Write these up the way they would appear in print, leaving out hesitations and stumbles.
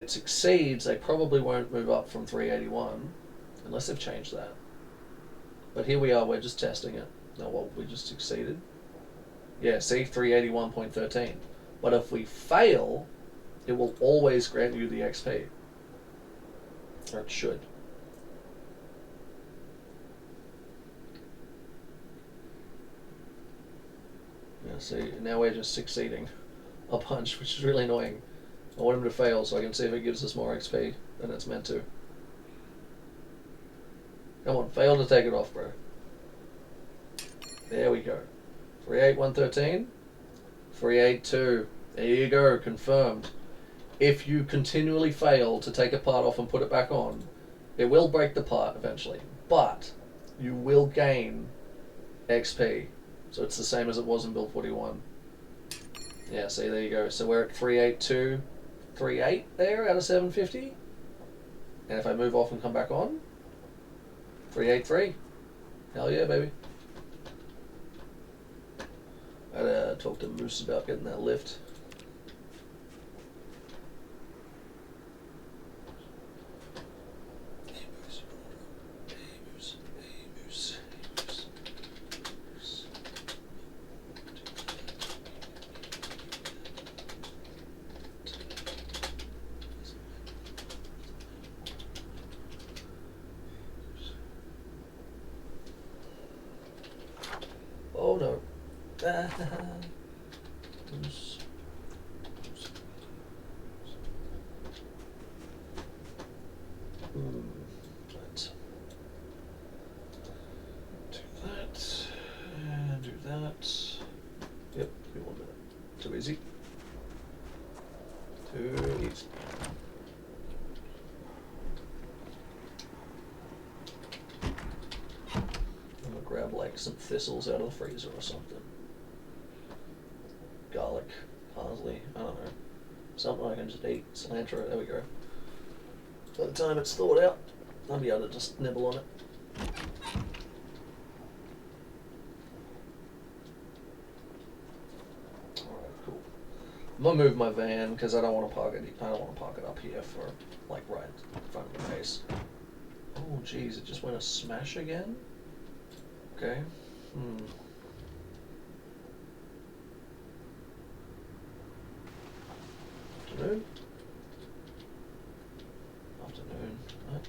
it succeeds, they probably won't move up from 381 unless they've changed that. But here we are, we're just testing it. Now, what we just succeeded. Yeah, see, 381.13. But if we fail, it will always grant you the XP. Or it should. Yeah, see, now we're just succeeding a bunch, which is really annoying. I want him to fail so I can see if it gives us more XP than it's meant to. Come on, fail to take it off, bro. There we go. 38113. 382. There you go, confirmed. If you continually fail to take a part off and put it back on, it will break the part eventually. But you will gain XP. So it's the same as it was in build 41. Yeah, see, there you go. So we're at 38238 there out of 750. And if I move off and come back on, 383. Hell yeah, baby. I gotta talk to Moose about getting that lift. Oh no. Right. Do that. And do that. Yep, give me 1 minute. Too easy. Too easy. I'm gonna grab like some thistles out of the freezer or something. Garlic, parsley, I don't know. Something I can just eat. Cilantro, there we go. By the time it's thawed out, I'll be able to just nibble on it. Alright, cool. I'm gonna move my van because I don't want to park it. I don't want to park it up here for like right in front of the base. Oh, geez, it just went a smash again. Okay. Afternoon. Afternoon. Right.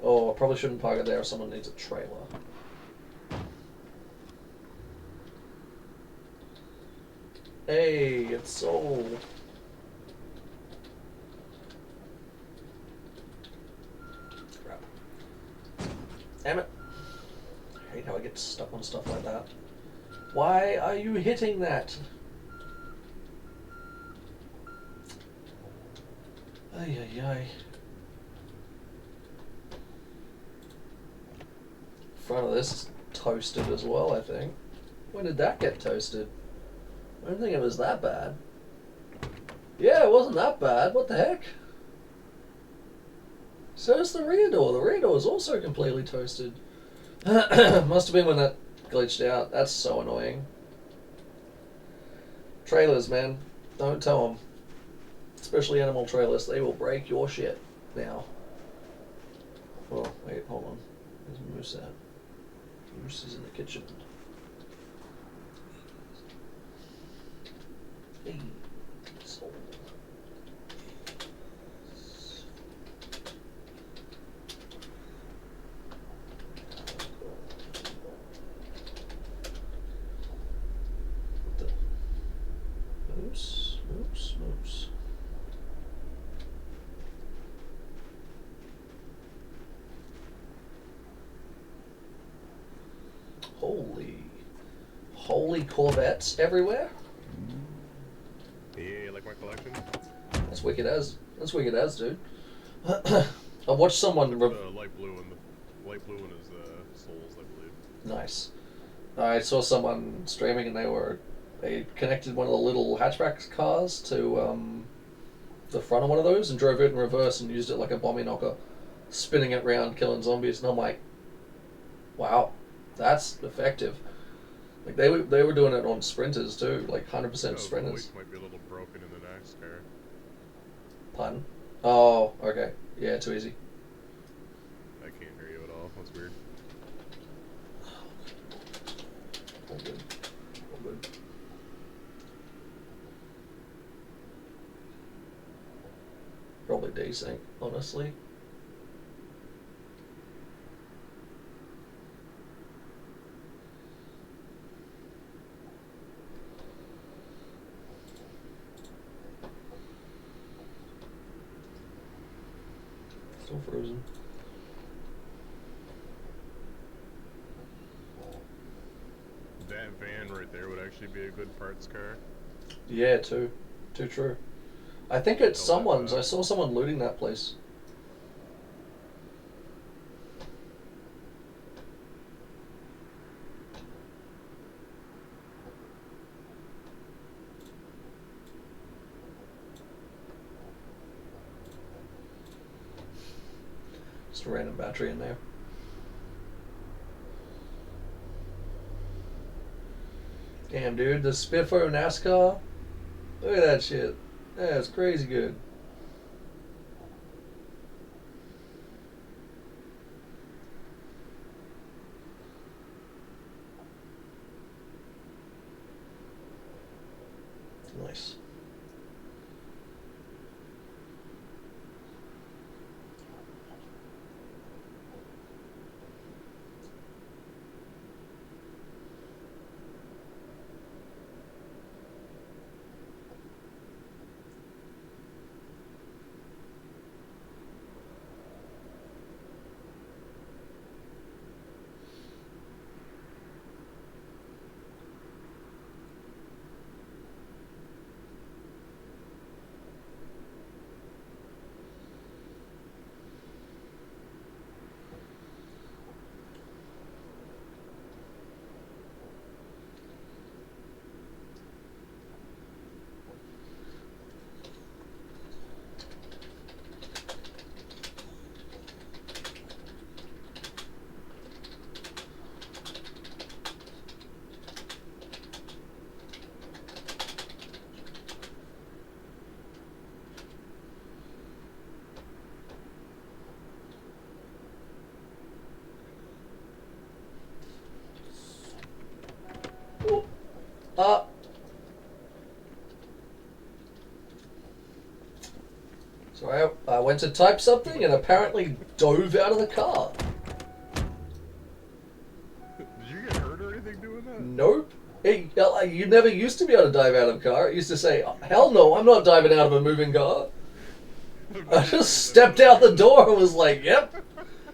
Oh, I probably shouldn't park it there if someone needs a trailer. Hey, it's sold. Crap. Damn it. I hate how I get stuck on stuff like that. Why are you hitting that? Ay, ay, ay. Front of this is toasted as well, I think. When did that get toasted? I don't think it was that bad. Yeah, it wasn't that bad. What the heck? So is the rear door. The rear door is also completely toasted. Must have been when that glitched out. That's so annoying. Trailers, man. Don't tell them. Especially animal trailers. They will break your shit now. Oh, wait, hold on. Where's Moose at? Moose is in the kitchen. Hey, soul. Moose, moose, moose. Holy Corvettes everywhere. Yeah, like my collection? That's wicked as. That's wicked as, dude. I watched someone. The light blue one. The light blue one is Souls, I believe. Nice. I saw someone streaming and they connected one of the little hatchback cars to the front of one of those and drove it in reverse and used it like a bombing knocker. spinning it around, killing zombies, and I'm like, wow, that's effective. Like they were doing it on sprinters too, like 100% The sprinters. voice might be a little broken in the next car. Pardon? Oh, okay. Yeah, too easy. I can't hear you at all. That's weird. All good. All good. Probably desync, honestly. Still frozen. That van right there would actually be a good parts car. Yeah, too true. I think it's Oh, someone's. I saw someone looting that place. Just a random battery in there. Damn, dude, the Spitfire NASCAR. Look at that shit. Yeah, it's crazy good. Nice. Uh. So I went to type something and apparently dove out of the car. Did you get hurt or anything doing that? Nope. You never used to be able to dive out of a car. It used to say, hell no, I'm not diving out of a moving car. I just stepped out the door and was like, yep.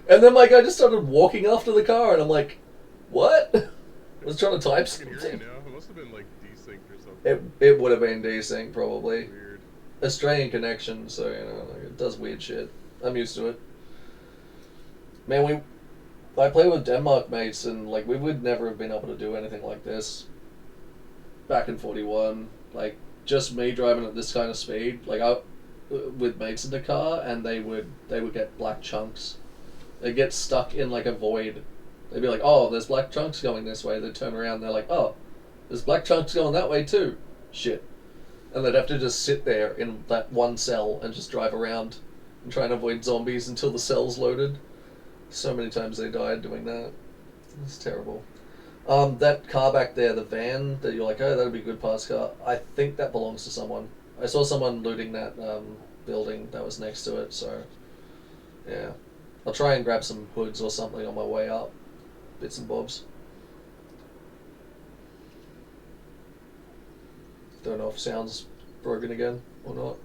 And then my guy just started walking after the car and I'm like, what? I was trying to type I can something. hear you now. It must have been like desynced or something. It would have been desync probably. Weird. Australian connection, so you know, like, it does weird shit. I'm used to it. Man, I play with Denmark mates, and like we would never have been able to do anything like this back in 41. Like just me driving at this kind of speed, like I with mates in the car, and they would get black chunks. They get stuck in like a void. They'd be like, "Oh, there's black chunks going this way." They'd turn around, and they're like, "Oh, there's black chunks going that way too." Shit. And they'd have to just sit there in that one cell and just drive around and try and avoid zombies until the cell's loaded. So many times they died doing that. It's terrible. That car back there, the van that you're like, oh, that'd be a good pass car. I think that belongs to someone. I saw someone looting that building that was next to it. So, yeah, I'll try and grab some hoods or something on my way up. Bits and bobs. Don't know if sound's broken again or not.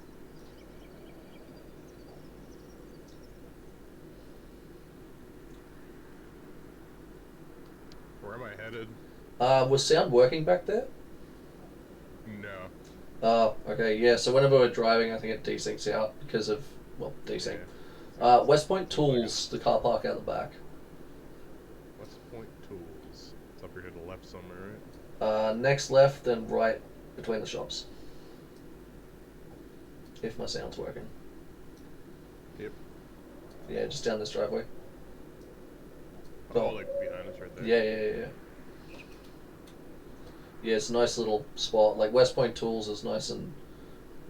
Where am I headed? Was sound working back there? No. Oh, okay, yeah. So whenever we're driving, I think it desyncs out because of, well, desync. Yeah. West Point Tools, the car park out the back. West Point Tools. It's up here to the left somewhere, right? Next left, then right between the shops. If my sound's working. Yep. Yeah, just down this driveway. Oh, like behind us right there? Yeah. Yeah, it's a nice little spot. Like, West Point Tools is nice and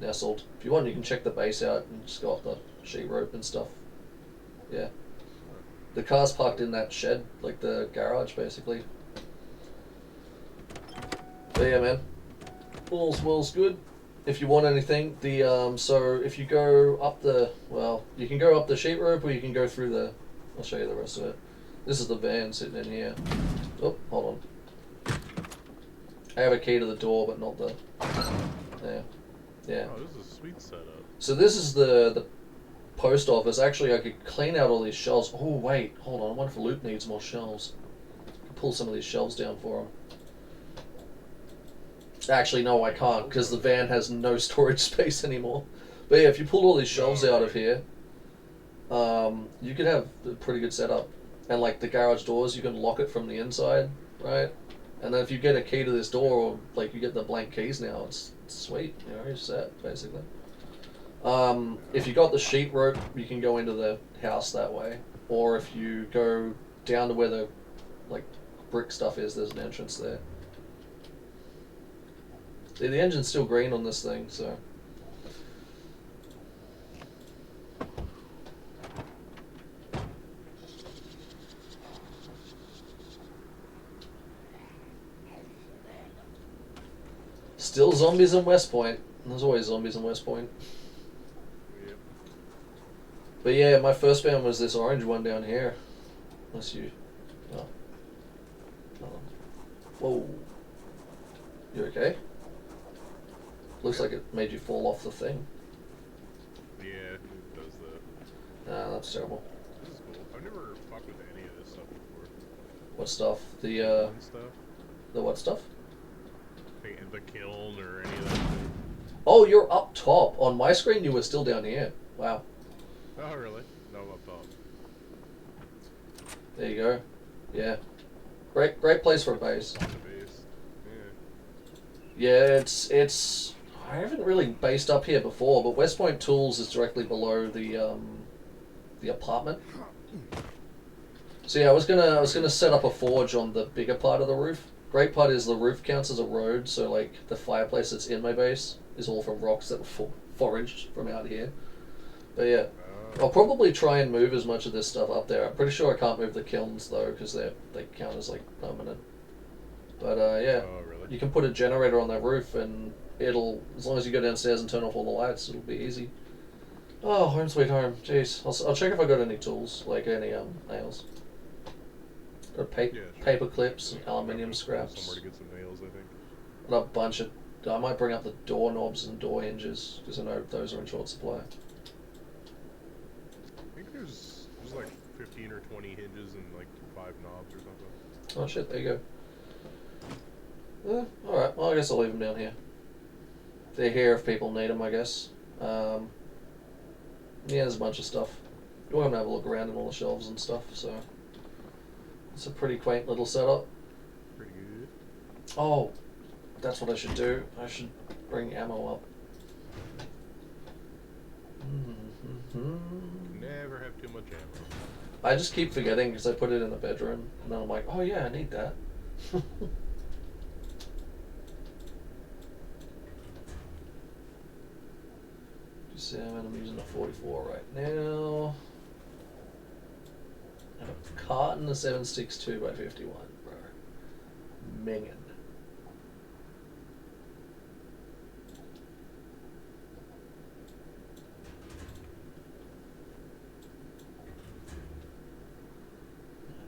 nestled. If you want, you can check the base out and just go off the sheet rope and stuff. Yeah. The car's parked in that shed, like the garage, basically. But yeah, man. All's good. If you want anything, so if you go up you can go up the sheet rope or you can go through I'll show you the rest of it. This is the van sitting in here. Oh, hold on. I have a key to the door, but not the... Yeah. Oh, this is a sweet setup. So this is the post office. Actually, I could clean out all these shelves. Oh, wait. Hold on. I wonder if Luke needs more shelves. I could pull some of these shelves down for him. Actually, no, I can't, because the van has no storage space anymore. But yeah, if you pulled all these shelves out of here, you could have a pretty good setup. And like the garage doors, you can lock it from the inside, right? And then if you get a key to this door, or like you get the blank keys now, it's sweet. You know, you're set, basically. If you got the sheet rope, you can go into the house that way. Or if you go down to where the like brick stuff is, there's an entrance there. See, the engine's still green on this thing, so... Still zombies in West Point. There's always zombies in West Point. Yep. But yeah, my first van was this orange one down here. Unless you... Oh. Whoa. You okay? Looks like it made you fall off the thing. Yeah, it does that. Nah, that's terrible. This is cool. I've never fucked with any of this stuff before. What stuff? Stuff? The what stuff? The kiln or any of that shit. Oh, you're up top. On my screen, you were still down here. Wow. Oh, really? No, I'm up top. There you go. Yeah. Great place for a base. On the base. Yeah, it's. I haven't really based up here before, but West Point Tools is directly below the apartment. So yeah, I was gonna set up a forge on the bigger part of the roof. Great part is the roof counts as a road, so like the fireplace that's in my base is all from rocks that were foraged from out here. But yeah, I'll probably try and move as much of this stuff up there. I'm pretty sure I can't move the kilns though, because they count as like permanent. But yeah, Oh, really? you can put a generator on that roof and it'll, as long as you go downstairs and turn off all the lights, it'll be easy. Oh, home sweet home. Jeez, I'll check if I got any tools, like any nails. Or paper clips and aluminium scraps. Somewhere to get some nails, I think. And a bunch of. I might bring up the doorknobs and door hinges because I know those are in short supply. I think there's like 15 or 20 hinges and like 5 knobs or something. Oh shit! There you go. All right. Well, I guess I'll leave them down here. They're here if people need them, I guess. Yeah, there's a bunch of stuff. You're welcome to have a look around in all the shelves and stuff. So it's a pretty quaint little setup. Pretty good. Oh, that's what I should do. I should bring ammo up. Never have too much ammo. I just keep forgetting because I put it in the bedroom, and then I'm like, oh yeah, I need that. I'm using a 44 right now. And a carton of 7.62 by 51, bro. Mingin'.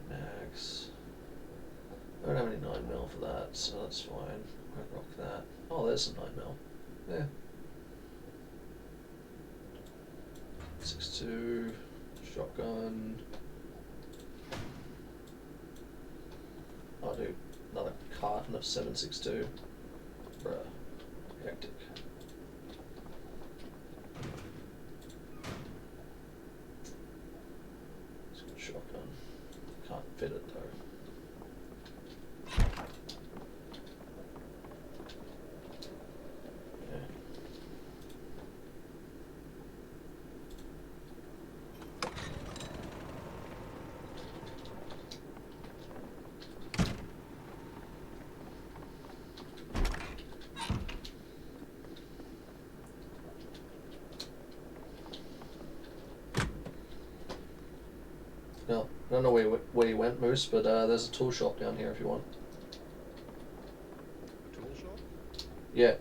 Max. I don't have any 9mm for that, so that's fine. I'll rock that. Oh, there's some 9mm. Yeah. 6.2 shotgun. I'll do another carton of 7.62. Bruh. Hectic. It's a good shotgun. Can't fit it though. I don't know where you went, Moose, but there's a tool shop down here if you want. A tool shop? Yeah.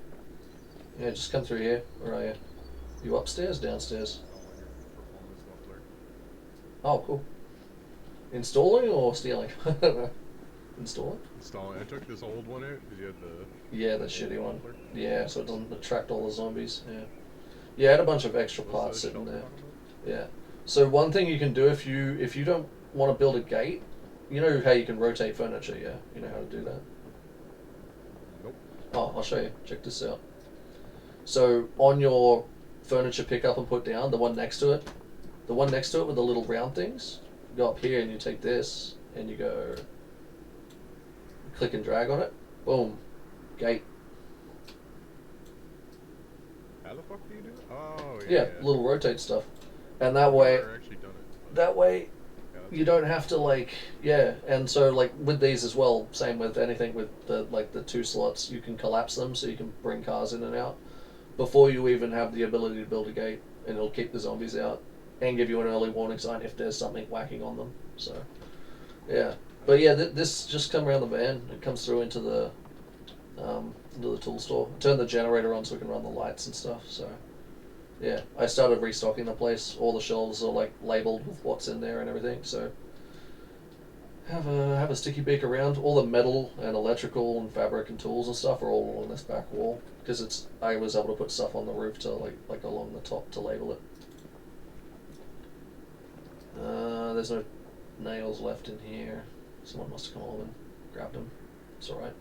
Yeah, just come through here. Where are you? You upstairs, downstairs? Oh, on your performance muffler. Oh, cool. Installing or stealing? I don't know. Installing? Installing. I took this old one out because you had the... Yeah, the shitty one. Muffler. Yeah, so it doesn't attract all the zombies. Yeah. Yeah, I had a bunch of extra parts What's sitting the there. shelf talking Yeah. So one thing you can do if you don't want to build a gate, you know how you can rotate furniture, yeah? You know how to do that? about? Nope. Oh, I'll show you. Check this out. So on your furniture pick up and put down, the one next to it with the little round things, go up here and you take this and you go click and drag on it. Boom. Gate. How the fuck do you do it? Oh, Yeah, little rotate stuff. And that way, I've never actually done it. that way Yeah, that's you don't have to and so like with these as well, same with anything with the two slots, you can collapse them so you can bring cars in and out before you even have the ability to build a gate, and it'll keep the zombies out and give you an early warning sign if there's something whacking on them. So yeah, but yeah, this just come around the van. It comes through into the tool store. I turned the generator on so we can run the lights and stuff. So yeah, I started restocking the place. All the shelves are like labeled with what's in there and everything. So have a sticky beak around. All the metal and electrical and fabric and tools and stuff are all on this back wall because I was able to put stuff on the roof to like along the top to label it. There's no nails left in here. Someone must have come over and grabbed them. It's alright.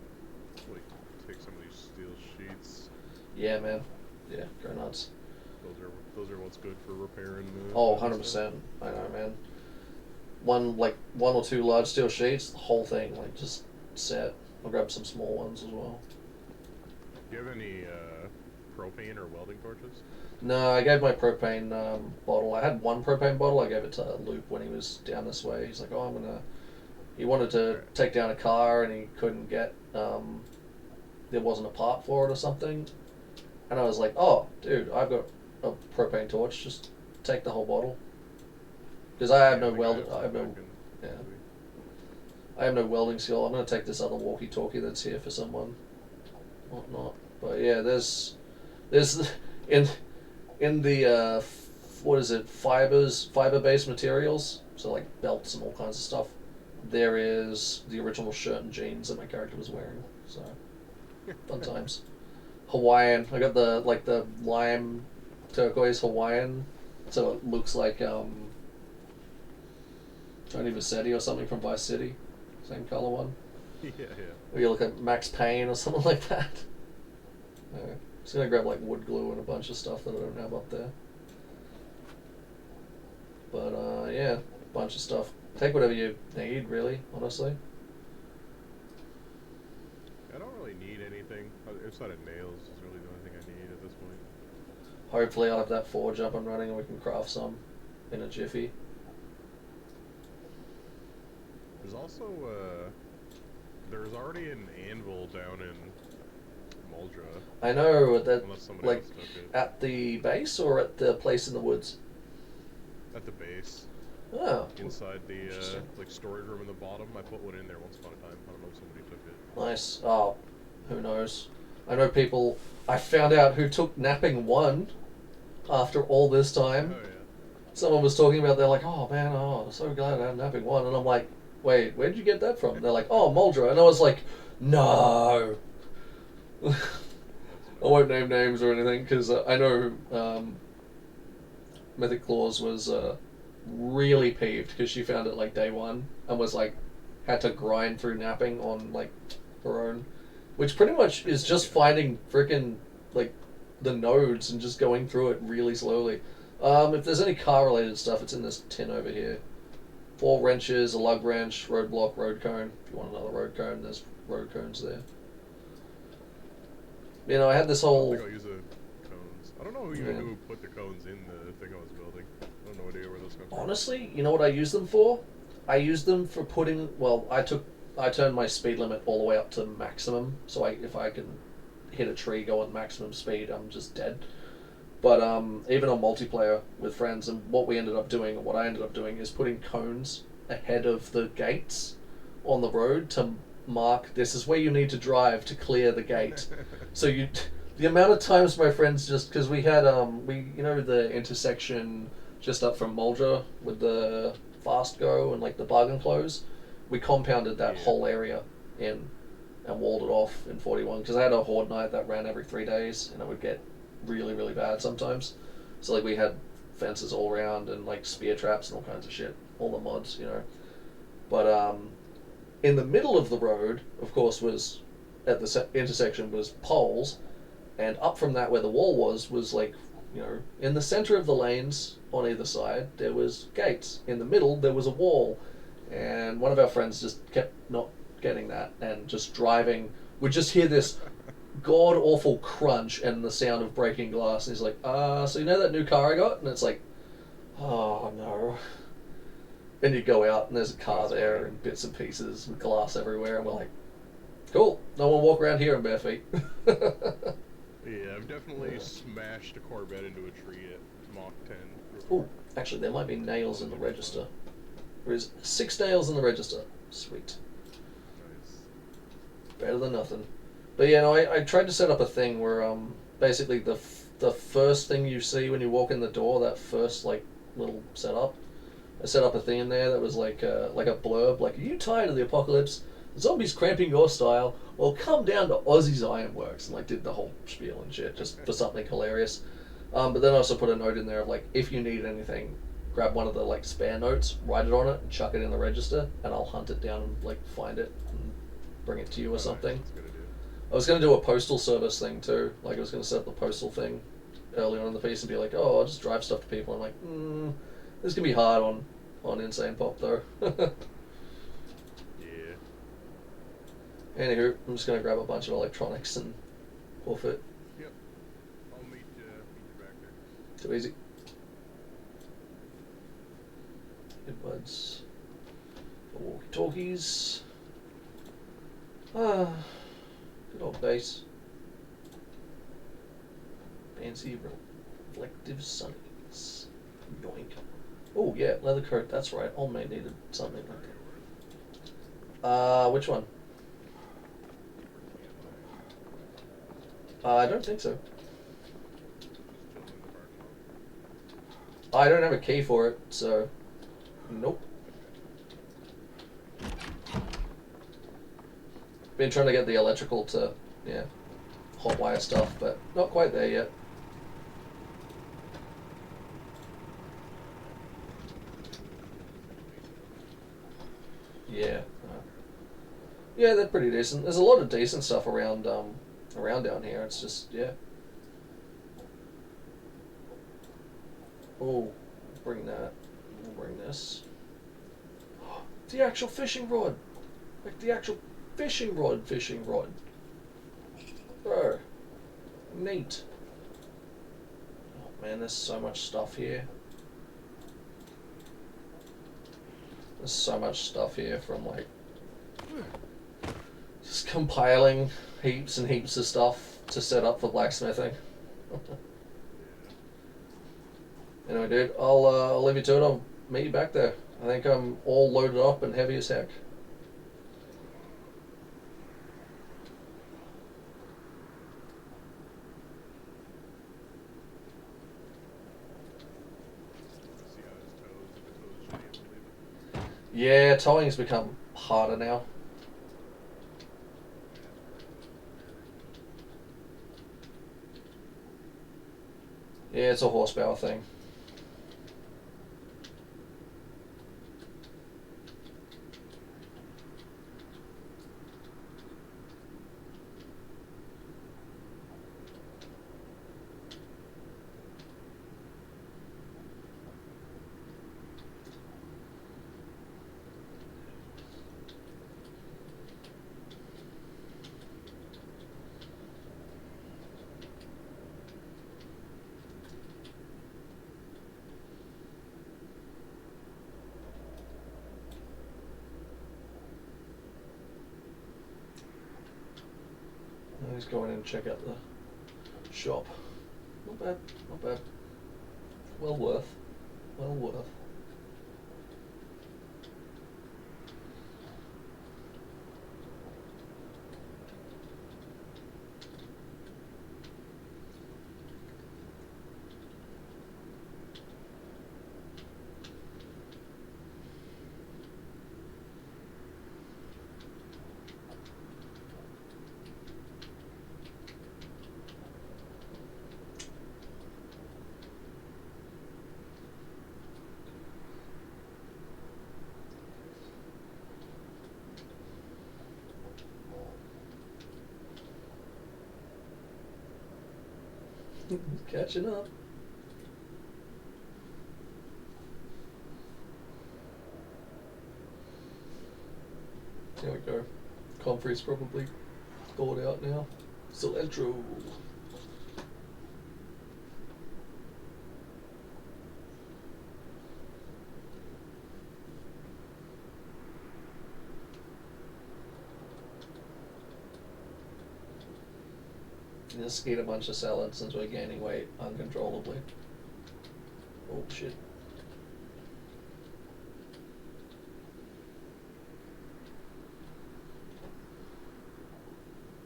like, take some of these steel sheets. Yeah, man. Yeah, go nuts. Those are what's good for repairing the... Oh, 100%. I know, man. One or two large steel sheets, the whole thing, like, just set. I'll grab some small ones as well. Do you have any propane or welding torches? No, I gave my propane bottle. I had one propane bottle. I gave it to Luke when he was down this way. He's like, oh, he wanted to take down a car and he couldn't get, there wasn't a part for it or something. And I was like, oh, dude, I've got a propane torch. Just take the whole bottle. Because I have no welding. I have no welding skill. I'm gonna take this other walkie-talkie that's here for someone, whatnot. But yeah, there's in the what is it? Fiber-based materials. So like belts and all kinds of stuff. There is the original shirt and jeans that my character was wearing. So fun times. Hawaiian. I got the lime turquoise Hawaiian, so it looks like Tony Vassetti or something from Vice City. Same color one. Yeah. Or you look at Max Payne or something like that. Just gonna grab like wood glue and a bunch of stuff that I don't have up there. But yeah, bunch of stuff. Take whatever you need, really, honestly. I don't really need anything. Outside of nails is really the only thing I need at this point. Hopefully I'll have that forge up and running and we can craft some in a jiffy. There's also, there's already an anvil down in Muldra. I know that, Unless somebody like, else took it. at the base or at the place in the woods? At the base. Oh. Inside the, Interesting. like, storage room in the bottom. I put one in there once upon a time. I don't know if somebody took it. Nice. Oh, who knows? I know people. I found out who took napping 1 after all this time. Oh, yeah. Someone was talking about, they're like, oh man, I'm so glad I had napping 1. And I'm like, wait, where did you get that from? They're like, oh, Muldra. And I was like, no. I won't name names or anything because I know Mythic Claws was really peeved because she found it like day 1 and was like, had to grind through napping on like her own, which pretty much is just finding freaking like the nodes and just going through it really slowly. If there's any car related stuff, it's in this tin over here. 4 wrenches, a lug wrench, roadblock, road cone. If you want another road cone, there's road cones there. You know, I had this whole... I think I'll use the cones. I don't know who even who put the cones in the thing I was building. I have no idea where those come from. Honestly, you know what I use them for? I use them for putting... Well, I turned my speed limit all the way up to maximum, so if I can hit a tree going maximum speed, I'm just dead. But even on multiplayer with friends, and what I ended up doing is putting cones ahead of the gates on the road to mark this is where you need to drive to clear the gate. So the amount of times my friends, just because we had the intersection just up from Mulder with the Fast Go and like the bargain close, we compounded that whole area in and walled it off in 41 because I had a horde night that ran every 3 days and it would get really really bad sometimes. So like we had fences all around and like spear traps and all kinds of shit, all the mods, But in the middle of the road, of course, was at the intersection was poles, and up from that where the wall was like, in the center of the lanes on either side there was gates. In the middle there was a wall, and one of our friends just kept not getting that and just driving. We'd just hear this god awful crunch and the sound of breaking glass, and he's like, so you know that new car I got? And it's like, oh no. And you go out and there's a car there and bits and pieces and glass everywhere, and we're like, cool, no one walk around here in bare feet. Yeah, I've definitely smashed a Corvette into a tree at Mach 10. Oh, actually there might be nails in the register. There is 6 nails in the register. Sweet. Nice. Better than nothing. But yeah, no, I tried to set up a thing where basically the first thing you see when you walk in the door, that first like little setup, I set up a thing in there that was like a blurb, like, are you tired of the apocalypse? Zombies cramping your style? Well, come down to Aussie's Ironworks, and like did the whole spiel and shit just for something hilarious. But then I also put a note in there of like, if you need anything, grab one of the like spare notes, write it on it, and chuck it in the register, and I'll hunt it down and like find it and bring it to you or something. Nice. That's a good idea. I was going to do a postal service thing too. Like I was going to set up the postal thing early on in the piece and be like, oh, I'll just drive stuff to people. I'm like, this can be hard on Insane Pop though. Yeah. Anywho, I'm just going to grab a bunch of electronics and hoof it. Yep. I'll meet you back there. Too easy. Earbuds. Walkie-talkies. Good old bass. Fancy reflective sunnies. Yoink. Oh yeah, leather coat, that's right. Old mate needed something like that. Which one? I don't think so. I don't have a key for it, so nope. Been trying to get the electrical to, hotwire stuff, but not quite there yet. Yeah. Yeah, they're pretty decent. There's a lot of decent stuff around down here. It's just, yeah. Oh, bring that. We'll bring this. The actual fishing rod. Like the actual fishing rod. Bro. Neat. Oh man, there's so much stuff here. There's so much stuff here from like just compiling heaps and heaps of stuff to set up for blacksmithing. Anyway, dude, I'll leave you to it. I'll meet you back there. I think I'm all loaded up and heavy as heck. Yeah, towing's become harder now. Yeah, it's a horsepower thing. Let's go in and check out the shop. Not bad, not bad. Well worth. Catching up. There we go. Comfrey's probably thawed out now. Cilantro. Just eat a bunch of salad since we're gaining weight uncontrollably. Oh shit.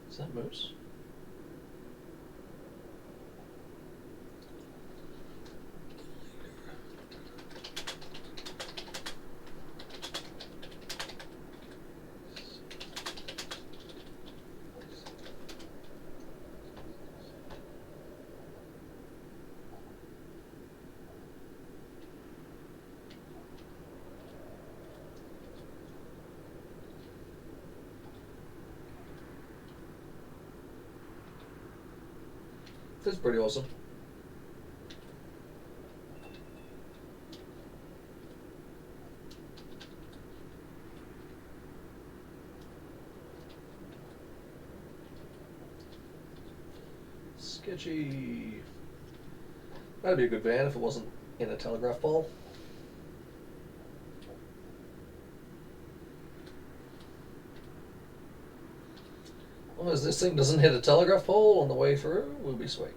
Is that moose? That's pretty awesome. Sketchy. That'd be a good van if it wasn't in a telegraph pole. As long as this thing doesn't hit a telegraph pole on the way through, we'll be sweet.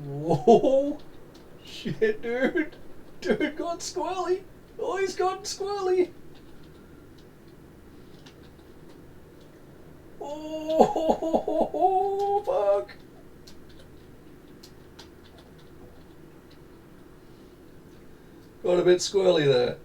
Whoa! Shit, dude! Dude got squirrely! Oh, he's gotten squirrely! Oh, fuck! Got a bit squirrely there.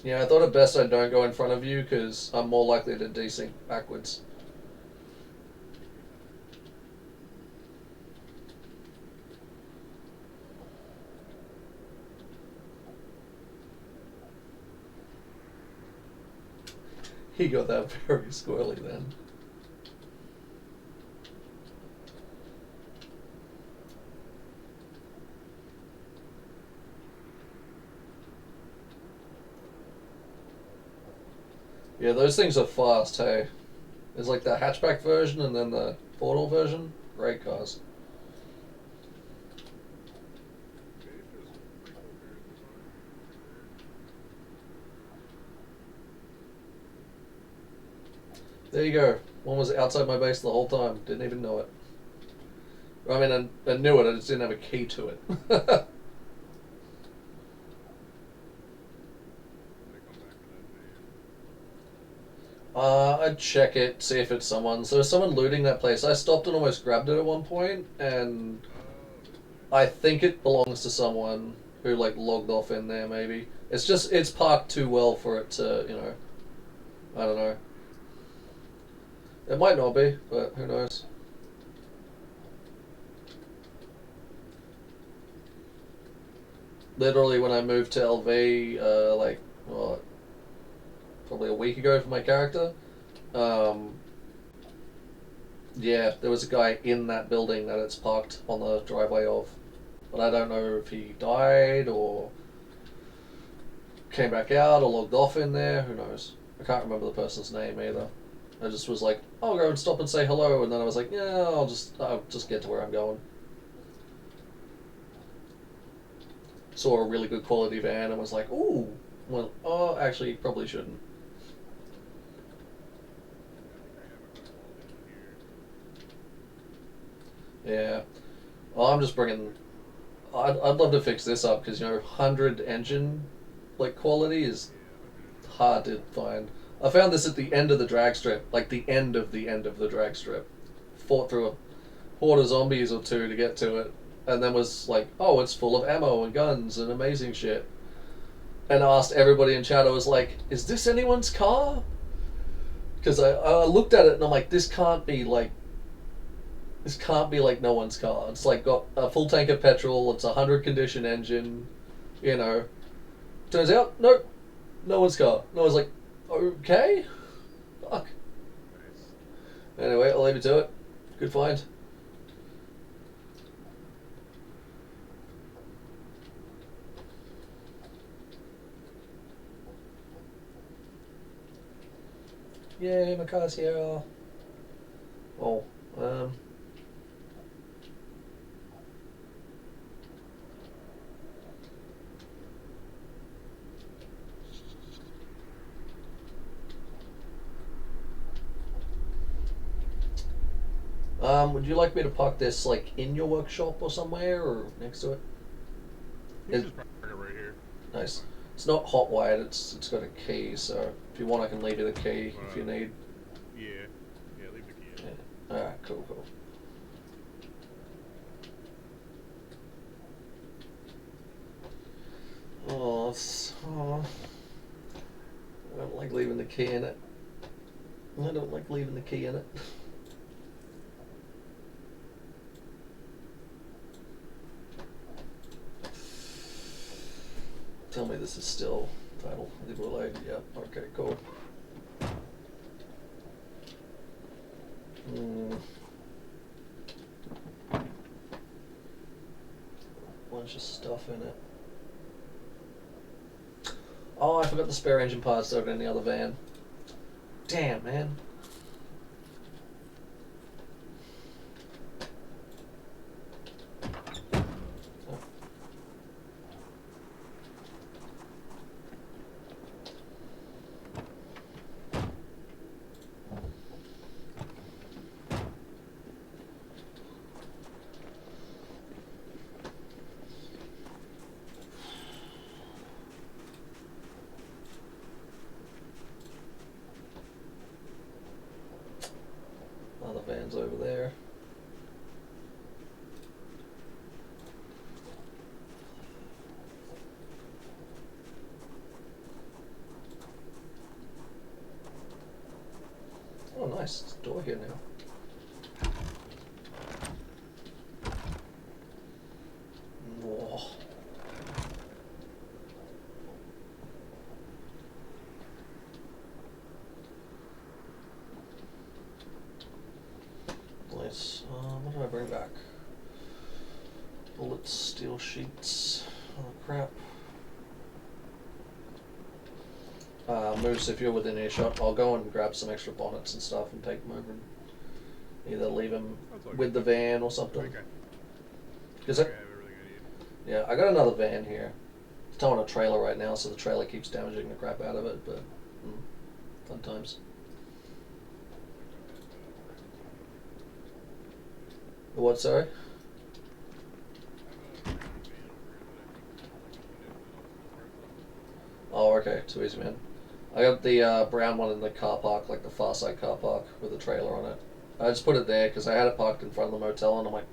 Yeah, I thought it best I don't go in front of you because I'm more likely to desync backwards. He got that very squirrely then. Yeah, those things are fast, hey. There's like the hatchback version and then the four-door version. Great cars. There you go. One was outside my base the whole time. Didn't even know it. I mean, I knew it, I just didn't have a key to it. I'd check it, see if it's someone. So there's someone looting that place. I stopped and almost grabbed it at one point, and I think it belongs to someone who like logged off in there. Maybe it's parked too well for it to, I don't know. It might not be, but who knows. Literally, when I moved to LV, probably a week ago for my character, yeah, there was a guy in that building that it's parked on the driveway of. But I don't know if he died or came back out or logged off in there. Who knows? I can't remember the person's name either. I just was like, I'll go and stop and say hello, and then I was like, yeah, I'll just get to where I'm going. Saw a really good quality van and was like, ooh, well, oh, actually, probably shouldn't. Yeah. Well, I'm just bringing. I'd love to fix this up because 100 engine like quality is hard to find. I found this at the end of the drag strip, like the end of the drag strip. Fought through a horde of zombies or two to get to it, and then was like, oh, it's full of ammo and guns and amazing shit. And I asked everybody in chat, I was like, is this anyone's car? Because I looked at it and I'm like, this can't be like no one's car. It's like got a full tank of petrol. It's a 100 condition engine. Turns out, nope, no one's car. And I was like, okay, fuck. Nice. Anyway, I'll leave you to it. Good find. Yay, my car's here. Oh, would you like me to park this like in your workshop or somewhere or next to it? You just park it right here. Nice. It's not hot wired. It's got a key, so if you want, I can leave you the key if you need. Yeah. Yeah, leave the key in. Yeah. Alright, cool. Oh, I don't like leaving the key in it. I don't like leaving the key in it. Tell me this is still title. I think we're like, yep, okay, cool. Bunch of stuff in it. Oh, I forgot the spare engine parts over in the other van. Damn, man. Other van's over there. Oh, nice. There's a door here now. Whoa. Nice. What did I bring back? Bullets, steel sheets. Oh, crap. Moose, if you're within earshot, I'll go and grab some extra bonnets and stuff and take them over and either leave them with the van or something. Okay. Cause yeah, I got another van here. It's towing a trailer right now, so the trailer keeps damaging the crap out of it, but fun times. What, sorry? Oh, okay, too easy, man. I got the brown one in the car park, like the far side car park with a trailer on it. I just put it there because I had it parked in front of the motel, and I'm like,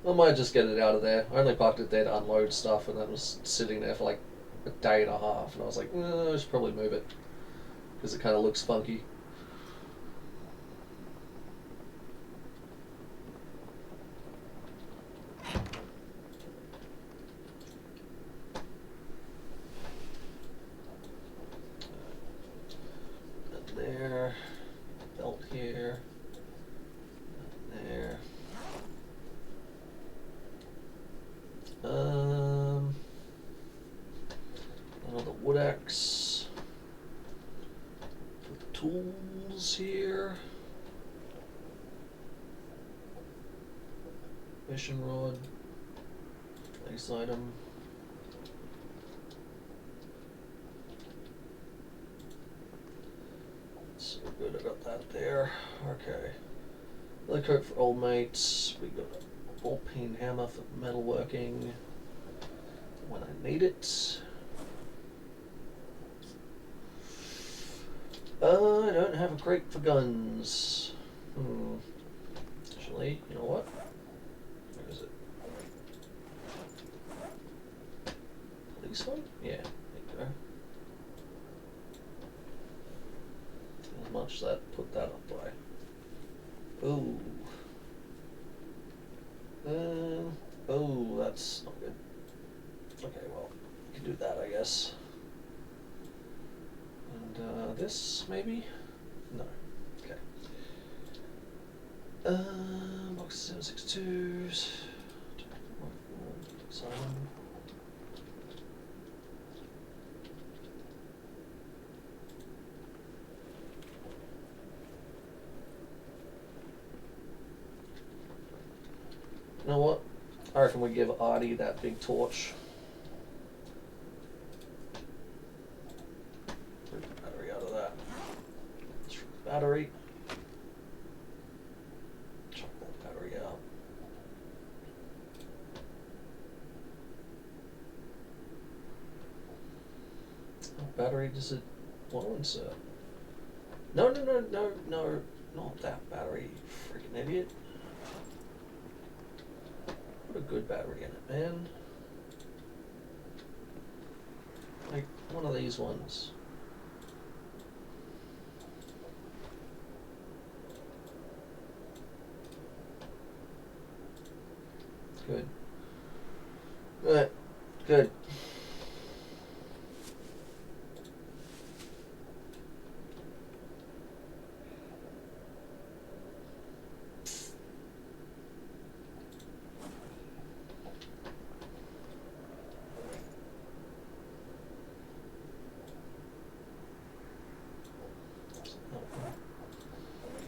I might just get it out of there. I only parked it there to unload stuff, and then it was sitting there for like a day and a half, and I was like, I should probably move it because it kind of looks funky. There, belt here, there. Another wood axe. Put the tools here. Mission rod. Place item. So good, I got that there. Okay. Another coat for old mates. We got ball-peen hammer for metalworking when I need it. I don't have a crate for guns. Actually, you know what? Where is it? Police one? Yeah, there you go. How much that put that up by? Ooh. Oh, that's not good. Okay, well, we can do that, I guess. And this, maybe? No. Okay. Box 762s. Simon. You know what? I reckon we give Artie that big torch. Take the battery out of that. Battery. Chuck that battery out. What battery does it want to insert? No, not that battery, you freaking idiot. Put a good battery in it, man. Like one of these ones. Good. Good. Good.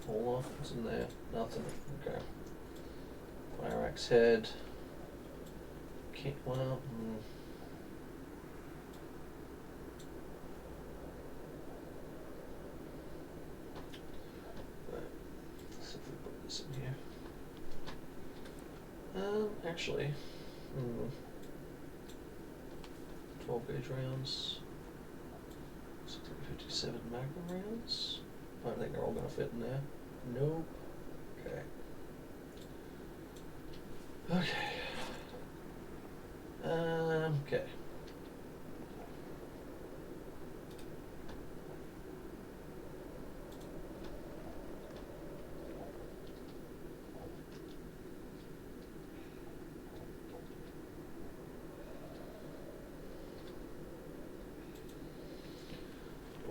What's in there? Nothing. Okay. Fire axe head. Well. Right. Let's see if we put this in here. Actually. 12 gauge rounds. 57 Magnum rounds. I don't think they're all going to fit in there. Nope. Okay. Okay. Okay.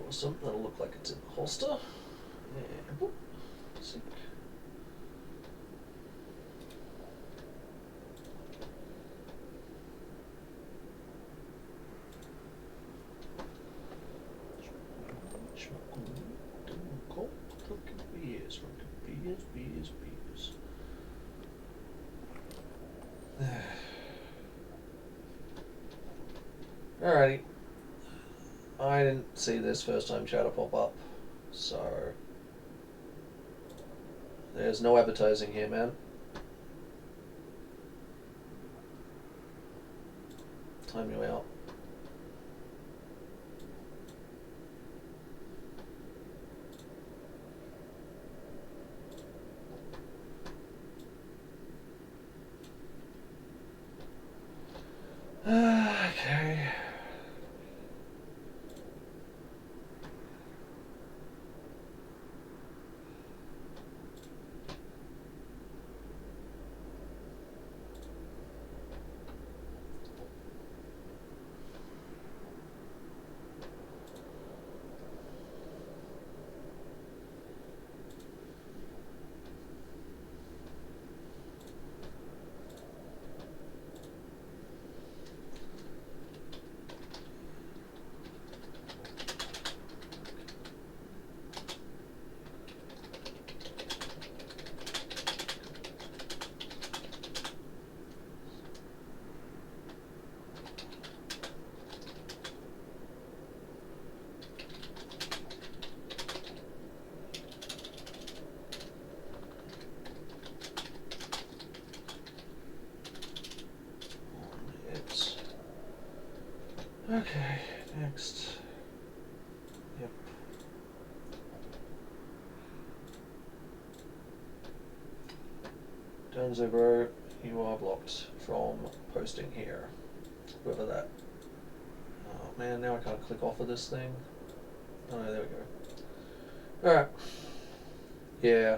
Awesome. That'll look like it's in the holster. And whoop. Sync. Beers. Alrighty. I didn't see this first time chatter pop up, so there's no advertising here, man. Time you out. Okay. Okay, next. Yep. Donzo bro, you are blocked from posting here. Whoever that. Oh man, now I can't click off of this thing. Oh no, there we go. Alright. Yeah.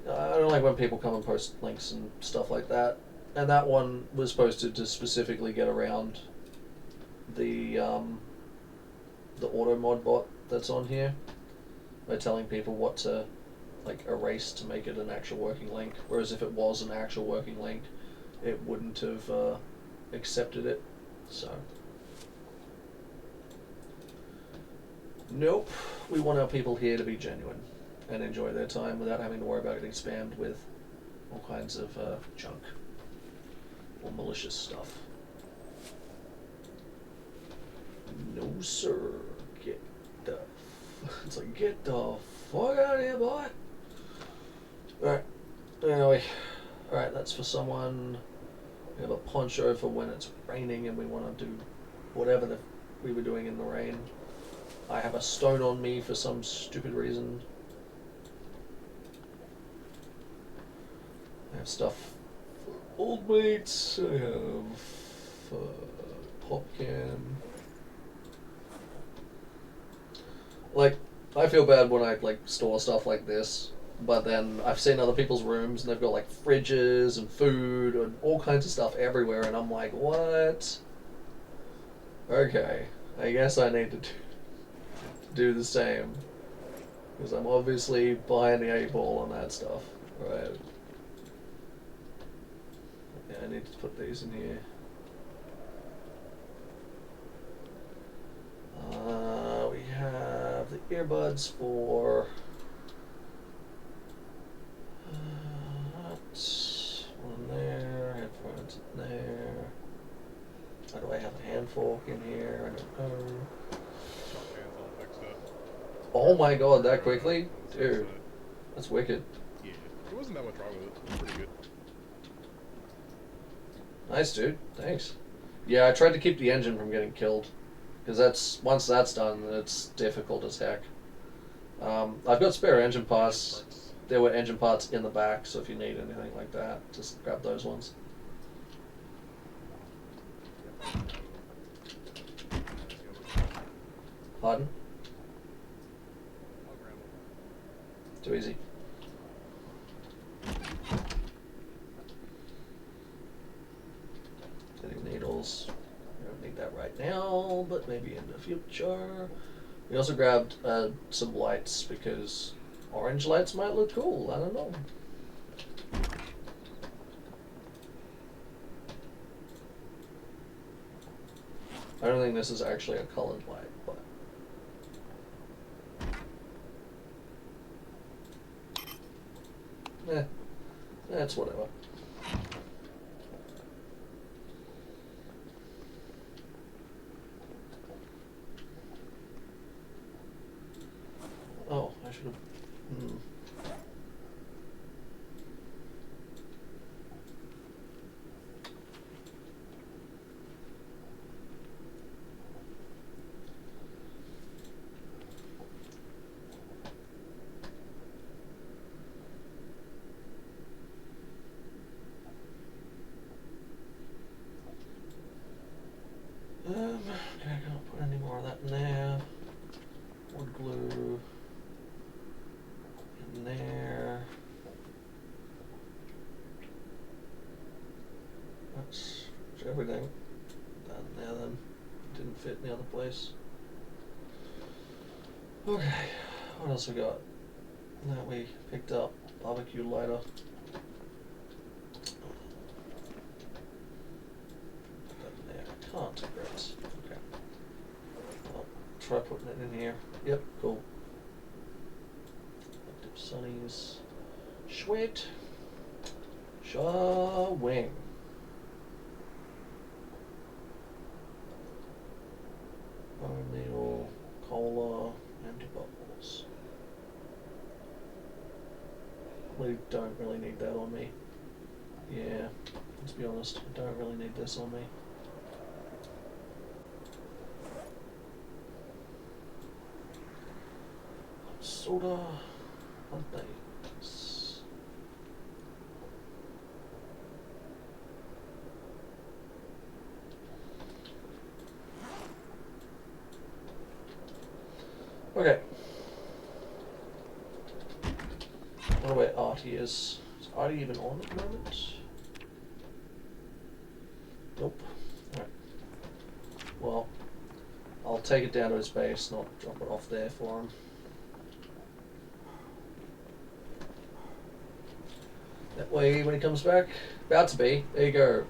I don't like when people come and post links and stuff like that. And that one was posted to specifically get around the auto mod bot that's on here by telling people what to like erase to make it an actual working link. Whereas if it was an actual working link, it wouldn't have accepted it. So nope, we want our people here to be genuine and enjoy their time without having to worry about getting spammed with all kinds of junk or malicious stuff. No sir, get the it's like get the fuck out of here, boy. Alright, anyway, alright, that's for someone. We have a poncho for when it's raining and we want to do whatever we were doing in the rain. I have a stone on me for some stupid reason. I have stuff for old mates. I have pop can. Like, I feel bad when I like store stuff like this, but then I've seen other people's rooms and they've got like fridges and food and all kinds of stuff everywhere, and I'm like, what? Okay, I guess I need to do the same, because I'm obviously behind the 8 ball on that stuff, right? Yeah, I need to put these in here. We have the earbuds for one there, headphones in there. Why do I have a hand fork in here? I don't know. Oh my god, that quickly? Dude, that's wicked. Yeah, there wasn't that much wrong with it. It was pretty good. Nice, dude. Thanks. Yeah, I tried to keep the engine from getting killed, because once that's done, it's difficult as heck. I've got spare engine parts. There were engine parts in the back, so if you need anything like that, just grab those ones. Pardon? Too easy. Getting needles. We don't need that right now, but maybe in the future. We also grabbed some lights because orange lights might look cool. I don't know. I don't think this is actually a colored light, but that's whatever. Oh, I should have. Okay, I can't put any more of that in there. Wood glue in there. That's everything. Done there then. Didn't fit in the other place. Okay, what else we got? That we picked up. Barbecue lighter. Put that in there. I can't. Great. Okay. Well, try putting it in here. Yep, cool. Active Sunnies. Sweet. Wing. Needle, cola, empty bubbles. We don't really need that on me. Yeah, let's be honest, I don't really need this on me. solder, aren't they? Okay. I wonder where Artie is. Is Artie even on at the moment? Nope. Alright. Well, I'll take it down to his base, not drop it off there for him. That way, when he comes back, about to be, there you go.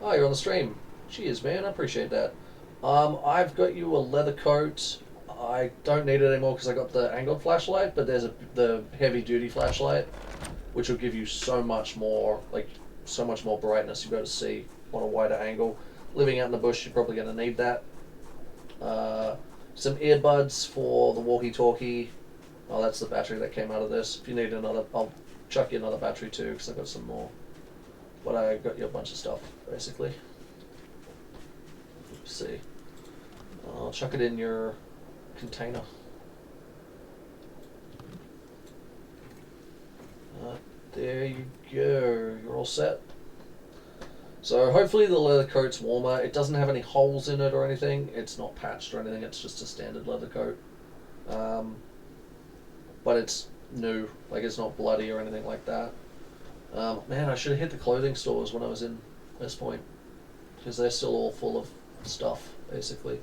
Oh, you're on the stream. Cheers, man, I appreciate that. I've got you a leather coat. I don't need it anymore because I got the angled flashlight, but there's the heavy duty flashlight, which will give you so much more, so much more brightness. You'll be able to see on a wider angle. Living out in the bush, you're probably going to need that. Some earbuds for the walkie-talkie. Oh, that's the battery that came out of this. If you need another, I'll chuck you another battery too, because I've got some more. But I got you a bunch of stuff, basically. Let's see. I'll chuck it in your container. There you go. You're all set. So hopefully the leather coat's warmer. It doesn't have any holes in it or anything. It's not patched or anything. It's just a standard leather coat. But it's new. Like, it's not bloody or anything like that. Man, I should have hit the clothing stores when I was in this point, because they're still all full of stuff, basically.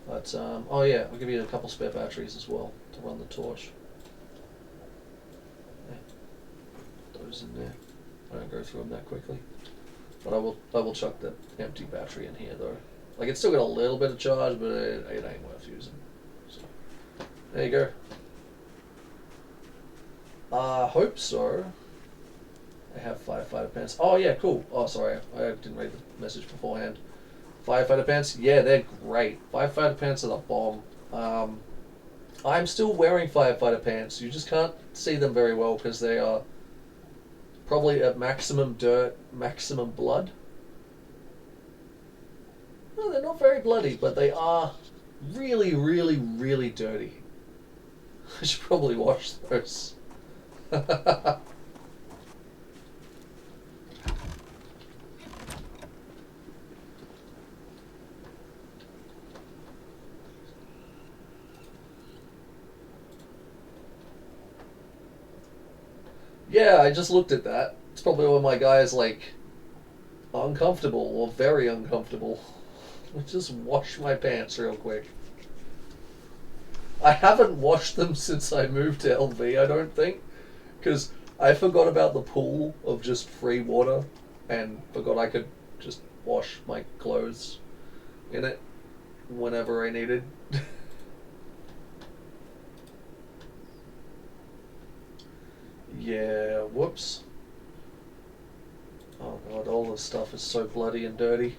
But, oh yeah, I'll give you a couple spare batteries as well to run the torch. Yeah. Those in there. I don't go through them that quickly. But I will chuck the empty battery in here though. Like, it's still got a little bit of charge, but it ain't worth using. So, there you go. I hope so. I have firefighter pants. Oh yeah, cool. Oh, sorry, I didn't read the message beforehand. Firefighter pants, yeah, they're great. Firefighter pants are the bomb. I'm still wearing firefighter pants. You just can't see them very well because they are probably at maximum dirt, maximum blood. No, they're not very bloody, but they are really, really, really dirty. I should probably wash those. Yeah, I just looked at that. It's probably when my guy's like uncomfortable or very uncomfortable. Let's just wash my pants real quick. I haven't washed them since I moved to LV, I don't think, because I forgot about the pool of just free water and forgot I could just wash my clothes in it whenever I needed. Yeah, whoops. Oh god, all this stuff is so bloody and dirty.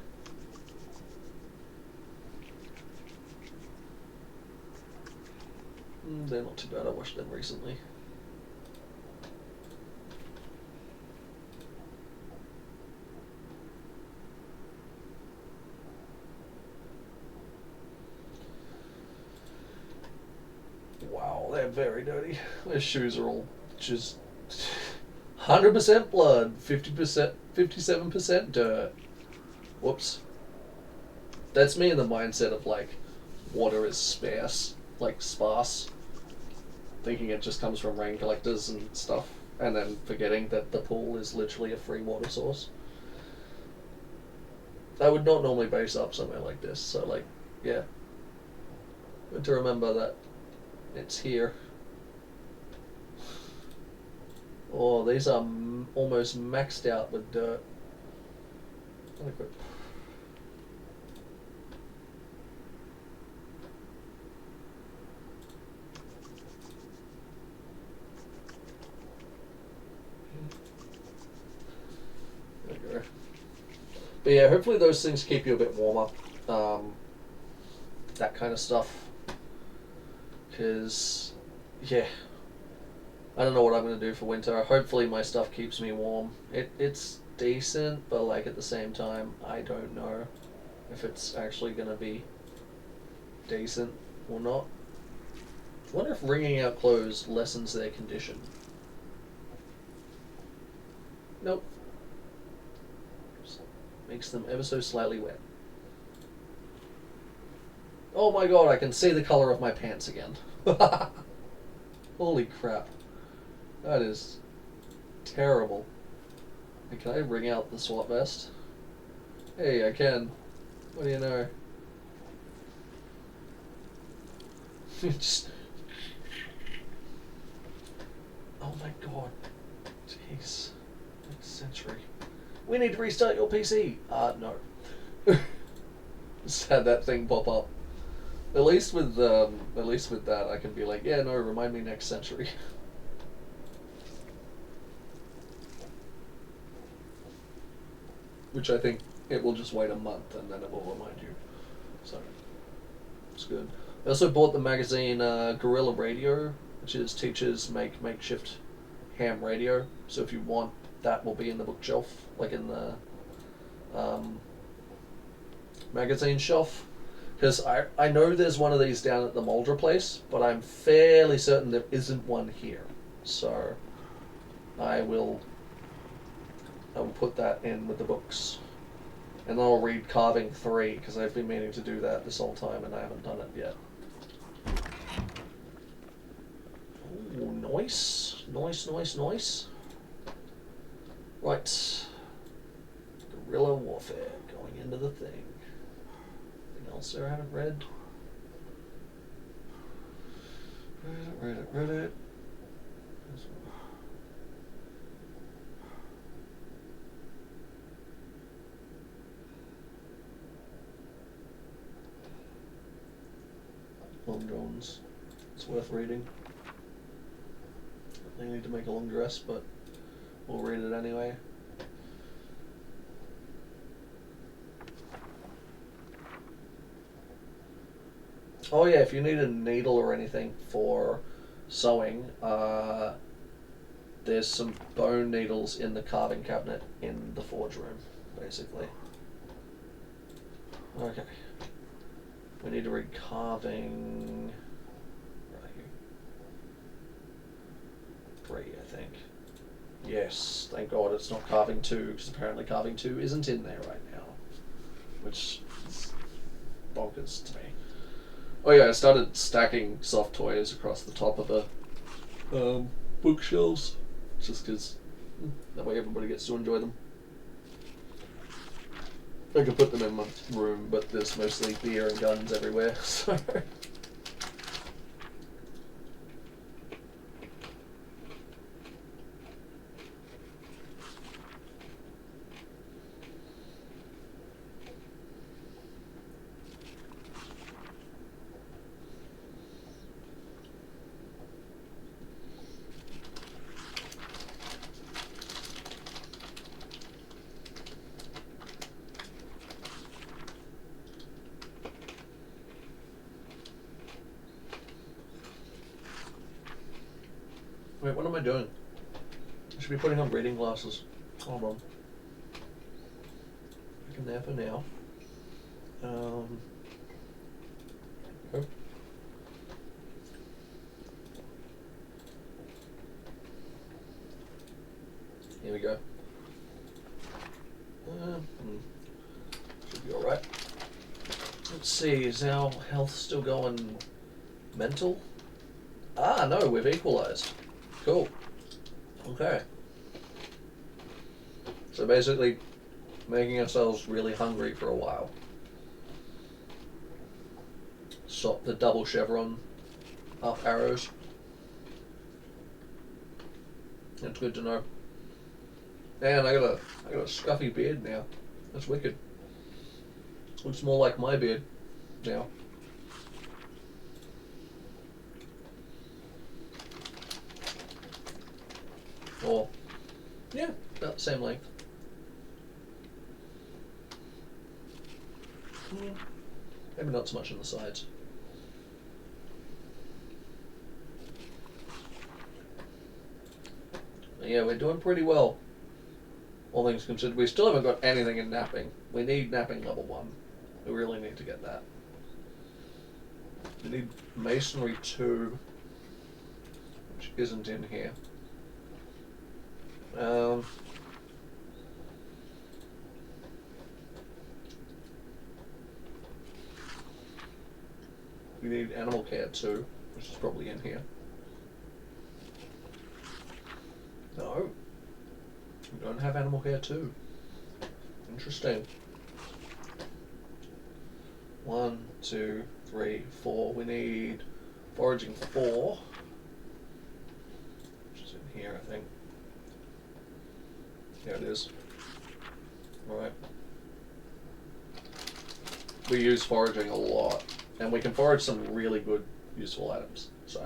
They're not too bad, I washed them recently. Wow, they're very dirty. Their shoes are all just 100% blood, 50%, 57% dirt. Whoops. That's me in the mindset of like, water is sparse, like sparse. Thinking it just comes from rain collectors and stuff, and then forgetting that the pool is literally a free water source. I would not normally base up somewhere like this, so like, yeah. Good to remember that it's here. Oh, these are almost maxed out with dirt. Adequate. There you go. But yeah, hopefully those things keep you a bit warmer. That kind of stuff. Because, yeah. I don't know what I'm going to do for winter. Hopefully my stuff keeps me warm. It's decent, but like at the same time, I don't know if it's actually going to be decent or not. I wonder if wringing out clothes lessens their condition. Nope. Just makes them ever so slightly wet. Oh my god, I can see the colour of my pants again. Holy crap. That is terrible. Hey, can I wring out the SWAT vest? Hey, I can. What do you know? Just... Oh my god. Jeez. Next century. We need to restart your PC. No. Just had that thing pop up. At least with that, I can be like, yeah, no, remind me next century. Which I think it will just wait a month and then it will remind you. So, it's good. I also bought the magazine Guerrilla Radio, which is teachers make makeshift ham radio. So if you want, that will be in the bookshelf, like in the magazine shelf. Because I know there's one of these down at the Mulder place, but I'm fairly certain there isn't one here. So I will put that in with the books. And then I'll read Carving 3, because I've been meaning to do that this whole time and I haven't done it yet. Ooh, nice. Nice, nice, nice. Right. Guerrilla warfare, going into the thing. Anything else there I haven't read? Read it. Long Johns. It's worth reading. I need to make a long dress, but we'll read it anyway. Oh yeah, if you need a needle or anything for sewing, there's some bone needles in the carving cabinet in the forge room, basically. Okay. We need to read carving... right here. 3, I think. Yes, thank God it's not carving 2, because apparently carving 2 isn't in there right now. Which is bonkers to me. Oh yeah, I started stacking soft toys across the top of the bookshelves, just because that way everybody gets to enjoy them. I could put them in my room, but there's mostly beer and guns everywhere, so... Wait, what am I doing? I should be putting on reading glasses. Hold on. I can nap now. Okay. Here we go. Should be alright. Let's see, is our health still going mental? Ah, no, we've equalized. Cool. Okay. So basically, making ourselves really hungry for a while. Stop the double chevron up arrows. That's good to know. And I got a scruffy beard now. That's wicked. Looks more like my beard now. Or, yeah, about the same length. Maybe not so much on the sides. But yeah, we're doing pretty well. All things considered. We still haven't got anything in napping. We need napping level 1. We really need to get that. We need masonry 2. isn't in here. We need animal care too, which is probably in here. No, we don't have animal care too. Interesting. 1, 2, 3, 4. We need foraging 4, which is in here, I think. There it is. Alright. We use foraging a lot, and we can forage some really good, useful items. So.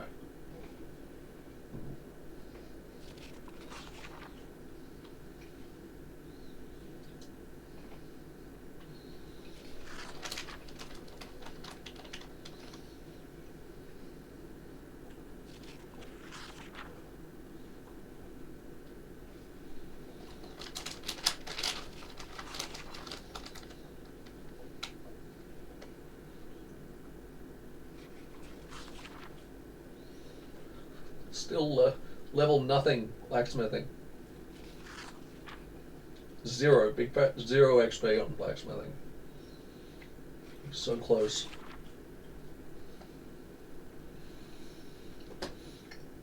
Still level nothing blacksmithing. 0, big fat 0 XP on blacksmithing. So close.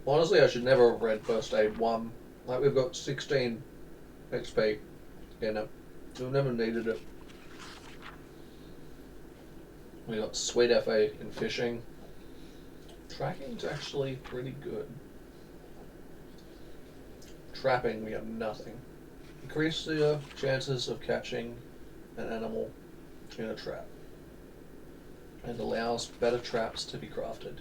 Honestly, I should never have read First Aid 1. Like, we've got 16 XP in it. We've never needed it. We got Sweet FA in fishing. Tracking's actually pretty good. Trapping, we have nothing. Increase the chances of catching an animal in a trap. And allows better traps to be crafted.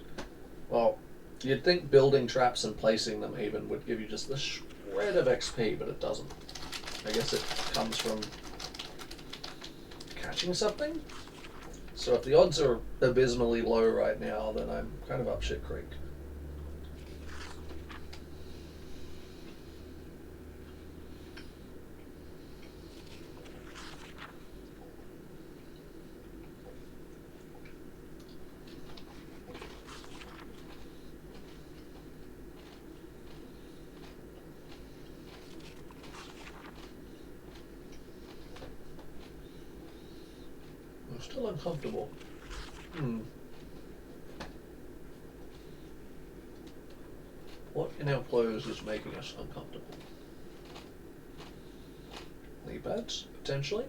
Well, you'd think building traps and placing them even would give you just this shred of XP, but it doesn't. I guess it comes from catching something? So if the odds are abysmally low right now, then I'm kind of up shit creek. I'm still uncomfortable. What in our clothes is making us uncomfortable? Knee pads, potentially?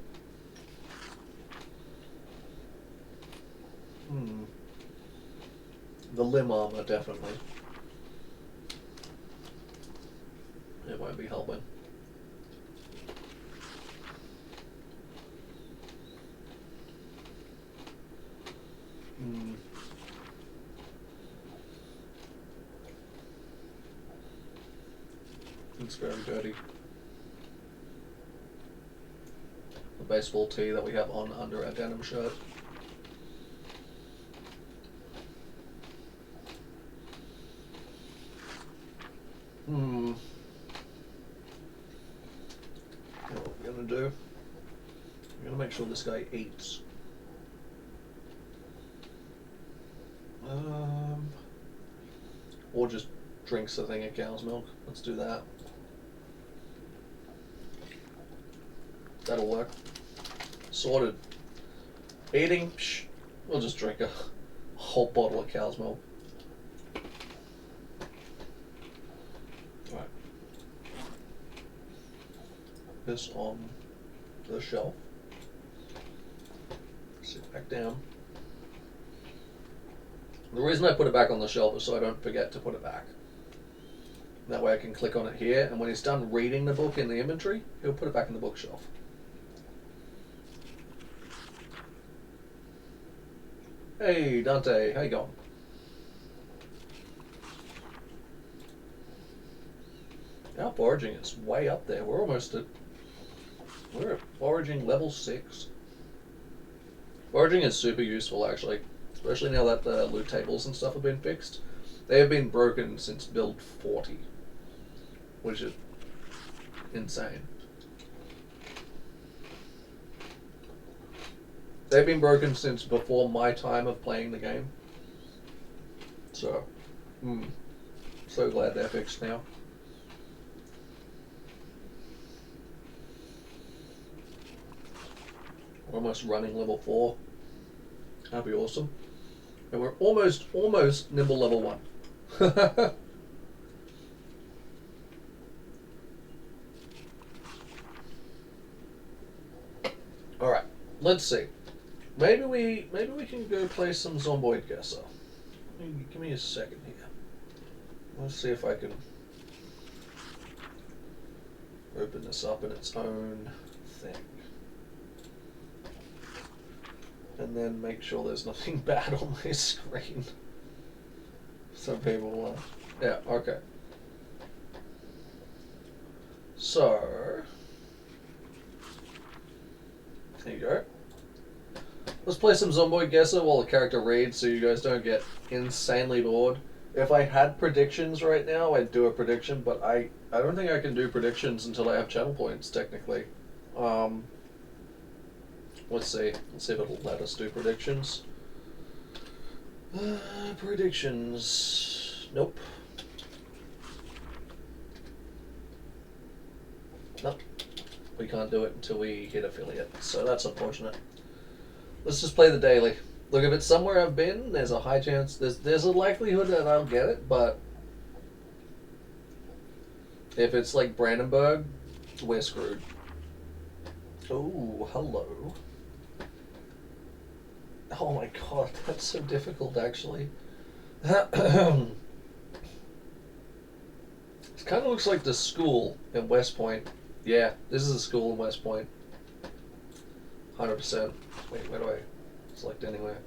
The limb armor, definitely. It won't be helping. It's very dirty. The baseball tee that we have on under our denim shirt. What are we gonna do? We're gonna make sure this guy eats. Or just drinks a thing of cow's milk. Let's do that. That'll work. Sorted. Eating, psh, we'll just drink a whole bottle of cow's milk. Alright. This on the shelf. Sit back down. The reason I put it back on the shelf is so I don't forget to put it back. That way I can click on it here, and when he's done reading the book in the inventory, he'll put it back in the bookshelf. Hey Dante, how you going? Our foraging is way up there. We're at foraging level 6. Foraging is super useful actually, especially now that the loot tables and stuff have been fixed. They have been broken since build 40, which is insane. They've been broken since before my time of playing the game. So, So glad they're fixed now. We're almost running level 4. That'd be awesome. And we're almost nimble level 1. Alright, let's see. Maybe we can go play some Zomboid Guesser. Give me a second here. Let's see if I can open this up in its own thing. And then make sure there's nothing bad on my screen. Some people yeah, okay. So there you go. Let's play some Zomboid Guesser while the character reads so you guys don't get insanely bored. If I had predictions right now, I'd do a prediction, but I don't think I can do predictions until I have channel points, technically. Let's see. Let's see if it'll let us do predictions. Predictions. Nope. Nope. We can't do it until we hit affiliate, so that's unfortunate. Let's just play the daily. Look, if it's somewhere I've been, there's a high chance, there's a likelihood that I'll get it, but if it's like Brandenburg, we're screwed. Oh, hello. Oh my god, that's so difficult, actually. It kind of looks like the school in West Point. Yeah, this is a school in West Point. 100%. Wait, where do I select anywhere?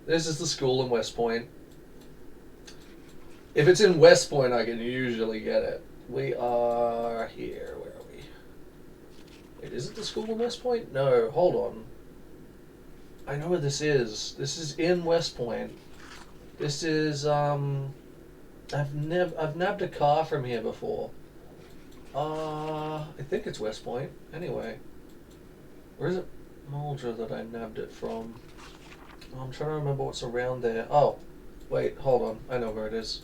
This is the school in West Point. If it's in West Point, I can usually get it. We are here. Where are we? Wait, is it the school in West Point? No, hold on. I know where this is. This is in West Point. This is I've nabbed a car from here before. I think it's West Point. Anyway, where is it? Muldra that I nabbed it from. Oh, I'm trying to remember what's around there. Oh, wait, hold on. I know where it is.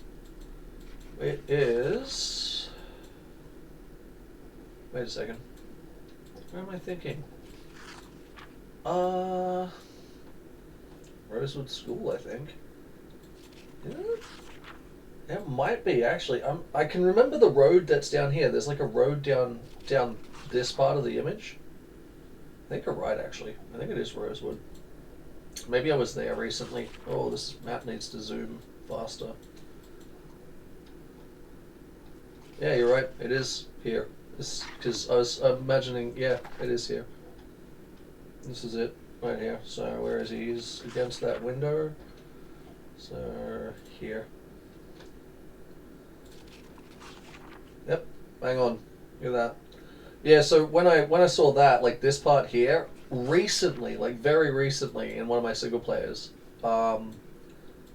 It is. Wait a second. Where am I thinking? Rosewood School, I think. Yeah. It might be, actually. I can remember the road that's down here. There's like a road down this part of the image. I think you're right, actually. I think it is Rosewood. Maybe I was there recently. Oh, this map needs to zoom faster. Yeah, you're right. It is here. Because I was imagining, yeah, it is here. This is it, right here. So where is he? He's against that window. So here. Yep, hang on. Look at that. Yeah, so when I saw that, like this part here, recently, like very recently in one of my single players,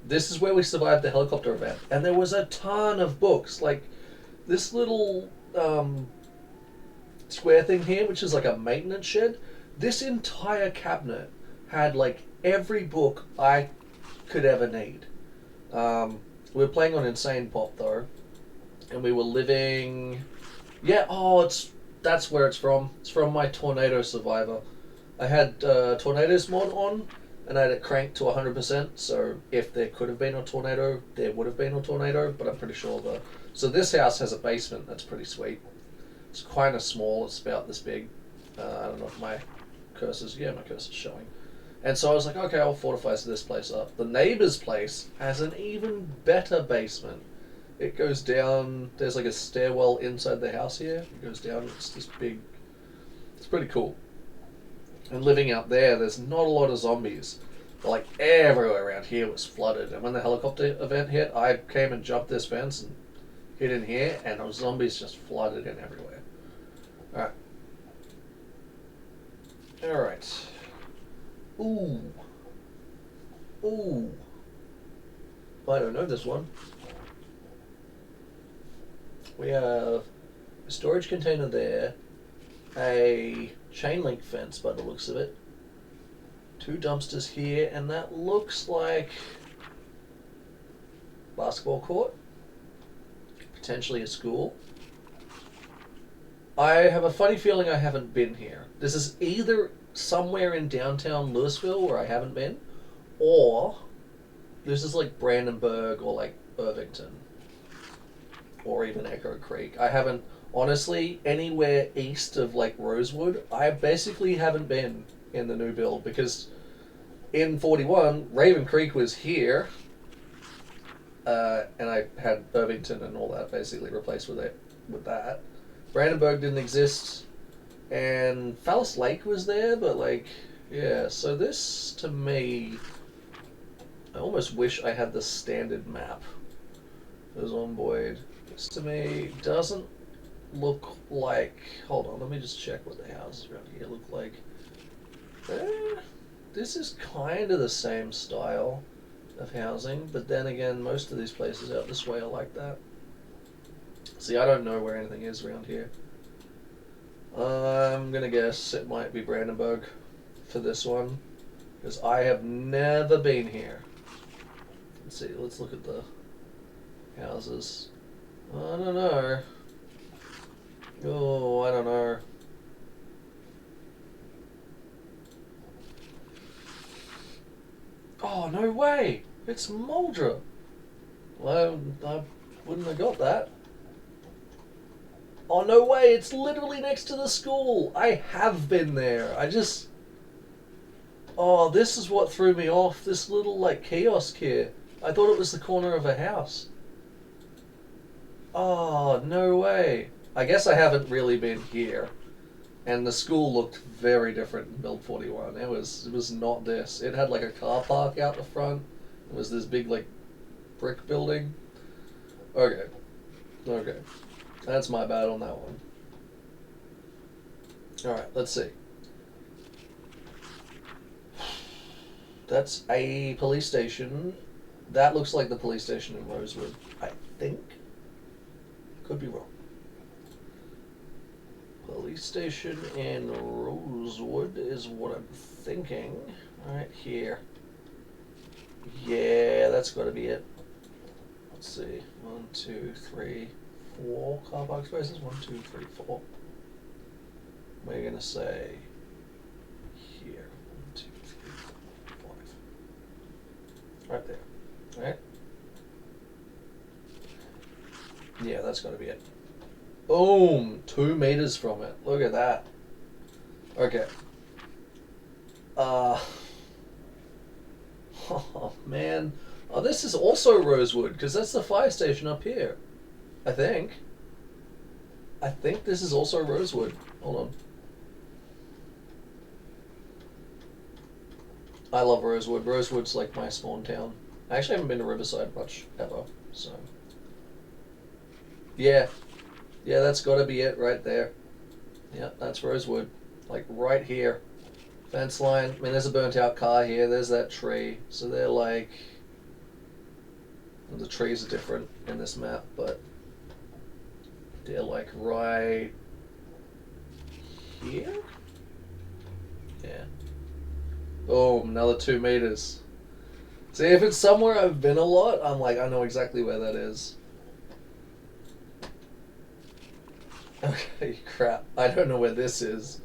this is where we survived the helicopter event. And there was a ton of books. Like this little square thing here, which is like a maintenance shed, this entire cabinet had like every book I could ever need. We were playing on Insane Pop though, and we were living. Yeah, oh, that's where it's from. It's from my Tornado Survivor. I had Tornadoes mod on, and I had it cranked to 100%. So if there could have been a tornado, there would have been a tornado. But I'm pretty sure So this house has a basement. That's pretty sweet. It's kind of small. It's about this big. I don't know if my cursor's... Yeah, my cursor's showing. And so I was like, okay, I'll fortify this place up. The neighbor's place has an even better basement. It goes down... There's like a stairwell inside the house here. It goes down. It's this big... It's pretty cool. And living out there, there's not a lot of zombies. But like everywhere around here was flooded. And when the helicopter event hit, I came and jumped this fence and hid in here, and those zombies just flooded in everywhere. Alright. Alright. Ooh. Ooh. I don't know this one. We have a storage container there, a chain link fence by the looks of it, 2 dumpsters here, and that looks like basketball court. potentially a school. I have a funny feeling I haven't been here. This is either somewhere in downtown Louisville where I haven't been, or this is like Brandenburg or like Irvington, or even Echo Creek. I haven't, honestly, anywhere east of like Rosewood, I basically haven't been in the new build, because in 41, Raven Creek was here, and I had Irvington and all that basically replaced with that. Brandenburg didn't exist, and Fallis Lake was there, but like, yeah, so this, to me, I almost wish I had the standard map. It was on Boyd. This, to me, doesn't look like, hold on, let me just check what the houses around here look like. This is kind of the same style of housing, but then again, most of these places out this way are like that. See, I don't know where anything is around here. I'm gonna guess it might be Brandenburg for this one, because I have never been here. Let's see, let's look at the houses. I don't know. Oh, I don't know. Oh, no way! It's Muldra! Well, I wouldn't have got that. Oh, no way! It's literally next to the school! I have been there. I just... Oh, this is what threw me off. This little, like, kiosk here. I thought it was the corner of a house. Oh, no way. I guess I haven't really been here. And the school looked very different in Build 41. It was not this. It had like a car park out the front. It was this big like brick building. Okay. Okay. That's my bad on that one. Alright, let's see. That's a police station. That looks like the police station in Rosewood, I think. Could be wrong. Police station in Rosewood is what I'm thinking. Right here. Yeah, that's got to be it. Let's see. 1, 2, 3, 4 car park spaces. 1, 2, 3, 4. We're gonna say here. 1, 2, 3, 4, 5. Right there. Right. Yeah, that's got to be it. Boom! 2 meters from it. Look at that. Okay. Oh, man. Oh, this is also Rosewood, because that's the fire station up here. I think. I think this is also Rosewood. Hold on. I love Rosewood. Rosewood's like my spawn town. I actually haven't been to Riverside much, ever, so... Yeah. Yeah, that's got to be it right there. Yeah, that's Rosewood. Like, right here. Fence line. I mean, there's a burnt out car here. There's that tree. So they're like... The trees are different in this map, but... They're like right... here? Yeah. Boom, another 2 meters. See, if it's somewhere I've been a lot, I'm like, I know exactly where that is. Okay, crap. I don't know where this is.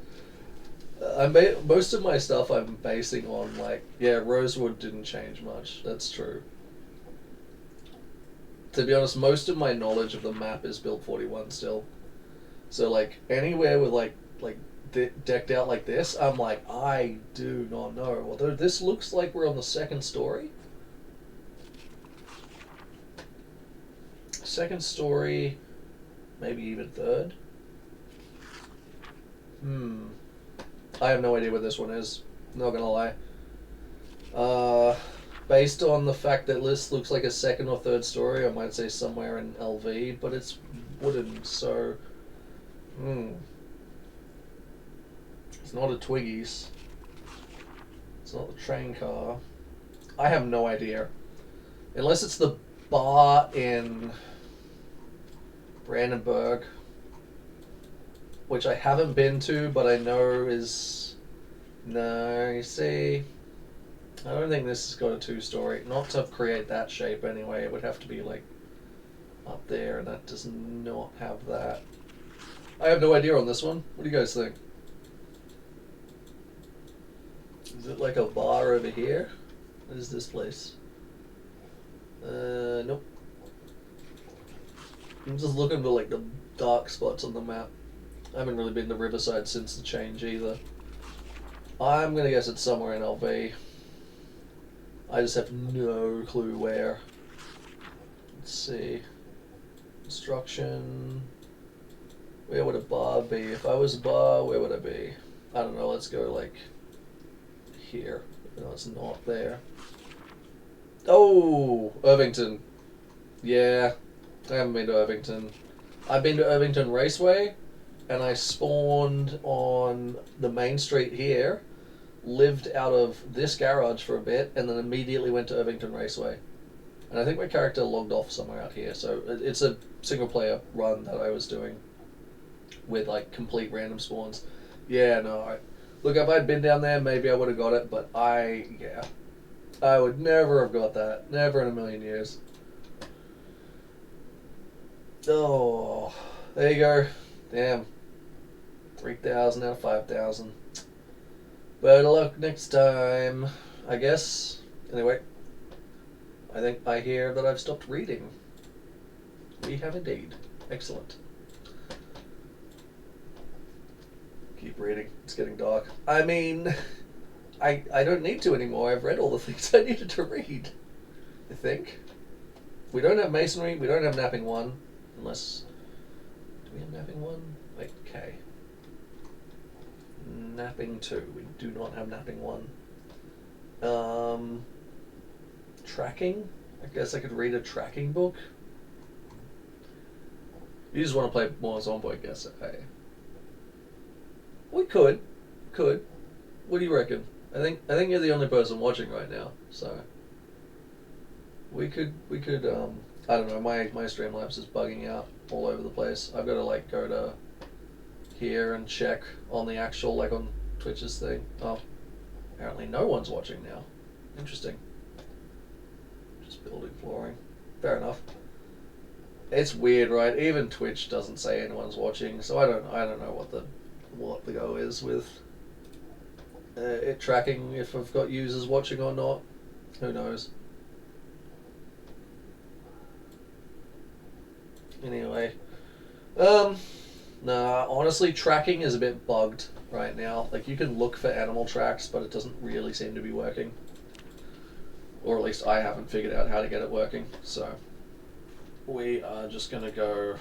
Most of my stuff I'm basing on, like, yeah, Rosewood didn't change much. That's true. To be honest, most of my knowledge of the map is Build 41 still. So, like, anywhere with, like decked out like this, I'm like, I do not know. Although this looks like we're on the 2nd story. 2nd story, maybe even 3rd. I have no idea what this one is. Not gonna lie. Based on the fact that this looks like a 2nd or 3rd story, I might say somewhere in LV, but it's wooden, so... It's not a Twiggies. It's not the train car. I have no idea. Unless it's the bar in Brandenburg, which I haven't been to, but I know is... No, you see... I don't think this has got a 2-story. Not to create that shape anyway. It would have to be like up there, and that does not have that. I have no idea on this one. What do you guys think? Is it like a bar over here? What is this place? Nope. I'm just looking for like the dark spots on the map. I haven't really been to Riverside since the change either. I'm gonna guess it's somewhere in LV. I just have no clue where. Let's see. Construction. Where would a bar be? If I was a bar, where would I be? I don't know, let's go like here. No, it's not there. Oh, Irvington. Yeah, I haven't been to Irvington. I've been to Irvington Raceway, and I spawned on the main street here, lived out of this garage for a bit, and then immediately went to Irvington Raceway. And I think my character logged off somewhere out here, so it's a single player run that I was doing with like complete random spawns. Yeah, no, look, if I'd been down there, maybe I would have got it, but I would never have got that. Never in a million years. Oh, there you go. Damn. 3,000 out of 5,000. Better luck next time, I guess. Anyway, I think I hear that I've stopped reading. We have indeed. Excellent. Keep reading. It's getting dark. I mean, I don't need to anymore. I've read all the things I needed to read, I think. We don't have masonry. We don't have napping 1. Unless... Do we have napping 1? Wait, okay. Napping 2. We do not have napping 1. Tracking? I guess I could read a tracking book. You just want to play more Zombie, I guess. Okay. We could. What do you reckon? I think you're the only person watching right now, so we could I don't know, my Streamlabs is bugging out all over the place. I've got to like go to here and check on the actual, like on Twitch's thing. Oh, apparently no one's watching now. Interesting. Just building flooring. Fair enough. It's weird, right? Even Twitch doesn't say anyone's watching, so I don't know what the go is with it tracking if I've got users watching or not. Who knows? Anyway, nah, honestly, tracking is a bit bugged right now. Like, you can look for animal tracks, but it doesn't really seem to be working. Or at least I haven't figured out how to get it working, so we are just gonna go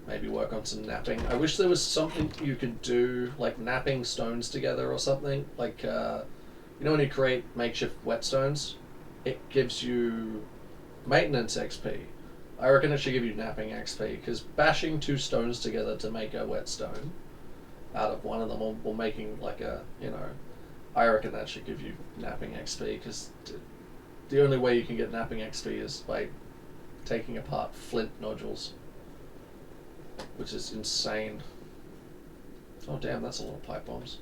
maybe work on some napping. I wish there was something you could do, like napping stones together or something. Like, you know when you create makeshift whetstones, it gives you maintenance XP. I reckon it should give you napping XP, because bashing 2 stones together to make a whetstone out of one of them, or making like a, I reckon that should give you napping XP, because the only way you can get napping XP is by taking apart flint nodules, which is insane. Oh damn, that's a lot of pipe bombs.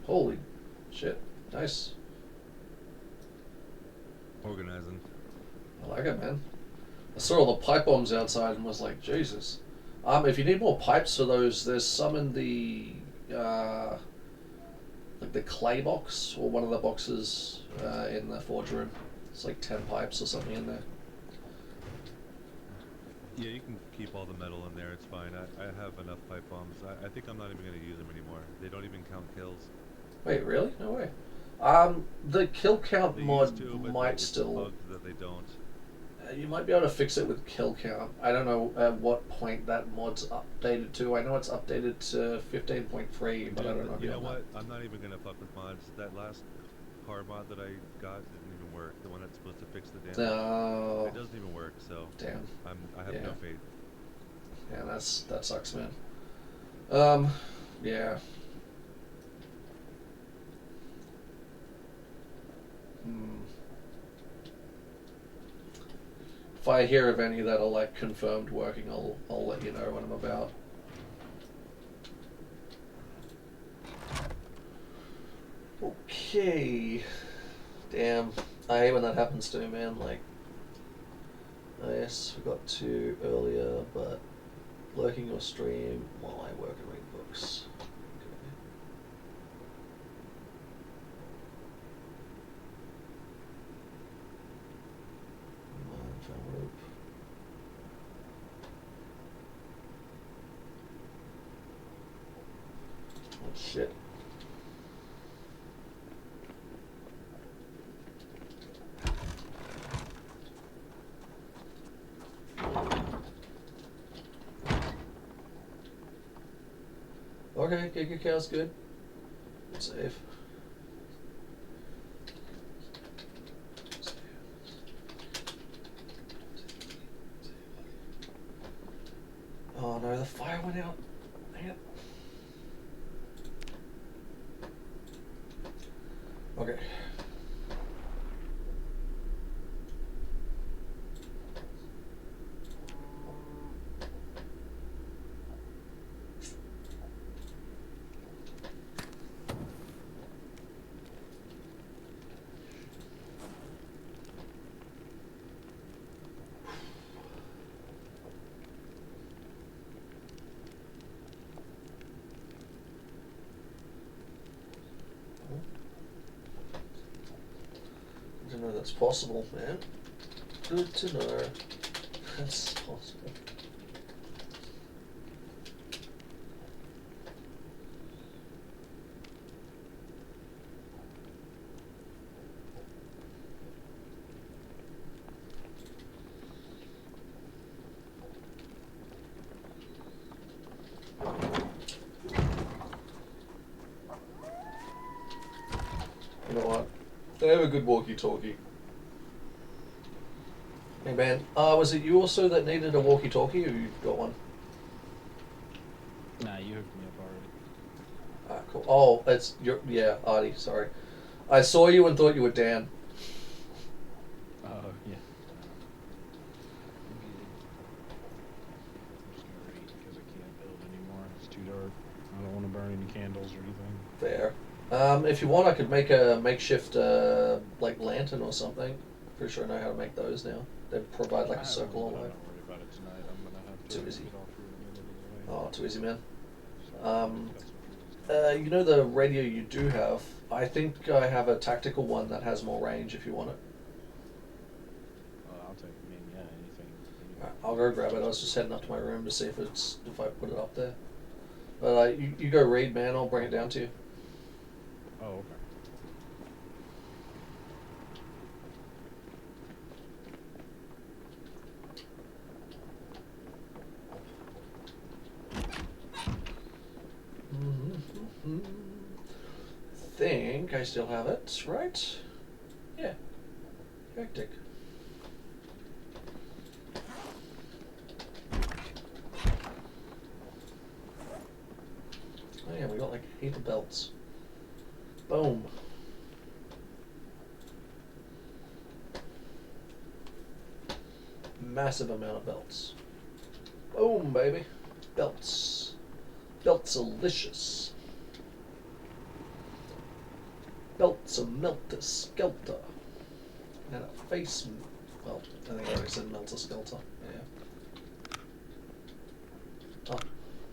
Holy shit, nice. Organizing. I like it, man. I saw all the pipe bombs outside and was like, Jesus. If you need more pipes for those, there's some in the like the clay box, or one of the boxes in the forge room. It's like 10 pipes or something in there. Yeah, you can keep all the metal in there, it's fine. I have enough pipe bombs. I think I'm not even going to use them anymore. They don't even count kills. Wait, really? No way. The kill count They mod used to, but might it's still... bugged that they don't. You might be able to fix it with kill count. I don't know at what point that mod's updated to. I know it's updated to 15.3, but I don't know. You know what? I'm not even going to fuck with mods. That last car mod that I got didn't even work. The one that's supposed to fix the damage. No. It doesn't even work, so... Damn. I have no faith. Yeah, that sucks, man. Yeah. If I hear of any that are like confirmed working, I'll let you know what I'm about. Okay. Okay. Damn. I hate when that happens to me, man. Like, oh yes, we got to earlier, but lurking your stream while I work and read books. Okay. Come on, found rope. Oh shit. Okay, Giga Cow's good. Save. Oh no, the fire went out. Dang it. Okay. I didn't know that's possible, man. Good to know that's possible. You know what? They have a good walkie-talkie. Hey man, was it you also that needed a walkie-talkie, or you've got one? Nah, you hooked me up already. Cool. Oh, it's your Artie. Sorry, I saw you and thought you were Dan. Oh, yeah. I'm just gonna read because I can't build anymore. It's too dark. I don't want to burn any candles or anything. Fair. If you want, I could make a makeshift like lantern or something. Pretty sure I know how to make those now. They provide like a circle all the way. Don't worry about it tonight. I'm gonna have to Too easy. get off here in a minute anyway. Oh, too easy, man. So You know the radio you do have? I think I have a tactical one that has more range if you want it. I'll take. I mean, yeah, anything. Alright, I'll go grab it. I was just heading up to my room to see if I put it up there. But you go read, man. I'll bring it down to you. Oh, okay. Think I still have it, right? Yeah. Hectic. Oh yeah, we got like a heap of belts. Boom. Massive amount of belts. Boom, baby. Belts. Beltsalicious. Belts of Melter Skelter. And a face. Well, I think I already said Melter Skelter. Yeah. Oh,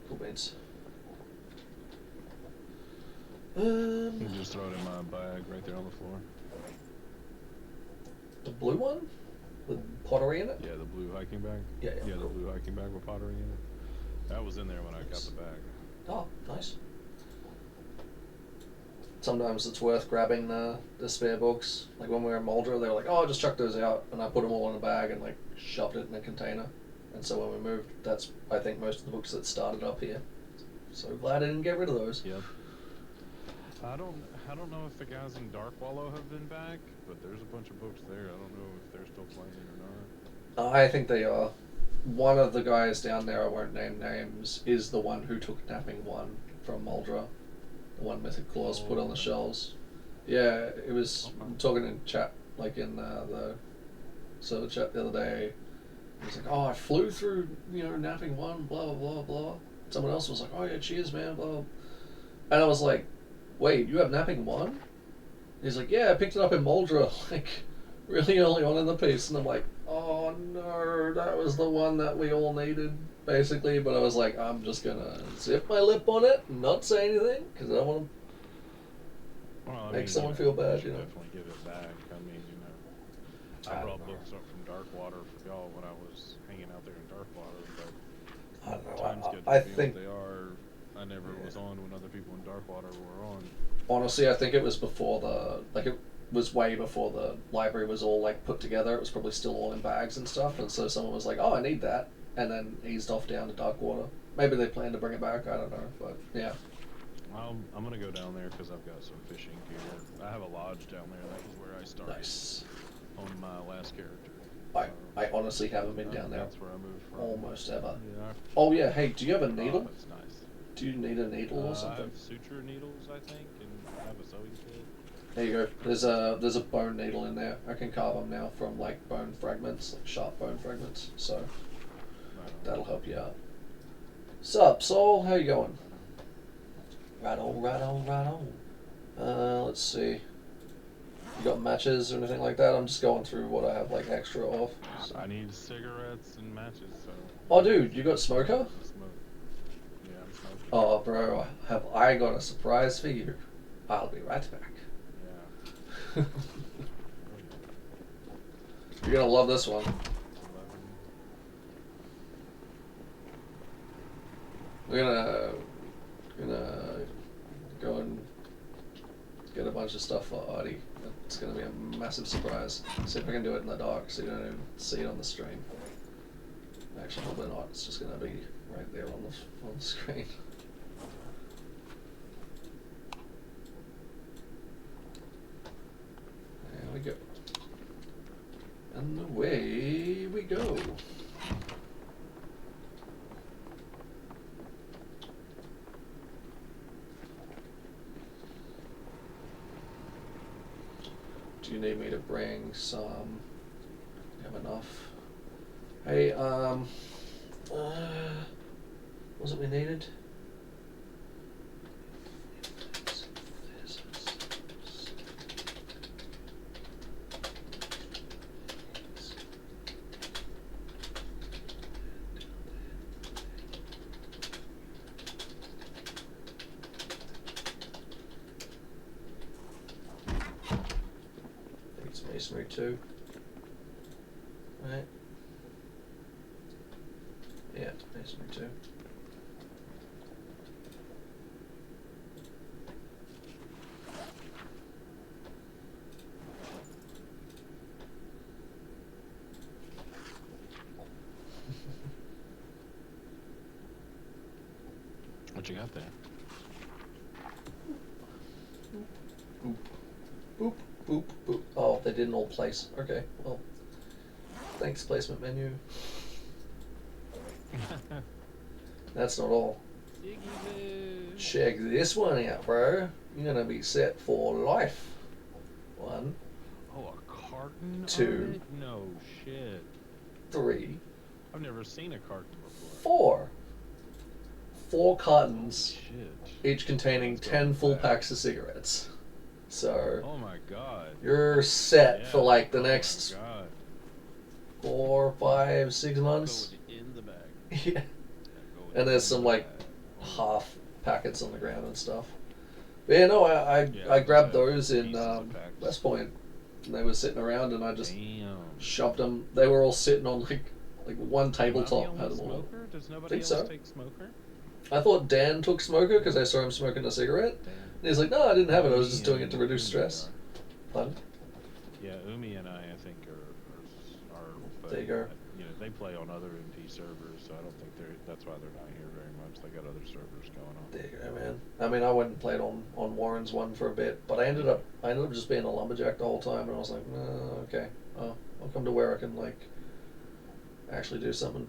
cool beans. You can just throw it in my bag right there on the floor. The blue one? With pottery in it? Yeah, the blue hiking bag. Yeah, Yeah, cool. the blue hiking bag with pottery in it. That was in there when I got the bag. Oh, nice. Sometimes it's worth grabbing the spare books. Like when we were in Moldra, they were like, "Oh, just chuck those out," and I put them all in a bag and like shoved it in a container. And so when we moved, that's I think most of the books that started up here. So glad I didn't get rid of those. Yep. I don't know if the guys in Dark Wallow have been back, but there's a bunch of books there. I don't know if they're still playing or not. I think they are. One of the guys down there, I won't name names, is the one who took Napping One from Moldra. The one Mythic Claws put on the shelves. Yeah, it was talking in chat, like in the server chat the other day. He was like, "Oh, I flew through, Napping One, blah blah blah blah." Someone else was like, "Oh yeah, cheers, man, blah blah." And I was like, "Wait, you have Napping One?" He's like, yeah, I picked it up in Moldra, like, really early on in the piece. And I'm like, oh no, that was the one that we all needed, basically. But I was like, I'm just gonna zip my lip on it and not say anything, because I don't want Well, to make someone feel bad, you know. Definitely give it back. I mean, you know, I brought books up from Darkwater for y'all when I was hanging out there in Darkwater, but I don't know. time schedules I being think, what they are, I never was on when other people in Darkwater were on. honestly, I think it was before it was way before the library was all, like, put together. It was probably still all in bags and stuff, and so someone was like, oh, I need that, and then eased off down to Darkwater. Maybe they plan to bring it back, I don't know, but yeah. I'm gonna go down there because I've got some fishing gear. I have a lodge down there. That was where I started Nice. on my last character. I honestly haven't been down there That's where I moved from. almost ever. Yeah. Oh yeah, hey, do you have a needle? That's nice. Do you need a needle or I something? have suture needles, I think, and I have a sewing kit. There you go. There's a bone needle in there. I can carve them now from like bone fragments, like sharp bone fragments. So that'll help you out. Sup, Soul? How you going? Right on, right on, right on. Let's see. You got matches or anything like that? I'm just going through what I have like extra off. So. I need cigarettes and matches, so. Oh, dude, you got smoker? Yeah, I'm smoking. Oh, bro, have I got a surprise for you? I'll be right back. Yeah. You're gonna love this one. We're gonna go and get a bunch of stuff for Artie. It's gonna be a massive surprise. See if I can do it in the dark so you don't even see it on the stream. Actually, probably not. It's just gonna be right there on the screen. There we go. And away we go. Do you need me to bring some? You have enough? Hey, what was it we needed? Masonry too. Right. Yeah, masonry too. What you got there? Boop. Boop. Boop, boop. Oh, they didn't all place. Okay, well, thanks, placement menu. That's not all. Check this one out, bro. You're gonna be set for life. 1, Oh, a carton? 2. Of it? No shit. 3. I've never seen a carton before. 4. 4 cartons, Shit. each containing 10 full packs of cigarettes. So Oh my god. you're set Yeah. for like the Oh my next god. 4, 5, 6 months. Go in the bag. Yeah. Go And there's in some the like bag. half packets on the ground and stuff. But yeah, no, I grabbed those in West Point, and they were sitting around, and I just Damn. shoved them. They were all sitting on like one Am I the tabletop. only Had them all. smoker? Does nobody Think else so. take smoker? I thought Dan took smoker because I saw him smoking a cigarette. Damn. And he's like, no, I didn't have it. I was just doing it to reduce Umi stress. are. Pardon? Yeah, Umi and I think are There you go. You know, they play on other MP servers, so I don't think that's why they're not here very much. They got other servers going on. There you go, man. I mean, I went and played on Warren's one for a bit, but I ended up just being a lumberjack the whole time, and I was like, okay, I'll come to where I can like actually do something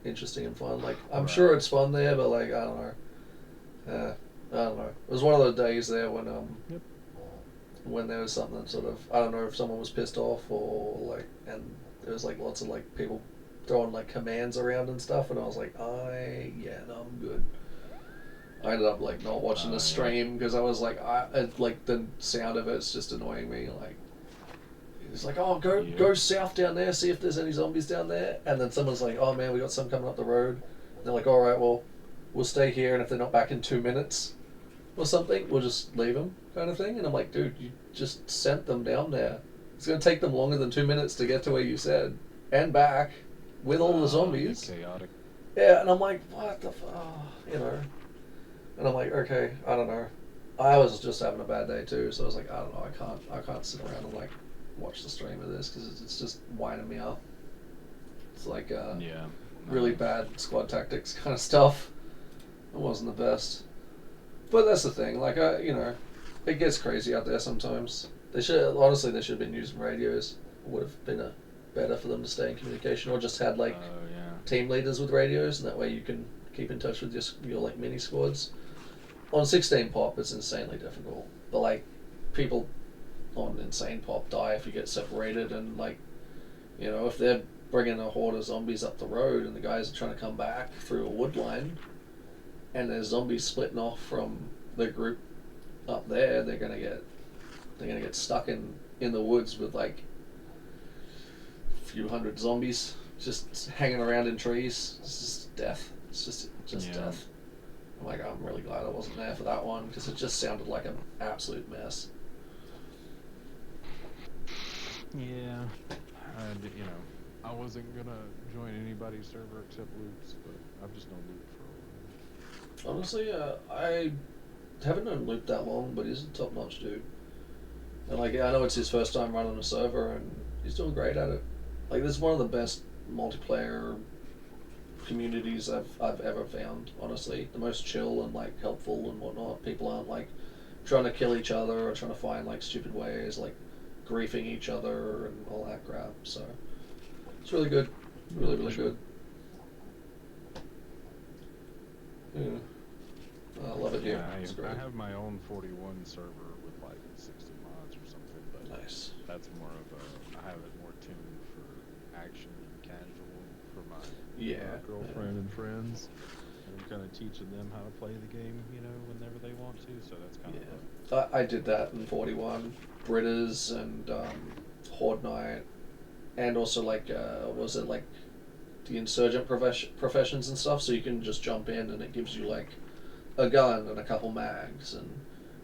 interesting and fun. Like, I'm Right. sure it's fun there, but like, I don't know. I don't know. It was one of those days there when Yep. when there was something that sort of, I don't know if someone was pissed off or like, and there was like lots of like people throwing like commands around and stuff, and I was like, no, I'm good. I ended up like not watching the Yeah. stream because I was like, like the sound of it's just annoying me. Like, it's like, oh, go south down there, see if there's any zombies down there. And then someone's like, oh man, we got some coming up the road. And they're like, all right, well, we'll stay here, and if they're not back in 2 minutes or something, we'll just leave them, kind of thing. And I'm like, dude, you just sent them down there. It's gonna take them longer than 2 minutes to get to where you said and back with all the zombies. Chaotic. Yeah, and I'm like, what the you know. And I'm like, okay, I don't know. I was just having a bad day too, so I was like, I don't know, I can't sit around and like watch the stream of this because it's just winding me up. It's like really bad squad tactics kind of stuff. It wasn't the best, but that's the thing. Like it gets crazy out there sometimes. They should have been using radios. It would have been better for them to stay in communication, or just had like team leaders with radios, and that way you can keep in touch with your like mini squads. On 16 pop, it's insanely difficult, but like people on insane pop die if you get separated, and like if they're bringing a horde of zombies up the road and the guys are trying to come back through a wood line, and there's zombies splitting off from the group up there, they're gonna get stuck in the woods with like a few hundred zombies just hanging around in trees. It's just death. It's just death. I'm like, I'm really glad I wasn't there for that one because it just sounded like an absolute mess. Yeah, and I wasn't gonna join anybody's server except Luke's, but I've just known Luke for a while. Honestly, I haven't known Luke that long, but he's a top-notch dude. And like, I know it's his first time running a server, and he's doing great at it. Like, this is one of the best multiplayer communities I've ever found. Honestly, the most chill and like helpful and whatnot. People aren't like trying to kill each other or trying to find like stupid ways, like griefing each other and all that crap. So it's really good, really good. Yeah, I love it here. It's great. I have my own 41 server with like 60 mods or something, but nice. That's more of a. I have it more tuned for action and casual for my girlfriend and friends. And I'm kind of teaching them how to play the game, whenever they want to. So that's kind of. I did that in 41, Britters and Horde Night, and also like was it like the insurgent professions and stuff. So you can just jump in and it gives you like a gun and a couple mags, and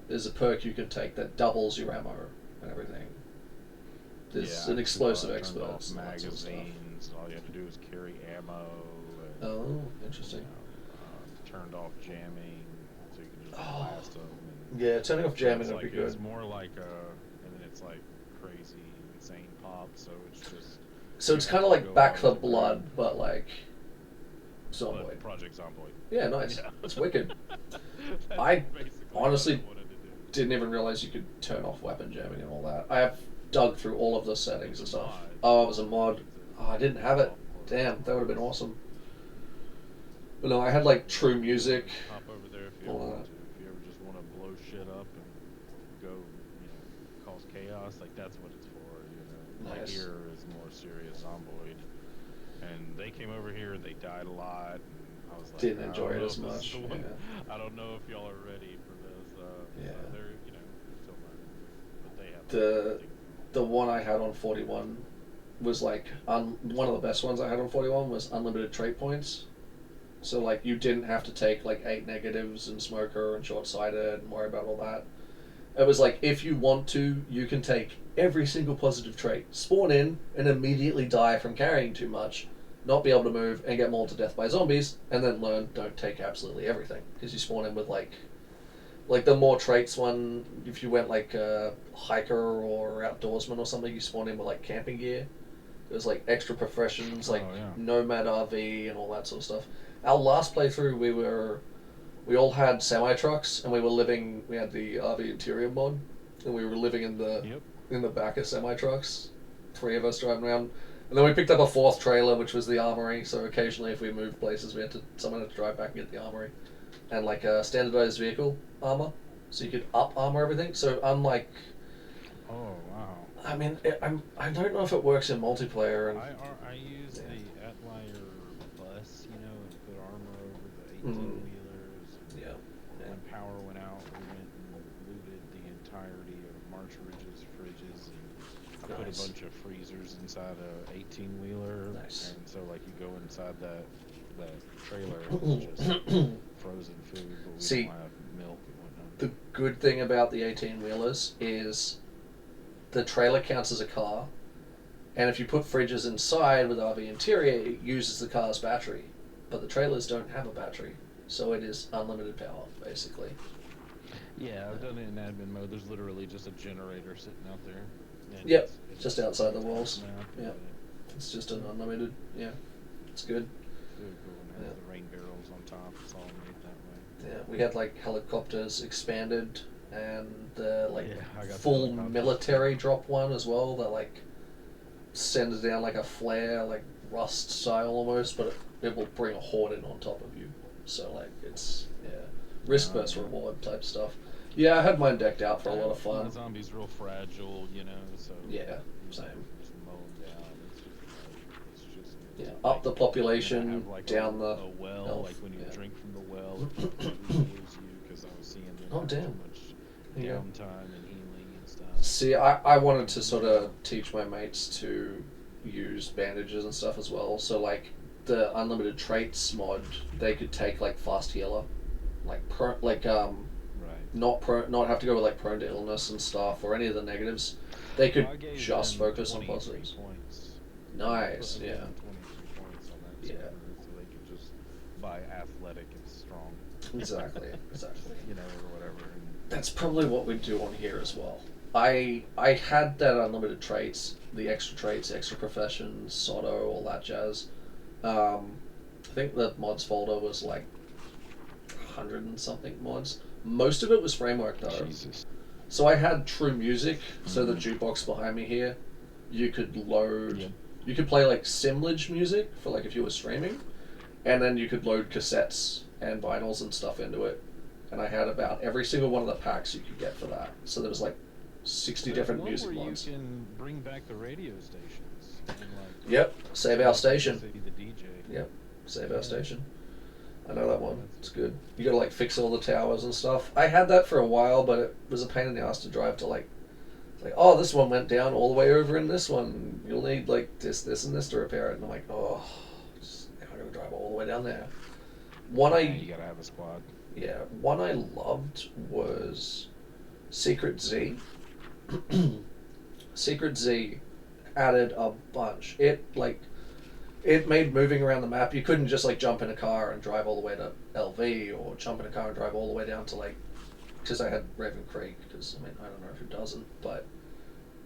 there's a perk you can take that doubles your ammo and everything. There's an explosive expert. Magazines. All you have to do is carry ammo. And, interesting. Turned off jamming, so you can just blast them. Yeah, turning off jamming would be good. It's more like and then it's like crazy, insane pop. So it's just. So it's kind of like Back for Blood, but like Zomboid. Project Zomboid. Yeah, nice. Yeah. It's wicked. I honestly didn't even realize you could turn off weapon jamming and all that. I have dug through all of the settings and stuff. Oh, it was a mod. Oh, I didn't have it. Damn, that would have been awesome. But no, I had like True Music. Hop over there if you ever want to. If you ever just want to blow shit up and go, cause chaos, like that's what it's for. Nice. Like here is more serious Zomboid, and they came over here and they died a lot. And I was like, didn't enjoy it as much. Yeah. I don't know if y'all are ready for this. Yeah. So they're still learning, but they have the one I had on 41 was like one of the best ones I had on 41 was unlimited trait points. So like you didn't have to take like 8 negatives and smoker and short-sighted and worry about all that. It was like if you want to, you can take every single positive trait, spawn in and immediately die from carrying too much, not be able to move and get mauled to death by zombies, and then learn don't take absolutely everything because you spawn in with like the more traits one. If you went like hiker or outdoorsman or something, you spawn in with like camping gear. There's like extra professions like nomad RV and all that sort of stuff. Our last playthrough, we all had semi trucks, and we had the RV interior mod, and we were living in the back of semi trucks, 3 of us driving around, and then we picked up a 4th trailer, which was the armory. So occasionally, if we moved places, someone had to drive back and get the armory, and like a standardized vehicle armor, so you could up armor everything. So unlike, oh wow. I mean, I don't know if it works in multiplayer. And I use the Atlier bus, and put armor over the 18-wheelers. cartridges, fridges, and I put a Nice. bunch of freezers inside a 18-wheeler. Nice. And so like you go inside that trailer, it's just frozen food, but we See, don't have milk and whatnot. the good thing about the 18-wheelers is the trailer counts as a car, and if you put fridges inside with RV interior, it uses the car's battery. But the trailers don't have a battery, so it is unlimited power, basically. Yeah, I've done it in admin mode. There's literally just a generator sitting out there. And Yep, it's just outside the walls. Yeah. Yep. It's just an unlimited, yeah. It's good. Really cool, and has the rain barrels on top. It's all made that way. Yeah, we had like helicopters expanded and like I got full the helicopters. military drop one as well that like sends down like a flare, like rust style almost, but it will bring a horde in on top of you. So like it's risk versus reward type stuff. Yeah, I had mine decked out for a lot of fun. The zombie's real fragile, you know. So Yeah, same. Just mow them down. It's just Up the population, have like down the a well, health. like when you Yeah. drink from the well, it heals you, because I was seeing them Oh, have damn. too much Yeah. downtime and healing and stuff. See, I wanted to sort of teach my mates to use bandages and stuff as well. So like the unlimited traits mod, they could take like fast healer, like Right. not have to go with like prone to illness and stuff or any of the negatives. They could Well, I gave just them focus on 23 positives. points. Nice, I gave yeah. them 23 points on that Yeah. server, so they could just buy athletic and strong, Exactly, exactly. you know, or whatever. And That's probably what we do on here as well. I had that unlimited traits, the extra traits, extra professions, Soto, all that jazz. I think the mods folder was like 100 and something mods. Most of it was framework though. Jesus. So I had True Music, so the jukebox behind me here, you could load, Yep. you could play like Simlage music for like if you were streaming, and then you could load cassettes and vinyls and stuff into it. And I had about every single one of the packs you could get for that. So there was like 60 There's different one music where mods. you can bring back the radio stations. And like, Yep, save our station. say the DJ. Yep, save our Yeah. station. I know that one. It's good. You gotta like fix all the towers and stuff. I had that for a while, but it was a pain in the ass to drive to like, it's like, oh, this one went down all the way over in this one. You'll need like this, and this to repair it. And I'm like, oh, now I gotta drive all the way down there. Yeah, you gotta have a squad. One I loved was Secret Z. Secret Z added a bunch. It made moving around the map. You couldn't just like jump in a car and drive all the way to LV, or jump in a car and drive all the way down to like, because I had Raven Creek. Because I mean I don't know who doesn't, but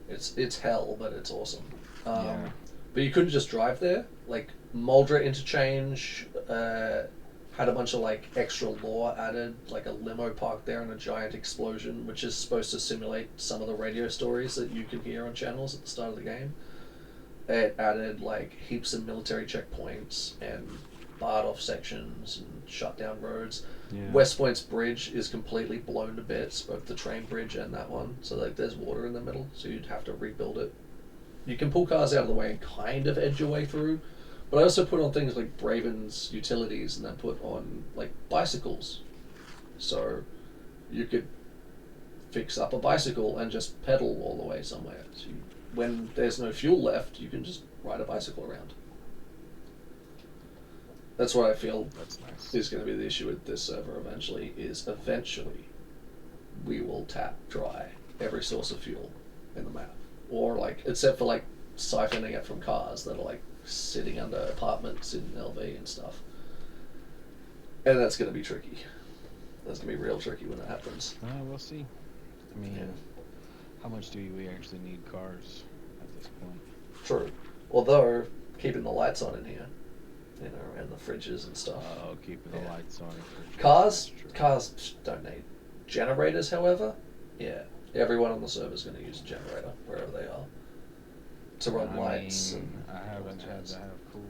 it's hell, but it's awesome. Yeah. But you couldn't just drive there. Like Muldra interchange had a bunch of like extra lore added, like a limo parked there and a giant explosion, which is supposed to simulate some of the radio stories that you can hear on channels at the start of the game. It added like heaps of military checkpoints and barred off sections and shut down roads. Yeah. West Point's bridge is completely blown to bits, both the train bridge and that one. So like there's water in the middle, so you'd have to rebuild it. You can pull cars out of the way and kind of edge your way through, but I also put on things like Braven's utilities and then put on like bicycles. So you could fix up a bicycle and just pedal all the way somewhere. So when there's no fuel left, you can just ride a bicycle around. That's what I feel That's nice. is going to be the issue with this server eventually, is eventually we will tap dry every source of fuel in the map. Or like, except for like siphoning it from cars that are like sitting under apartments in LV and stuff. And that's going to be tricky. That's going to be real tricky when that happens. We'll see. I mean, Yeah. how much do we actually need cars at this point? True. Although, keeping the lights on in here, you know, and the fridges and stuff. Oh, keeping the Yeah. lights on. Cars That's true. cars don't need generators, however. Yeah. Everyone on the server is going to use a generator, wherever they are, to run lights. mean, And I haven't had jazz. to have cooled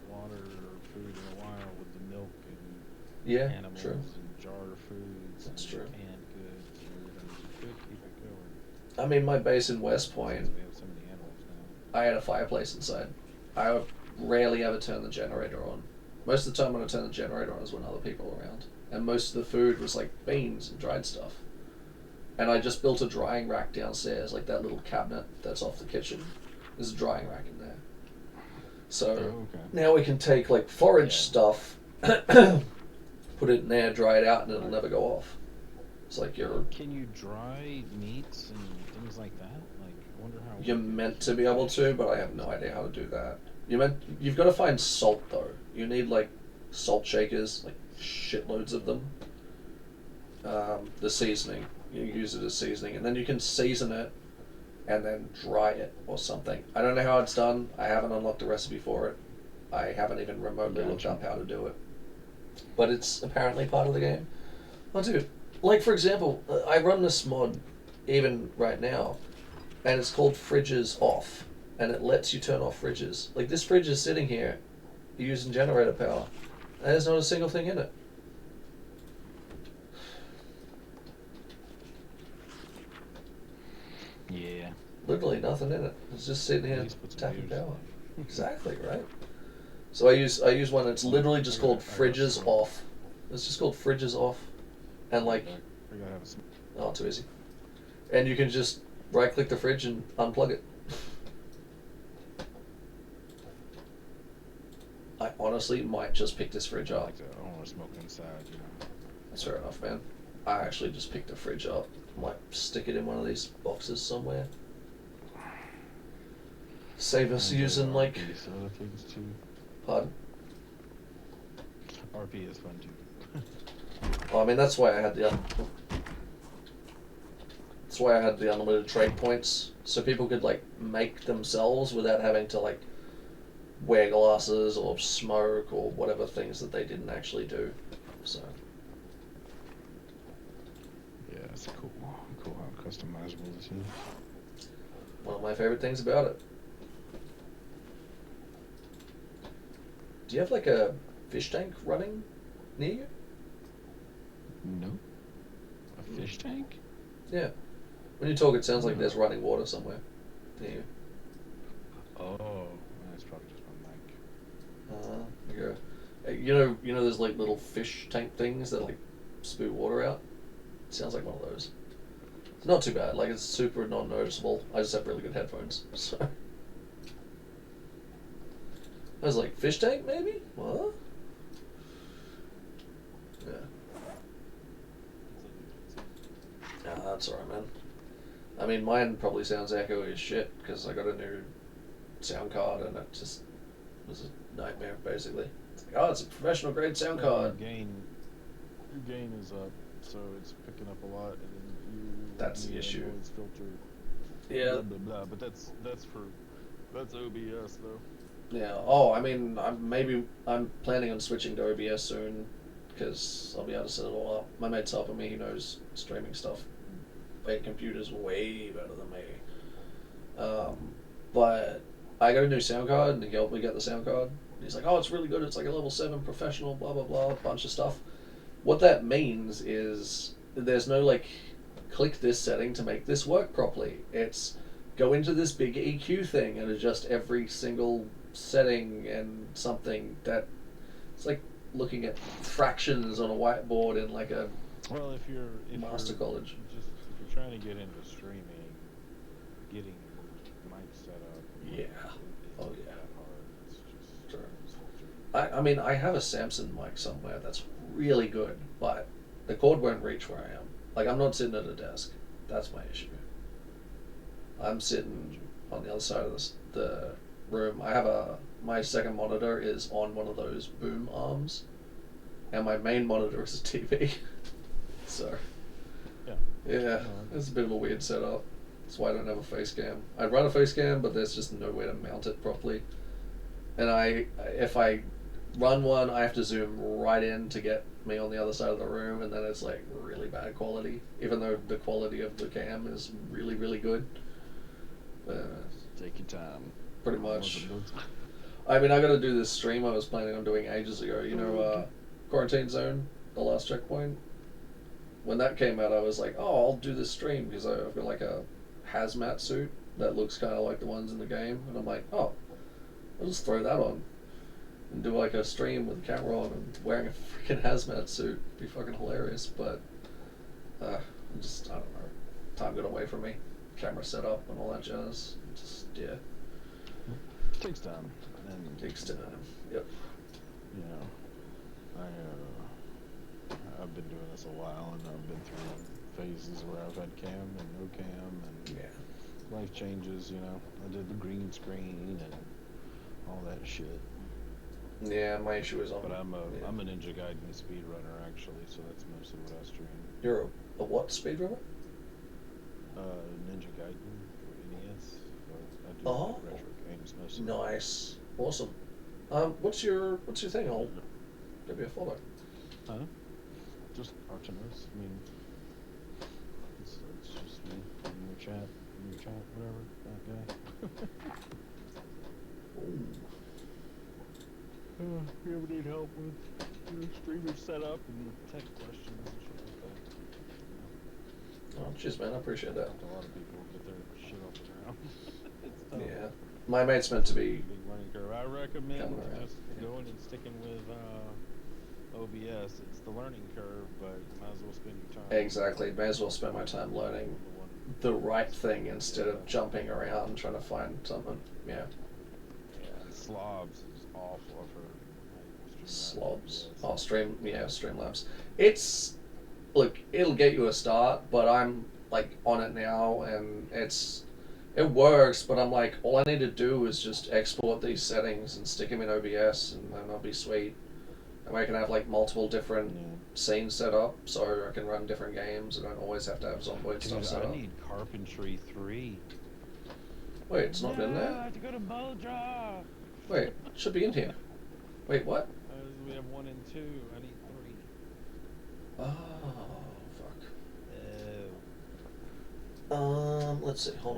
water or food in a while with the milk and Yeah, animals true. and jar foods That's and true. canned goods and everything. You could keep it going. I mean, my base in West Point, Since we have so many animals now. I had a fireplace inside. I would rarely ever turn the generator on. Most of the time when I turn the generator on is when other people are around. And most of the food was like beans and dried stuff. and I just built a drying rack downstairs, like that little cabinet that's off the kitchen. There's a drying rack in there. So now we can take like forage stuff, put it in there, dry it out, and it'll never go off. It's like you're. Can you dry meats and things like that? Like, I wonder how. You're meant to be able to, but I have no idea how to do that. You've got to find salt though. You need like salt shakers, like shitloads of them. The seasoning, you use it as seasoning, and then you can season it and then dry it or something. I don't know how it's done. I haven't unlocked a recipe for it. I haven't even remotely looked up how to do it. But it's apparently part of the game. Oh, dude. Like, for example, I run this mod even right now, and it's called Fridges Off, and it lets you turn off fridges. Like, this fridge is sitting here using generator power, and there's not a single thing in it. Yeah. Literally nothing in it. It's just sitting here tapping power. Exactly, right? So I use one that's literally just called Fridges Off. It's just called Fridges Off. And like, oh, too easy. And you can just right click the fridge and unplug it. I honestly might just pick this fridge up. I don't want to smoke inside, you know. That's fair enough, man. I actually just picked the fridge up. Might stick it in one of these boxes somewhere. Save us using like. Pardon? RP is fun too. Well, I mean that's why I had the unlimited trade points, so people could like make themselves without having to like wear glasses or smoke or whatever things that they didn't actually do. So. Yeah, it's cool how customizable this is. One of my favorite things about it. Do you have like a fish tank running near you? No. A fish tank? Yeah. When you talk, it sounds like there's running water somewhere near you. Oh, that's probably just my mic. There you go. You know, there's like little fish tank things that like spew water out. It sounds like one of those. It's not too bad. Like it's super non-noticeable. I just have really good headphones. So I was like, fish tank maybe? What? Yeah. Nah, that's alright, man. I mean, mine probably sounds echoey as shit because I got a new sound card and it just was a nightmare, basically. It's like, oh, it's a professional grade sound card. Your gain is up, so it's picking up a lot, and then you. That's the issue. Noise filter. Yeah. Blah blah blah. But that's OBS though. Yeah. Oh, I mean, I'm planning on switching to OBS soon because I'll be able to set it all up. My mate's helping me. He knows streaming stuff. My computer's way better than me. But I got a new sound card, and he helped me get the sound card. And he's like, "Oh, it's really good. It's like a level 7 professional. Blah blah blah. A bunch of stuff." What that means is there's no like, click this setting to make this work properly. It's go into this big EQ thing and adjust every single setting and something that it's like looking at fractions on a whiteboard in like a master college. If you're trying to get into streaming, getting your mic set up. Yeah. Oh yeah. That hard. It's just sure. I mean, I have a Samsung mic somewhere that's really good, but the cord won't reach where I am. Like, I'm not sitting at a desk. That's my issue. I'm sitting on the other side of the room. My second monitor is on one of those boom arms, and my main monitor is a TV. So, yeah, it's a bit of a weird setup. That's why I don't have a face cam. I'd run a face cam, but there's just nowhere to mount it properly. And if I run one, I have to zoom right in to get me on the other side of the room, and then it's like really bad quality, even though the quality of the cam is really, really good. Take your time. Pretty much. I mean, I got to do this stream I was planning on doing ages ago. You know, Quarantine Zone, the last checkpoint. When that came out, I was like, oh, I'll do this stream because I've got like a hazmat suit that looks kind of like the ones in the game, and I'm like, oh, I'll just throw that on and do like a stream with the camera on and wearing a freaking hazmat suit. It'd be fucking hilarious, but I don't know. away from me. Camera setup and all that jazz. Just, yeah. It takes time. And Takes time. Yep. You know, I've been doing this a while, and I've been through phases where I've had cam and no cam, and life changes. You know, I did the green screen and all that shit. Yeah, my issue is on. But I'm a Ninja Gaiden speedrunner actually, so that's mostly what I stream. You're a what speedrunner? Ninja Gaiden for NES. So I do retro games mostly. Nice, awesome. What's your thing? I'll give you a follow. Huh? Just Artemis. I mean, it's just me in your chat, whatever. That guy. You ever need help with your streamer setup and tech questions and shit like that? Oh, cheers, man. I appreciate that. A lot of people get their shit off the ground. It's tough. Yeah, my mate's meant to be. Big learning curve. I recommend just going and sticking with OBS. It's the learning curve, but you might as well spend your time. Exactly. May as well spend my time learning the right thing instead of jumping around trying to find something. Yeah. Yeah, and Slobs is awful. I've heard. Slobs. Oh, Streamlabs. Look, it'll get you a start, but I'm like on it now, and it works. But I'm like, all I need to do is just export these settings and stick them in OBS, and then I'll be sweet. And I can have like multiple different scenes set up, so I can run different games. I don't always have to have Zomboid stuff set up. I need Carpentry 3. Wait, it's not in there? I have to go to Moldra. Wait, it should be in here. Wait, what? We have 1 and 2. I need 3. Oh, fuck. Let's see. Hold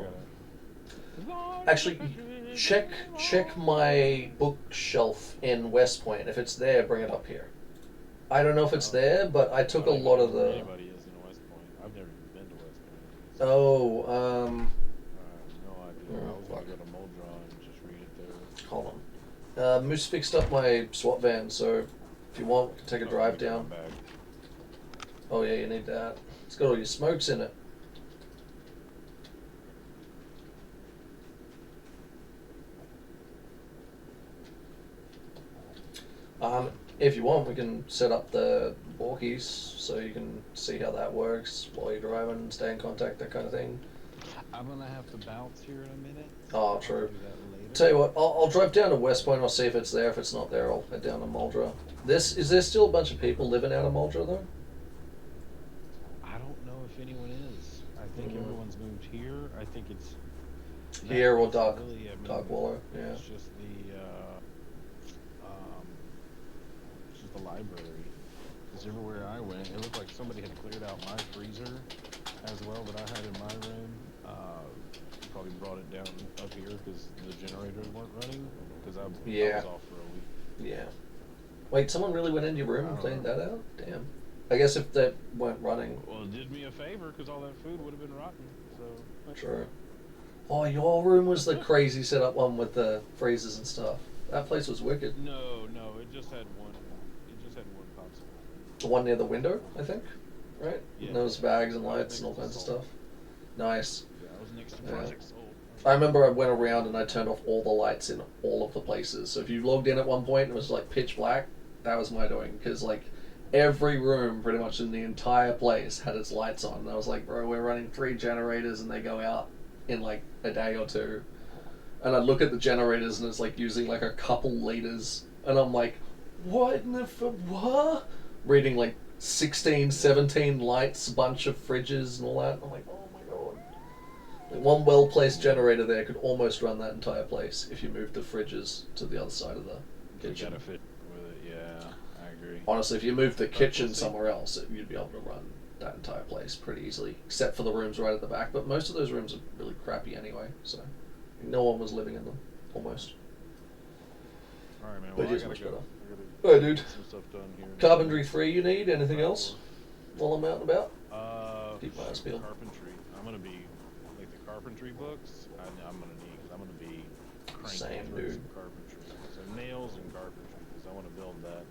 on. Actually, check my bookshelf in West Point. If it's there, bring it up here. I don't know if it's there, but I took a lot of the. Anybody is in West Point. I've never even been to West Point. Oh, I have no idea. I was gonna go to Moldra and just read it there. Hold on. Moose fixed up my SWAT van, so if you want, we can take a drive down. Oh yeah, you need that. It's got all your smokes in it. If you want, we can set up the walkies so you can see how that works while you're driving, stay in contact, that kind of thing. I'm gonna have to bounce here in a minute. Oh, true. Tell you what, I'll drive down to West Point. I'll see if it's there. If it's not there, I'll head down to Moldra. Is there still a bunch of people living out of Moldra though? I don't know if anyone is. I think everyone's moved here. I think it's here or Dark Wallow. Yeah. It's just the library. Because everywhere I went, it looked like somebody had cleared out my freezer as well that I had in my room. Probably brought it down up here because the generators weren't running. Because I was off for a week. Yeah. Wait, someone really went into your room and cleaned that out? Damn. I guess if they weren't running. Well, it did me a favor because all that food would have been rotten. So. True. Oh, your room was the crazy setup one with the freezers and stuff. That place was wicked. No, it just had one. It just had one console. The one near the window, I think. Right? Yeah. And those bags and lights and all kinds of stuff. Nice. Yeah, I was next to Project Soul. I remember I went around and I turned off all the lights in all of the places. So if you logged in at one point and it was like pitch black, that was my doing. Because like every room pretty much in the entire place had its lights on. And I was like, bro, we're running 3 generators and they go out in like a day or two. And I look at the generators and it's like using like a couple liters. And I'm like, what in the what? Reading like 16, 17 lights, a bunch of fridges and all that. I'm like, oh my god. Like one well-placed generator there could almost run that entire place if you moved the fridges to the other side of the kitchen. You gotta fit with it, yeah, I agree. Honestly, if you moved the kitchen somewhere else, you'd be able to run that entire place pretty easily, except for the rooms right at the back. But most of those rooms are really crappy anyway, so no one was living in them, almost. Alright, man, But well, it is I much gotta better. go. Dude. Get some stuff done here. Carpentry 3 you need? Anything else while I'm out and about? Keep my eyes peeled. Carpentry. I'm gonna be, like the carpentry books, I'm gonna need, because I'm gonna be cranking through some carpentry. So nails and carpentry, because I want to build that.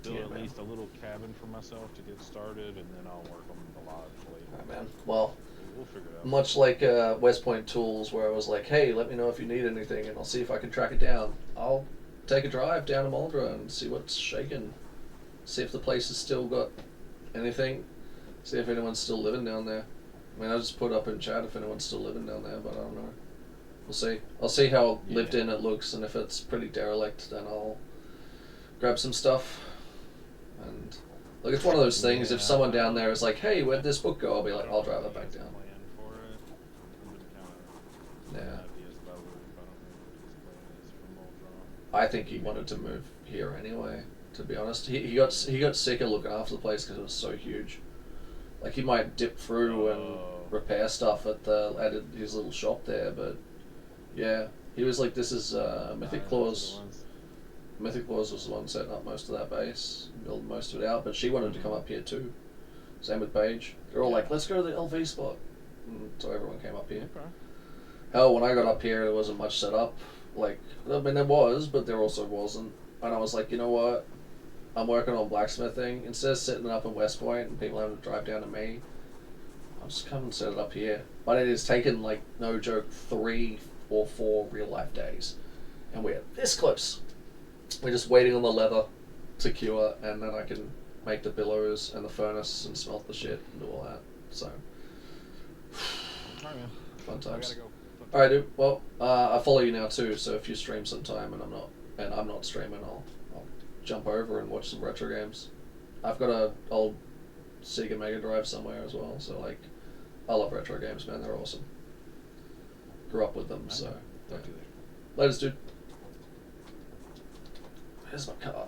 Build at least a little cabin for myself to get started, and then I'll work on the lodge later. Alright, man. Well, We'll figure it out. Much like West Point Tools, where I was like, hey, let me know if you need anything, and I'll see if I can track it down. I'll take a drive down to Muldra and see what's shaking. See if the place has still got anything. See if anyone's still living down there. I mean, I just put up in chat if anyone's still living down there, but I don't know. We'll see. I'll see how lived in it looks, and if it's pretty derelict, then I'll grab some stuff. And look, it's one of those things. If someone down there is like, "Hey, where'd this book go?" I'll be like, "I'll drive it back down." Yeah. I think he wanted to move here anyway. To be honest, he got sick of looking after the place because it was so huge. Like he might dip through and repair stuff at his little shop there, but yeah, he was like, "This is Mythic Claws." Mythic Claws was the one setting up most of that base, building most of it out, but she wanted to come up here too. Same with Paige. They're all like, "Let's go to the LV spot," and so everyone came up here. Okay. Hell, when I got up here, there wasn't much set up. Like, I mean, there was, but there also wasn't. And I was like, you know what? I'm working on blacksmithing. Instead of sitting up in West Point and people having to drive down to me, I'll just come and set it up here. But it has taken, like, no joke, 3 or 4 real life days. And we're this close. We're just waiting on the leather to cure, and then I can make the billows and the furnace and smelt the shit and do all that. So, fun times. Alright, dude. Well, I follow you now too, so if you stream sometime and I'm not streaming, I'll jump over and watch some retro games. I've got a old Sega Mega Drive somewhere as well, so like, I love retro games, man. They're awesome. Grew up with them, so. Yeah. Laters, dude. Where's my car?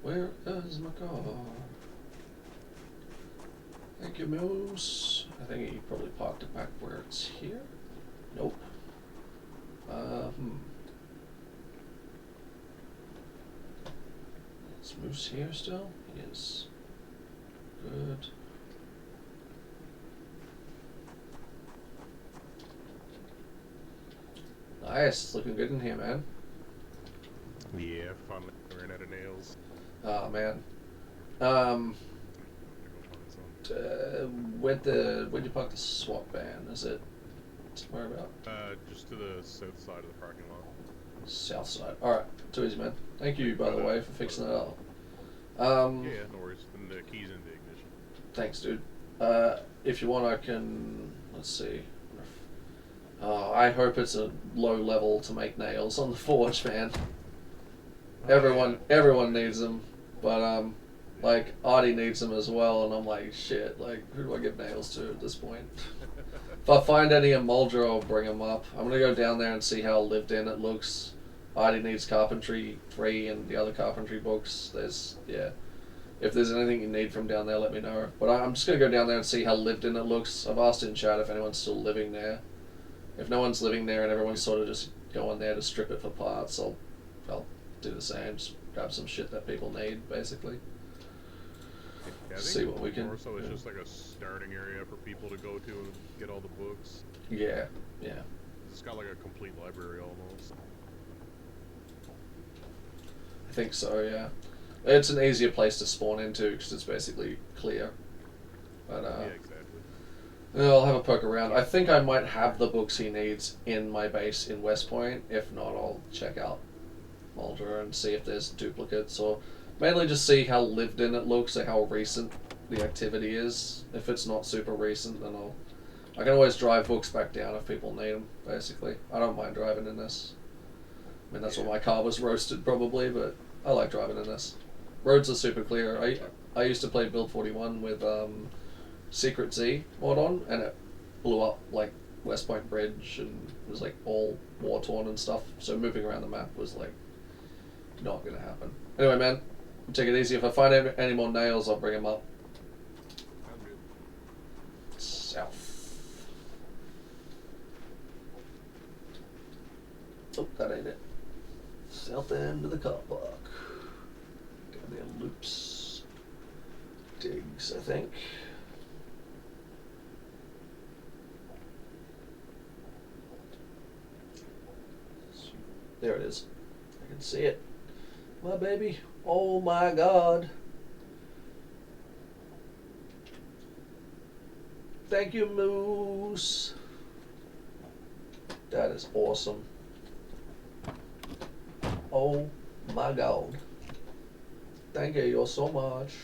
Where is my car? Thank you, Moose. I think he probably parked it back where it's here. Nope. Is Moose here still? He is. Good. Nice. It's looking good in here, man. Yeah, finally ran out of nails. Oh, man. Where'd you park the swap van? Is it somewhere about? Just to the south side of the parking lot. South side. Alright, too easy, man. Thank you, by the way, for fixing that up. Yeah, no worries. And the keys in the ignition. Thanks, dude. If you want, I can... Let's see. I hope it's a low level to make nails on the forge, man. Everyone needs them, but like Artie needs them as well, and I'm like, shit. Like, who do I give nails to at this point? If I find any in Muldra, I'll bring them up. I'm gonna go down there and see how lived in it looks. Artie needs Carpentry 3 and the other Carpentry books. If there's anything you need from down there, let me know. But I'm just gonna go down there and see how lived in it looks. I've asked in chat if anyone's still living there. If no one's living there and everyone's sort of just going there to strip it for parts, I'll do the same. Just grab some shit that people need, basically. Yeah, See what we can. More so, it's just like a starting area for people to go to and get all the books. Yeah. It's got like a complete library almost. I think so. Yeah. It's an easier place to spawn into because it's basically clear. But Yeah, exactly. I'll have a poke around. I think I might have the books he needs in my base in West Point. If not, I'll check out Muldra and see if there's duplicates, or mainly just see how lived in it looks or how recent the activity is. If it's not super recent, then I can always drive books back down if people need them, basically. I don't mind driving in this. I mean, that's what my car was roasted probably, but I like driving in this. Roads are super clear. I used to play Build 41 with Secret Z mod on, and it blew up like West Point Bridge and it was like all war torn and stuff, so moving around the map was like not gonna happen. Anyway, man, take it easy. If I find any more nails, I'll bring them up. South. Oh, that ain't it. South end of the car park. Down there, loops. Digs, I think. There it is. I can see it. My baby. Oh my God. Thank you, Moose. That is awesome. Oh my god. Thank you so much.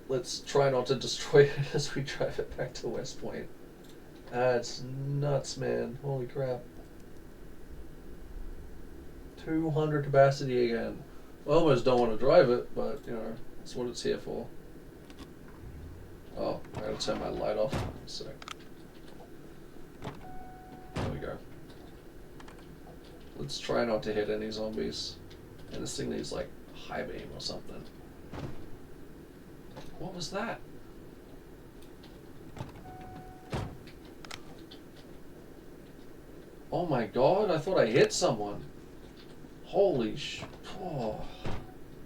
Let's try not to destroy it as we drive it back to West Point. That's nuts, man. Holy crap. 200 capacity again. I almost don't want to drive it, but, you know, that's what it's here for. Oh, I gotta turn my light off. So, there we go. Let's try not to hit any zombies. And this thing needs, like, high beam or something. What was that? Oh my god, I thought I hit someone. Holy oh.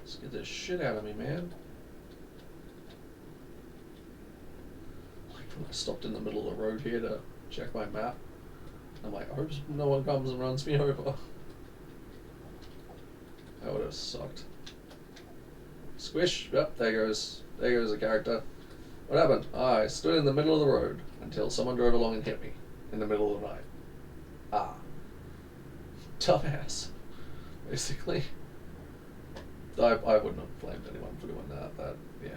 Let's get this shit out of me, man. Like when I stopped in the middle of the road here to check my map. I'm like, I hope no one comes and runs me over. That would have sucked. Squish! Yep, there goes a character. What happened? I stood in the middle of the road until someone drove along and hit me in the middle of the night. Ah. Dumbass. Basically. I wouldn't have blamed anyone for doing that. That, yeah.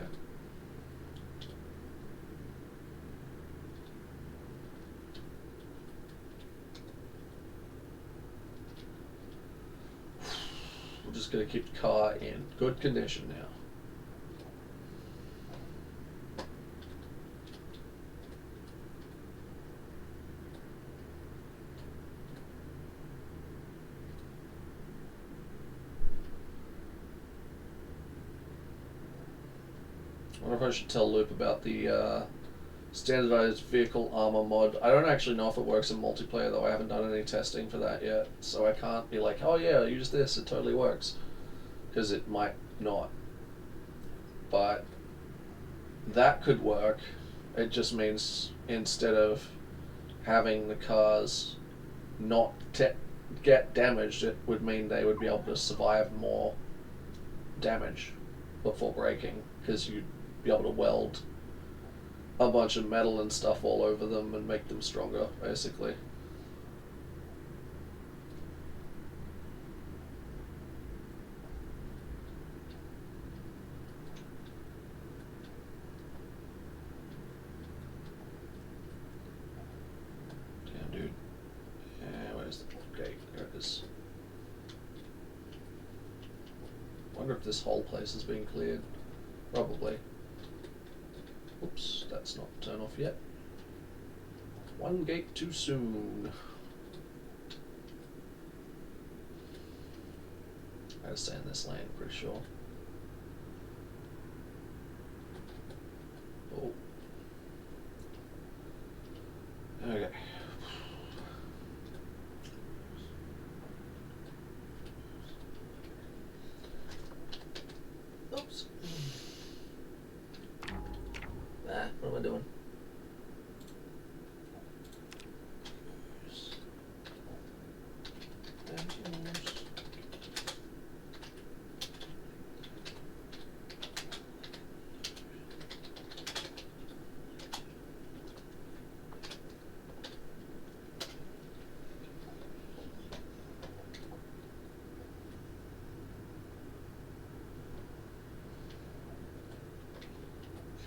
We're just going to keep the car in good condition now. I wonder if I should tell Loop about the standardized vehicle armor mod. I don't actually know if it works in multiplayer, though. I haven't done any testing for that yet, so I can't be like, oh yeah, use this, it totally works. Because it might not. But that could work. It just means instead of having the cars not get damaged, it would mean they would be able to survive more damage before breaking, because you'd be able to weld a bunch of metal and stuff all over them and make them stronger, basically. Damn, dude. Yeah, where's the gate? There it is. Wonder if this whole place is being cleared. Probably. Oops, that's not turned off yet. One gate too soon. I gotta stay in this lane, pretty sure. Oh. Okay. Oops. What am I doing?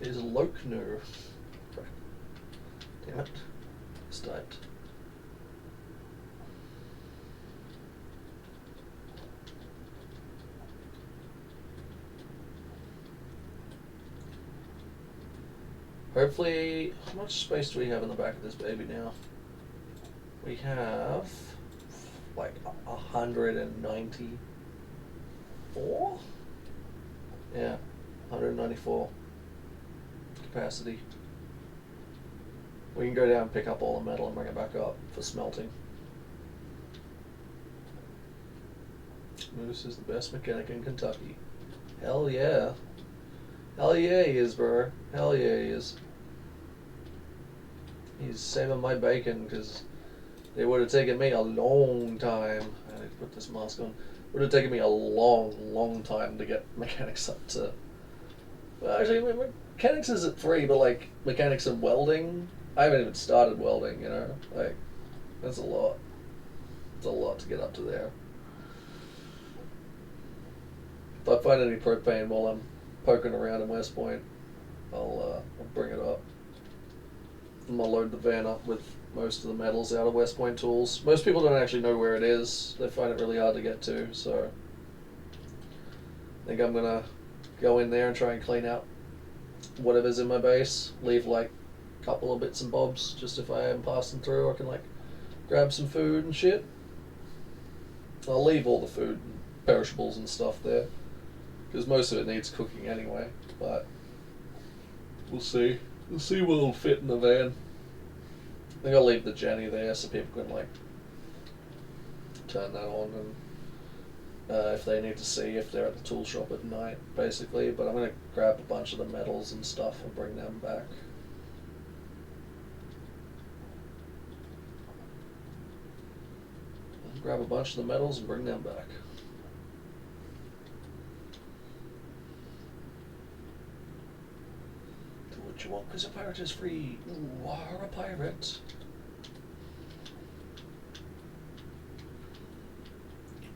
She's Lokner. Damn it. Start. Hopefully, how much space do we have in the back of this baby now? We have like 194? Yeah, 194 capacity. We can go down and pick up all the metal and bring it back up for smelting. Moose is the best mechanic in Kentucky. Hell yeah. Hell yeah he is, bro. Hell yeah he is. He's saving my bacon, because it would have taken me a long time. I need to put this mask on. It would have taken me a long, long time to get mechanics up to... Well, actually, mechanics is at 3, but like mechanics and welding, I haven't even started welding. You know, like that's a lot. It's a lot to get up to there. If I find any propane while I'm poking around in West Point, I'll bring it up. I'm gonna load the van up with most of the metals out of West Point Tools. Most people don't actually know where it is. They find it really hard to get to, so I think I'm gonna go in there and try and clean out whatever's in my base. Leave like a couple of bits and bobs, just if I am passing through, I can like grab some food and shit. I'll leave all the food and perishables and stuff there, because most of it needs cooking anyway, but we'll see. We'll see what will fit in the van. I think I'll leave the Jenny there so people can like turn that on and if they need to see if they're at the tool shop at night, basically. But I'm going to grab a bunch of the metals and stuff and bring them back. Grab a bunch of the metals and bring them back. Do what you want, because a pirate is free. You are a pirate.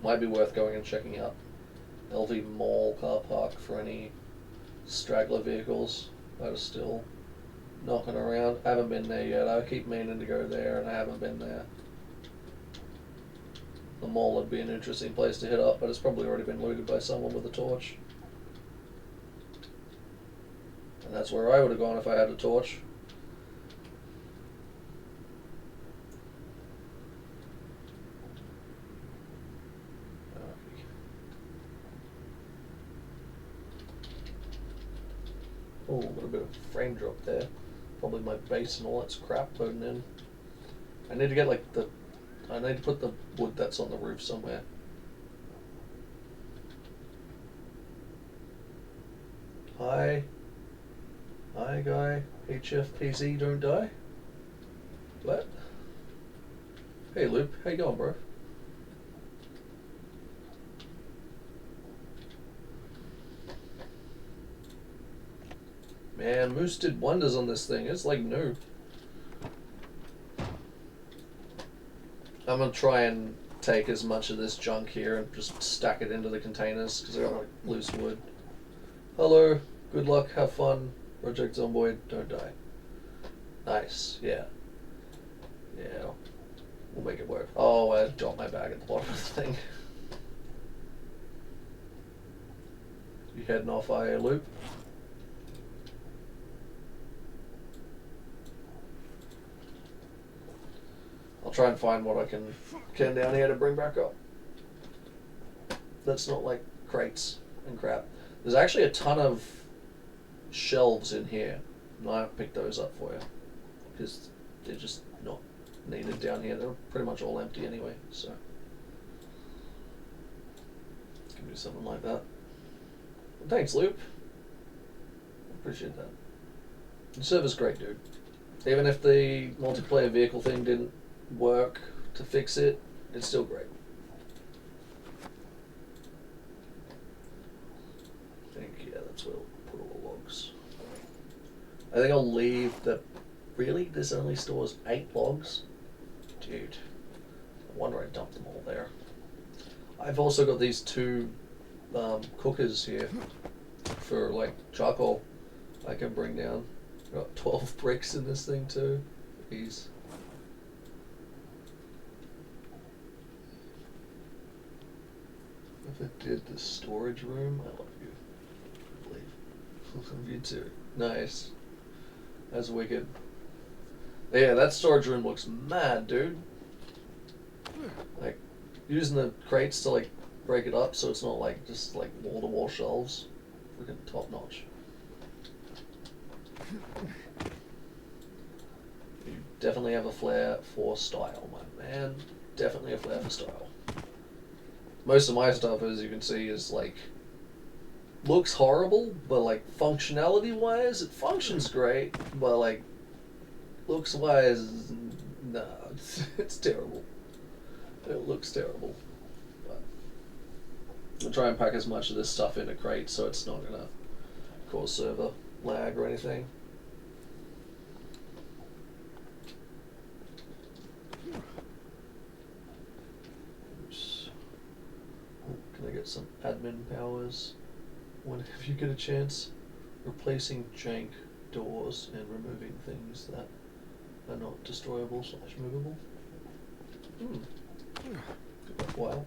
Might be worth going and checking out LV Mall car park for any straggler vehicles that are still knocking around. I haven't been there yet. I keep meaning to go there and I haven't been there. The mall would be an interesting place to hit up, but it's probably already been looted by someone with a torch. And that's where I would have gone if I had a torch. Oh, got a bit of frame drop there. Probably my base and all that's crap loading in. I need to get like I need to put the wood that's on the roof somewhere. Hi. Hi, guy. HFPZ, don't die. What? Hey, Loop. How you going, bro? Man, Moose did wonders on this thing. It's like new. I'm gonna try and take as much of this junk here and just stack it into the containers because I got like loose wood. Hello, good luck, have fun. Project Zomboid, don't die. Nice, yeah. Yeah, we'll make it work. Oh, I dropped my bag at the bottom of the thing. You heading off IA Loop? I'll try and find what I can down here to bring back up. That's not like crates and crap. There's actually a ton of shelves in here, and I picked those up for you because they're just not needed down here. They're pretty much all empty anyway, so can do something like that. Well, thanks, Loop. Appreciate that. The server's great, dude. Even if the multiplayer vehicle thing didn't work to fix it, it's still great. I think, yeah, that's where I'll put all the logs. I think I'll leave the... Really? This only stores 8 logs? Dude. No wonder I dumped them all there. I've also got these 2 cookers here for like charcoal I can bring down. Got 12 bricks in this thing too. Ease. If it did the storage room, I love you. I believe. You too. Nice. That's wicked. Yeah, that storage room looks mad, dude. Like, using the crates to like break it up so it's not like just like wall to wall shelves. Freaking top notch. You definitely have a flair for style, my man. Definitely a flair for style. Most of my stuff, as you can see, is like looks horrible, but like functionality wise, it functions great, but like looks wise, nah, it's terrible. It looks terrible. But I'll try and pack as much of this stuff in a crate so it's not gonna cause server lag or anything. Oops. Oh, can I get some admin powers whenever you get a chance? Replacing jank doors and removing things that are not destroyable / movable. Good luck, while.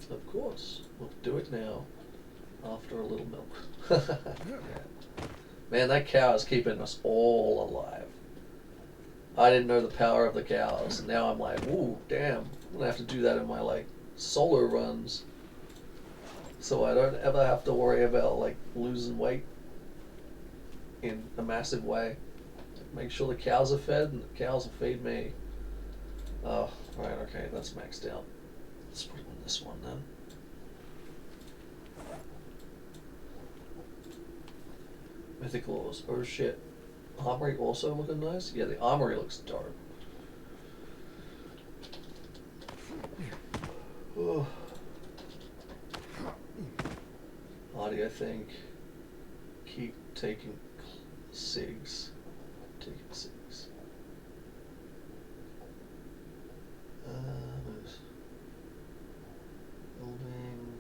Of course, we'll do it now. After a little milk. Yeah. Man, that cow is keeping us all alive. I didn't know the power of the cows, and now I'm like, ooh, damn. I'm gonna have to do that in my like solo runs, so I don't ever have to worry about like losing weight in a massive way. Make sure the cows are fed, and the cows will feed me. Oh, right, okay, that's maxed out. Let's put it on this one then. Mythic laws. Oh shit. Armory also looking nice? Yeah, the armory looks dope. Oh. Audio, I think. Keep taking SIGs. Taking SIGs. Building.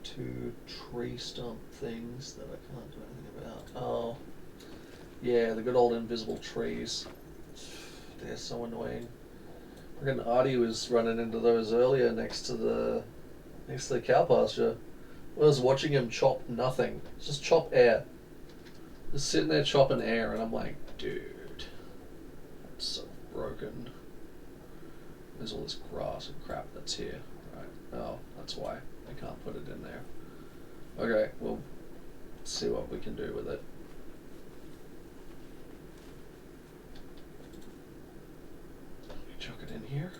Two tree stump things that I can't do anything about. Oh, yeah, the good old invisible trees. They're so annoying. Freaking Artie was running into those earlier next to the cow pasture. I was watching him chop nothing. Just chop air. Just sitting there chopping air, and I'm like, dude, that's so broken. There's all this grass and crap that's here. Right. Oh, that's why I can't put it in there. Okay, we'll see what we can do with it. Chuck it in here.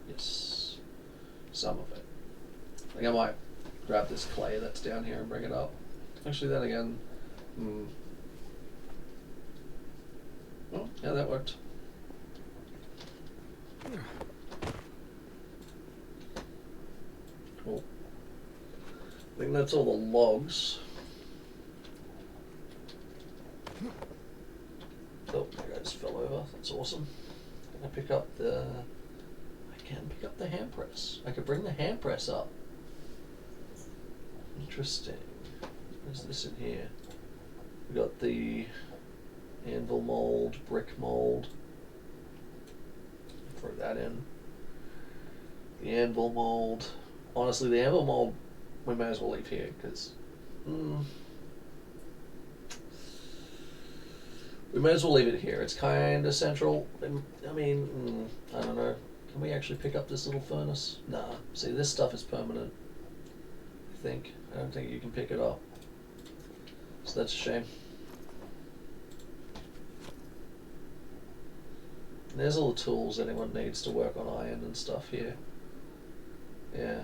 Yes. Some of it. I think I might grab this clay that's down here and bring it up. Actually, then again, oh, yeah, that worked. Cool. I think that's all the logs. Oh, that guy just fell over. That's awesome. Can I pick up the... I can pick up the hand press. I could bring the hand press up. Interesting. Where's this in here? We got the anvil mold, brick mold. Throw that in. The anvil mold. Honestly, the anvil mold we may as well leave here because we may as well leave it here. It's kind of central. I mean, I don't know. Can we actually pick up this little furnace? Nah. See, this stuff is permanent. I think. I don't think you can pick it up. So that's a shame. And there's all the tools anyone needs to work on iron and stuff here. Yeah.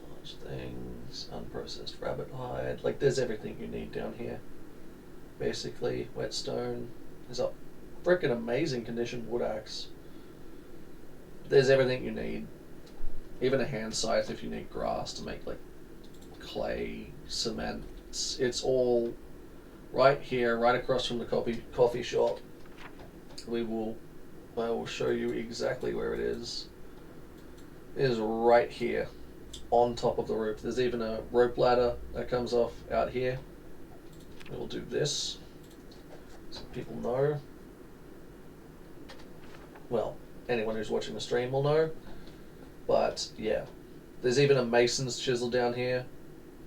Large things, unprocessed rabbit hide. Like, there's everything you need down here. Basically, whetstone. There's a freaking amazing condition wood axe. There's everything you need. Even a hand scythe if you need grass to make like clay, cement. It's all right here, right across from the coffee shop. I will show you exactly where it is. It is right here, on top of the roof. There's even a rope ladder that comes off out here. We will do this, so people know. Well, anyone who's watching the stream will know. But yeah, there's even a mason's chisel down here,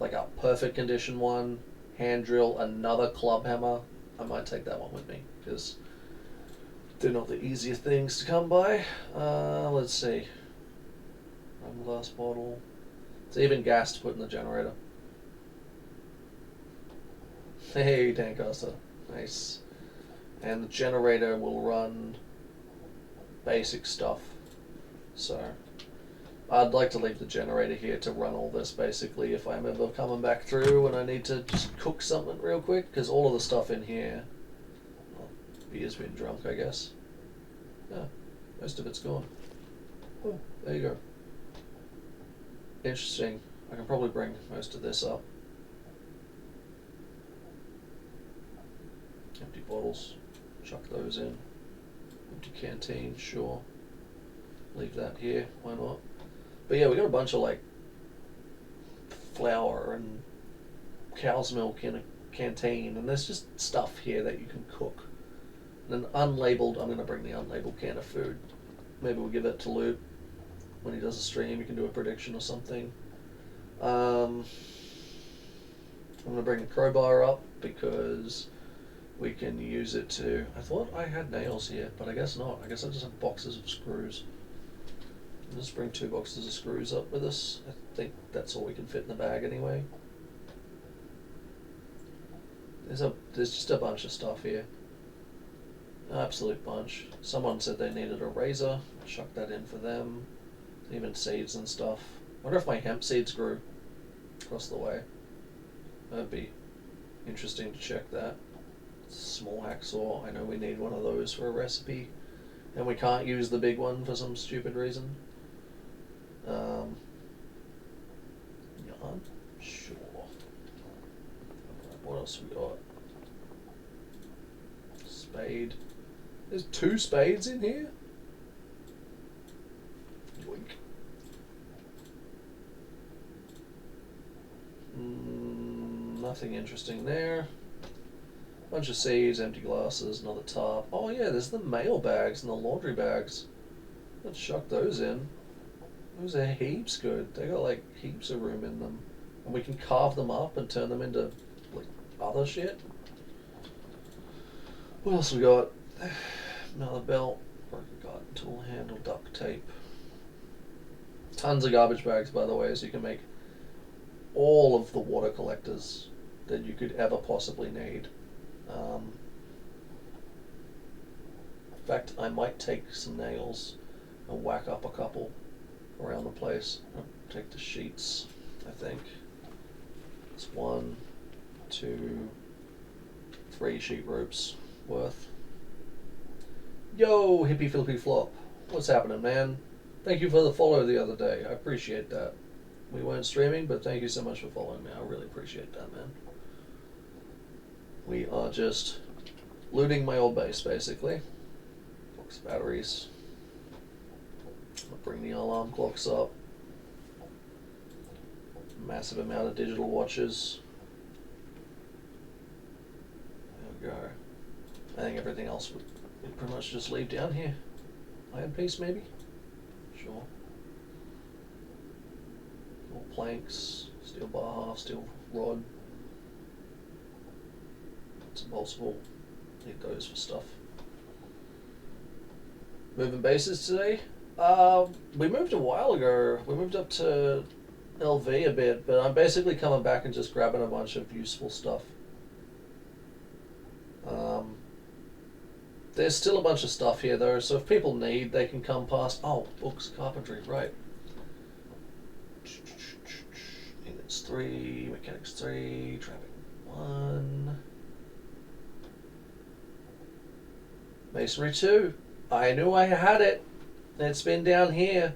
like a perfect condition one. Hand drill, another club hammer. I might take that one with me because they're not the easiest things to come by. Let's see. Rum glass bottle. It's even gas to put in the generator. Hey, Dancaster. Nice. And the generator will run basic stuff. So I'd like to leave the generator here to run all this basically if I'm ever coming back through and I need to just cook something real quick, because all of the stuff in here beer's been drunk, I guess. Yeah, most of it's gone. Oh, there you go. Interesting. I can probably bring most of this up. Empty bottles, chuck those in. Empty canteen, sure. Leave that here, why not? But yeah, we got a bunch of like flour and cow's milk in a canteen, and there's just stuff here that you can cook. And an unlabeled, I'm going to bring the unlabeled can of food. Maybe we'll give it to Luke when he does a stream. You can do a prediction or something. I'm going to bring the crowbar up because we can use it to... I thought I had nails here, but I guess not. I guess I just have boxes of screws. I'll just bring 2 boxes of screws up with us. I think that's all we can fit in the bag anyway. There's just a bunch of stuff here. Absolute bunch. Someone said they needed a razor. I chucked that in for them. Even seeds and stuff. I wonder if my hemp seeds grew across the way. That'd be interesting to check that. Small hacksaw. I know we need one of those for a recipe. And we can't use the big one for some stupid reason. Yarn? Sure. What else we got? Spade. There's 2 spades in here? Yoink. Nothing interesting there. Bunch of seeds, empty glasses, another tarp. Oh yeah, there's the mail bags and the laundry bags. Let's chuck those in. Those are heaps good. They got like heaps of room in them. And we can carve them up and turn them into like other shit. What else we got? Another belt, broken garden tool handle, duct tape. Tons of garbage bags, by the way, so you can make all of the water collectors that you could ever possibly need. In fact, I might take some nails and whack up a couple around the place. I'll take the sheets, I think. It's 1, 2, 3 sheet ropes worth. Yo, hippie flippy flop. What's happening, man? Thank you for the follow the other day. I appreciate that. We weren't streaming, but thank you so much for following me. I really appreciate that, man. We are just looting my old base, basically. Box batteries. I'll bring the alarm clocks up. Massive amount of digital watches. There we go. I think everything else would pretty much just leave down here. Iron piece, maybe? Sure. More planks, steel bar half, steel rod. It's impossible. Need those for stuff. Moving bases today? We moved a while ago. We moved up to LV a bit, but I'm basically coming back and just grabbing a bunch of useful stuff. There's still a bunch of stuff here though, so if people need, they can come past. Oh, books, carpentry, right. Ingots 3, mechanics 3, trapping 1. Masonry 2. I knew I had it. It's been down here.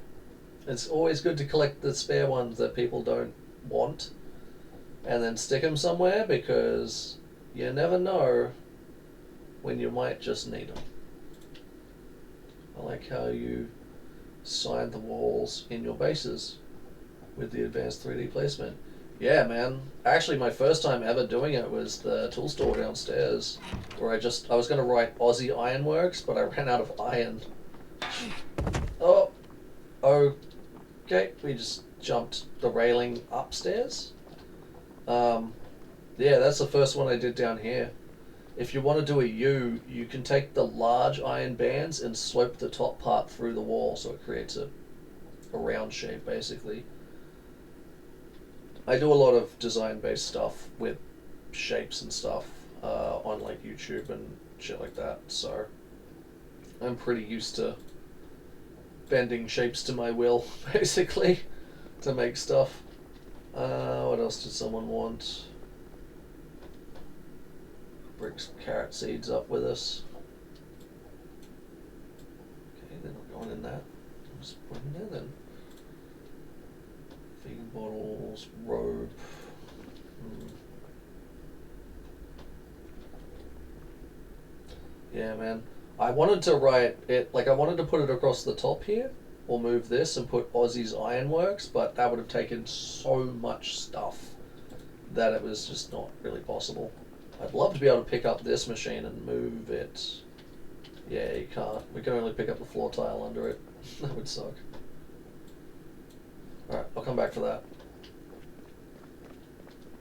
It's always good to collect the spare ones that people don't want and then stick them somewhere, because you never know when you might just need them. I like how you signed the walls in your bases with the advanced 3D placement. Yeah, man. Actually, my first time ever doing it was the tool store downstairs, where I was going to write Aussie Ironworks, but I ran out of iron. Oh, okay. We just jumped the railing upstairs. Yeah, that's the first one I did down here. If you want to do a U, you can take the large iron bands and slope the top part through the wall, so it creates a round shape, basically. I do a lot of design-based stuff with shapes and stuff on like YouTube and shit like that, so I'm pretty used to bending shapes to my will, basically, to make stuff. What else did someone want? Bring some carrot seeds up with us. And then vegan bottles, rope. Yeah, man. I wanted to write it, like I wanted to put it across the top here, or move this and put Aussie's Ironworks, but that would have taken so much stuff that it was just not really possible. I'd love to be able to pick up this machine and move it. Yeah, you can't. We can only pick up the floor tile under it. That would suck. Alright, I'll come back for that.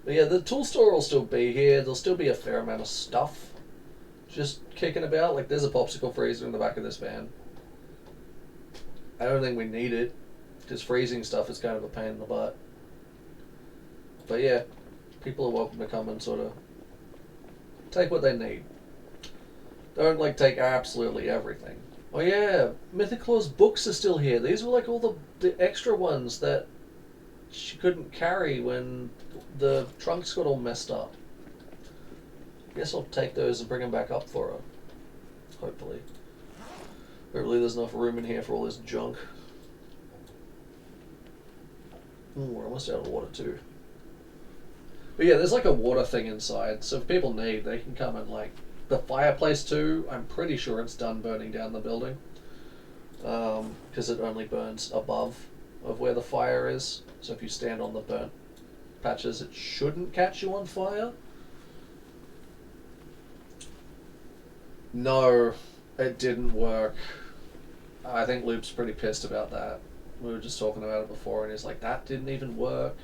But yeah, the tool store will still be here. There'll still be a fair amount of stuff just kicking about. Like, there's a popsicle freezer in the back of this van. I don't think we need it, because freezing stuff is kind of a pain in the butt. But yeah, people are welcome to come and sort of take what they need. Don't, like, take absolutely everything. Oh yeah, Mythic Claw's books are still here. These were, like, all the extra ones that she couldn't carry when the trunks got all messed up. Guess I'll take those and bring them back up for her. Hopefully. Hopefully there's enough room in here for all this junk. Ooh, we're almost out of water too. But yeah, there's like a water thing inside, so if people need, they can come and like... The fireplace too, I'm pretty sure it's done burning down the building. Because it only burns above of where the fire is. So if you stand on the burnt patches, it shouldn't catch you on fire. No, it didn't work. I think Loop's pretty pissed about that. We were just talking about it before, and he's like, that didn't even work.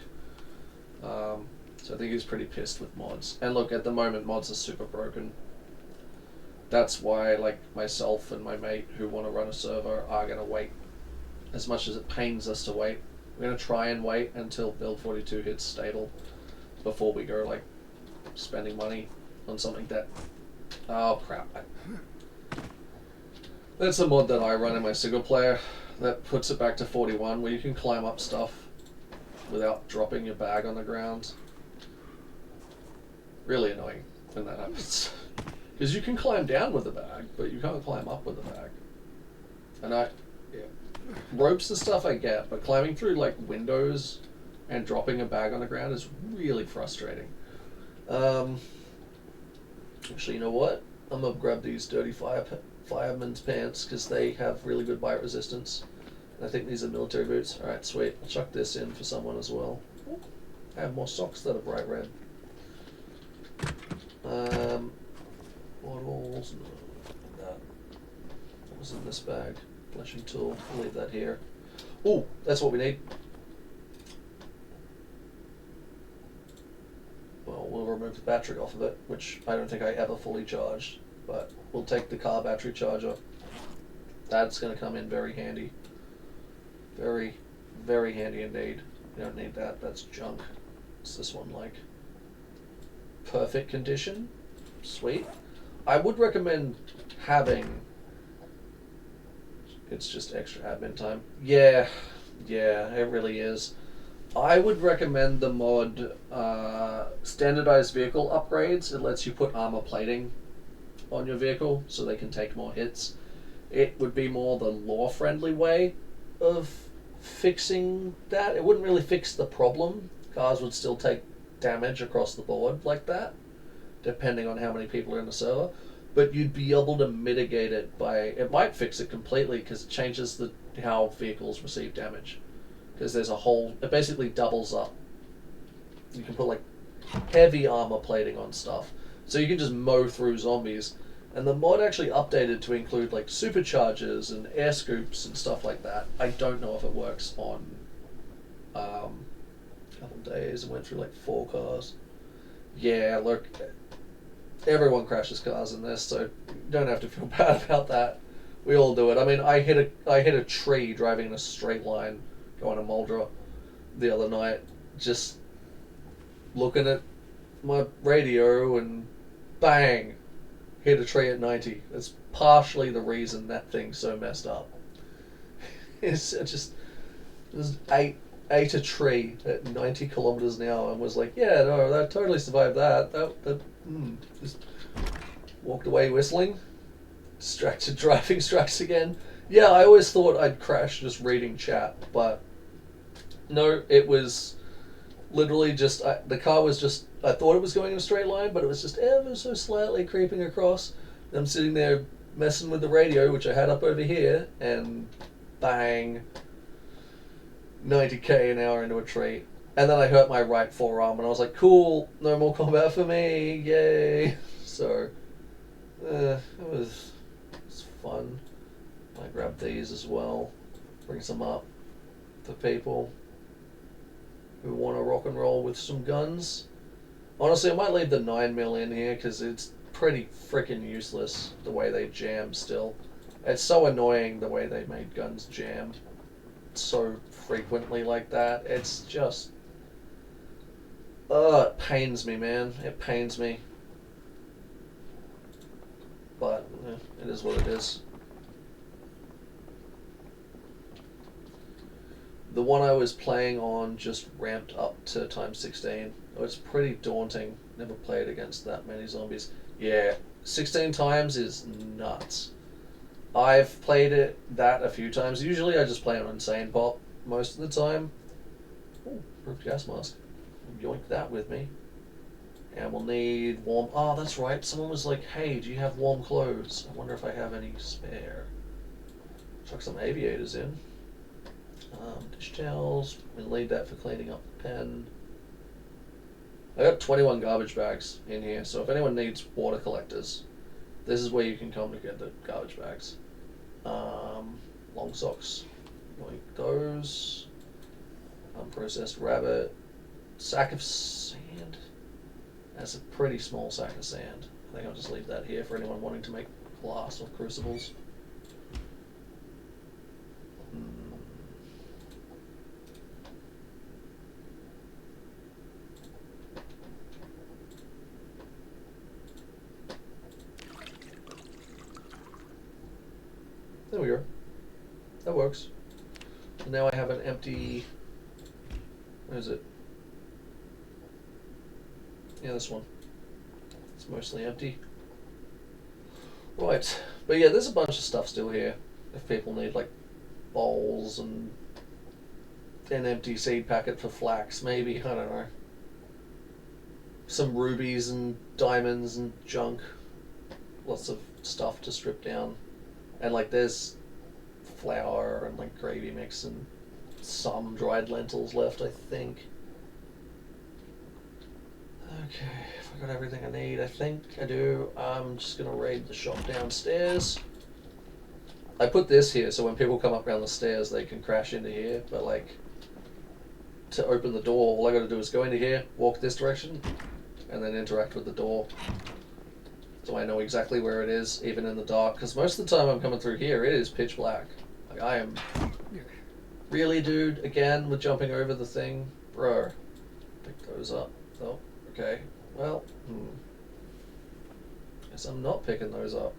So I think he's pretty pissed with mods. And look, at the moment, mods are super broken. That's why, like, myself and my mate who want to run a server are going to wait. As much as it pains us to wait, we're going to try and wait until build 42 hits stable before we go, like, spending money on something that... Oh, crap. That's a mod that I run in my single player that puts it back to 41, where you can climb up stuff without dropping your bag on the ground. Really annoying when that happens. Because you can climb down with the bag, but you can't climb up with the bag. And ropes and stuff I get, but climbing through like windows and dropping a bag on the ground is really frustrating. Actually, you know what? I'm gonna grab these dirty fireman's pants because they have really good bite resistance. I think these are military boots. Alright, sweet. I'll chuck this in for someone as well. Ooh, I have more socks that are bright red. Bottles, no, that. What was in this bag? Fleshing tool, I'll leave that here. Ooh, that's what we need. Well, we'll remove the battery off of it, which I don't think I ever fully charged, but we'll take the car battery charger. That's going to come in very handy. Very, very handy indeed. You don't need that, that's junk. Is this one like perfect condition? Sweet. I would recommend having... It's just extra admin time. Yeah, it really is. I would recommend the mod standardized vehicle upgrades. It lets you put armor plating on your vehicle so they can take more hits. It would be more the lore-friendly way of fixing that. It wouldn't really fix the problem. Cars would still take damage across the board like that, depending on how many people are in the server. But you'd be able to mitigate it by... It might fix it completely because it changes how vehicles receive damage. Because there's a whole... It basically doubles up. You can put like heavy armor plating on stuff. So you can just mow through zombies. And the mod actually updated to include like superchargers and air scoops and stuff like that. I don't know if it works on a couple days. It went through like 4 cars. Yeah, look... Everyone crashes cars in this, so you don't have to feel bad about that. We all do it. I mean, I hit a tree driving in a straight line going to Muldra the other night, just looking at my radio and bang, hit a tree at 90. That's partially the reason that thing's so messed up. It just ate a tree at 90 kilometers an hour and was like, yeah, no, that totally survived that. Just walked away whistling. Distracted driving strikes again. Yeah, I always thought I'd crash just reading chat, but no, it was literally just the car was just. I thought it was going in a straight line, but it was just ever so slightly creeping across. And I'm sitting there messing with the radio, which I had up over here, and bang, 90k an hour into a tree. And then I hurt my right forearm, and I was like, cool, no more combat for me, yay. So, it was fun. I grabbed these as well, bring some up for people who want to rock and roll with some guns. Honestly, I might leave the 9mm in here because it's pretty freaking useless the way they jam still. It's so annoying the way they made guns jam so frequently like that. It's just... it pains me, man. It pains me. But, it is what it is. The one I was playing on just ramped up to times 16. It was pretty daunting. Never played against that many zombies. Yeah, 16 times is nuts. I've played that a few times. Usually I just play on Insane Pop most of the time. Ooh, roofed gas mask. Yoink that with me. And we'll need warm... Oh, that's right. Someone was like, hey, do you have warm clothes? I wonder if I have any spare. Chuck some aviators in. Dish towels. We'll need that for cleaning up the pen. I got 21 garbage bags in here, so if anyone needs water collectors, this is where you can come to get the garbage bags. Long socks. Like those. Unprocessed rabbit. Sack of sand. That's a pretty small sack of sand. I think I'll just leave that here for anyone wanting to make glass or crucibles. There we go. That works. And now I have an empty... Where is it? Yeah, this one. It's mostly empty. Right. But yeah, there's a bunch of stuff still here. If people need, like, bowls and an empty seed packet for flax, maybe. I don't know. Some rubies and diamonds and junk. Lots of stuff to strip down. And, like, there's flour and, like, gravy mix and some dried lentils left, I think. Okay, if I got everything I need, I think I do. I'm just going to raid the shop downstairs. I put this here so when people come up down the stairs they can crash into here, but, like, to open the door, all I got to do is go into here, walk this direction, and then interact with the door. So I know exactly where it is, even in the dark. Because most of the time I'm coming through here, it is pitch black. Like, I am... Really, dude? Again, with jumping over the thing? Bro. Pick those up. Oh, okay. Well, guess I'm not picking those up.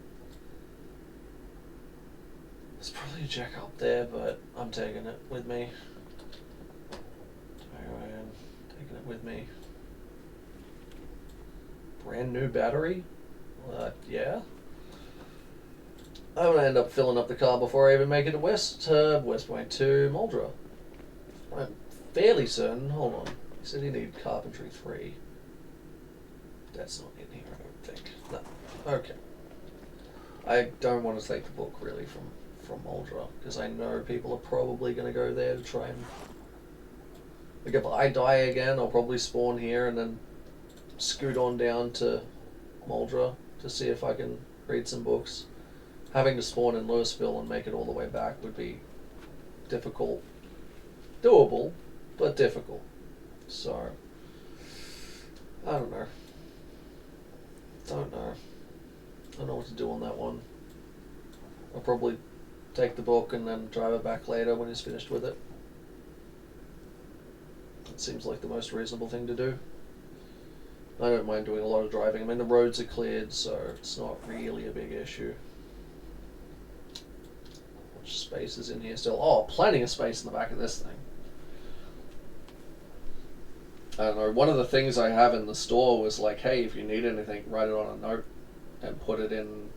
There's probably a jack up there, but I'm taking it with me. I am taking it with me. Brand new battery? Yeah. I'm gonna end up filling up the car before I even make it to West Point to Muldra. I'm fairly certain. Hold on. He said he needed Carpentry 3. That's not in here, I don't think. No. Okay. I don't want to take the book really from Muldra because I know people are probably gonna go there to try and. Like if I die again, I'll probably spawn here and then scoot on down to Muldra to see if I can read some books. Having to spawn in Louisville and make it all the way back would be difficult. Doable, but difficult. So, I don't know. Don't know what to do on that one. I'll probably take the book and then drive it back later when he's finished with it. That seems like the most reasonable thing to do. I don't mind doing a lot of driving. I mean, the roads are cleared, so it's not really a big issue. How much space is in here still? Oh, plenty of space in the back of this thing. I don't know, one of the things I have in the store was like, hey, if you need anything, write it on a note and put it in,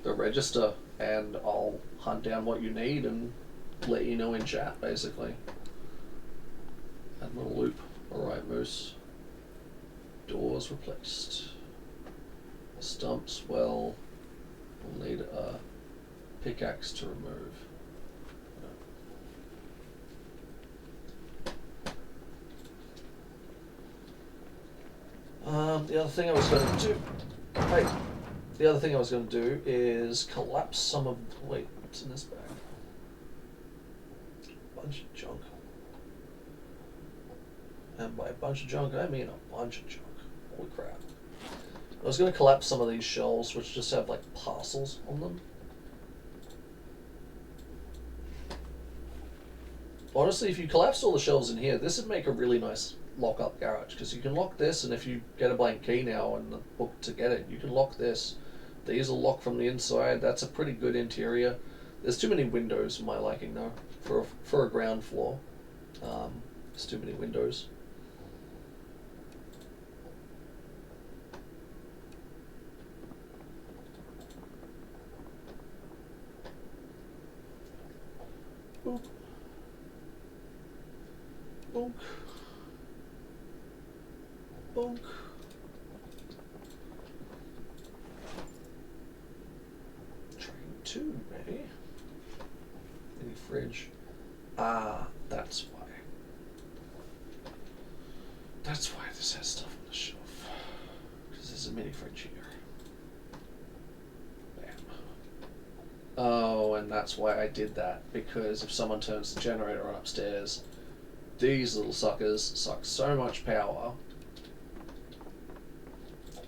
go register, and I'll hunt down what you need and let you know in chat, basically. Add little loop. Alright, Moose. Doors replaced. Stumps, well, we'll need a pickaxe to remove. The other thing I was going to do... Hey! The other thing I was going to do is collapse some of... Wait, what's in this bag? Bunch of junk. And by a bunch of junk, I mean a bunch of junk. Holy crap. I was going to collapse some of these shelves, which just have like parcels on them. Honestly, if you collapsed all the shelves in here, this would make a really nice lock-up garage, because you can lock this, and if you get a blank key now and the book to get it, you can lock this. These will lock from the inside. That's a pretty good interior. There's too many windows for my liking, though, for a ground floor. There's too many windows. Boop. Bonk. Bonk. Train 2, maybe? Mini fridge. Ah, that's why. That's why this has stuff on the shelf. Because there's a mini fridge here. Bam. Oh, and that's why I did that. Because if someone turns the generator on upstairs, these little suckers suck so much power.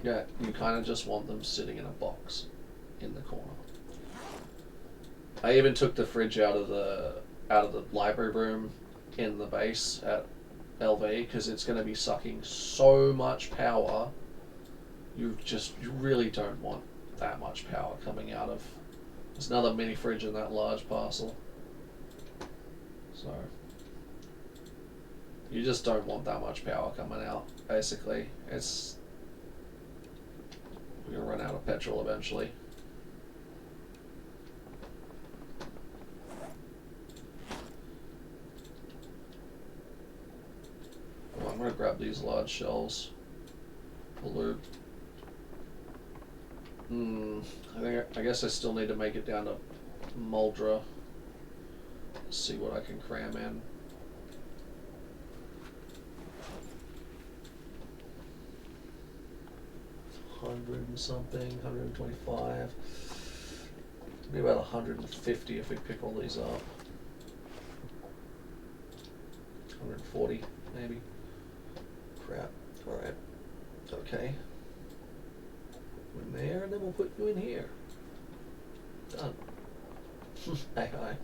Yeah, you kind of just want them sitting in a box in the corner. I even took the fridge out of the library room in the base at LV because it's going to be sucking so much power. You really don't want that much power coming out of. There's another mini fridge in that large parcel. So you just don't want that much power coming out. Basically, we're gonna run out of petrol eventually. Oh, I'm gonna grab these large shelves. Loop. I guess I still need to make it down to Muldra. See what I can cram in. $100 and something, 125. Maybe about 150 if we pick all these up. 140 maybe. Crap. Alright. Okay. In there, and then we'll put you in here. Done. Hey, hi.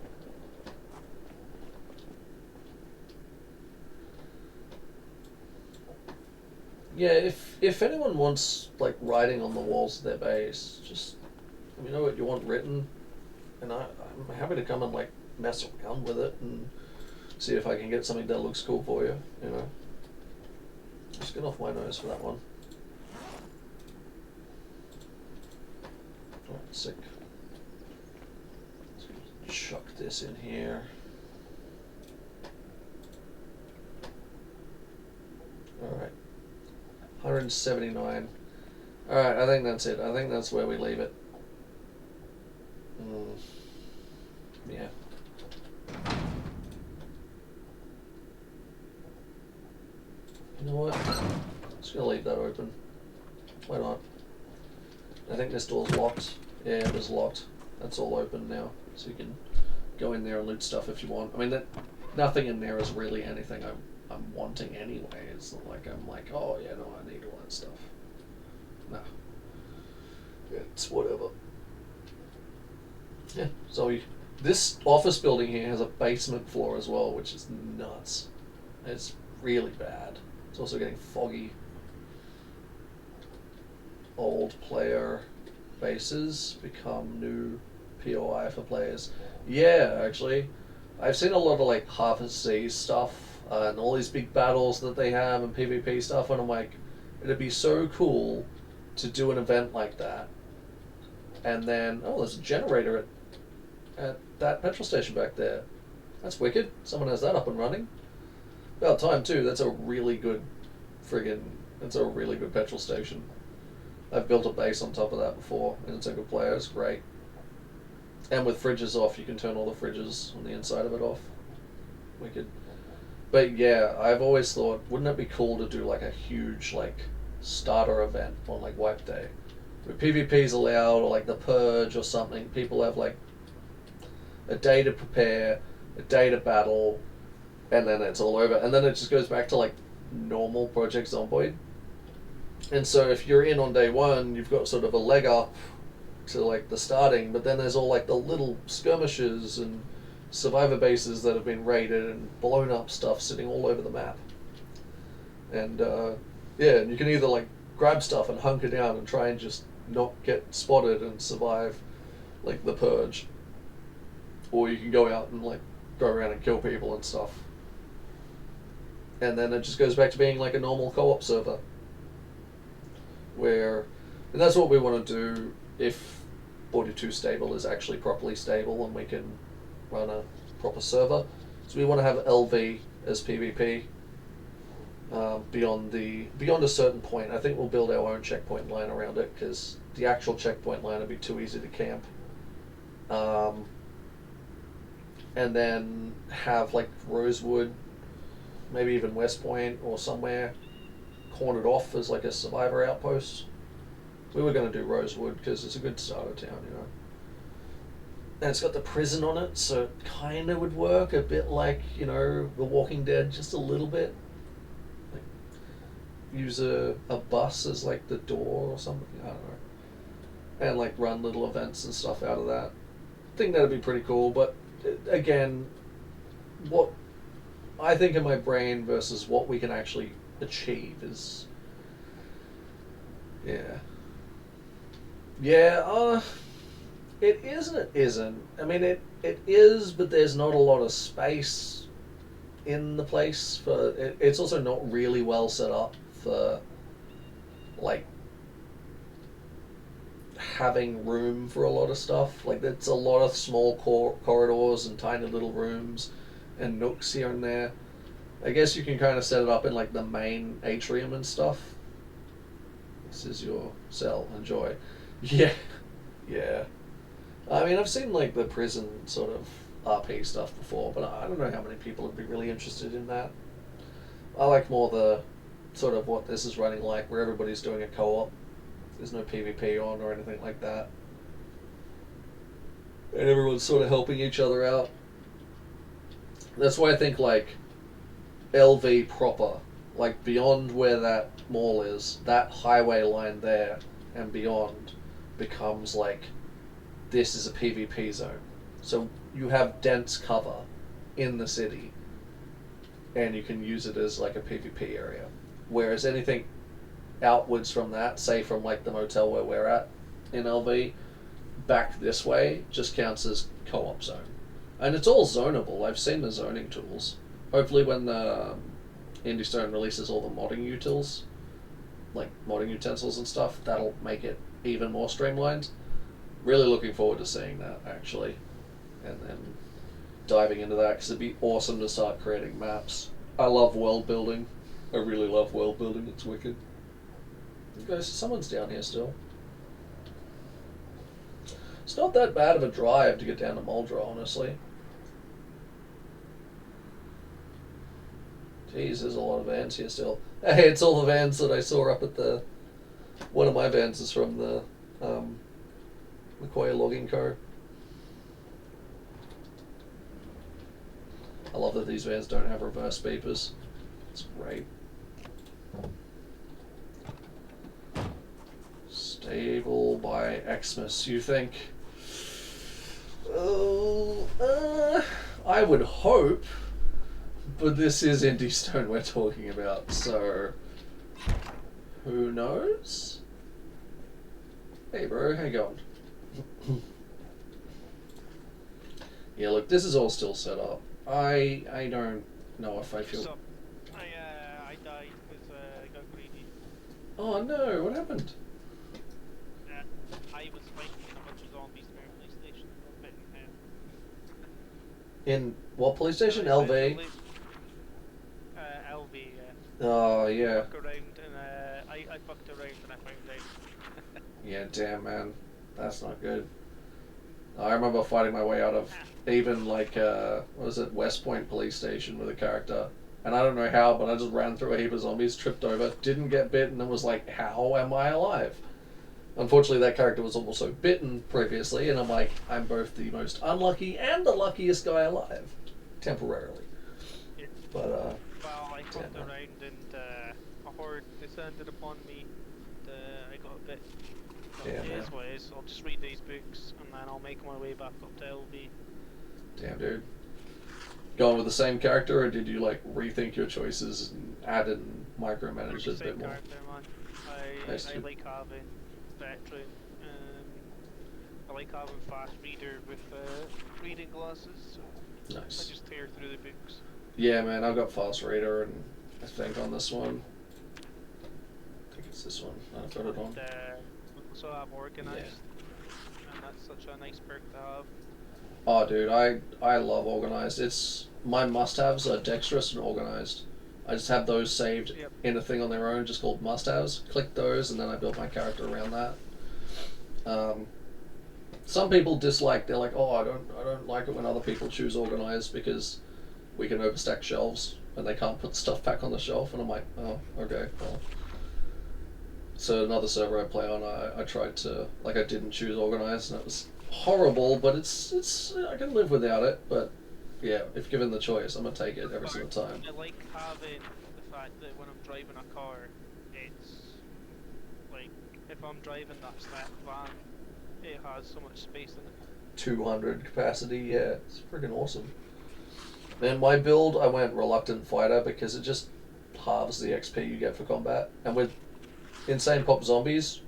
Yeah, if anyone wants like writing on the walls of their base, just let me know what you want written, and I'm happy to come and like mess around with it and see if I can get something that looks cool for you. You know, just get off my nose for that one. Alright, sick. Let's chuck this in here. Alright. 179. Alright, I think that's it. I think that's where we leave it. Yeah. You know what? I'm just gonna leave that open. Why not? I think this door's locked. Yeah, it is locked. That's all open now. So you can go in there and loot stuff if you want. I mean, nothing in there is really anything I'm wanting anyway. It's not like I'm like, oh yeah, no, I need all that stuff. No. It's whatever. Yeah, so this office building here has a basement floor as well, which is nuts. It's really bad. It's also getting foggy. Old player bases become new POI for players. Yeah, actually. I've seen a lot of like Harvest Sea stuff and all these big battles that they have and PvP stuff, and I'm like, it'd be so cool to do an event like that and then there's a generator at that petrol station back there. That's wicked. Someone has that up and running. About time too. That's a really good petrol station. I've built a base on top of that before, and it's a good player. It's great. And with fridges off, you can turn all the fridges on the inside of it off. Wicked. But yeah, I've always thought, wouldn't it be cool to do like a huge like starter event on like Wipe Day, where PvP's allowed, or like the Purge or something. People have like a day to prepare, a day to battle, and then it's all over. And then it just goes back to like normal Project Zomboid. And so if you're in on day one, you've got sort of a leg up to like the starting, but then there's all like the little skirmishes and survivor bases that have been raided and blown up stuff sitting all over the map. And and you can either like grab stuff and hunker down and try and just not get spotted and survive like the Purge, or you can go out and like go around and kill people and stuff. And then it just goes back to being like a normal co-op server, and that's what we want to do if 42 stable is actually properly stable and we can run a proper server. So we want to have LV as PvP beyond a certain point. I think we'll build our own checkpoint line around it, because the actual checkpoint line would be too easy to camp. And then have like Rosewood, maybe even West Point or somewhere, cornered off as like a survivor outpost. We were going to do Rosewood because it's a good starter town, you know. And it's got the prison on it, so it kind of would work a bit like, you know, The Walking Dead, just a little bit. Like, use a bus as like the door or something, I don't know. And like run little events and stuff out of that. I think that'd be pretty cool, but again, what I think in my brain versus what we can actually achieve is, it is and it isn't. I mean, it is, but there's not a lot of space in the place for it. It's also not really well set up for like having room for a lot of stuff. Like, it's a lot of small corridors and tiny little rooms and nooks here and there. I guess you can kind of set it up in like the main atrium and stuff. This is your cell. Enjoy. Yeah. I mean, I've seen like the prison sort of RP stuff before, but I don't know how many people would be really interested in that. I like more the sort of what this is running like, where everybody's doing a co-op. There's no PvP on or anything like that. And everyone's sort of helping each other out. That's why I think like LV proper, like beyond where that mall is, that highway line there and beyond becomes like, this is a PvP zone. So you have dense cover in the city and you can use it as like a PvP area. Whereas anything outwards from that, say from like the motel where we're at in LV, back this way just counts as co-op zone. And it's all zonable. I've seen the zoning tools. Hopefully when the IndieStone releases all the modding utils, like modding utensils and stuff, that'll make it even more streamlined. Really looking forward to seeing that, actually. And then diving into that, because it'd be awesome to start creating maps. I love world building. I really love world building. It's wicked. Okay, so someone's down here still. It's not that bad of a drive to get down to Muldra, honestly. Jeez, there's a lot of vans here still. Hey, it's all the vans that I saw up at the... One of my vans is from the McCoy Logging Co. I love that these vans don't have reverse beepers. It's great. Stable by Xmas, you think? I would hope, but this is IndieStone we're talking about, so who knows? Hey bro, how you going? Yeah, look, this is all still set up. I don't know if I feel... So, I died because I got greedy. Oh no, what happened? I was fighting someone In what police station? Nice LV? police- LV, yeah. Oh, yeah. Fuck around and I fucked around and I found out. Yeah, damn, man. That's not good. I remember fighting my way out of even, like, what was it, West Point police station with a character. And I don't know how, but I just ran through a heap of zombies, tripped over, didn't get bitten, and was like, how am I alive? Unfortunately, that character was also bitten previously, and I'm like, I'm both the most unlucky and the luckiest guy alive. Temporarily. Yeah. But, Well, I fucked damn, man. around and a horde descended upon me. And, I got a bit. Yeah, man. His ways. I'll just read these books and then I'll make my way back up to LB. Damn, dude. Going with the same character, or did you, like, rethink your choices and add and micromanage it a Same bit more? character, man. Nice, I dude. like having veteran. I like having fast reader with reading glasses. So I Nice. just tear through the books. Yeah, man, I've got fast reader, and I think on this one, I think it's this one. I've got it on. And also have organized. And that's such a nice perk to have. Oh, dude, I love organized. It's my must-haves are dexterous and organized. I just have those saved Yep. in a thing on their own, just called must-haves. Click those, and then I build my character around that. Some people dislike. They're like, oh, I don't like it when other people choose organized because we can overstack shelves and they can't put stuff back on the shelf. And I'm like, oh, okay, well. So another server I play on, I tried to, like, I didn't choose organized, and it was horrible, but it's I can live without it. But yeah, if given the choice, I'm gonna take it every single time. I like having the fact that when I'm driving a car, it's like if I'm driving that stack van, it has so much space in it. 200 capacity, yeah, it's freaking awesome. Then my build, I went reluctant fighter because it just halves the XP you get for combat, and with insane pop zombies,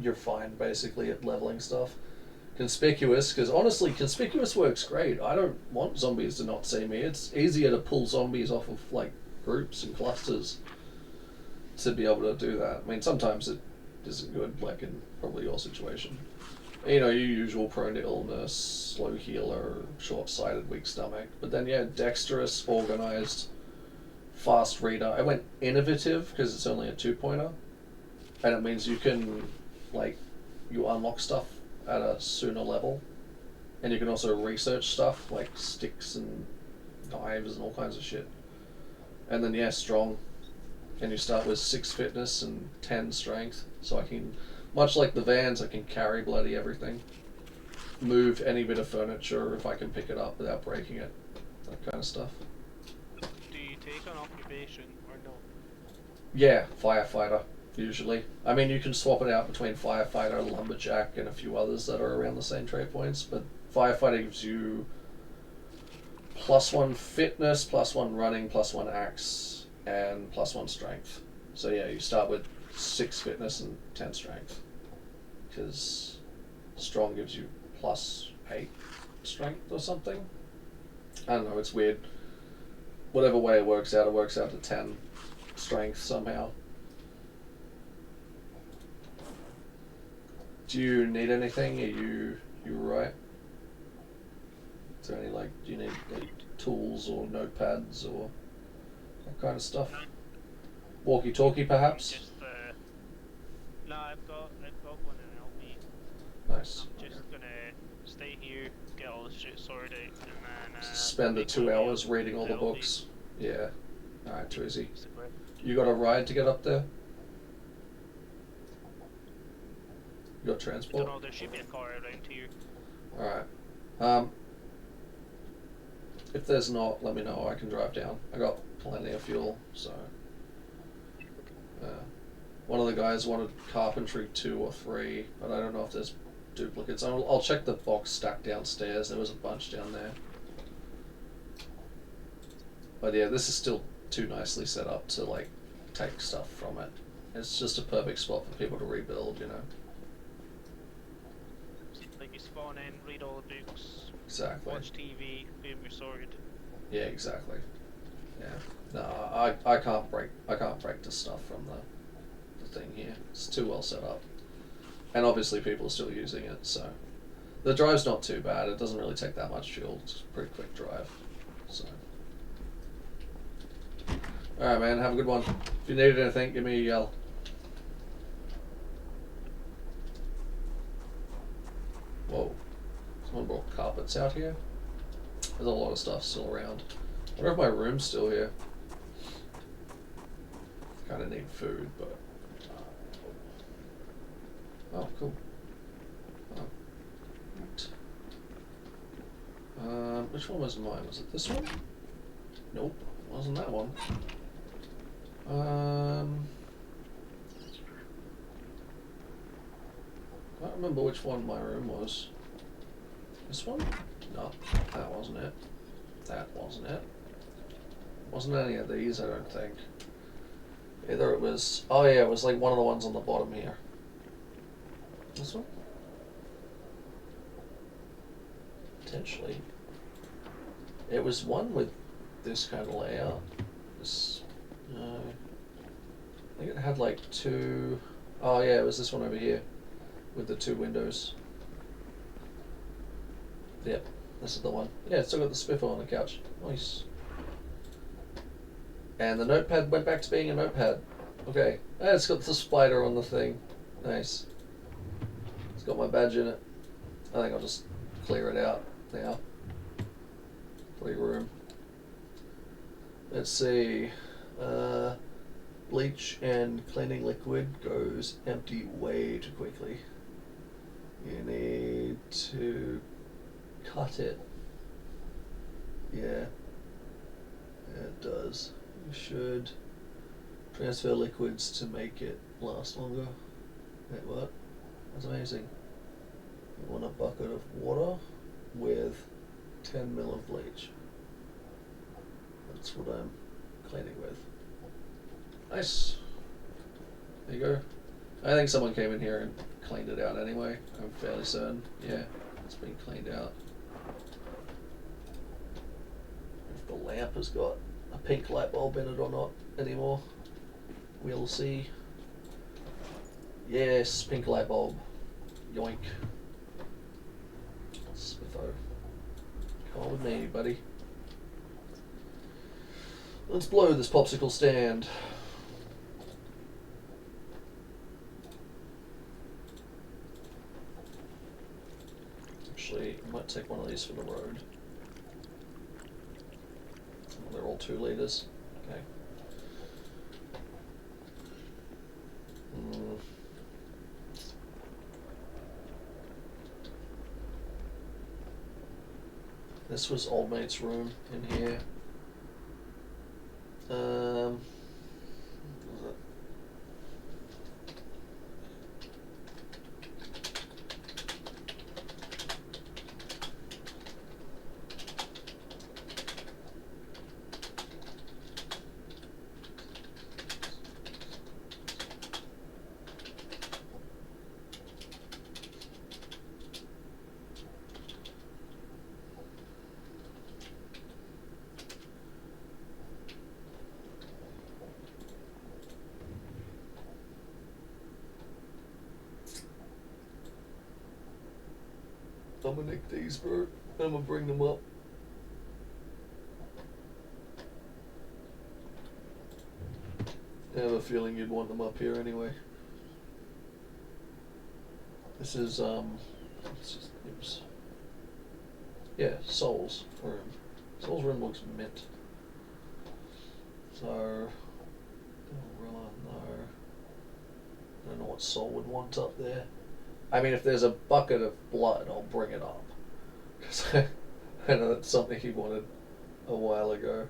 you're fine basically at leveling stuff. Conspicuous, because honestly, conspicuous works great. I don't want zombies to not see me. It's easier to pull zombies off of like groups and clusters to be able to do that. I mean, sometimes it isn't good, like in probably your situation. You know, your usual prone to illness, slow healer, short-sighted, weak stomach. But then, yeah, dexterous, organized, fast reader. I went innovative because it's only a 2-pointer. And it means you can, like, you unlock stuff at a sooner level. And you can also research stuff, like sticks and knives and all kinds of shit. And then, yeah, strong. And you start with 6 fitness and 10 strength. So I can, much like the vans, I can carry bloody everything. Move any bit of furniture if I can pick it up without breaking it. That kind of stuff. Do you take an occupation or no? Yeah, firefighter, usually. I mean, you can swap it out between firefighter, lumberjack, and a few others that are around the same trade points, but firefighter gives you +1 fitness, +1 running, +1 axe, and +1 strength. So yeah, you start with 6 fitness and 10 strength. Because strong gives you +8 strength or something. I don't know, it's weird. Whatever way it works out to 10 strength somehow. Do you need anything? Are you right? Is there any, like, do you need like tools or notepads or that kind of stuff? Walkie-talkie perhaps? Just no, I've got one in LB. Nice. I'm just gonna stay here, get all the shit sorted, and then Spend the make 2 my way hours up reading all to the LB. books. Yeah. Alright, too easy. Basically. You got a ride to get up there? You got I don't transport? know, there should be a car around here. Alright. If there's not, let me know. I can drive down. I got plenty of fuel, so. One of the guys wanted carpentry 2 or 3, but I don't know if there's duplicates. I'll check the box stack downstairs. There was a bunch down there. But yeah, this is still too nicely set up to like take stuff from it. It's just a perfect spot for people to rebuild, you know. Like you spawn in, read all the books, Exactly. watch TV, boom, you're sorted. Yeah, exactly. Yeah. No, I can't break the stuff from the thing here. It's too well set up. And obviously people are still using it, so The drive's not too bad. It doesn't really take that much fuel. It's a pretty quick drive. So. Alright, man. Have a good one. If you need anything, give me a yell. Whoa. Someone brought carpets out here? There's a lot of stuff still around. I wonder if my room's still here. Kind of need food, but... Oh, cool. Oh. Which one was mine? Was it this one? Nope, wasn't that one. I can't remember which one my room was. This one? No, that wasn't it. That wasn't it. Wasn't any of these, I don't think. Either it was... Oh yeah, it was like one of the ones on the bottom here. This one? Potentially. It was one with this kind of layout. This... I think it had like two... Oh yeah, it was this one over here. With the two windows. Yep, this is the one. Yeah, it's still got the spiffer on the couch. Nice. And the notepad went back to being a notepad. Okay. And it's got the spider on the thing. Nice. It's got my badge in it. I think I'll just clear it out now. Free room. Let's see. Bleach and cleaning liquid goes empty way too quickly. You need to cut it. Yeah. It does. You should transfer liquids to make it last longer. Wait, what? That's amazing. You want a bucket of water with 10 ml of bleach. That's what I'm cleaning with. Nice. There you go. I think someone came in here and cleaned it out anyway. I'm fairly certain. Yeah, it's been cleaned out. If the lamp has got a pink light bulb in it or not anymore, we'll see. Yes, pink light bulb. Yoink. Smitho. Come on with me, buddy. Let's blow this popsicle stand. Actually, I might take one of these for the road. Oh, they're all 2 liters. Okay. This was old mate's room in here. What was it? I'm gonna nick these, bro. I'm gonna bring them up. I have a feeling you'd want them up here anyway. This is, oops. Yeah, Soul's room. Soul's room looks mint. So, Gorilla, no. I don't know what Soul would want up there. I mean, if there's a bucket of blood, I'll bring it up. Because I know that's something he wanted a while ago.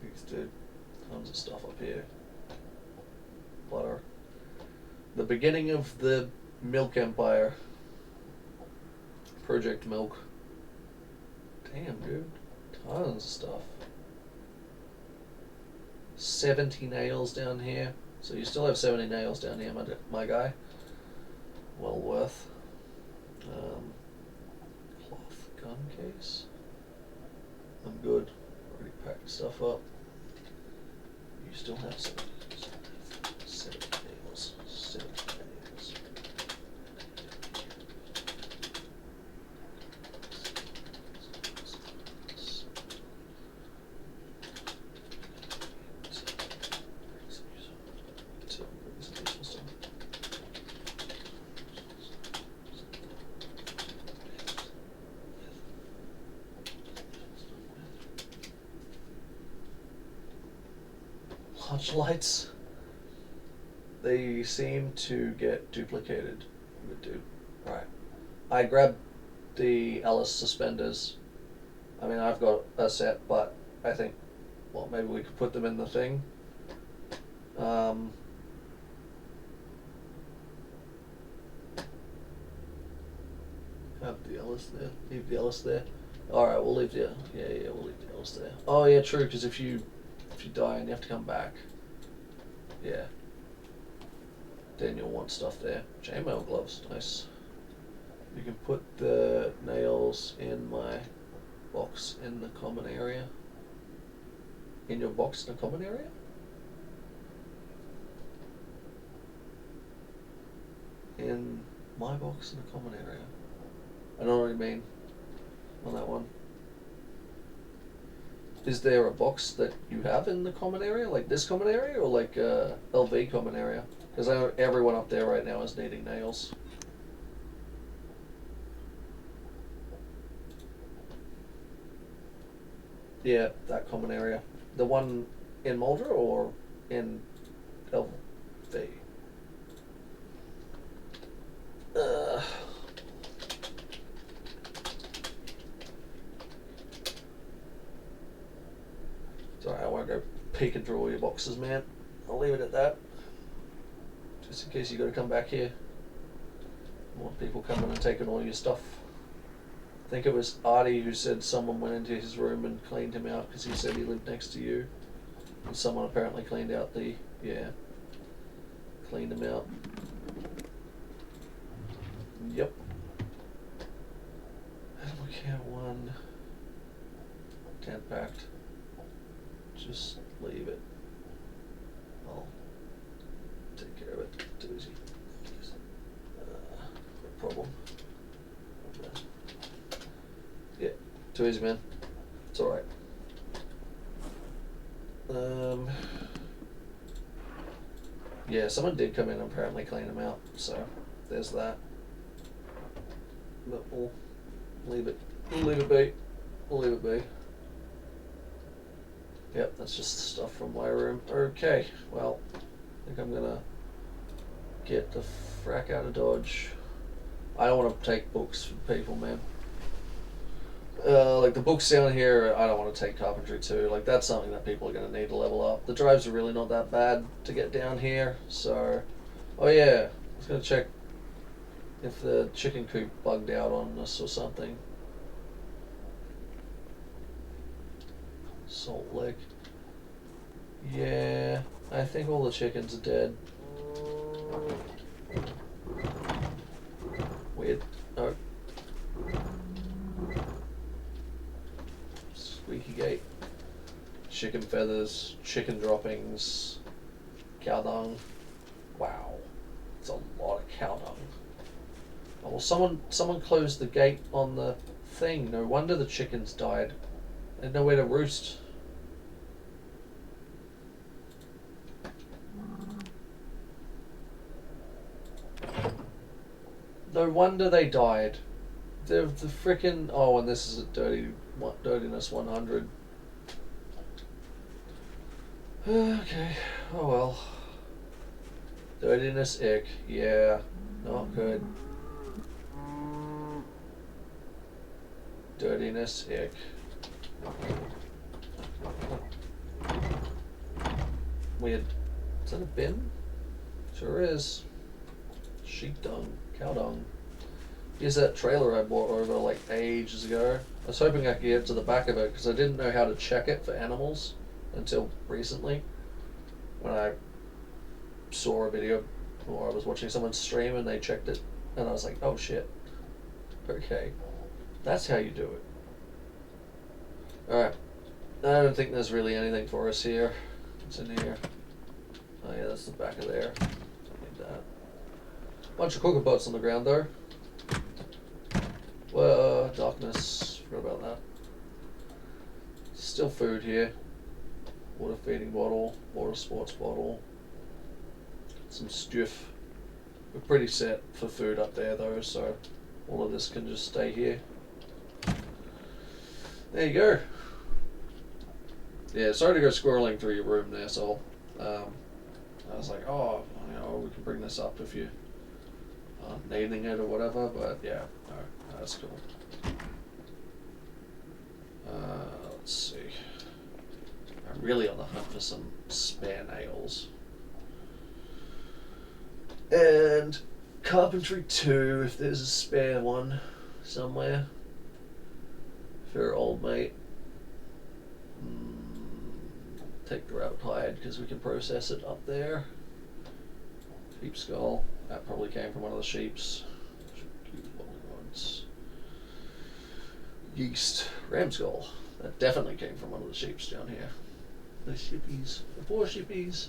He's did tons of stuff up here. Butter. The beginning of the Milk Empire. Project Milk. Damn, dude. Tons of stuff. 70 nails down here. So you still have 70 nails down here, my guy. Well worth. Cloth gun case. I'm good. Already packed stuff up. You still have 70 nails. 70 nails. touch lights. They seem to get duplicated. Good dude. Right. I grabbed the Alice suspenders. I mean, I've got a set, but I think, well, maybe we could put them in the thing. Have the Alice there. Leave the Alice there. Alright, we'll leave the... Yeah, we'll leave the Alice there. Oh, yeah, true, because if you die and you have to come back, yeah, then you'll want stuff there. Chainmail gloves, nice. You can put the nails in my box in the common area. In your box in the common area? In my box in the common area. I know what you mean on that one. Is there a box that you have in the common area, like this common area, or like LV common area? Because I know everyone up there right now is needing nails. Yeah, that common area. The one in Mulder or in LV? Sorry, I won't go peeking through all your boxes, man. I'll leave it at that. Just in case you got to come back here. More people coming and taking all your stuff. I think it was Artie who said someone went into his room and cleaned him out because he said he lived next to you. And someone apparently cleaned out the... Yeah. Cleaned him out. Yep. Animal care 1. Tent packed. Just leave it. I'll take care of it. Too easy. No problem. Yeah, too easy, man. It's alright. Yeah, someone did come in and apparently clean them out, so there's that. But we'll leave it. We'll leave it be. We'll leave it be. Yep, that's just stuff from my room. Okay, well, I think I'm gonna get the frack out of Dodge. I don't want to take books from people, man. Like the books down here, I don't want to take carpentry too. Like that's something that people are going to need to level up. The drives are really not that bad to get down here, so... Oh yeah, I was going to check if the chicken coop bugged out on us or something. Salt Lake. Yeah, I think all the chickens are dead. Weird. Oh. Squeaky gate. Chicken feathers, chicken droppings, cow dung. Wow. It's a lot of cow dung. Oh, well, someone closed the gate on the thing. No wonder the chickens died. They had nowhere to roost. No wonder they died. The frickin'... Oh, and this is a dirtiness 100. Okay. Oh well. Dirtiness ick. Yeah. Not good. Dirtiness ick. Weird. Is that a bin? Sure is. Sheep dung. Cow dung. Here's that trailer I bought over like ages ago. I was hoping I could get to the back of it because I didn't know how to check it for animals until recently when I saw a video or I was watching someone stream and they checked it and I was like, oh shit. Okay. That's how you do it. Alright. I don't think there's really anything for us here. What's in here? Oh yeah, that's the back of there. Don't need that. Bunch of cooker pots on the ground though. Well, darkness. Forgot about that. Still food here. Water feeding bottle, water sports bottle. Some stuff. We're pretty set for food up there though, so all of this can just stay here. There you go. Yeah, sorry to go squirreling through your room there, Sol. I was like, oh, you know, we can bring this up if you aren't needing it or whatever, but yeah, no, that's cool. Let's see. I'm really on the hunt for some spare nails. And carpentry 2, if there's a spare one somewhere for old mate. Take the rabbit hide because we can process it up there. Sheep skull. That probably came from one of the sheeps. Yeast. Ram skull. That definitely came from one of the sheeps down here. The sheepies. The poor sheepies.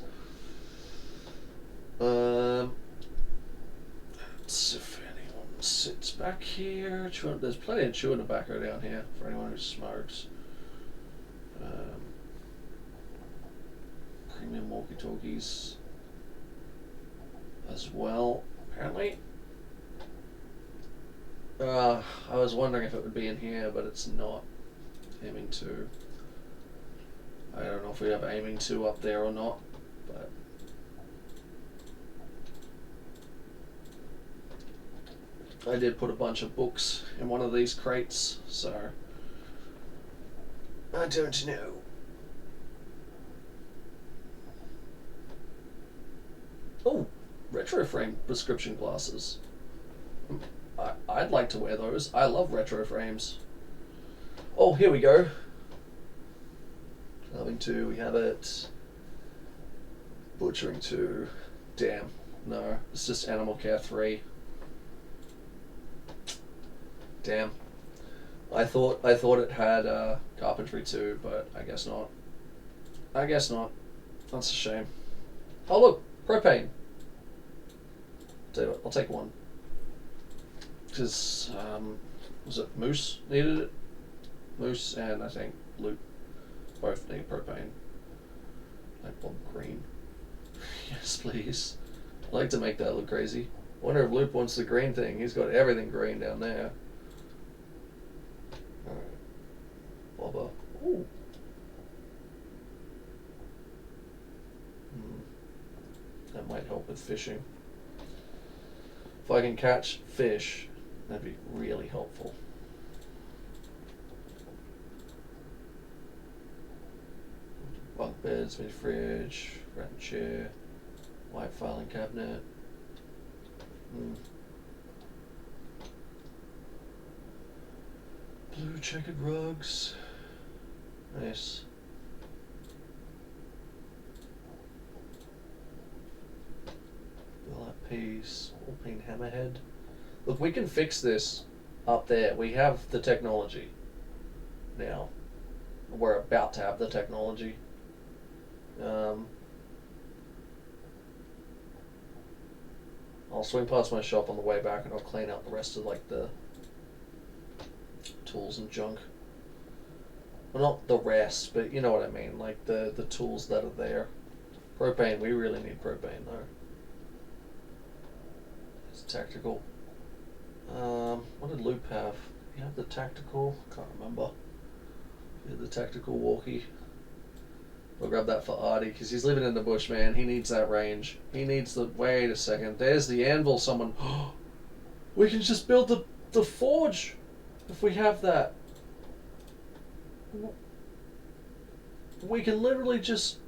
If anyone sits back here, there's plenty of chewing tobacco down here for anyone who smokes. Premium walkie-talkies as well, apparently. I was wondering if it would be in here, but it's not. Aiming 2. I don't know if we have aiming 2 up there or not, but I did put a bunch of books in one of these crates, so I don't know. Oh, retro frame prescription glasses. I'd like to wear those. I love retro frames. Oh, here we go. Carving 2, we have it. Butchering 2. Damn, no, it's just Animal Care 3. Damn. I thought it had Carpentry 2, but I guess not. That's a shame. Oh look, propane. Tell you what, I'll take one. Because, was it Moose needed it? Moose and I think Luke both need propane. Like Bob Green. Yes, please. I'd like to make that look crazy. I wonder if Luke wants the green thing. He's got everything green down there. Alright. Bobber. Ooh. That might help with fishing. If I can catch fish, that'd be really helpful. Bunk beds, mid fridge, front chair, white filing cabinet. Blue checkered rugs. Nice. That piece, Alpine hammerhead. Look, we can fix this up there. We have the technology now. We're about to have the technology. I'll swing past my shop on the way back and I'll clean out the rest of like the tools and junk. Well, not the rest, but you know what I mean, like the tools that are there. Propane, we really need propane though. It's tactical. What did Loop have? Did he have the tactical? Can't remember. He had the tactical walkie. We'll grab that for Artie, because he's living in the bush, man. He needs that range. He needs the... Wait a second. There's the anvil, someone... We can just build the forge if we have that. We can literally just...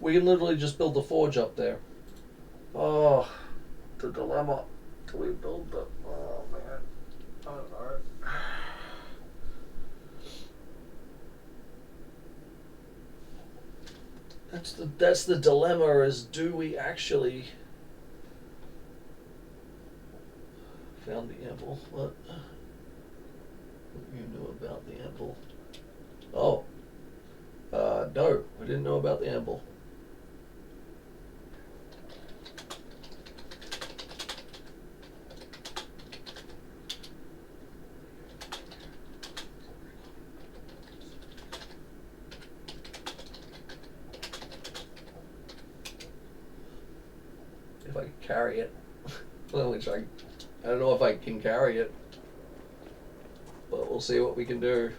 build the forge up there. Oh, the dilemma. Do we build the... Oh, man. I don't know. That's the dilemma, is do we actually... Found the anvil. What you knew about the anvil? Oh. No, we didn't know about the anvil. If I can carry it. Well, which I don't know if I can carry it, but we'll see what we can do.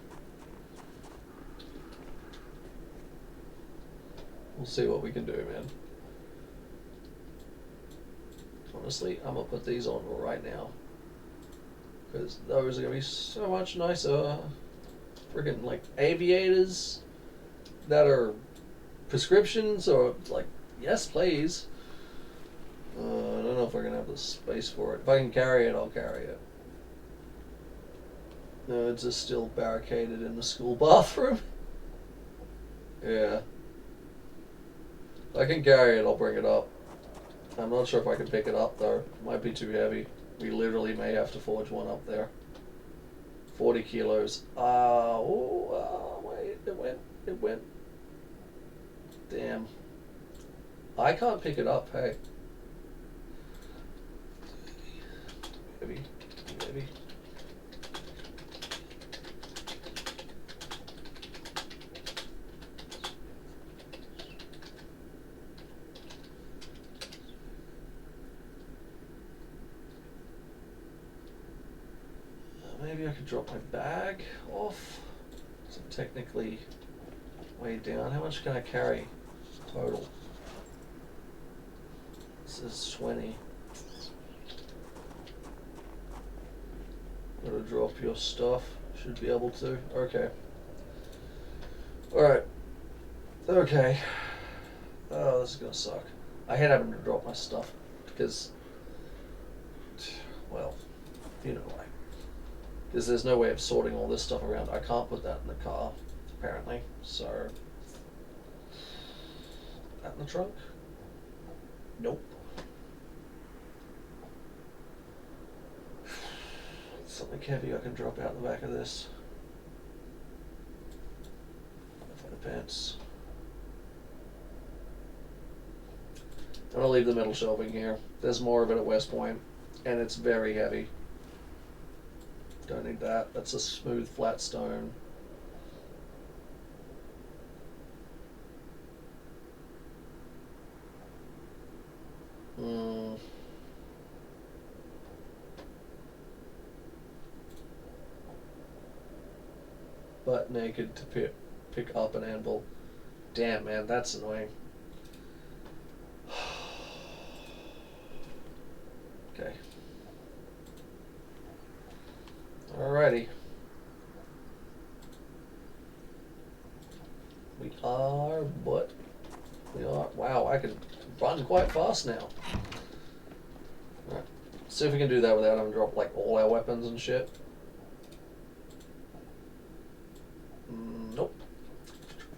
We'll see what we can do, man. Honestly, I'm gonna put these on right now. Because those are gonna be so much nicer. Freaking like aviators that are prescriptions or like, yes, please. I don't know if we're gonna have the space for it. If I can carry it, I'll carry it. No, it's just still barricaded in the school bathroom. Yeah. If I can carry it, I'll bring it up. I'm not sure if I can pick it up though. It might be too heavy. We literally may have to forge one up there. 40 kilos. Wait, it went. Damn. I can't pick it up, hey. Heavy. Maybe I could drop my bag off. So I'm technically way down. How much can I carry total? This is 20. Gotta drop your stuff. Should be able to. Okay. Alright. Okay. Oh, this is gonna suck. I hate having to drop my stuff because, well, you know why. Because there's no way of sorting all this stuff around. I can't put that in the car, apparently. So, that in the trunk? Nope. Something heavy I can drop out the back of this. Pants. I'm gonna leave the metal shelving here. There's more of it at West Point, and it's very heavy. Don't need that. That's a smooth, flat stone. Butt naked to pick up an anvil. Damn, man, that's annoying. Okay. Alrighty. We are. Wow, I can run quite fast now. Alright. See if we can do that without having to drop like all our weapons and shit. Nope.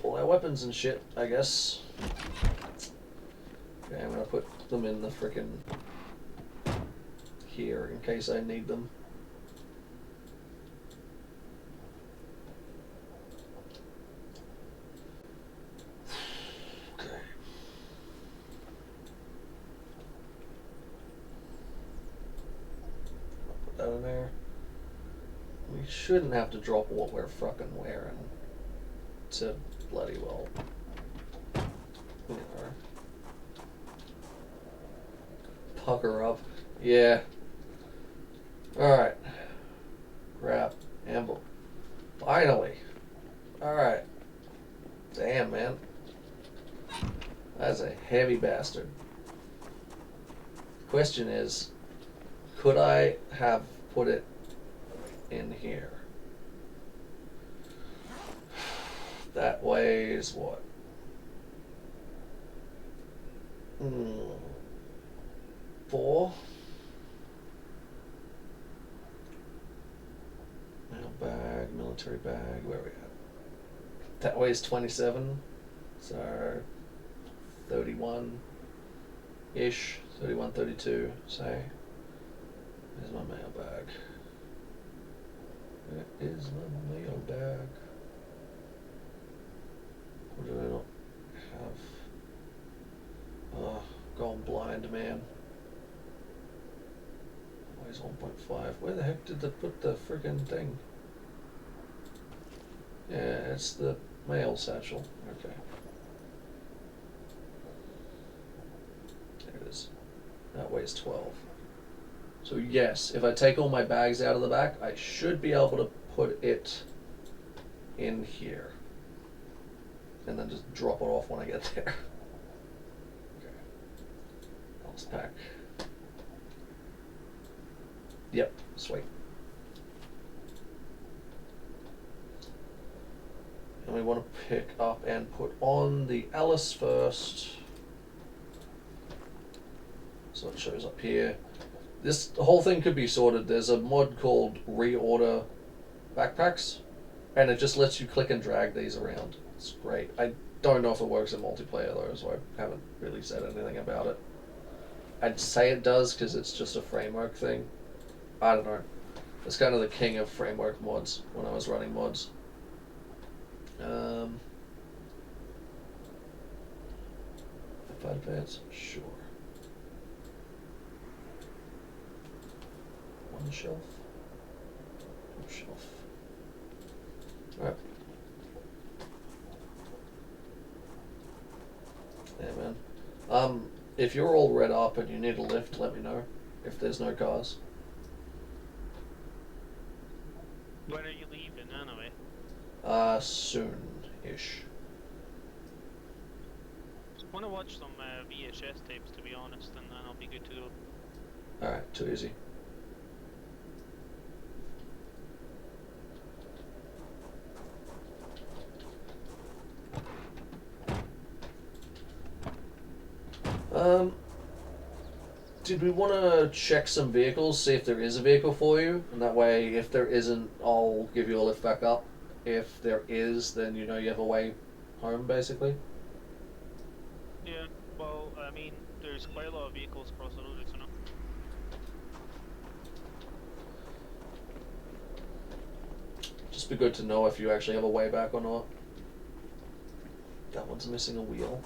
All our weapons and shit, I guess. Okay, I'm gonna put them in the frickin' here in case I need them. In there. We shouldn't have to drop what we're fucking wearing to bloody well. You know, pucker up. Yeah. Alright. Crap. Anvil. Finally. Alright. Damn, man. That's a heavy bastard. Question is, could I have put it in here? That weighs what? 4? Bag, military bag, where are we at? That weighs 27, so 31-ish, 31, 32, say. There's my mail bag. Where is my mail bag? What did I not have? Oh, gone blind, man. Weighs 1.5. Where the heck did they put the friggin' thing? Yeah, it's the mail satchel. Okay. There it is. That weighs 12. So yes, if I take all my bags out of the back, I should be able to put it in here. And then just drop it off when I get there. Next pack. Yep, sweet. And we want to pick up and put on the Alice first. So it shows up here. This whole thing could be sorted. There's a mod called Reorder Backpacks, and it just lets you click and drag these around. It's great. I don't know if it works in multiplayer though, so I haven't really said anything about it. I'd say it does because it's just a framework thing. I don't know. It's kind of the king of framework mods when I was running mods. If I advance, sure. One shelf. Two shelf. Alright. Yeah, man. If you're all read up and you need a lift, let me know. If there's no cars. When are you leaving anyway? Soon-ish. I want to watch some VHS tapes, to be honest, and then I'll be good to go. Alright, too easy. Did we want to check some vehicles, see if there is a vehicle for you? And that way, if there isn't, I'll give you a lift back up. If there is, then you know you have a way home, basically. Yeah, well, I mean, there's quite a lot of vehicles across the road, you know. Just be good to know if you actually have a way back or not. That one's missing a wheel.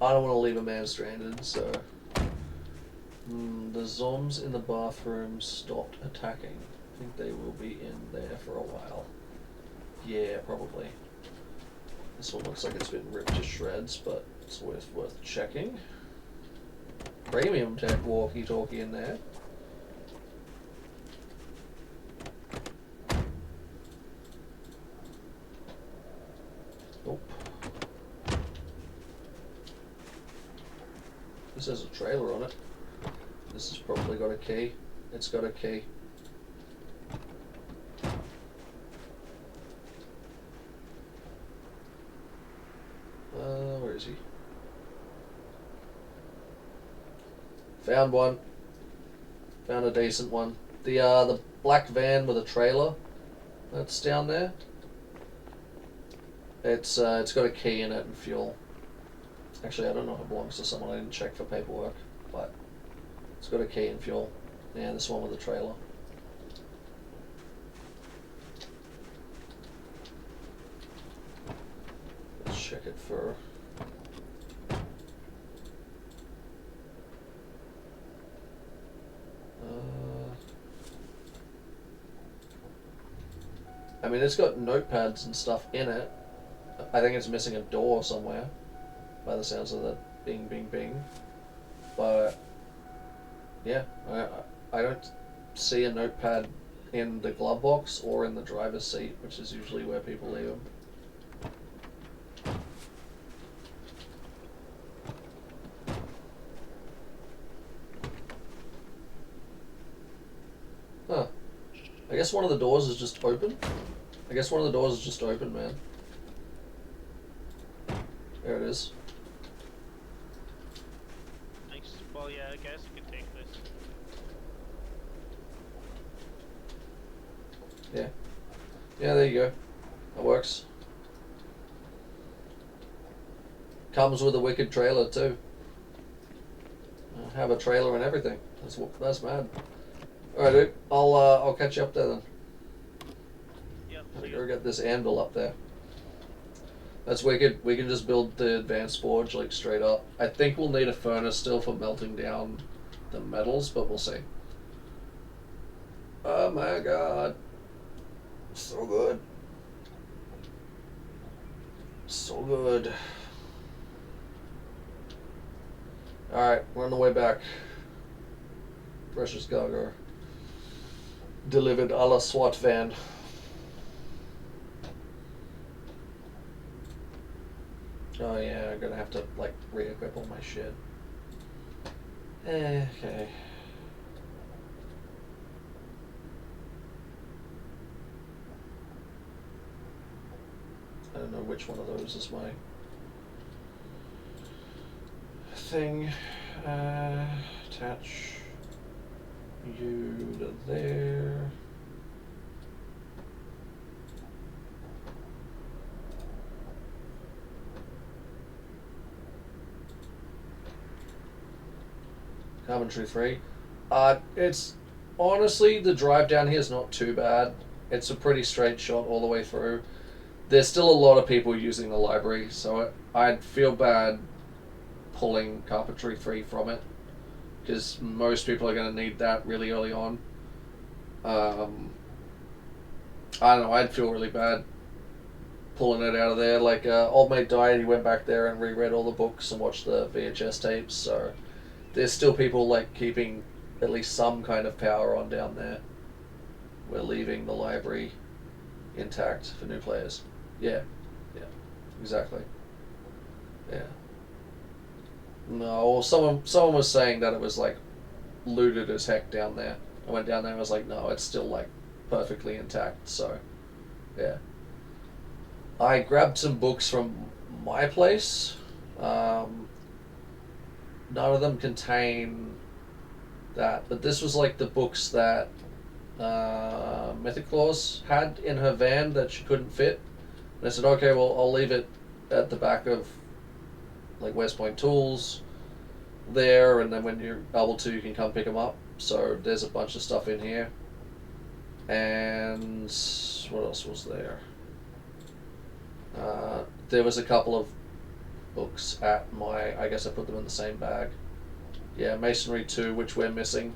I don't want to leave a man stranded, so... the zombs in the bathroom stopped attacking. I think they will be in there for a while. Yeah, probably. This one looks like it's been ripped to shreds, but it's worth checking. Premium tech walkie-talkie in there. Nope. This has a trailer on it. This has probably got a key. It's got a key. Where is he? Found one. Found a decent one. The black van with a trailer that's down there. It's got a key in it and fuel. Actually, I don't know if it belongs to someone. I didn't check for paperwork, but it's got a key and fuel. Yeah, this one with the trailer. Let's check it for... I mean, it's got notepads and stuff in it. I think it's missing a door somewhere, by the sounds of the bing, bing, bing. But yeah, I don't see a notepad in the glove box or in the driver's seat, which is usually where people leave them. Huh. I guess one of the doors is just open. Man. There it is. Nice. Well, yeah, I guess you could take this. Yeah. Yeah, there you go. That works. Comes with a wicked trailer too. Have a trailer and everything. That's mad. Alright, dude. I'll catch you up there then. Yep. I'll go get this anvil up there. That's wicked. We can just build the advanced forge like straight up. I think we'll need a furnace still for melting down the metals, but we'll see. Oh my god. So good. So good. Alright, we're on the way back. Precious cargo. Delivered a la SWAT van. Oh yeah, I'm gonna have to like re-equip all my shit. Okay. I don't know which one of those is my thing. Attach you to there. Coventry 3. It's honestly, the drive down here is not too bad. It's a pretty straight shot all the way through. There's still a lot of people using the library, so I'd feel bad pulling Carpentry 3 from it, because most people are going to need that really early on. I don't know, I'd feel really bad pulling it out of there. Like, old mate died, he went back there and reread all the books and watched the VHS tapes, so there's still people like keeping at least some kind of power on down there. We're leaving the library intact for new players. Yeah, exactly. Yeah. No, someone was saying that it was like looted as heck down there. I went down there and was like, no, it's still like perfectly intact. So, yeah. I grabbed some books from my place. None of them contain that, but this was like the books that Mythic Claus had in her van that she couldn't fit. And I said, okay, well, I'll leave it at the back of like West Point Tools there, and then when you're able to, you can come pick them up. So there's a bunch of stuff in here. And what else was there? There was a couple of books at my, I guess I put them in the same bag. Yeah, Masonry 2, which we're missing.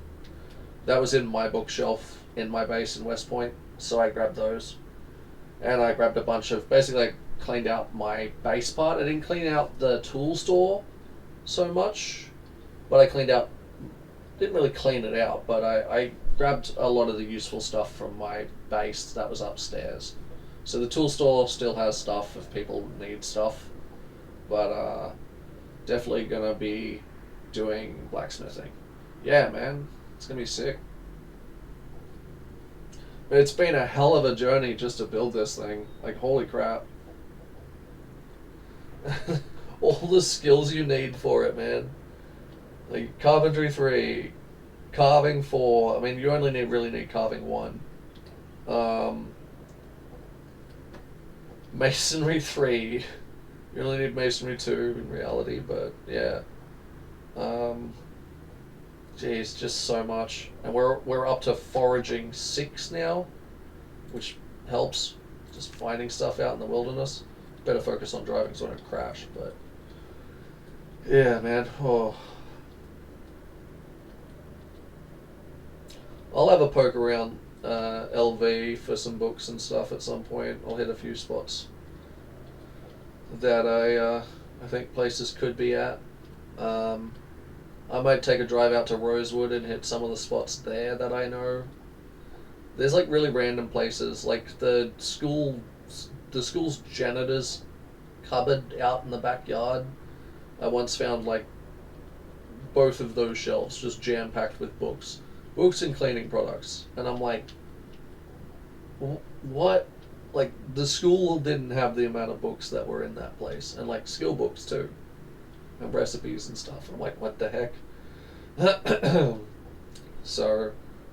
That was in my bookshelf in my base in West Point, so I grabbed those. And I grabbed a bunch of, basically I cleaned out my base part. I didn't clean out the tool store so much, but I didn't really clean it out, but I grabbed a lot of the useful stuff from my base that was upstairs. So the tool store still has stuff if people need stuff, but definitely gonna be doing blacksmithing. Yeah, man, it's gonna be sick. But it's been a hell of a journey just to build this thing. Like, holy crap. All the skills you need for it, man. Like, Carpentry 3, Carving 4, I mean, you only really need Carving 1. Masonry 3, you only need Masonry 2 in reality, but yeah. Geez, just so much. And we're up to foraging 6 now, which helps. Just finding stuff out in the wilderness. Better focus on driving so I don't crash, but yeah, man. Oh. I'll have a poke around LV for some books and stuff at some point. I'll hit a few spots that I think places could be at. I might take a drive out to Rosewood and hit some of the spots there that I know. There's like really random places, like the school's janitor's cupboard out in the backyard. I once found like both of those shelves just jam packed with books and cleaning products, and I'm like, what? Like, the school didn't have the amount of books that were in that place, and like skill books too, and recipes and stuff. I'm like, what the heck? So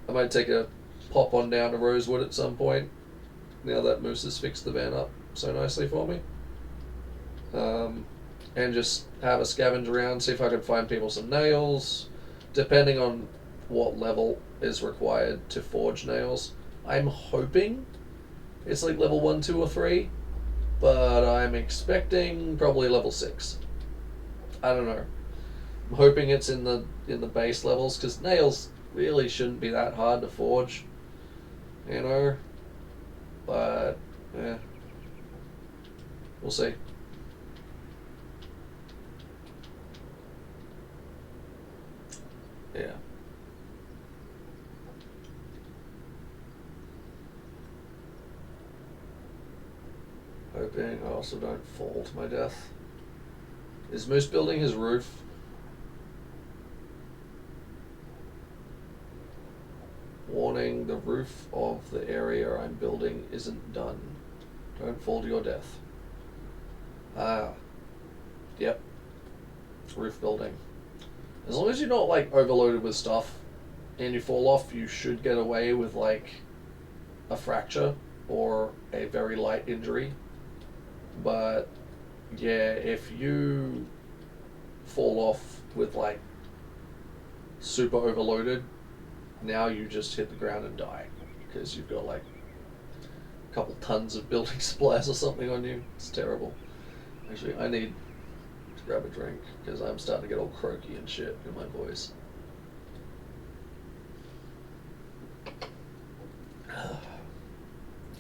I might take a pop on down to Rosewood at some point, now that Moose has fixed the van up so nicely for me, and just have a scavenge around, see if I can find people some nails, depending on what level is required to forge nails. I'm hoping it's like level 1, 2, or 3, but I'm expecting probably level 6. I don't know. I'm hoping it's in the base levels, because nails really shouldn't be that hard to forge, you know. But yeah, we'll see. Yeah. Hoping I also don't fall to my death. Is Moose building his roof? Warning, the roof of the area I'm building isn't done. Don't fall to your death. Ah. Yep. Roof building. As long as you're not like overloaded with stuff and you fall off, you should get away with like a fracture or a very light injury. But yeah, if you fall off with like super overloaded, now you just hit the ground and die because you've got like a couple tons of building supplies or something on you. It's terrible. Actually, I need to grab a drink because I'm starting to get all croaky and shit in my voice.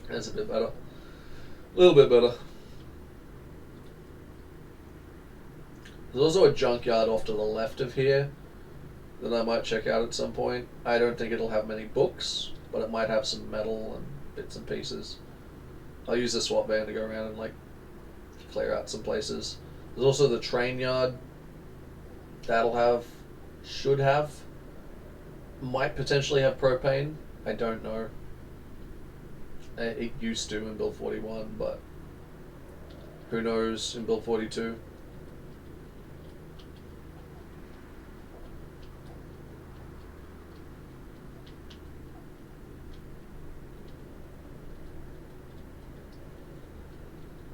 That's a bit better. A little bit better. There's also a junkyard off to the left of here that I might check out at some point. I don't think it'll have many books, but it might have some metal and bits and pieces. I'll use the swap van to go around and like clear out some places. There's also the train yard. Should have, might potentially have propane. I don't know. It used to in build 41, but who knows in build 42.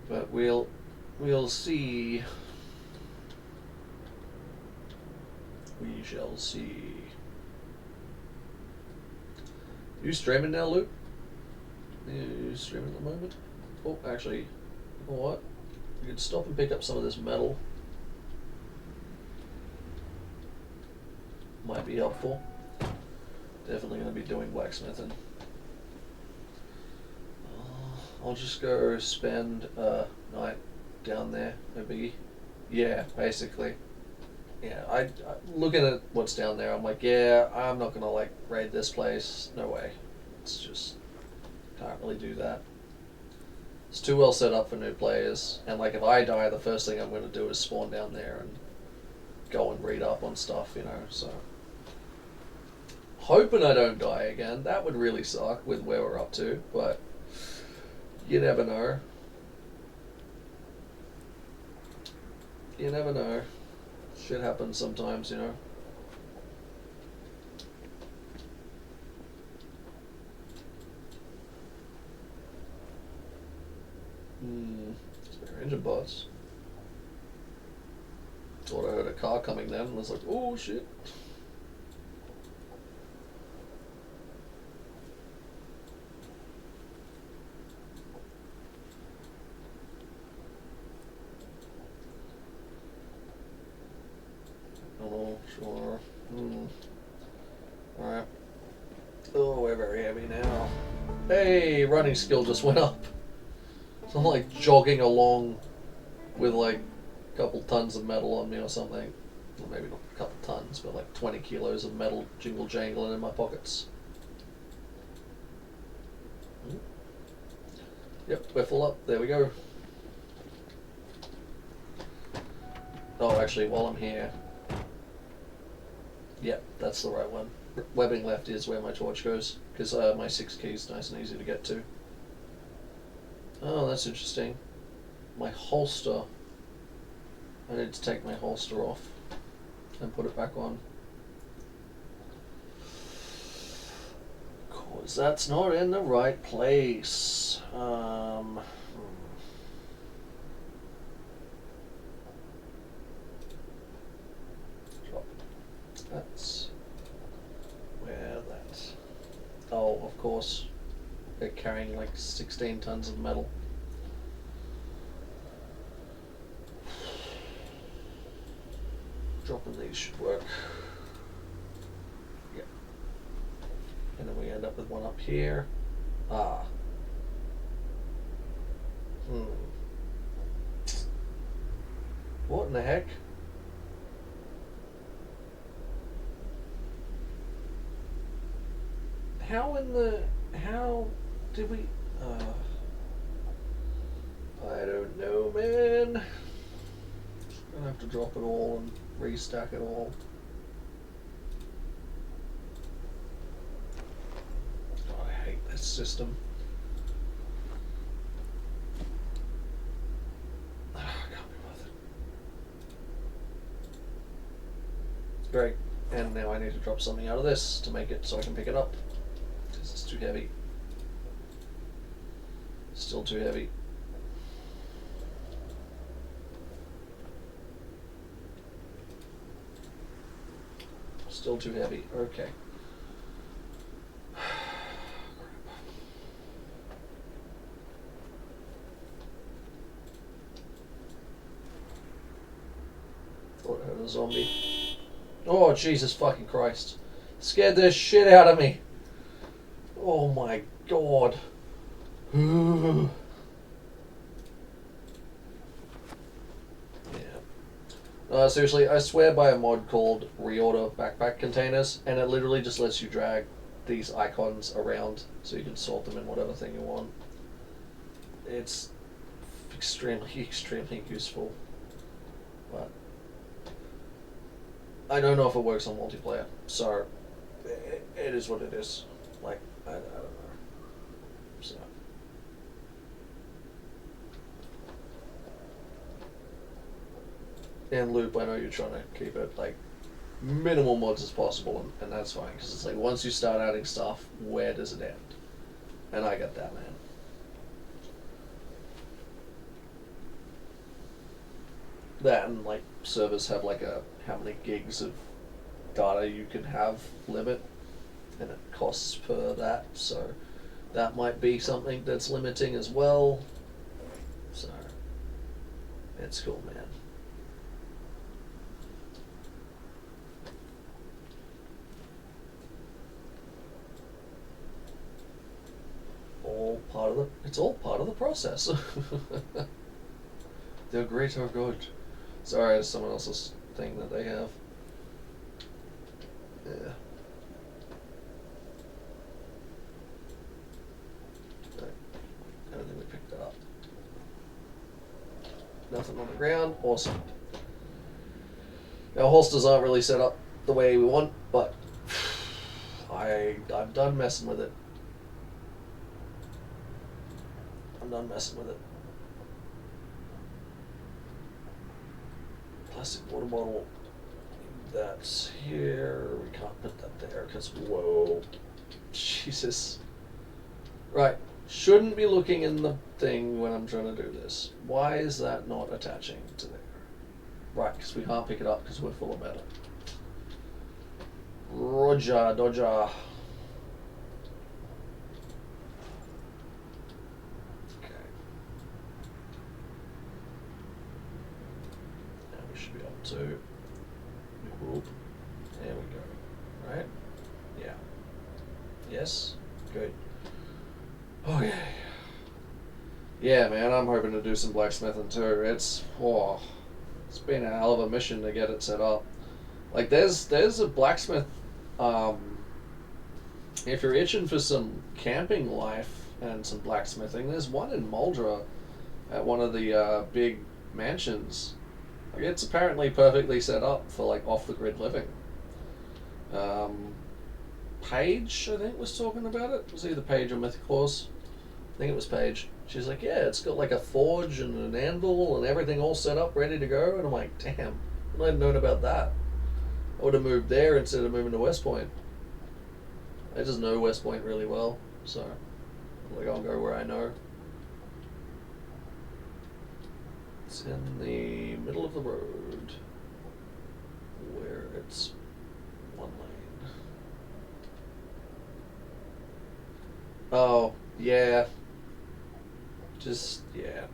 But we'll see. We shall see. You streaming now, Luke? You streaming at the moment? Oh, actually, you know what? You can stop and pick up some of this metal. Might be helpful. Definitely going to be doing blacksmithing. I'll just go spend a night down there, maybe. Yeah, basically. Yeah, I looking at what's down there, I'm like, yeah, I'm not gonna like raid this place. No way. It's just can't really do that. It's too well set up for new players, and like if I die, the first thing I'm gonna do is spawn down there and go and read up on stuff, you know. So hoping I don't die again. That would really suck with where we're up to, but you never know. You never know. Shit happens sometimes, you know. Spare engine parts. Thought I heard a car coming then and was like, oh shit. Oh, sure. Alright. Oh, we're very heavy now. Hey, running skill just went up. So I'm like jogging along with like a couple tons of metal on me or something. Well, maybe not a couple tons, but like 20 kilos of metal jingle jangling in my pockets. Yep, we're full up. There we go. Oh, actually, while I'm here... Yep, that's the right one. Webbing left is where my torch goes, because my 6 key is nice and easy to get to. Oh, that's interesting. My holster. I need to take my holster off and put it back on. Cause that's not in the right place. That's where that. Oh, of course. They're carrying like 16 tons of metal. Dropping these should work. Yep. And then we end up with one up here. Ah. What in the heck? How did we, I don't know, man. gonna have to drop it all and restack it all. God, I hate this system. I can't be with it. Great. And now I need to drop something out of this to make it so I can pick it up. Because it's too heavy. Still too heavy. Still too heavy. Okay. Thought I heard a zombie. Oh, Jesus fucking Christ. Scared the shit out of me. Oh my God. Yeah. Seriously, I swear by a mod called Reorder Backpack Containers, and it literally just lets you drag these icons around so you can sort them in whatever thing you want. It's extremely, extremely useful. But I don't know if it works on multiplayer, so it is what it is. Like, I don't know. So. In loop, I know you're trying to keep it like minimal mods as possible, and that's fine, because it's like once you start adding stuff, where does it end? And I get that, man. That and like servers have like a how many gigs of data you can have limit, and it costs per that, so that might be something that's limiting as well. So it's cool, man. It's all part of the process. The greater good. Sorry, it's someone else's thing that they have. Yeah. I don't think we picked it up. Nothing on the ground. Awesome. Our holsters aren't really set up the way we want, but I'm done messing with it. I'm done messing with it. Plastic water bottle. That's here. We can't put that there because, whoa. Jesus. Right. Shouldn't be looking in the thing when I'm trying to do this. Why is that not attaching to there? Right, because we can't pick it up because we're full of metal. Roger, Dodger. So, whoop, there we go, right? Yeah. Yes? Good. Okay. Yeah, man, I'm hoping to do some blacksmithing too. It's been a hell of a mission to get it set up. Like, there's a blacksmith, if you're itching for some camping life and some blacksmithing, there's one in Muldra at one of the big mansions. It's apparently perfectly set up for like off-the-grid living. Paige, I think, was talking about it. It was either Paige or Mythic Horse. I think it was Paige. She's like, yeah, it's got like a forge and an anvil and everything all set up, ready to go. And I'm like, damn, if I'd known about that, I would have moved there instead of moving to West Point. I just know West Point really well, so like I'll go where I know. It's in the middle of the road where it's one lane. Oh, yeah. Just, yeah.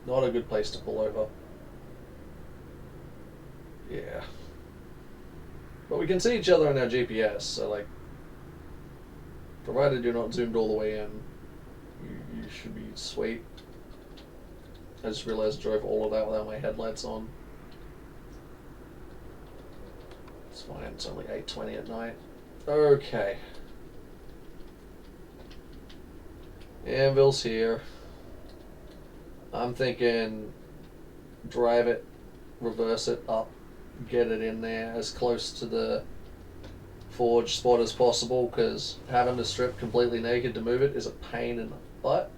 Not a good place to pull over. Yeah. But we can see each other on our GPS, so like, provided you're not zoomed all the way in, you should be sweet. I just realized I drove all of that without my headlights on. It's fine, it's only 8:20 at night. Okay. Anvil's here. I'm thinking drive it reverse it up, get it in there as close to the forge spot as possible, because having to strip completely naked to move it is a pain in the butt.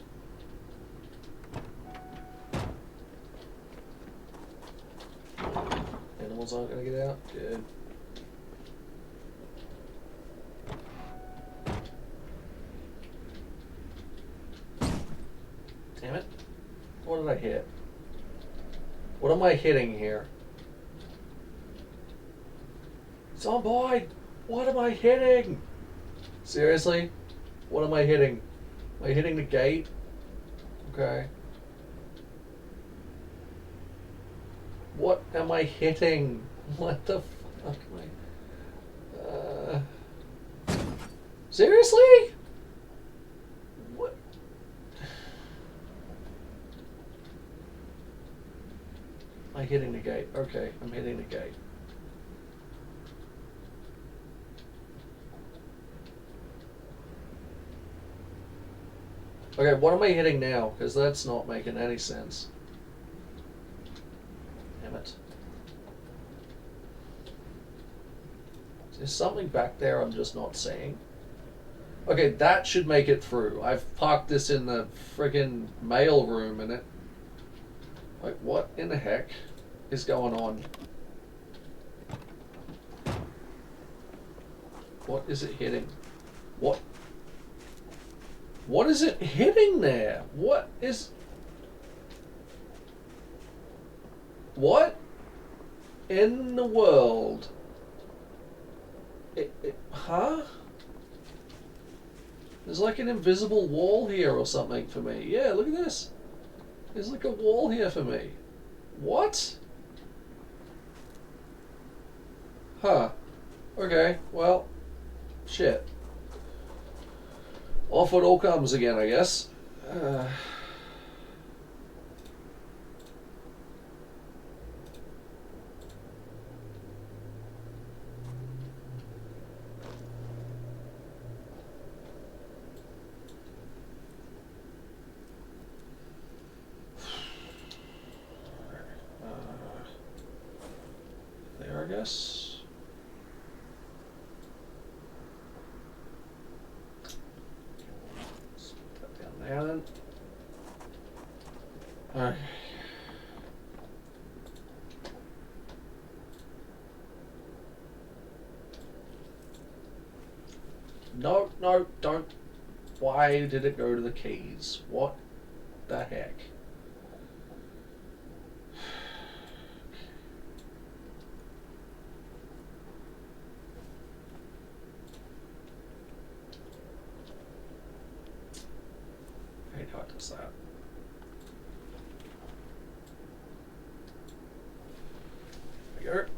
Animals aren't going to get out? Good. Damn it. What did I hit? What am I hitting here? Zomboid! What am I hitting? Seriously? What am I hitting? Am I hitting the gate? Okay. What am I hitting? What the fuck am I... Seriously? What? Am I hitting the gate? Okay, I'm hitting the gate. Okay, what am I hitting now? Because that's not making any sense. Damn it. There's something back there I'm just not seeing. Okay, that should make it through. I've parked this in the friggin' mail room and it... Like, what in the heck is going on? What is it hitting? What? What is it hitting there? What is... What in the world? Huh? There's like an invisible wall here or something for me. Yeah, look at this. There's like a wall here for me. What? Huh. Okay, well, shit. Off it all comes again, I guess. There, I guess. There then. Alright. No, no, don't. Why did it go to the keys? What the heck? I hate how it does that. There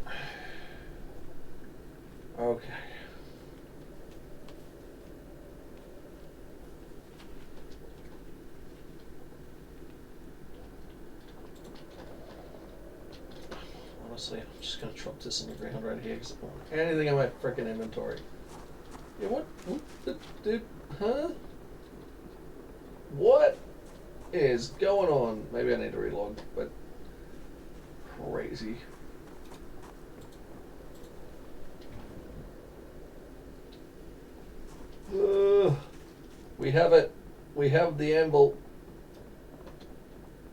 we go. Okay. Honestly, I'm just gonna drop this on the ground right here because I don't want anything in my freaking inventory. Yeah, what? Dude, huh? What is going on? Maybe I need to relog, but crazy. We have it. We have the anvil.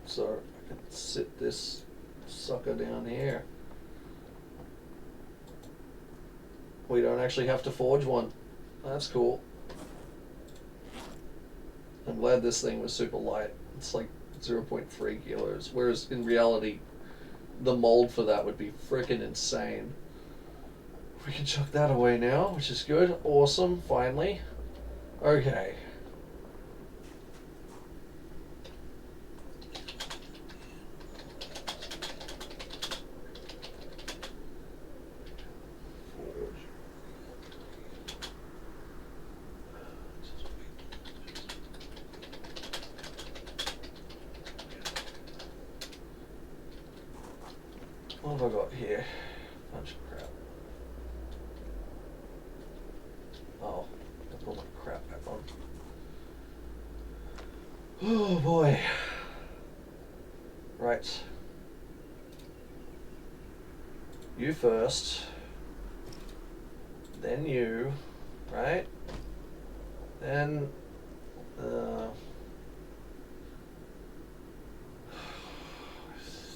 So I can sit this sucker down here. We don't actually have to forge one. That's cool. I'm glad this thing was super light. It's like 0.3 kilos, whereas in reality, the mold for that would be freaking insane. We can chuck that away now, which is good. Awesome, finally. Okay. What have I got here? Bunch of crap. Oh, I put my crap back on. Oh boy. Right. You first. Then you. Right? Then...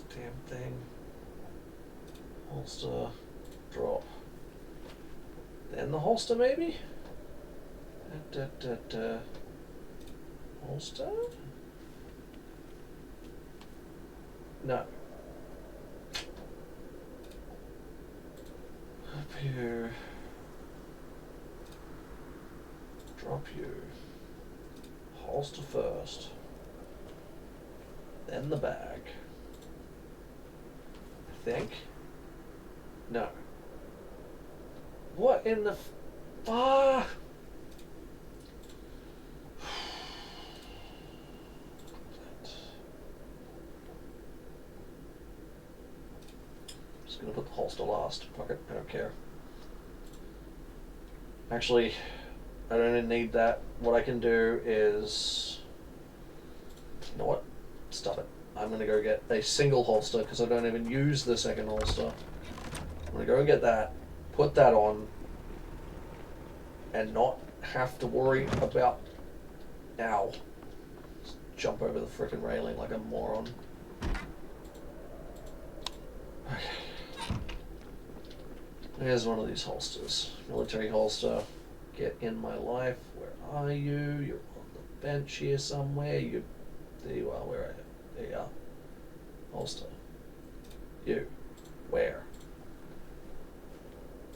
damn thing. Holster. Drop. Then the holster, maybe? Holster? No. Up here. Drop you. Holster first. Then the bag. I think. No. What in the fuck? Just gonna put the holster last. Fuck it, I don't care. Actually, I don't even need that. What I can do is... You know what? Stop it. I'm gonna go get a single holster because I don't even use the second holster. I'm gonna go and get that, put that on, and not have to worry about... Ow. Just jump over the frickin' railing like a moron. Okay. Here's one of these holsters. Military holster. Get in my life. Where are you? You're on the bench here somewhere. There you are. Where are you? There you are. Holster. You. Where?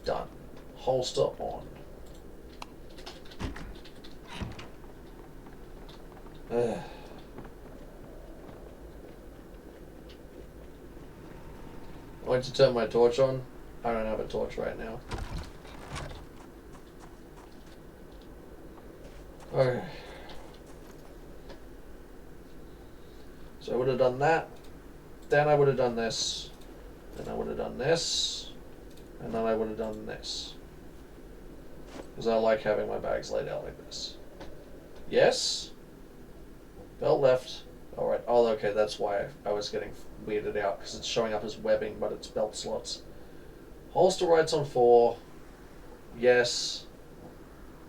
Done. Holster on. Ugh. I went to turn my torch on. I don't have a torch right now. Okay. So I would have done that. Then I would have done this. Then I would have done this. And then I would have done this. Because I like having my bags laid out like this. Yes. Belt left. Alright. Oh, okay. That's why I was getting weirded out. Because it's showing up as webbing, but it's belt slots. Holster rights on 4. Yes.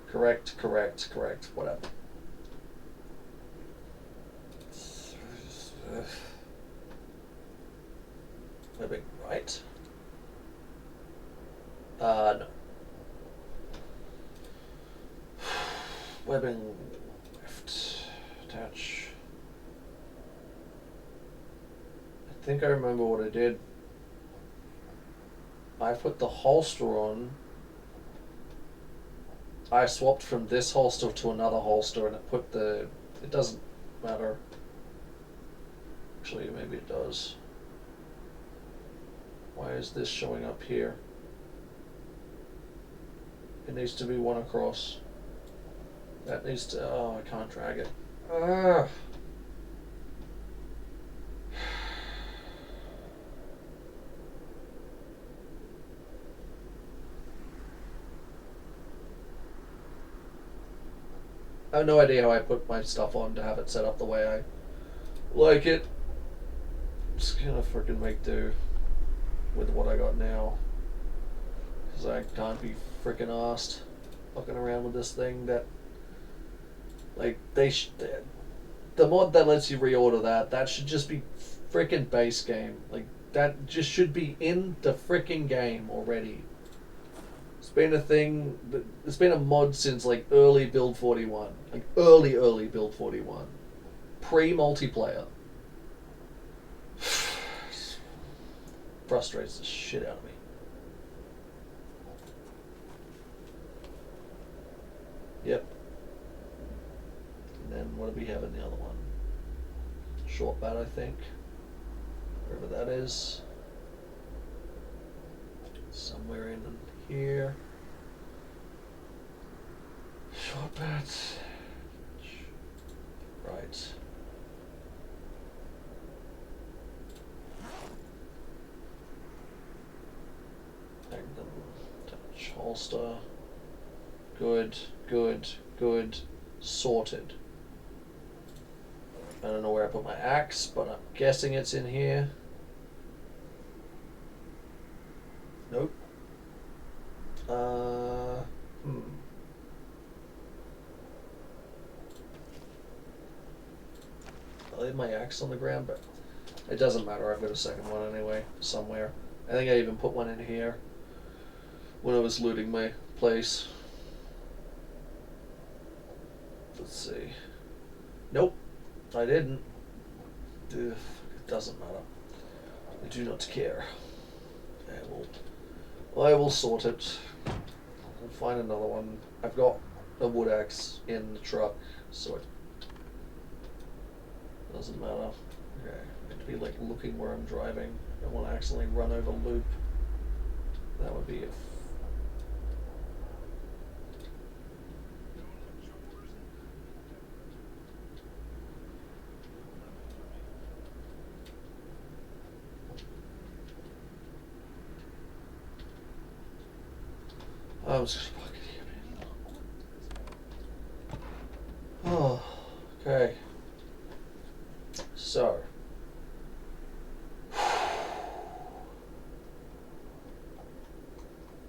Correct, correct, correct. Whatever. Webbing right. No. Webbing left. Attach. I think I remember what I did. I put the holster on. I swapped from this holster to another holster and it put the... It doesn't matter. Actually, maybe it does. Why is this showing up here? It needs to be one across. That needs to... Oh, I can't drag it. Ugh. I have no idea how I put my stuff on to have it set up the way I like it. Just gonna freaking make do with what I got now. Because I can't be freaking arsed fucking around with this thing that... Like, the mod that lets you reorder that should just be freaking base game. Like, that just should be in the freaking game already. It's been a thing, it's been a mod since like early build 41. Like early build 41. Pre-multiplayer. Frustrates the shit out of me. Yep. And then what do we have in the other one? Short bat, I think. Wherever that is. Somewhere in here. Short bat. Right. Magnum touch holster. Good, good, good. Sorted. I don't know where I put my axe, but I'm guessing it's in here. Nope. I leave my axe on the ground, but it doesn't matter. I've got a second one anyway, somewhere. I think I even put one in here when I was looting my place. Let's see. Nope, I didn't. Ugh, it doesn't matter. I do not care. I will sort it. I'll find another one. I've got a wood axe in the truck, so it doesn't matter. Okay, I have to be like looking where I'm driving. I don't want to accidentally run over loop. That would be if. I was just fucking here, man. Oh, okay. So.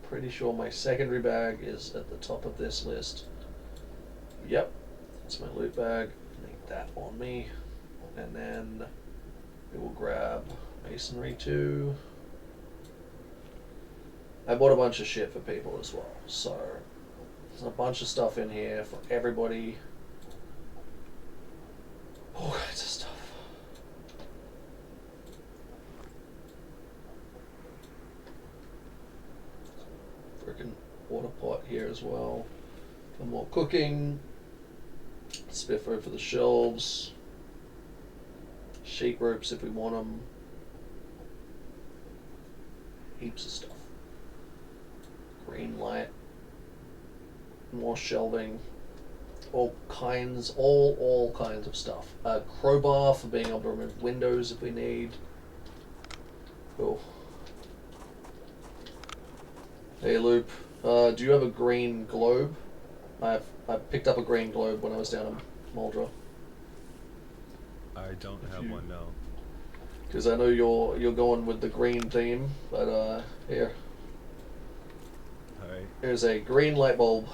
Pretty sure my secondary bag is at the top of this list. Yep, that's my loot bag. Need that on me. And then we will grab masonry too. I bought a bunch of shit for people as well, so there's a bunch of stuff in here for everybody. All kinds of stuff. Freaking water pot here as well for more cooking. Spiffo for the shelves. Sheet ropes if we want them. Heaps of stuff. Green light, more shelving, all kinds of stuff. A crowbar for being able to remove windows if we need. Cool. Hey Loop, do you have a green globe? I picked up a green globe when I was down in Muldra. I don't have one, no. Because I know you're going with the green theme, but here. Alright. There's a green light bulb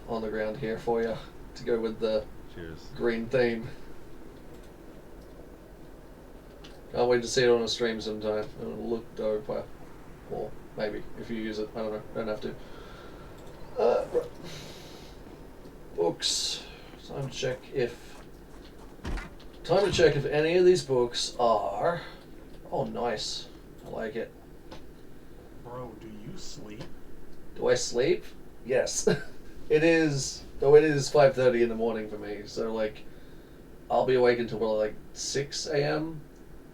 on the ground here for you to go with the Cheers. green theme. Can't wait to see it on a stream sometime. It'll look dope. Or maybe if you use it. I don't know. Don't have to. Books. Time to check if any of these books are. Oh, nice. I like it. Bro, do you sleep? Do I sleep? Yes. It is. Though it is 5:30 in the morning for me, so like, I'll be awake until like 6 a.m.,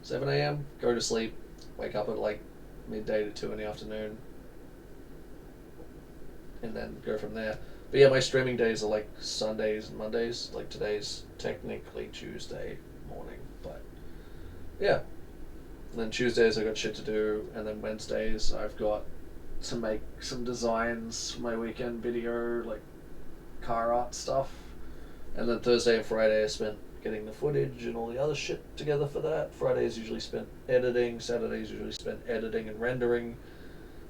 7 a.m. Go to sleep, wake up at like midday to 2 in the afternoon, and then go from there. But yeah, my streaming days are like Sundays and Mondays. Like today's technically Tuesday morning, but yeah. And then Tuesdays I got shit to do, and then Wednesdays I've got to make some designs for my weekend video, like car art stuff. And then Thursday and Friday I spent getting the footage and all the other shit together for that. Fridays usually spent editing, Saturdays usually spent editing and rendering,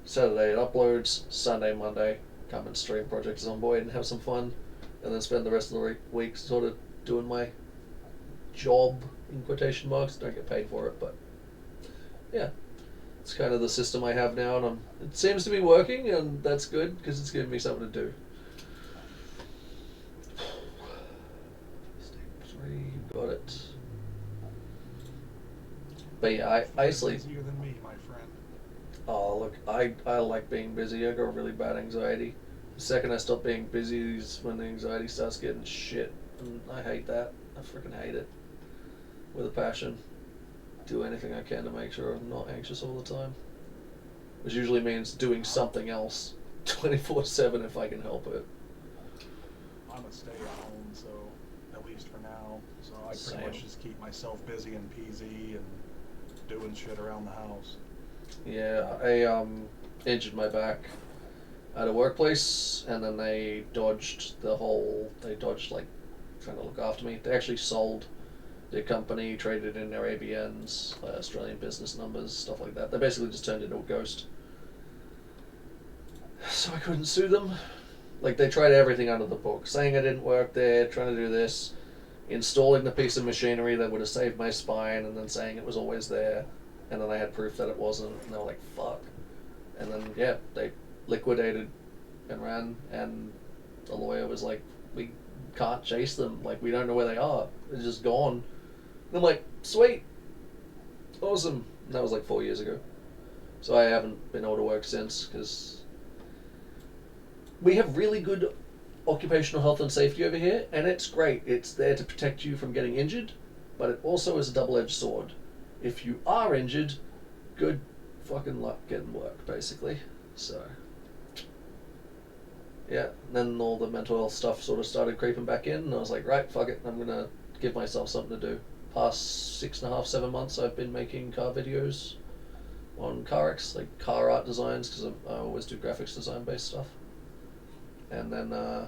Saturday it uploads, Sunday, Monday come and stream projects on board and have some fun, and then spend the rest of the week sort of doing my job, in quotation marks. Don't get paid for it, but yeah. It's kind of the system I have now, and it seems to be working, and that's good because it's giving me something to do. Step 3, got it. But yeah, I sleep. Busier than me, my friend. Oh look, I like being busy. I got really bad anxiety. The second I stop being busy is when the anxiety starts getting shit, and I hate that. I freaking hate it with a passion. Do anything I can to make sure I'm not anxious all the time, which usually means doing something else 24/7 if I can help it. I'm a stay-at-home, so at least for now. So I pretty Same. much just keep myself busy and peasy and doing shit around the house. Yeah, I injured my back at a workplace, and then they dodged like trying to look after me. They actually sold their company, traded in their ABNs, Australian business numbers, stuff like that. They basically just turned into a ghost. So I couldn't sue them. Like, they tried everything under the book, saying I didn't work there, trying to do this, installing the piece of machinery that would have saved my spine, and then saying it was always there, and then I had proof that it wasn't, and they were like, fuck. And then, yeah, they liquidated and ran, and the lawyer was like, we can't chase them, like, we don't know where they are, they're just gone. And I'm like, sweet, awesome. And that was like 4 years ago. So I haven't been able to work since, because we have really good occupational health and safety over here, and it's great. It's there to protect you from getting injured, but it also is a double-edged sword. If you are injured, good fucking luck getting work, basically. So, yeah. Then all the mental health stuff sort of started creeping back in, and I was like, right, fuck it, I'm gonna give myself something to do. Past 6.5, 7 months, I've been making car videos on CarX, like car art designs, because I always do graphics design-based stuff. And then I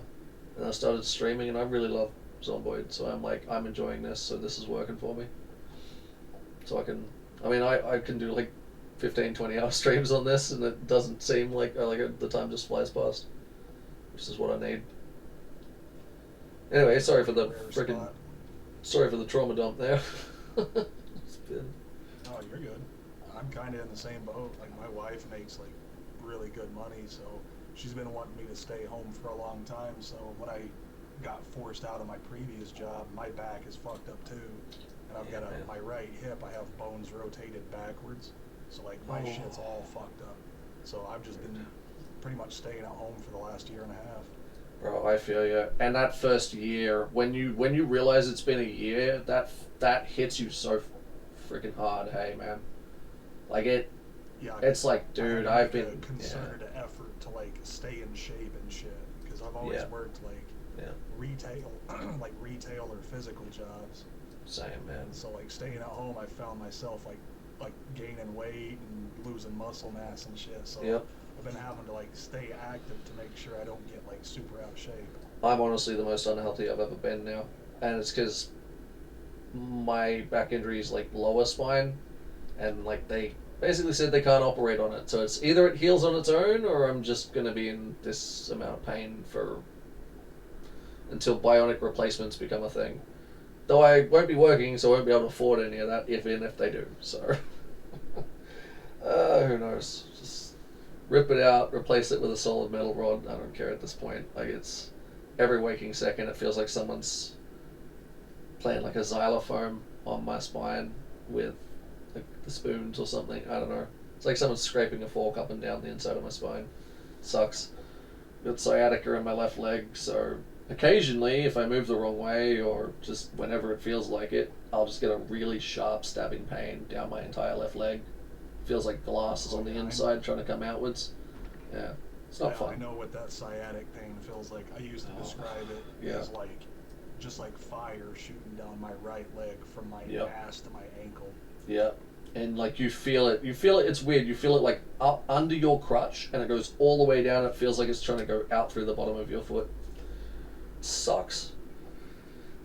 started streaming, and I really love Zomboid, so I'm like, I'm enjoying this, so this is working for me. So I can do like 15, 20 hour streams on this, and it doesn't seem like the time just flies past, which is what I need. Anyway, sorry for the trauma dump there. It's been... Oh, you're good. I'm kind of in the same boat. Like, my wife makes like really good money, so she's been wanting me to stay home for a long time. So when I got forced out of my previous job, my back is fucked up too, and I've got my right hip, I have bones rotated backwards, so like my shit's all fucked up. So I've just been pretty much staying at home for the last year and a half. Bro, I feel you. And that first year, when you realize it's been a year, that hits you so freaking hard. Hey, man, like it. Yeah, it's like, dude, I've been a concerted effort to like stay in shape and shit, because I've always worked like retail, like retail or physical jobs. Same, man. And so like staying at home, I found myself like gaining weight and losing muscle mass and shit. So I've been having to like stay active to make sure I don't get like super out of shape. I'm honestly the most unhealthy I've ever been now, and it's because my back injury is like lower spine, and like they basically said they can't operate on it. So it's either it heals on its own, or I'm just gonna be in this amount of pain until bionic replacements become a thing. Though I won't be working, so I won't be able to afford any of that, if they do. So who knows? Just rip it out, replace it with a solid metal rod. I don't care at this point. Like, it's every waking second, it feels like someone's playing like a xylophone on my spine with like the spoons or something. I don't know. It's like someone's scraping a fork up and down the inside of my spine. Sucks. Got sciatica in my left leg, so occasionally, if I move the wrong way or just whenever it feels like it, I'll just get a really sharp stabbing pain down my entire left leg. Feels like glass is on the inside trying to come outwards. Yeah, it's not fun. I know what that sciatic pain feels like. I used to describe it as like just like fire shooting down my right leg from my ass to my ankle. Yeah, and like you feel it. It's weird. You feel it like up under your crutch, and it goes all the way down. It feels like it's trying to go out through the bottom of your foot. Sucks.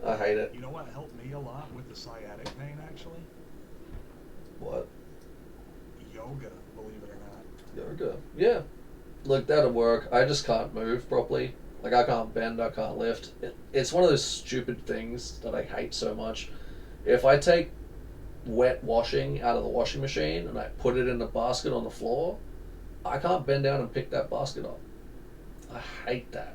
I hate it. You know what helped me a lot with the sciatic pain, actually? What? Yoga, believe it or not. Yoga. Yeah. Look, that'll work. I just can't move properly. Like, I can't bend, I can't lift. It's one of those stupid things that I hate so much. If I take wet washing out of the washing machine and I put it in a basket on the floor, I can't bend down and pick that basket up. I hate that.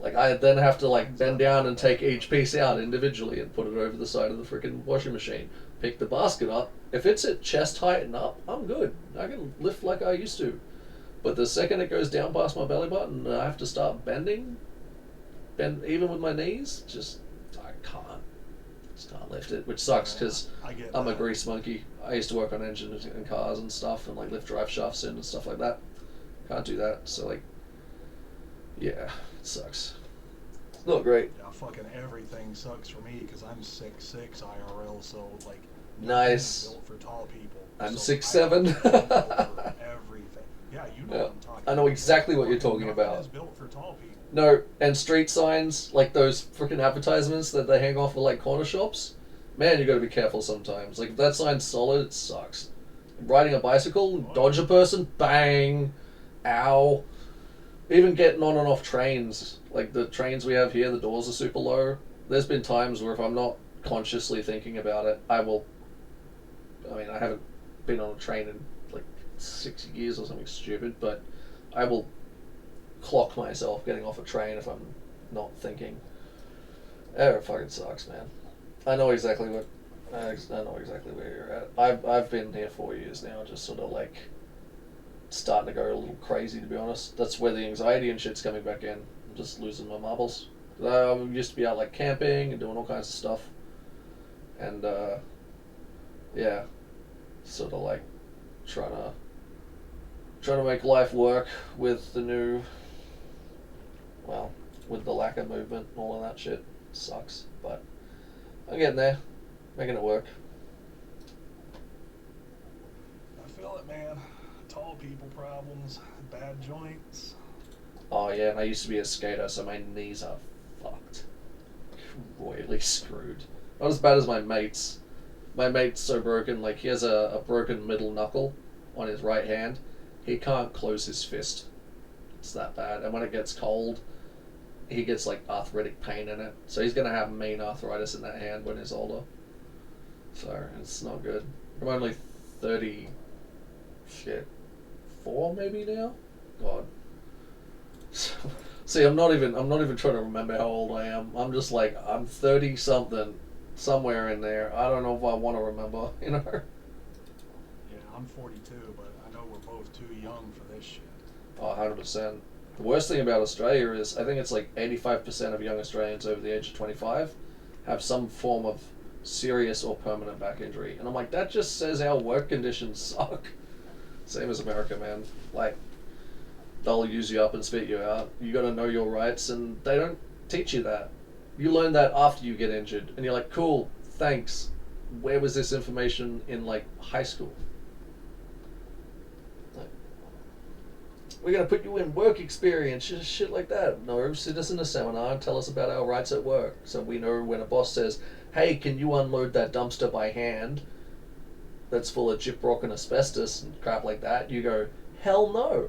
Like, I then have to like bend down and take each piece out individually and put it over the side of the freaking washing machine. Pick the basket up. If it's at chest height and up, I'm good. I can lift like I used to. But the second it goes down past my belly button and I have to start bend even with my knees, I can't. Just can't lift it, which sucks because I'm a grease monkey. I used to work on engines and cars and stuff and like lift drive shafts in and stuff like that. Can't do that, so like, yeah, it sucks. It's not great. Yeah, fucking everything sucks for me because I'm 6'6" IRL, so like. Nice. Built for tall people. I'm so 6'7". Everything. Yeah, you know what I'm talking about. I know exactly what you're talking about. Is built for tall people. No, and street signs, like those freaking advertisements that they hang off of like corner shops. Man, you got to be careful sometimes. Like, if that sign's solid, it sucks. Riding a bicycle, dodge a person, bang. ow. Even getting on and off trains, like the trains we have here, the doors are super low. There's been times where if I'm not consciously thinking about it, I haven't been on a train in like 6 years or something stupid, but I will clock myself getting off a train if I'm not thinking. Oh, it fucking sucks, man. I know exactly where you're at. I've been here 4 years now, just sort of like starting to go a little crazy, to be honest. That's where the anxiety and shit's coming back in. I'm just losing my marbles. I used to be out like camping and doing all kinds of stuff, and yeah, sort of like trying to make life work with the new, well, with the lack of movement and all of that shit. Sucks, but I'm getting there, making it work. I feel it, man. Tall people problems, bad joints. Oh yeah, and I used to be a skater, so my knees are fucked. Royally screwed. Not as bad as my mate's. My mate's so broken, like he has a broken middle knuckle on his right hand. He can't close his fist. It's that bad. And when it gets cold, he gets like arthritic pain in it. So he's gonna have mean arthritis in that hand when he's older. So it's not good. I'm only 34 maybe now? God. See, I'm not even trying to remember how old I am. I'm just like, I'm 30 something, somewhere in there. I don't know if I want to remember, you know? Yeah, I'm 42, but I know we're both too young for this shit. Oh, 100%. The worst thing about Australia is, I think it's like 85% of young Australians over the age of 25 have some form of serious or permanent back injury. And I'm like, that just says our work conditions suck. Same as America, man. Like, they'll use you up and spit you out. You gotta know your rights, and they don't teach you that. You learn that after you get injured, and you're like, cool, thanks. Where was this information in, like, high school? Like, we're gonna put you in work experience, shit like that. No, sit us in a seminar and tell us about our rights at work, so we know when a boss says, hey, can you unload that dumpster by hand that's full of gyprock and asbestos and crap like that, you go, hell no.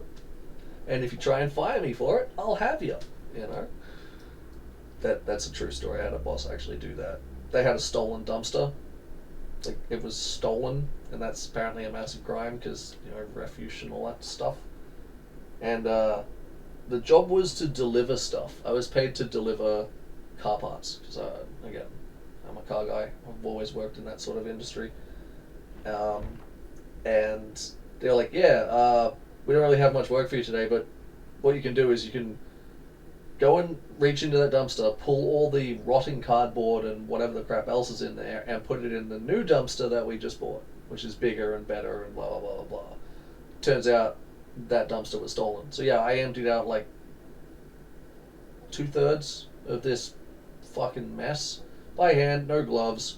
And if you try and fire me for it, I'll have you. You know? That's a true story. I had a boss actually do that. They had a stolen dumpster. Like, it was stolen, and that's apparently a massive crime because, you know, refuse and all that stuff. And the job was to deliver stuff. I was paid to deliver car parts because, again, I'm a car guy. I've always worked in that sort of industry. And they're like, yeah, we don't really have much work for you today, but what you can do is you can go and reach into that dumpster, pull all the rotting cardboard and whatever the crap else is in there, and put it in the new dumpster that we just bought, which is bigger and better and blah, blah, blah, blah, blah. Turns out that dumpster was stolen. So yeah, I emptied out like 2/3 of this fucking mess by hand, no gloves.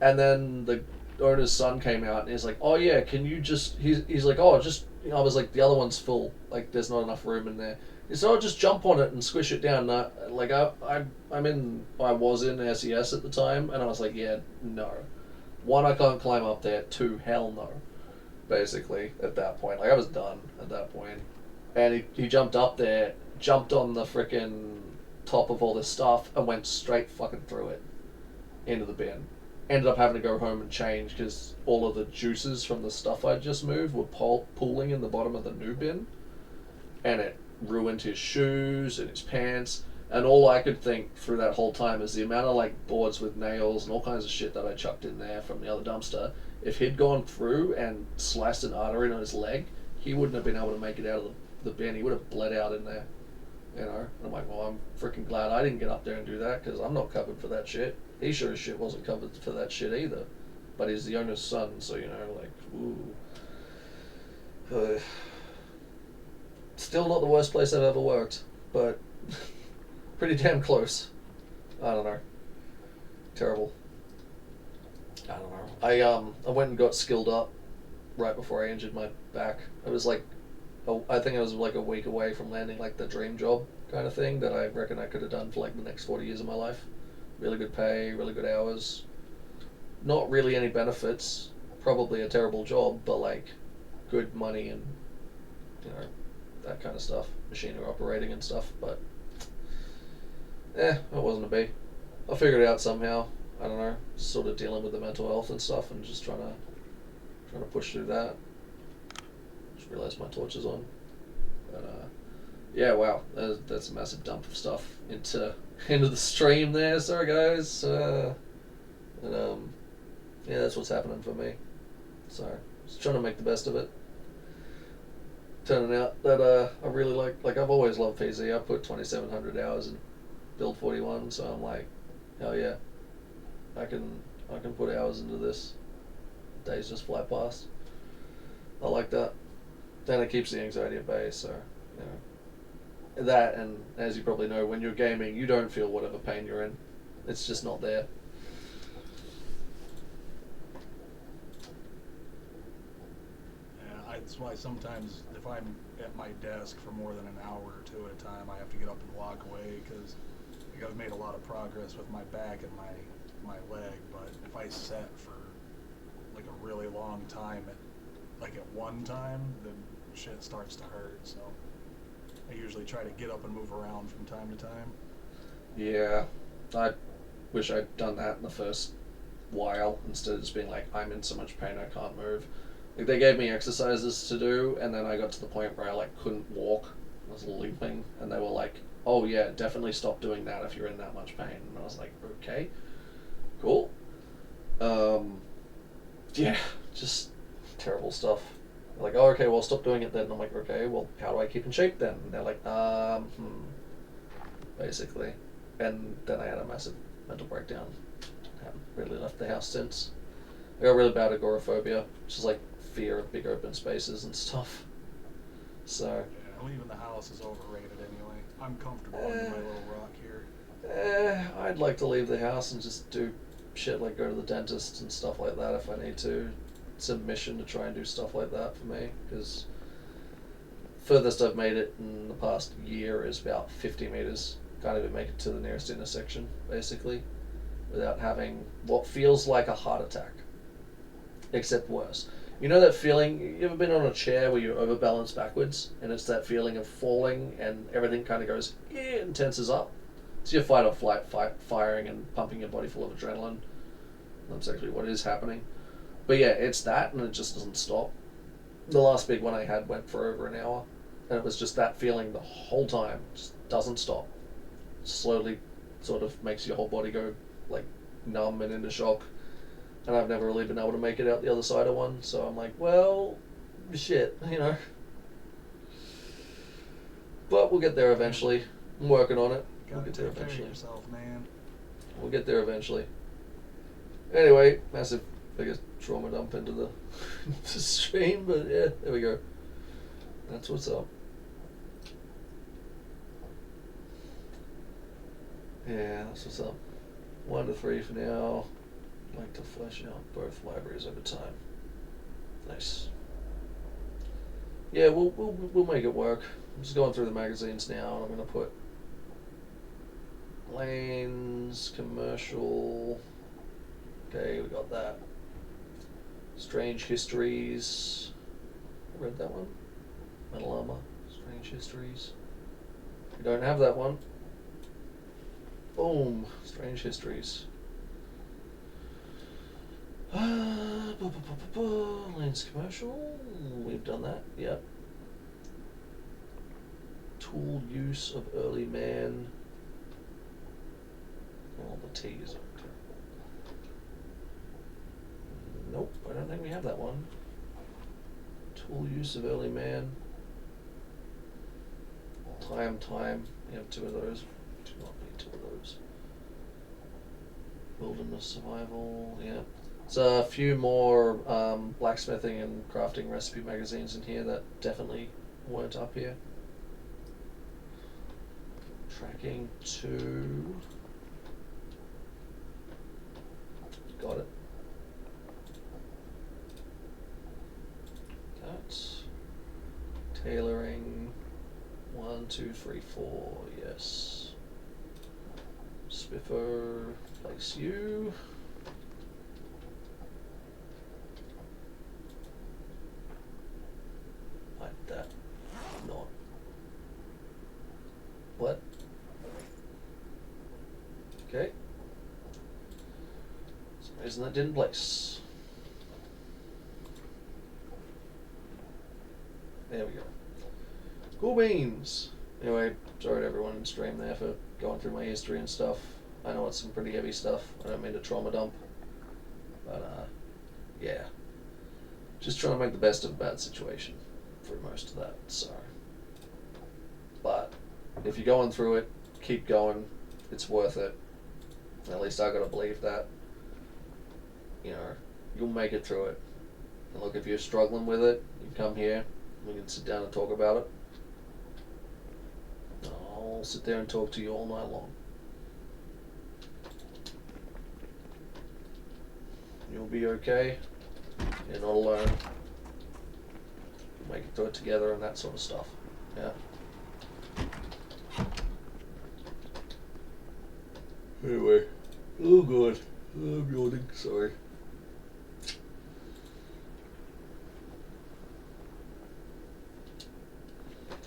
And then the owner's son came out and he's like, oh yeah, can you just, he's like, oh, just, you know, I was like, the other one's full, like there's not enough room in there. He said, oh, just jump on it and squish it down. I was in SES at the time, and I was like, yeah, no. One, I can't climb up there. Two, hell no. Basically, at that point. Like, I was done at that point. And he jumped up there, jumped on the frickin' top of all this stuff, and went straight fucking through it into the bin. Ended up having to go home and change because all of the juices from the stuff I just moved were pooling in the bottom of the new bin, and it ruined his shoes and his pants. And all I could think through that whole time is the amount of like boards with nails and all kinds of shit that I chucked in there from the other dumpster. If he'd gone through and sliced an artery on his leg, he wouldn't have been able to make it out of the bin. He would have bled out in there, you know. And I'm like, well, I'm freaking glad I didn't get up there and do that because I'm not covered for that shit. He sure as shit wasn't covered for that shit either. But he's the owner's son, so, you know, like, ooh. Still not the worst place I've ever worked, but pretty damn close. I don't know. Terrible. I don't know. I went and got skilled up right before I injured my back. I was like, I think I was like a week away from landing like the dream job kind of thing that I reckon I could have done for like the next 40 years of my life. Really good pay, really good hours. Not really any benefits. Probably a terrible job, but like good money and, you know, that kind of stuff, machinery operating and stuff. But it wasn't a B. I figured it out somehow. I don't know, just sort of dealing with the mental health and stuff, and just trying to push through that. Just realised my torch is on. But yeah, wow, that's a massive dump of stuff into the stream there. Sorry guys. Yeah, that's what's happening for me. So just trying to make the best of it. Turning out that I really like I've always loved PZ. I put 2,700 hours in build 41, so I'm like, hell yeah, I can put hours into this. Days just fly past. I like that. Then it keeps the anxiety at bay. So you know that, and as you probably know, when you're gaming, you don't feel whatever pain you're in. It's just not there. That's why sometimes if I'm at my desk for more than an hour or two at a time, I have to get up and walk away, because like, I've made a lot of progress with my back and my leg, but if I sit for like a really long time at one time, then shit starts to hurt. So I usually try to get up and move around from time to time. Yeah, I wish I'd done that in the first while, instead of just being like, I'm in so much pain I can't move. Like, they gave me exercises to do, and then I got to the point where I like couldn't walk. I was limping, and they were like, oh yeah, definitely stop doing that if you're in that much pain. And I was like, okay, cool. Yeah, just terrible stuff. They're like, oh okay, well stop doing it then. And I'm like, okay, well how do I keep in shape then? And they're like, basically. And then I had a massive mental breakdown. Haven't really left the house since. I got really bad agoraphobia, which is like fear of big open spaces and stuff. So yeah, leaving the house is overrated anyway. I'm comfortable under my little rock here. I'd like to leave the house and just do shit like go to the dentist and stuff like that if I need to. It's a mission to try and do stuff like that for me, because furthest I've made it in the past year is about 50 meters. Can't even make it to the nearest intersection, basically, without having what feels like a heart attack, except worse. You know that feeling, you ever been on a chair where you overbalance backwards, and it's that feeling of falling and everything kind of goes and tenses up? It's your fight or flight firing and pumping your body full of adrenaline. That's actually what is happening. But yeah, it's that, and it just doesn't stop. The last big one I had went for over an hour, and it was just that feeling the whole time. Just doesn't stop. Slowly sort of makes your whole body go like numb and into shock. And I've never really been able to make it out the other side of one, so I'm like, well, shit, you know. But we'll get there eventually. I'm working on it. We'll get there eventually. Yourself, man. We'll get there eventually. Anyway, massive, biggest trauma dump into the, the stream, but yeah, there we go. That's what's up. Yeah, that's what's up. 1 to 3 for now. I'd like to flesh out both libraries over time. Nice. Yeah, we'll make it work. I'm just going through the magazines now, and I'm gonna put lanes, commercial. Okay, we got that. Strange Histories. I read that one. Metal Armor. Strange Histories. We don't have that one. Boom. Strange Histories. Lanes Commercial. We've done that. Yep. Tool use of early man. All the T's are terrible. Nope, I don't think we have that one. Tool use of early man. Time. We have 2 of those. Do not need 2 of those. Wilderness survival. Yeah. So a few more blacksmithing and crafting recipe magazines in here that definitely weren't up here. Tracking 2. Got it. That's tailoring 1, 2, 3, 4. Yes. Spiffer, place you. Like that. Not reason that didn't place. There we go. Cool beans. Anyway, sorry to everyone in stream there for going through my history and stuff. I know it's some pretty heavy stuff. I don't mean to trauma dump. But, yeah. Just trying to make the best of a bad situation for most of that, so. But, if you're going through it, keep going. It's worth it. At least I gotta believe that. You know, you'll make it through it. And look, if you're struggling with it, you come here. We can sit down and talk about it. I'll sit there and talk to you all night long. You'll be okay. You're not alone. We'll make it through it together and that sort of stuff. Yeah. Anyway. Oh god. I'm yawning. Sorry.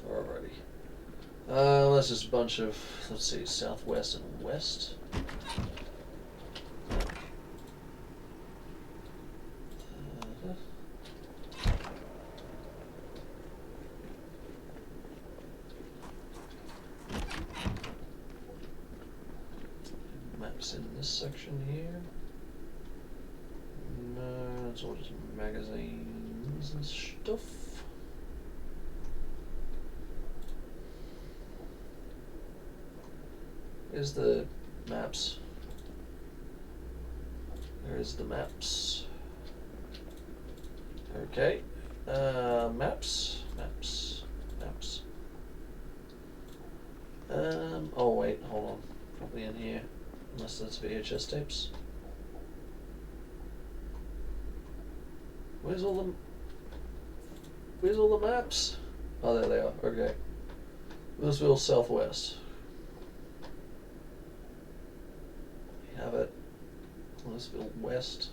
Alrighty. That's just a bunch of, let's see, southwest and west. Maps in this section here. No, it's all just magazines and stuff. Here's the maps. There's the maps. Okay. Maps. Oh wait, hold on. Probably in here. Unless that's VHS tapes. Where's all the maps? Oh, there they are. Okay. Louisville Southwest. We have it. Louisville West.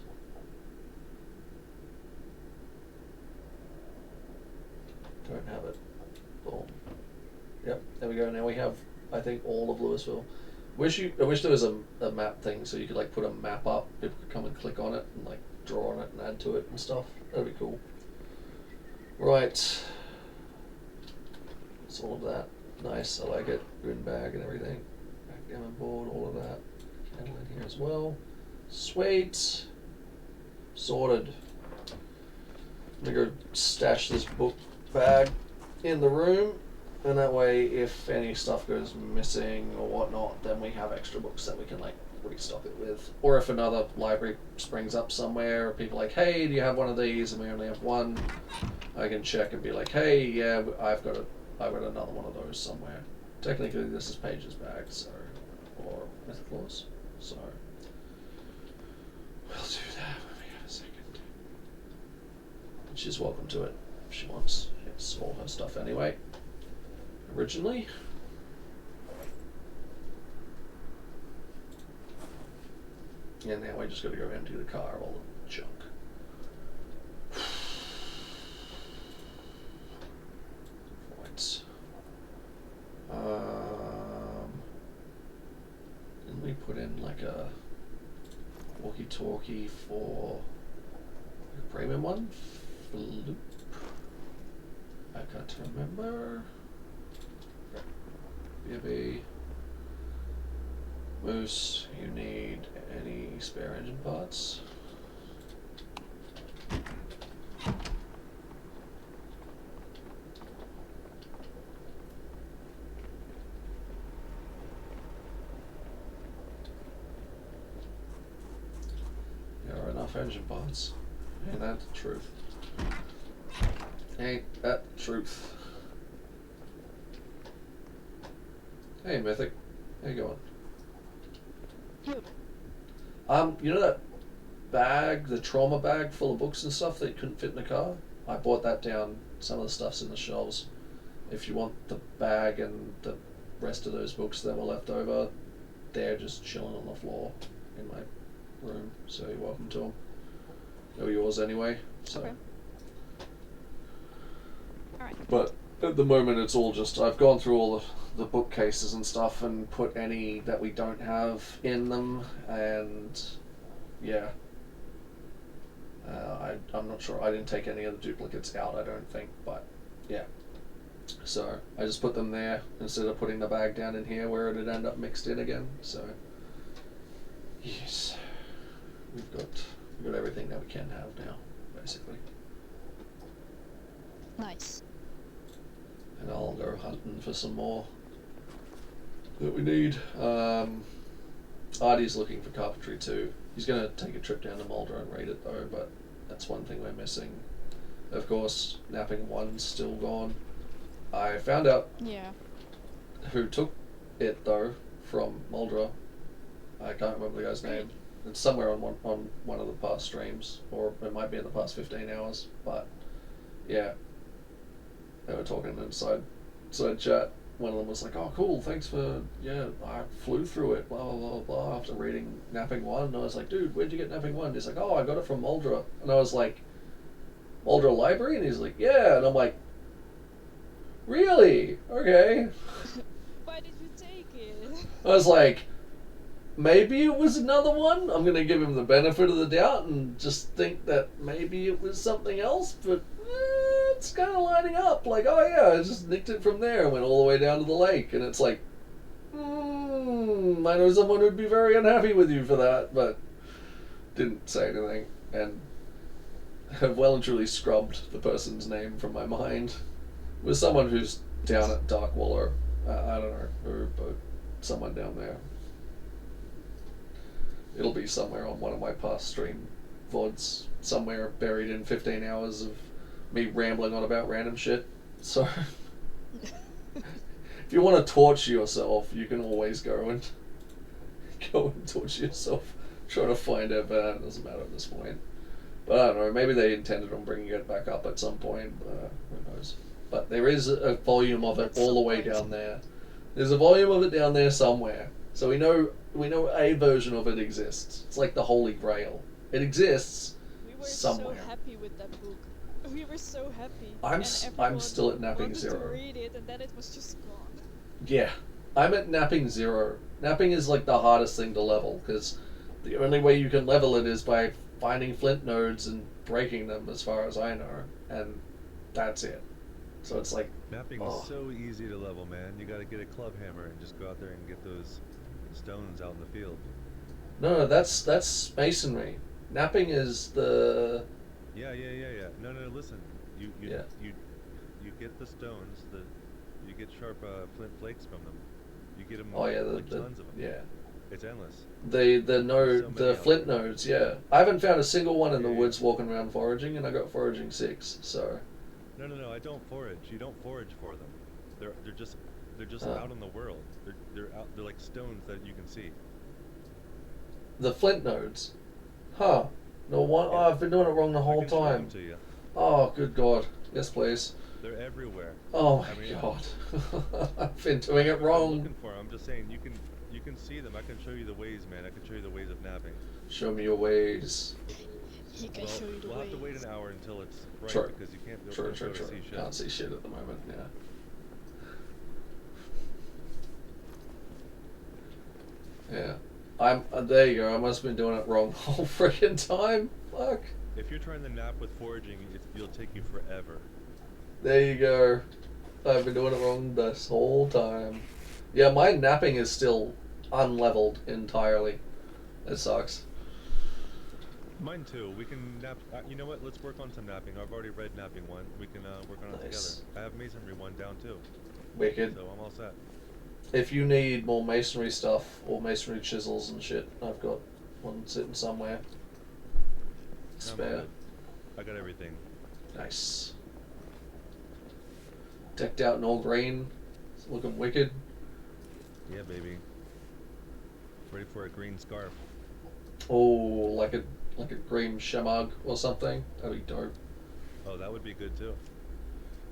Don't have it. Boom. Yep, there we go. Now we have, I think, all of Louisville. I wish there was a map thing so you could like put a map up. People could come and click on it and like draw on it and add to it and stuff. That'd be cool. Right. That's all of that. Nice. I like it. Green bag and everything. Backgammon board. All of that. Candle in here as well. Sweet. Sorted. I'm gonna go stash this book bag in the room. And that way, if any stuff goes missing or whatnot, then we have extra books that we can like restock it with. Or if another library springs up somewhere, or people are like, hey, do you have one of these? And we only have one, I can check and be like, hey, yeah, I've got another one of those somewhere. Technically, this is Paige's bag, so, or Mythiclaws, so we'll do that when we have a second. And she's welcome to it if she wants. It's all her stuff anyway. Originally. And now we just got to go empty the car of all the junk. Right. Didn't we put in like a walkie-talkie for a premium one? Floop. I can't remember. BB. Moose, you need any spare engine parts? There are enough engine parts. Ain't that the truth? Ain't that the truth? Hey Mythic, how you going? You know that bag, the trauma bag full of books and stuff that you couldn't fit in the car? I bought that down. Some of the stuff's in the shelves. If you want the bag and the rest of those books that were left over, they're just chilling on the floor in my room. So you're welcome to them. They're yours anyway. So. Okay. All right. But at the moment, it's all just I've gone through all the bookcases and stuff and put any that we don't have in them, and yeah, I'm not sure. I didn't take any of the duplicates out, I don't think, but yeah. So I just put them there instead of putting the bag down in here where it'd end up mixed in again. So yes, we've got everything that we can have now, basically. Nice. And I'll go hunting for some more that we need. Artie's looking for carpentry too. He's going to take a trip down to Mulder and raid it though, but that's one thing we're missing. Of course, Napping 1's still gone. I found out who took it though from Mulder. I can't remember the guy's name. It's somewhere on one of the past streams, or it might be in the past 15 hours. But yeah, they were talking inside chat. One of them was like, "Oh, cool, thanks for I flew through it, blah blah blah blah." After reading Napping 1, and I was like, "Dude, where'd you get Napping 1?" He's like, "Oh, I got it from Mulder," and I was like, "Mulder Library?" And he's like, "Yeah," and I'm like, "Really? Okay." Why did you take it? I was like, maybe it was another one. I'm going to give him the benefit of the doubt and just think that maybe it was something else, but it's kind of lining up. Like, oh yeah, I just nicked it from there and went all the way down to the lake. And it's like, I know someone who'd be very unhappy with you for that, but didn't say anything. And have well and truly scrubbed the person's name from my mind. It was someone who's down at Darkwaller. I don't know who, but someone down there. It'll be somewhere on one of my past stream VODs, somewhere buried in 15 hours of me rambling on about random shit. So, if you want to torture yourself, you can always go and torture yourself trying to find out, but it doesn't matter at this point. But I don't know, maybe they intended on bringing it back up at some point, who knows. But there is a volume of it all the way down there. There's a volume of it down there somewhere. So we know a version of it exists. It's like the Holy Grail. It exists somewhere. We were so happy with that book. We were so happy. I'm still at Napping 0. To read it, and then it was just gone. Yeah, I'm at Napping 0. Napping is like the hardest thing to level, because the only way you can level it is by finding flint nodes and breaking them, as far as I know, and that's it. So it's like, Napping is so easy to level, man. You gotta get a club hammer and just go out there and get those stones out in the field. No, that's masonry. Napping is the... Yeah. No, listen. You get the stones, you get sharp flint flakes from them. You get them tons of them. Yeah. It's endless. The flint nodes, yeah. I haven't found a single one in the woods walking around foraging, and I got foraging 6, so... No, I don't forage. You don't forage for them. They're just out in the world. They're like stones that you can see. The flint nodes? Huh. No one. Yeah. Oh, I've been doing it wrong the whole time. To you. Oh, good God. Yes, please. They're everywhere. Oh my God. I've been doing it wrong. I'm looking for 'em. I'm just saying you can see them. I can show you the ways, man. I can show you the ways of napping. Show me your ways. He can show you the we'll ways. have to wait an hour until it's bright because you can't True. see shit. Can't see shit at the moment, yeah. There you go, I must have been doing it wrong the whole freaking time. Fuck. If you're trying to nap with foraging, it'll take you forever. There you go. I've been doing it wrong this whole time. Yeah, my napping is still unleveled entirely. It sucks. Mine too. We can nap. You know what? Let's work on some napping. I've already read Napping 1. We can work on it together. I have Masonry 1 down too. Wicked. So I'm all set. If you need more masonry stuff or masonry chisels and shit, I've got one sitting somewhere. Spare. I got everything. Nice. Decked out in all green. It's looking wicked. Yeah, baby. Ready for a green scarf. Oh, like a green shamag or something. That'd be dope. Oh, that would be good too.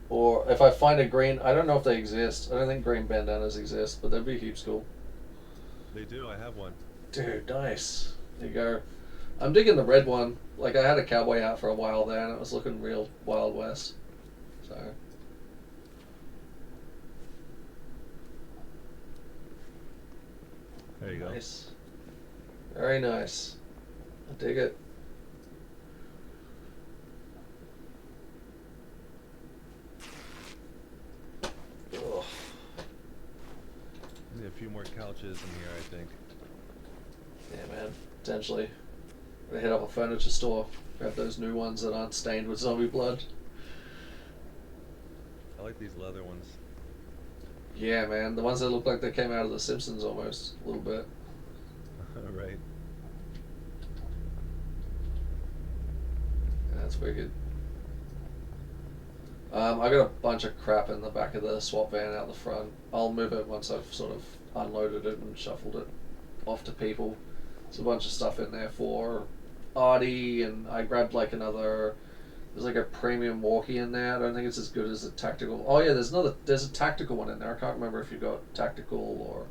Or if I find a green, I don't know if they exist. I don't think green bandanas exist, but that'd be heaps cool. They do. I have one. Dude, nice. There you go. I'm digging the red one. Like, I had a cowboy hat for a while there, and it was looking real Wild West. So. There you go. Nice. Very nice. I dig it. few more couches in here, I think. Yeah, man. Potentially. We hit up a furniture store. Grab those new ones that aren't stained with zombie blood. I like these leather ones. Yeah, man. The ones that look like they came out of The Simpsons almost. A little bit. Right. Yeah, that's wicked. I got a bunch of crap in the back of the swap van out the front. I'll move it once I've sort of unloaded it and shuffled it off to people. There's a bunch of stuff in there for Artie, and I grabbed like another. There's like a premium walkie in there. I don't think it's as good as a tactical. Oh yeah, there's a tactical one in there. I can't remember if you got tactical or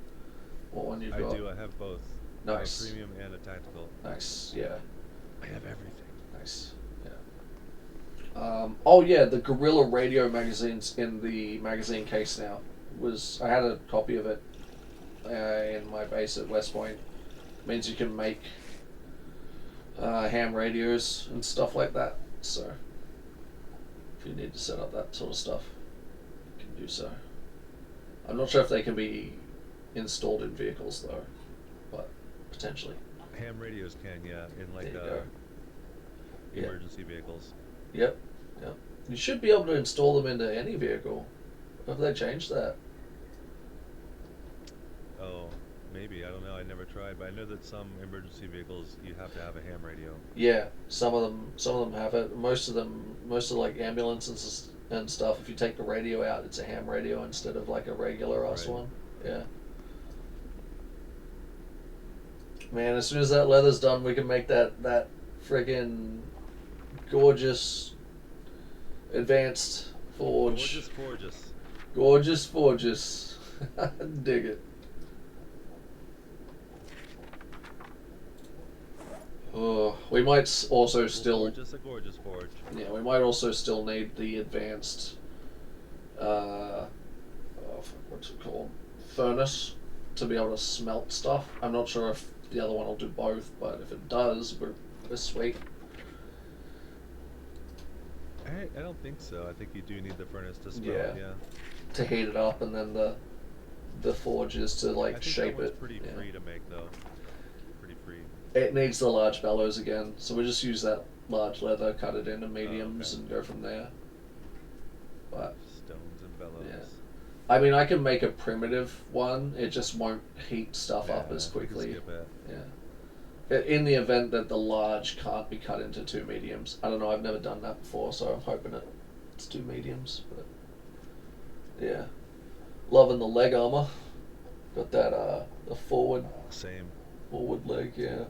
what one you've got. I do. I have both. Nice. A premium and a tactical. Nice. Yeah. I have everything. Nice. Yeah. Oh yeah, the Gorilla Radio magazine's in the magazine case now. I had a copy of it in my base at West Point. Means you can make ham radios and stuff like that. So if you need to set up that sort of stuff, you can do so. I'm not sure if they can be installed in vehicles though, but potentially. Ham radios can, yeah, in like emergency vehicles. Yep. You should be able to install them into any vehicle. Have they changed that? Oh, maybe. I don't know. I never tried, but I know that some emergency vehicles you have to have a ham radio. Yeah, some of them have it. Most of like ambulances and stuff. If you take the radio out, it's a ham radio instead of like a regular ass one. Yeah. Man, as soon as that leather's done, we can make that friggin' gorgeous advanced forge. Gorgeous forges. Dig it. Oh, we might also still. A gorgeous forge. Yeah, we might also still need the advanced. What's it called? Furnace to be able to smelt stuff. I'm not sure if the other one will do both, but if it does, we're sweet. I don't think so. I think you do need the furnace to smelt. Yeah. To heat it up, and then the forge is to like shape it. Pretty free to make though. Pretty free. It needs the large bellows again, so we just use that large leather, cut it into mediums, and go from there. But stones and bellows. Yeah. I mean, I can make a primitive one. It just won't heat stuff up as quickly. Yeah. In the event that the large can't be cut into two mediums. I don't know. I've never done that before, so I'm hoping it's two mediums. But yeah, loving the leg armor. Got that the forward leg. Yeah.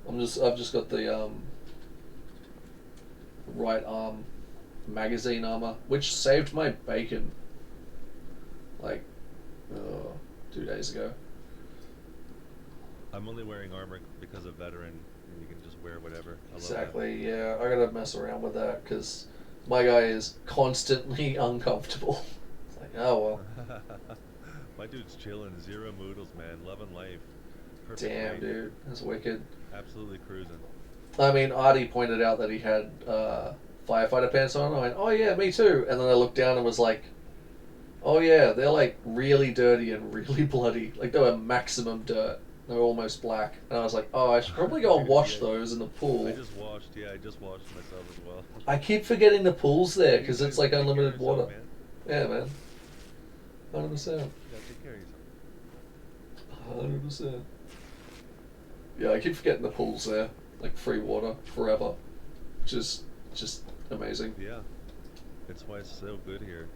I've just got the right arm magazine armor, which saved my bacon. Like 2 days ago. I'm only wearing armor because of veteran, and you can just wear whatever. Exactly, yeah. I gotta mess around with that because my guy is constantly uncomfortable. It's like, oh well. My dude's chilling, zero moodles, man, loving life. Perfect. Damn, dude, that's wicked. Absolutely cruising. I mean, Artie pointed out that he had firefighter pants on. I went, oh yeah, me too. And then I looked down and was like, oh yeah, they're like really dirty and really bloody. Like they were maximum dirt. They were almost black. And I was like, oh, I should probably go and wash those in the pool. I just washed myself as well. I keep forgetting the pool's there because it's like unlimited water. Man. Yeah, man. 100%. Yeah, take care of yourself. 100%. Yeah, I keep forgetting the pool's there. Like free water forever. Which is just amazing. Yeah. That's why it's so good here.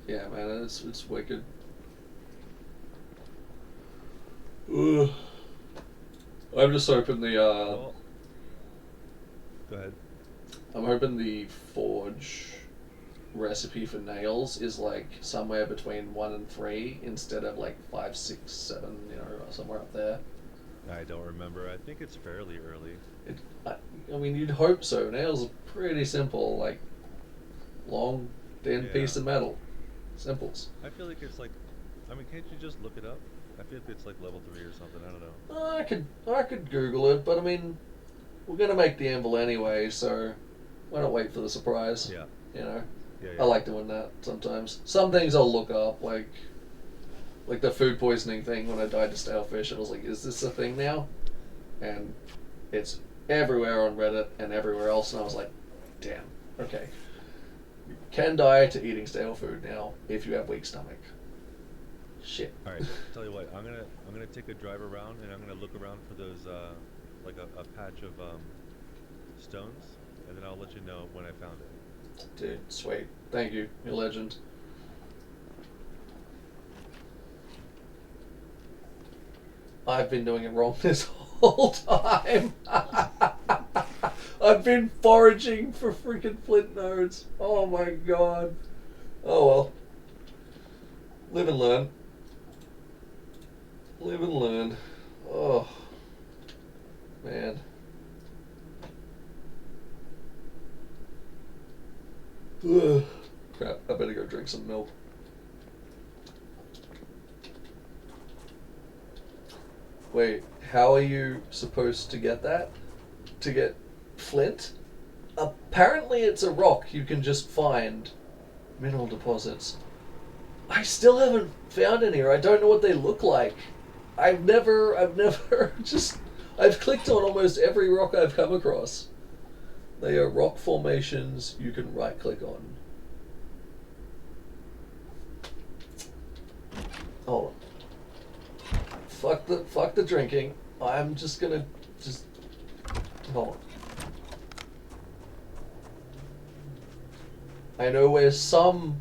Yeah, man, it's wicked. Ugh. I'm just hoping the go ahead. I'm hoping the forge recipe for nails is like somewhere between 1 and 3 instead of like 5, 6, 7, somewhere up there. I don't remember. I think it's fairly early. I mean, you'd hope so. Nails are pretty simple, like long, thin piece of metal. Simples. I feel like it's like, I mean, can't you just look it up? I feel like it's like level 3 or something. I don't know. I could Google it, but I mean, we're gonna make the anvil anyway, so why not wait for the surprise? Yeah. You know. Yeah. I like doing that sometimes. Some things I'll look up, like like the food poisoning thing when I died to stale fish. I was like, is this a thing now? And it's everywhere on Reddit and everywhere else. And I was like, damn, okay. You can die to eating stale food now if you have weak stomach. Shit. All right, tell you what, I'm gonna take a drive around and I'm gonna look around for those like a patch of stones, and then I'll let you know when I found it. Dude, sweet. Thank you. You're a legend. I've been doing it wrong this whole time. I've been foraging for freaking flint nodes. Oh my god. Oh well. Live and learn. Live and learn. Oh. Man. Ugh. Crap, I better go drink some milk. Wait, how are you supposed to get that? To get flint? Apparently it's a rock you can just find mineral deposits. I still haven't found any, or I don't know what they look like. I've never I've clicked on almost every rock I've come across. They are rock formations you can right click on. Hold on. Fuck the drinking. I'm just gonna hold on. I know where some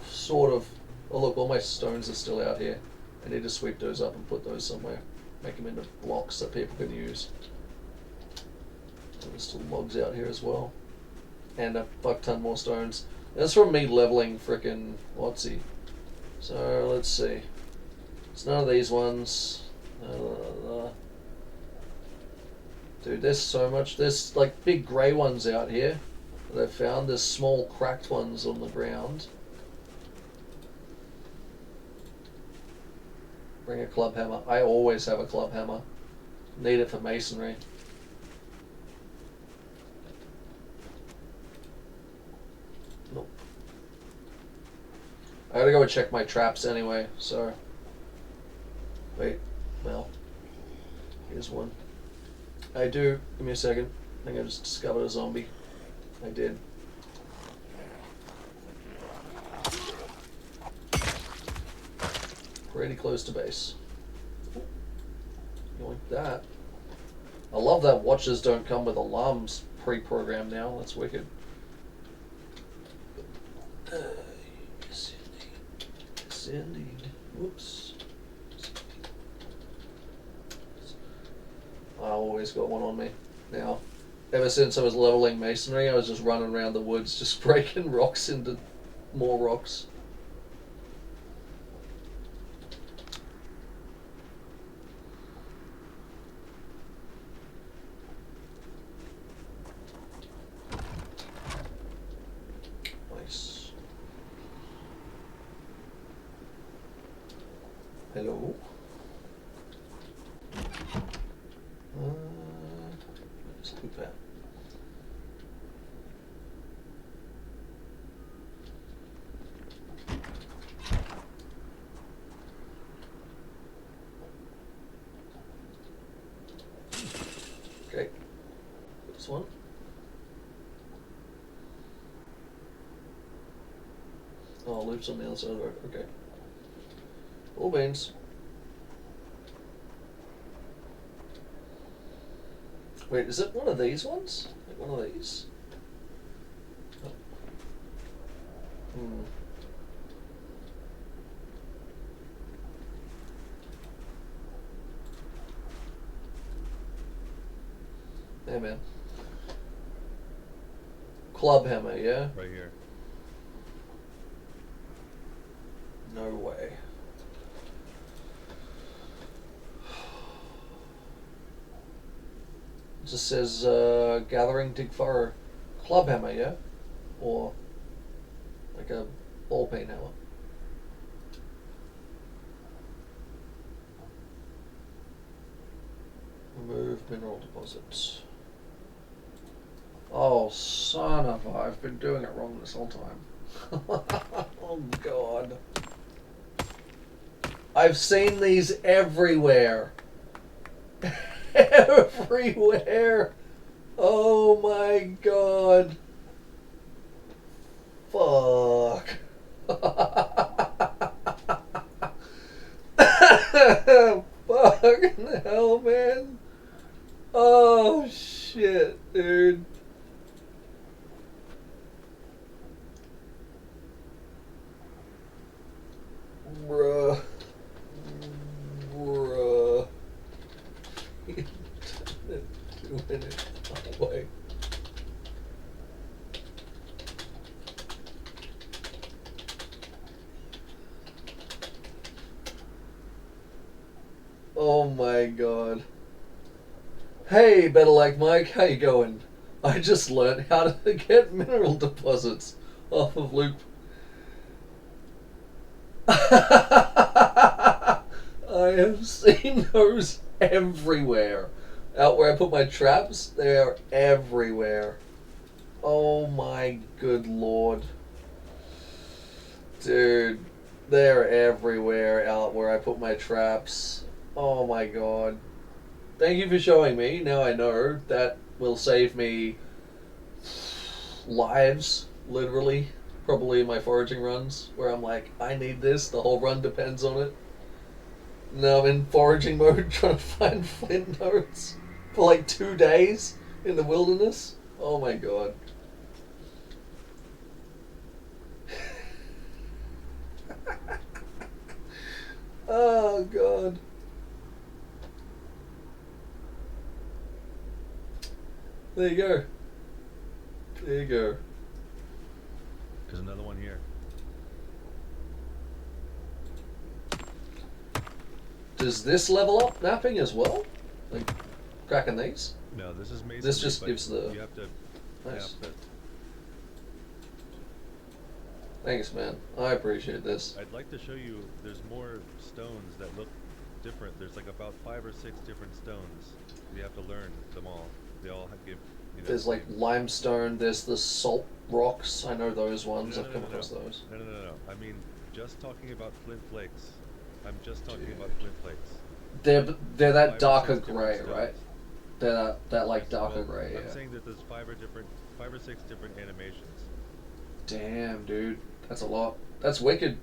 sort of... Oh look, all my stones are still out here. I need to sweep those up and put those somewhere. Make them into blocks that people can use. There's still logs out here as well. And a fuck ton more stones. That's from me leveling frickin' Watsy. So, let's see. It's none of these ones. Dude, there's so much. There's like big grey ones out here that I've found. There's small cracked ones on the ground. Bring a club hammer. I always have a club hammer. Need it for masonry. Nope. I gotta go and check my traps anyway, so... Wait, well... Here's one. I do... Give me a second. I think I just discovered a zombie. I did. Pretty close to base. You like that? I love that watches don't come with alarms pre-programmed now. That's wicked. Yes indeed. Yes indeed. Whoops. I always got one on me. Now, ever since I was leveling masonry, I was just running around the woods, just breaking rocks into more rocks. Nice. Hello. Let's put that. Okay. This one. Oh, loops on the other side of the road. Okay. All beans. Wait, is it one of these ones? Like one of these? Oh. Hmm. Hey man. Club hammer, yeah? Right here. No way. It just says gathering dig furrow. Club hammer, yeah? Or like a ball peen hammer. Remove mineral deposits. Oh, son of a... I've been doing it wrong this whole time. Oh, God. I've seen these everywhere. Everywhere. Oh my god. Fuck. Fucking hell, man. Oh shit, dude. Bruh. Bruh. Doing it that way. Oh my god. Hey, Better Like Mike, how you going? I just learned how to get mineral deposits off of Loop. I have seen those everywhere. Out where I put my traps, they are everywhere. Oh my good lord. Dude, they're everywhere out where I put my traps. Oh my god. Thank you for showing me. Now I know that will save me lives, literally. Probably in my foraging runs, where I'm like, I need this, the whole run depends on it. Now I'm in foraging mode trying to find flint nodes for like 2 days in the wilderness. Oh my god. Oh god. There you go. There you go. There's another one here. Does this level up mapping as well? Like cracking these? No, this is masonry. This just gives the. You have to. Nice. Yeah, Thanks, man. I appreciate this. I'd like to show you. There's more stones that look different. There's like about 5 or 6 different stones. You have to learn them all. They all give. You know, There's like limestone. There's the salt rocks. I know those ones. I've come across those. No. I mean, just talking about flint flakes. I'm just talking about flint flakes. They're that darker grey, right? They're that like darker grey. Yeah. I'm saying that there's 5 or 6 different animations. Damn, dude, that's a lot. That's wicked.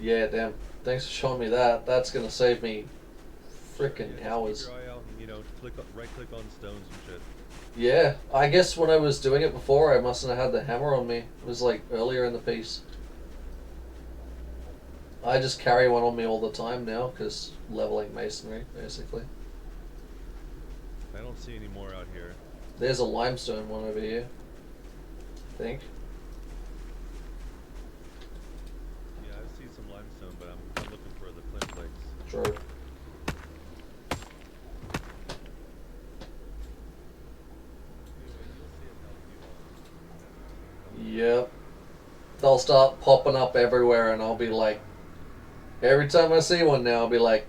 Yeah, damn. Thanks for showing me that. That's gonna save me frickin' hours. Keep your eye out and, you know, right click on stones and shit. Yeah, I guess when I was doing it before, I mustn't have had the hammer on me. It was like earlier in the piece. I just carry one on me all the time now, because leveling masonry, basically. I don't see any more out here. There's a limestone one over here, I think. Yeah, I see some limestone, but I'm looking for the flint flakes. True. Yep. They'll start popping up everywhere and I'll be like, every time I see one now, I'll be like,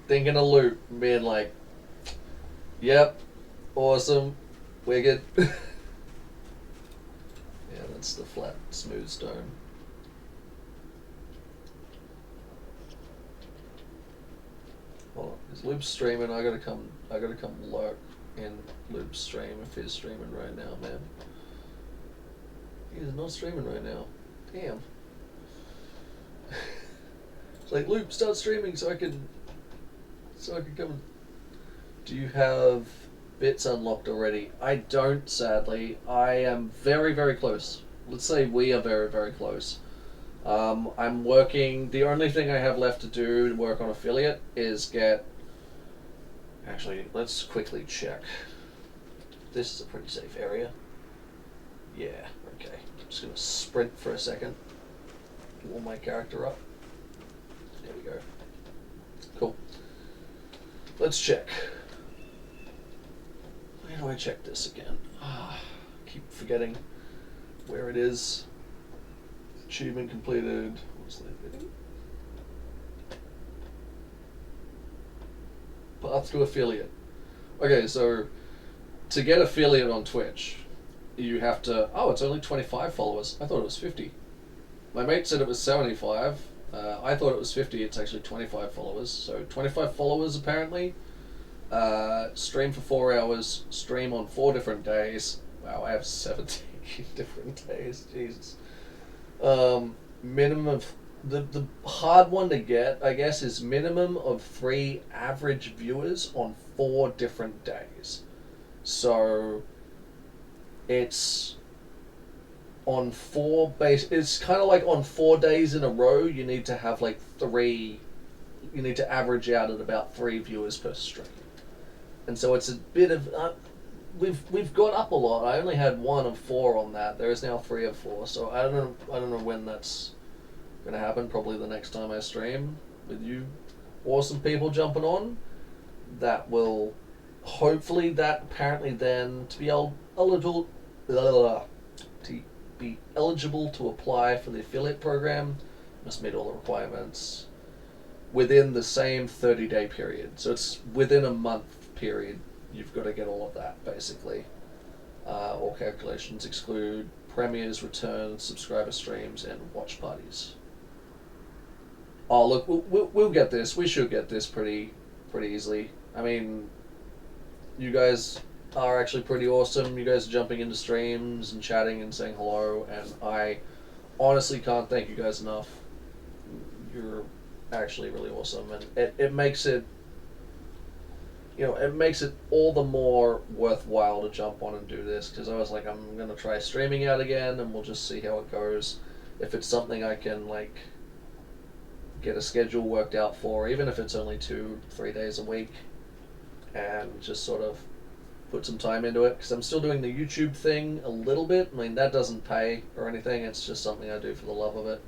thinking of loot and being like, yep, awesome, wicked. Yeah, that's the flat, smooth stone. Hold on, is Loop streaming? I gotta come lurk in Loop's stream if he's streaming right now, man. He is not streaming right now. Damn. It's like, Loop, start streaming so I can come and... Do you have bits unlocked already? I don't, sadly. I am very, very close. Let's say we are very, very close. I'm working... The only thing I have left to do to work on affiliate is get... Actually, let's quickly check. This is a pretty safe area. Yeah, okay. I'm just going to sprint for a second. Warm my character up. There we go. Cool. Let's check. Where do I check this again? Keep forgetting where it is. Achievement completed. What's that video? Path to affiliate. Okay, so to get affiliate on Twitch, you have to. Oh, it's only 25 followers. I thought it was 50. My mate said it was 75. I thought it was 50. It's actually 25 followers. So 25 followers apparently. Stream for 4 hours. Stream on 4 different days. Wow, I have 17 different days. Jesus. Minimum of the hard one to get, I guess, is minimum of 3 average viewers on 4 different days. So it's on 4 base. It's kind of like on 4 days in a row. You need to have like 3. You need to average out at about 3 viewers per stream, and so it's a bit of. We've got up a lot. I only had 1 of 4 on that. There is now 3 of 4. So I don't know when that's gonna happen. Probably the next time I stream with you, awesome people jumping on. That will, hopefully, that apparently then to be eligible to apply for the affiliate program, must meet all the requirements within the same 30-day period. So it's within a month period. You've got to get all of that, basically. All calculations exclude premieres, returns, subscriber streams, and watch parties. Oh, look, we'll get this. We should get this pretty easily. I mean, you guys are actually pretty awesome. You guys are jumping into streams and chatting and saying hello, and I honestly can't thank you guys enough. You're actually really awesome, and it makes it, it makes it all the more worthwhile to jump on and do this, because I was like, I'm going to try streaming out again, and we'll just see how it goes. If it's something I can, like, get a schedule worked out for, even if it's only 2-3 days a week, and just sort of put some time into it, because I'm still doing the YouTube thing a little bit. I mean, that doesn't pay or anything, it's just something I do for the love of it.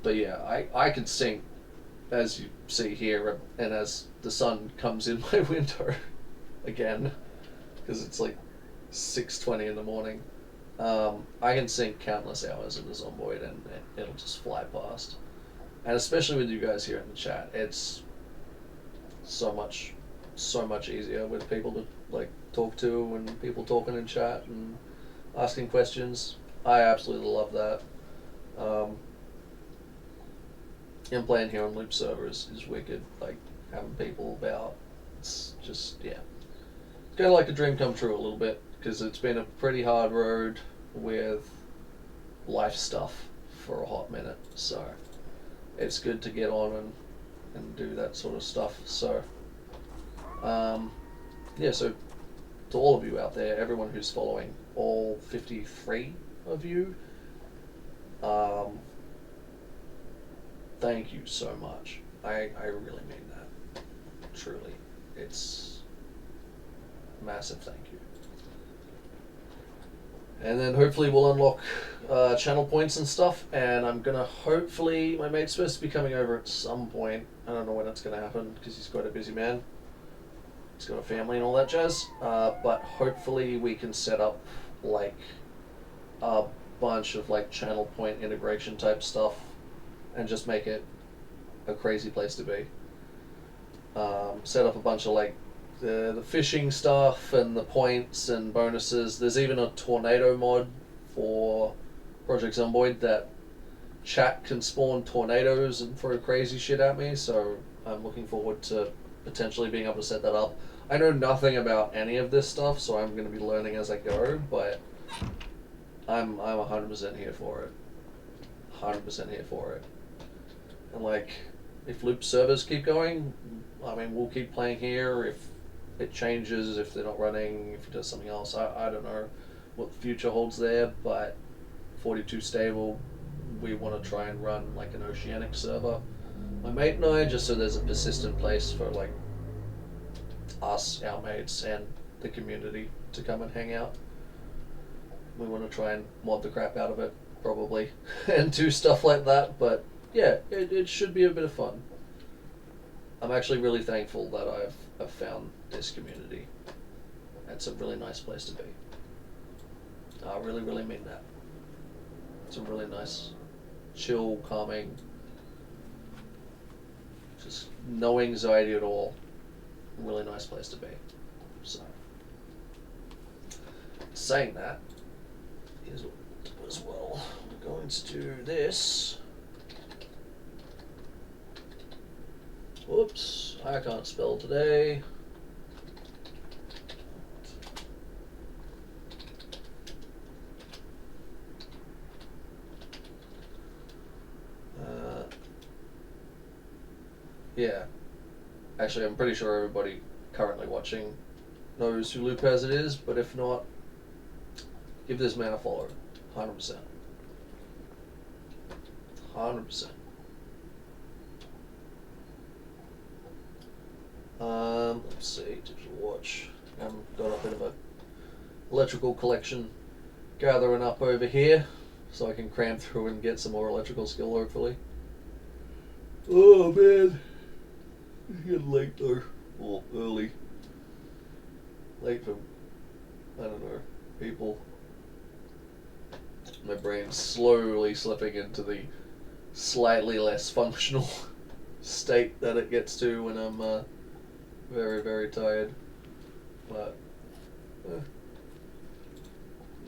But yeah, I could sink, as you see here, and as the sun comes in my window again, because it's like 6:20 in the morning, I can sink countless hours into Zomboid, and it'll just fly past. And especially with you guys here in the chat, it's so much easier with people to like talk to, and people talking in chat and asking questions. I absolutely love that. And playing here on Loop server is wicked. Like, having people about, it's just, yeah. It's kind of like a dream come true a little bit, because it's been a pretty hard road with life stuff for a hot minute. So it's good to get on and do that sort of stuff. So yeah, so to all of you out there, everyone who's following, all 53 of you, thank you so much. I really mean that. Truly. It's a massive thank you. And then hopefully we'll unlock channel points and stuff, and I'm gonna hopefully, my mate's supposed to be coming over at some point. I don't know when it's gonna happen, because he's quite a busy man. He's got a family and all that jazz. But hopefully we can set up like a bunch of like channel point integration type stuff, and just make it a crazy place to be. Set up a bunch of like the fishing stuff and the points and bonuses. There's even a tornado mod for Project Zomboid that chat can spawn tornadoes and throw crazy shit at me, so I'm looking forward to potentially being able to set that up. I know nothing about any of this stuff, so I'm going to be learning as I go, but I'm 100% here for it. 100% here for it. And like, if loop servers keep going, I mean, we'll keep playing here. If it changes, if they're not running, if it does something else, I don't know what the future holds there, but 42 stable, we want to try and run like an oceanic server, my mate and I, just so there's a persistent place for like us, our mates, and the community to come and hang out. We want to try and mod the crap out of it, probably, and do stuff like that, but yeah, it should be a bit of fun. I'm actually really thankful that I've found this community. It's a really nice place to be. I really, really mean that. It's a really nice, chill, calming, just no anxiety at all. Really nice place to be. So saying that, here's what we'll do as well. We're going to do this. Whoops, I can't spell today. Yeah. Actually, I'm pretty sure everybody currently watching knows who Lupez it is, but if not, give this man a follow. 100%. 100%. Let's see, digital watch. Got a bit of a electrical collection gathering up over here, so I can cram through and get some more electrical skill, hopefully. Oh man, it's getting late though, or early. Late for, I don't know, people. My brain's slowly slipping into the slightly less functional state that it gets to when I'm very, very tired. But I'm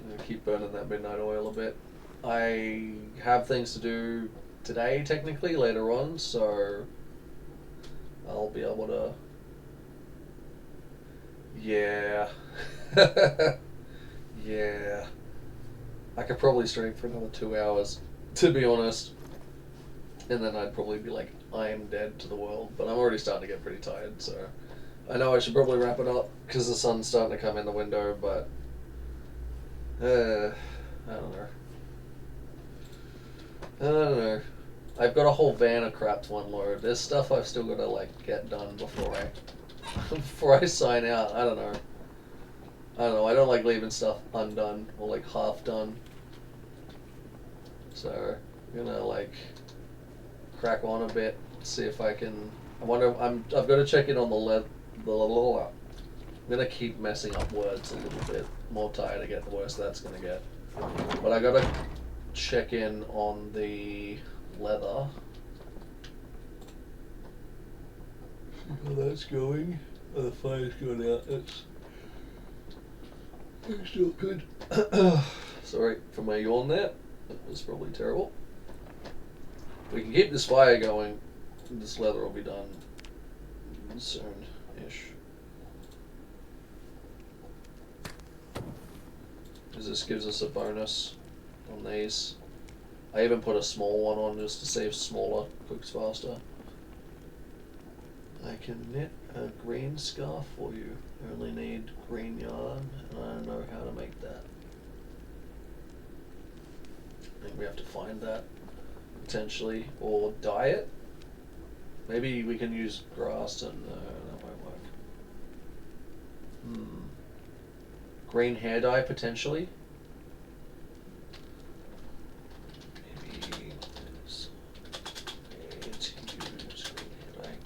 gonna keep burning that midnight oil a bit. I have things to do today, technically, later on, so I'll be able to... Yeah. Yeah. I could probably stream for another 2 hours, to be honest. And then I'd probably be like, I am dead to the world. But I'm already starting to get pretty tired, so... I know I should probably wrap it up, because the sun's starting to come in the window, but... I don't know. I've got a whole van of crap to unload. There's stuff I've still got to, like, get done before I sign out. I don't know. I don't like leaving stuff undone, or, like, half done. So, I'm gonna, like, crack on a bit, see if I can... I've got to check in on the I'm gonna keep messing up words a little bit. More tired I get, the worse that's gonna get. But I gotta check in on the leather. See how that's going. Oh, the fire's going out. It's still good. Sorry for my yawn there. That was probably terrible. If we can keep this fire going, this leather will be done soon-ish. Because this gives us a bonus on these. I even put a small one on just to see if smaller cooks faster. I can knit a green scarf for you. I only need green yarn, and I don't know how to make that. I think we have to find that, potentially, or dye it. Maybe we can use grass and that won't work. Green hair dye, potentially. Maybe there's a way to use green hair dye.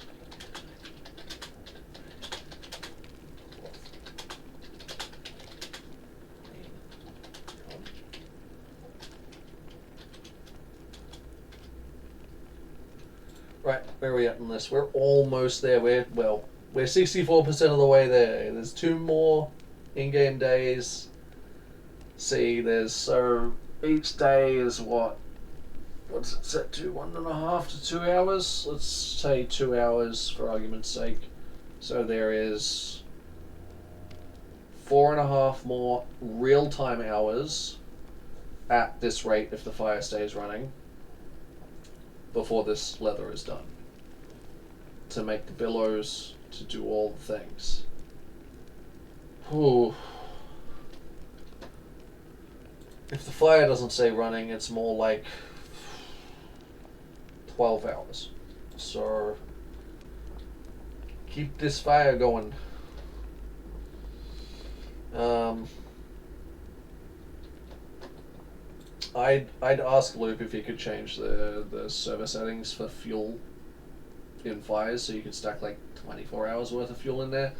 Right, where are we at on this? We're almost there. We're 64% of the way there. There's 2 more in-game days. See, so each day is what's it set to? 1.5 to 2 hours? Let's say 2 hours for argument's sake. So there is 4.5 more real-time hours at this rate if the fire stays running before this leather is done, to make the billows, to do all the things. Ooh. If the fire doesn't stay running, it's more like 12 hours. So keep this fire going. I'd ask Loop if he could change the server settings for fuel in fires, so you could stack like 24 hours worth of fuel in there.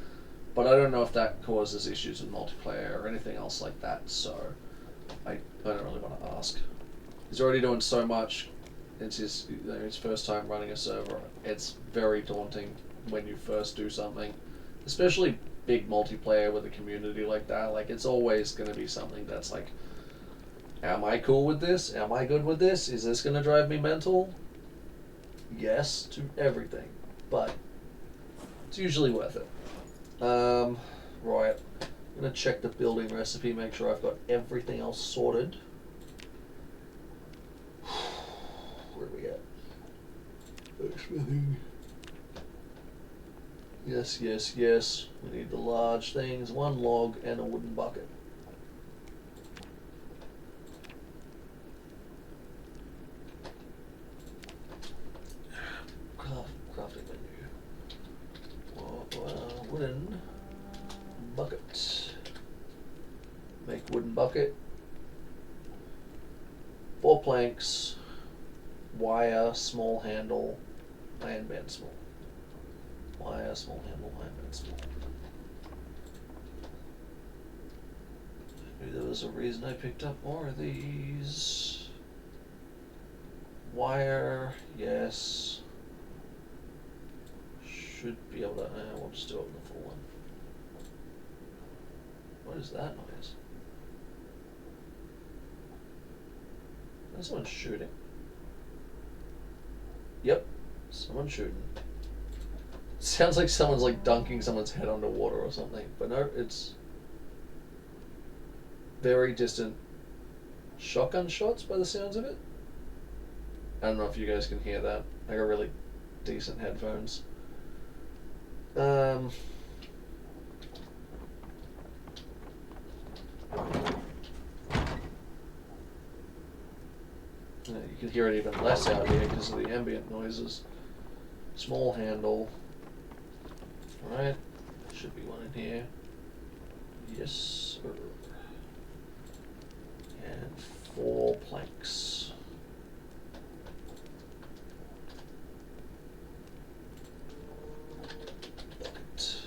But I don't know if that causes issues in multiplayer or anything else like that, so I don't really want to ask. He's already doing so much. It's his first time running a server. It's very daunting when you first do something, especially big multiplayer with a community like that, like it's always going to be something that's like, am I cool with this? Am I good with this? Is this going to drive me mental? Yes to everything, but it's usually worth it. Right, I'm going to check the building recipe, make sure I've got everything else sorted. Where are we at? Blacksmithing. Yes, yes, yes. We need the large things, 1 log and a wooden bucket. Crafting menu. Wooden bucket. Make wooden bucket. 4 planks. Wire, small handle, iron band small. Wire, small handle, iron band small. Maybe there was a reason I picked up more of these. Wire, yes. Should be able to, we'll just do it in the full one. What is that noise? Is someone shooting? Yep, someone's shooting. Sounds like someone's like dunking someone's head underwater or something, but no, it's very distant shotgun shots by the sounds of it. I don't know if you guys can hear that. I got really decent headphones. You can hear it even less out here because of the ambient noises. Small handle. Alright, should be one in here. Yes, sir. And 4 planks. Bucket.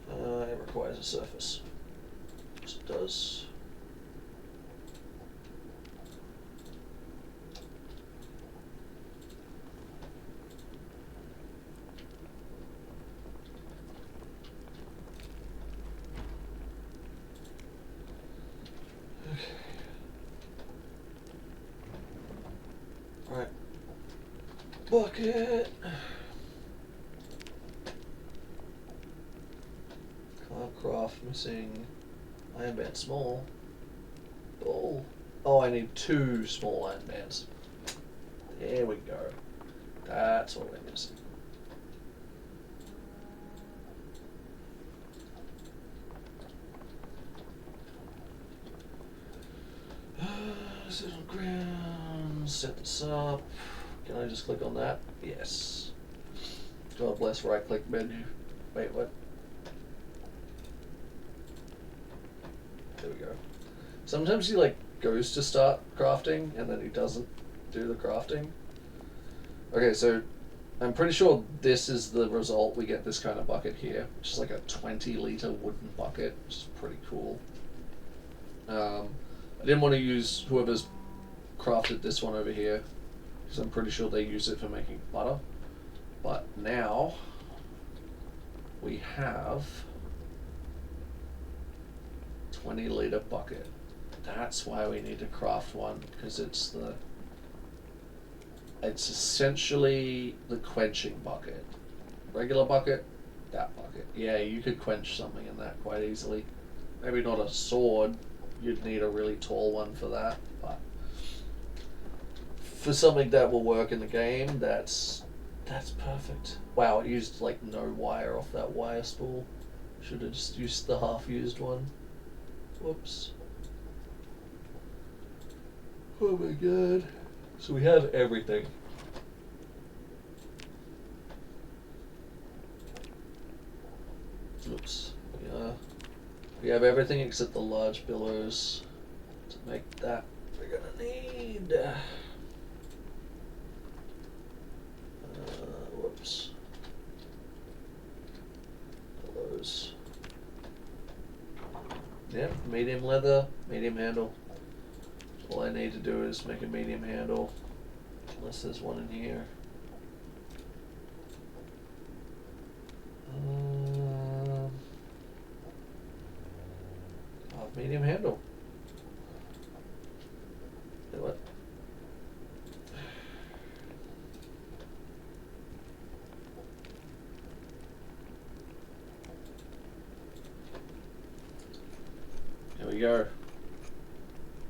It requires a surface. Yes, it does. Right. Bucket. Craft missing. Iron band small. Bowl. Oh, I need 2 small iron bands. There we go. That's what we're missing. Sit on ground, set this up. Can I just click on that? Yes. God bless right click menu. Wait, what? There we go. Sometimes he like goes to start crafting and then he doesn't do the crafting. Okay, so I'm pretty sure this is the result. We get this kind of bucket here, which is like a 20-liter wooden bucket, which is pretty cool. I didn't want to use whoever's crafted this one over here because I'm pretty sure they use it for making butter. But now we have 20-liter bucket. That's why we need to craft one, because it's essentially the quenching bucket. Regular bucket, that bucket. Yeah, you could quench something in that quite easily. Maybe not a sword. You'd need a really tall one for that, but for something that will work in the game, that's perfect. Wow, it used like no wire off that wire spool. Should have just used the half-used one. Whoops. Oh my god. So we have everything. Oops. We have everything except the large billows to make that. We're gonna need. Whoops. Billows. Yep, medium leather, medium handle. All I need to do is make a medium handle, unless there's one in here. medium handle. Do it. There we go.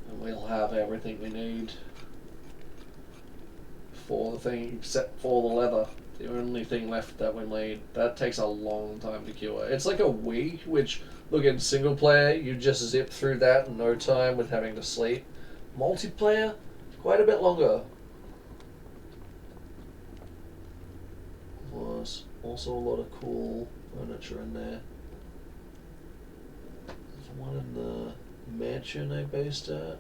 And we'll have everything we need for the thing, except for the leather. The only thing left that we need. That takes a long time to cure. It's like a week, which, look, in single player, you just zip through that in no time with having to sleep. Multiplayer, quite a bit longer. Was also a lot of cool furniture in there. There's one in the mansion I based at.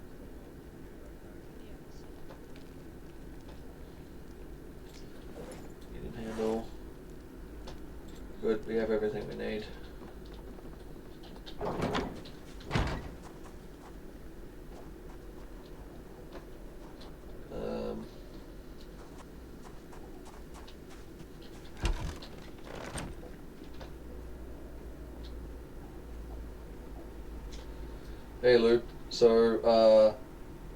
Medium handle. Good, we have everything we need. Hey Luke, so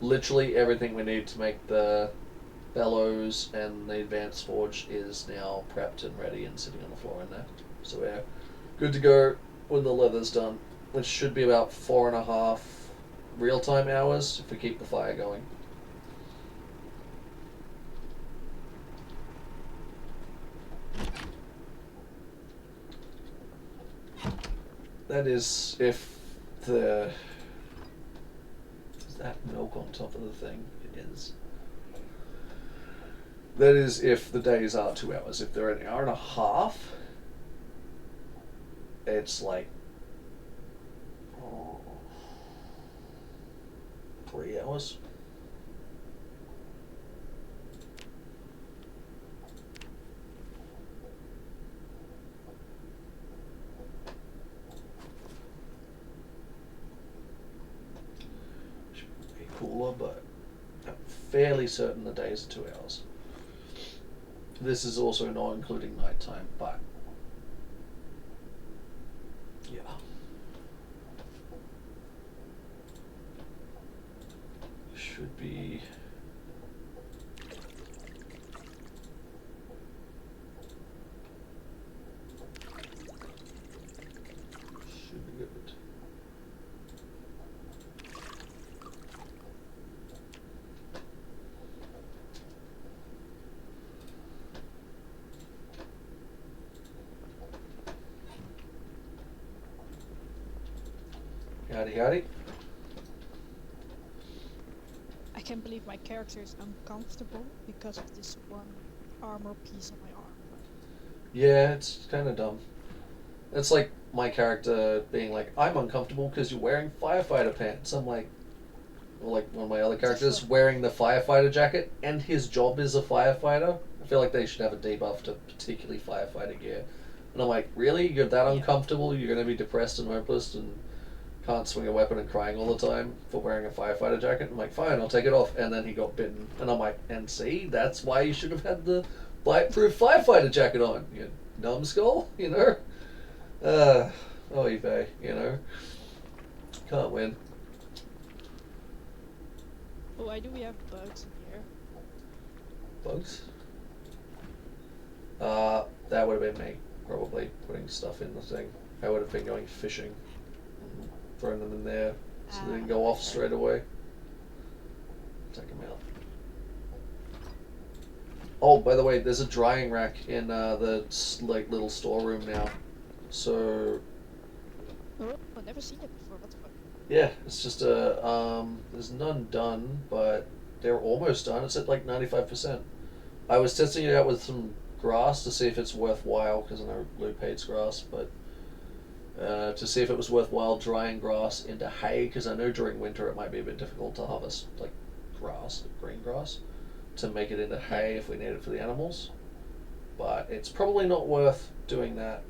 literally everything we need to make the bellows and the advanced forge is now prepped and ready and sitting on the floor in there. So we're good to go when the leather's done, which should be about 4.5 real-time hours if we keep the fire going. That is if the... Is that milk on top of the thing? It is. That is if the days are 2 hours. If they're an hour and a half, it's like 3 hours. Should be cooler, but I'm fairly certain the days are 2 hours. This is also not including nighttime, but yeah. Should be good. Howdy, howdy. I can't believe my character is uncomfortable because of this one armor piece on my arm. Yeah, it's kind of dumb. It's like my character being like, I'm uncomfortable because you're wearing firefighter pants. I'm like, or like one of my other characters wearing the firefighter jacket and his job is a firefighter. I feel like they should have a debuff to particularly firefighter gear. And I'm like, really? You're that uncomfortable? You're going to be depressed and hopeless and can't swing a weapon and crying all the time for wearing a firefighter jacket? I'm like, fine, I'll take it off. And then he got bitten. And I'm like, and see, that's why you should have had the bite-proof firefighter jacket on, you numbskull, you know? Oy vey, you know? Can't win. Why do we have bugs in here? Bugs? That would have been me, probably, putting stuff in the thing. I would have been going fishing. Throwing them in there so they didn't go off straight away. Take them out. Oh, by the way, there's a drying rack in the like little storeroom now. So. Oh, I've never seen it before. What the fuck? Yeah, it's just a there's none done, but they're almost done. It's at like 95%. I was testing it out with some grass to see if it's worthwhile because I know Luke hates grass, but. To see if it was worthwhile drying grass into hay, because I know during winter it might be a bit difficult to harvest like grass, like green grass, to make it into hay if we need it for the animals. But it's probably not worth doing that.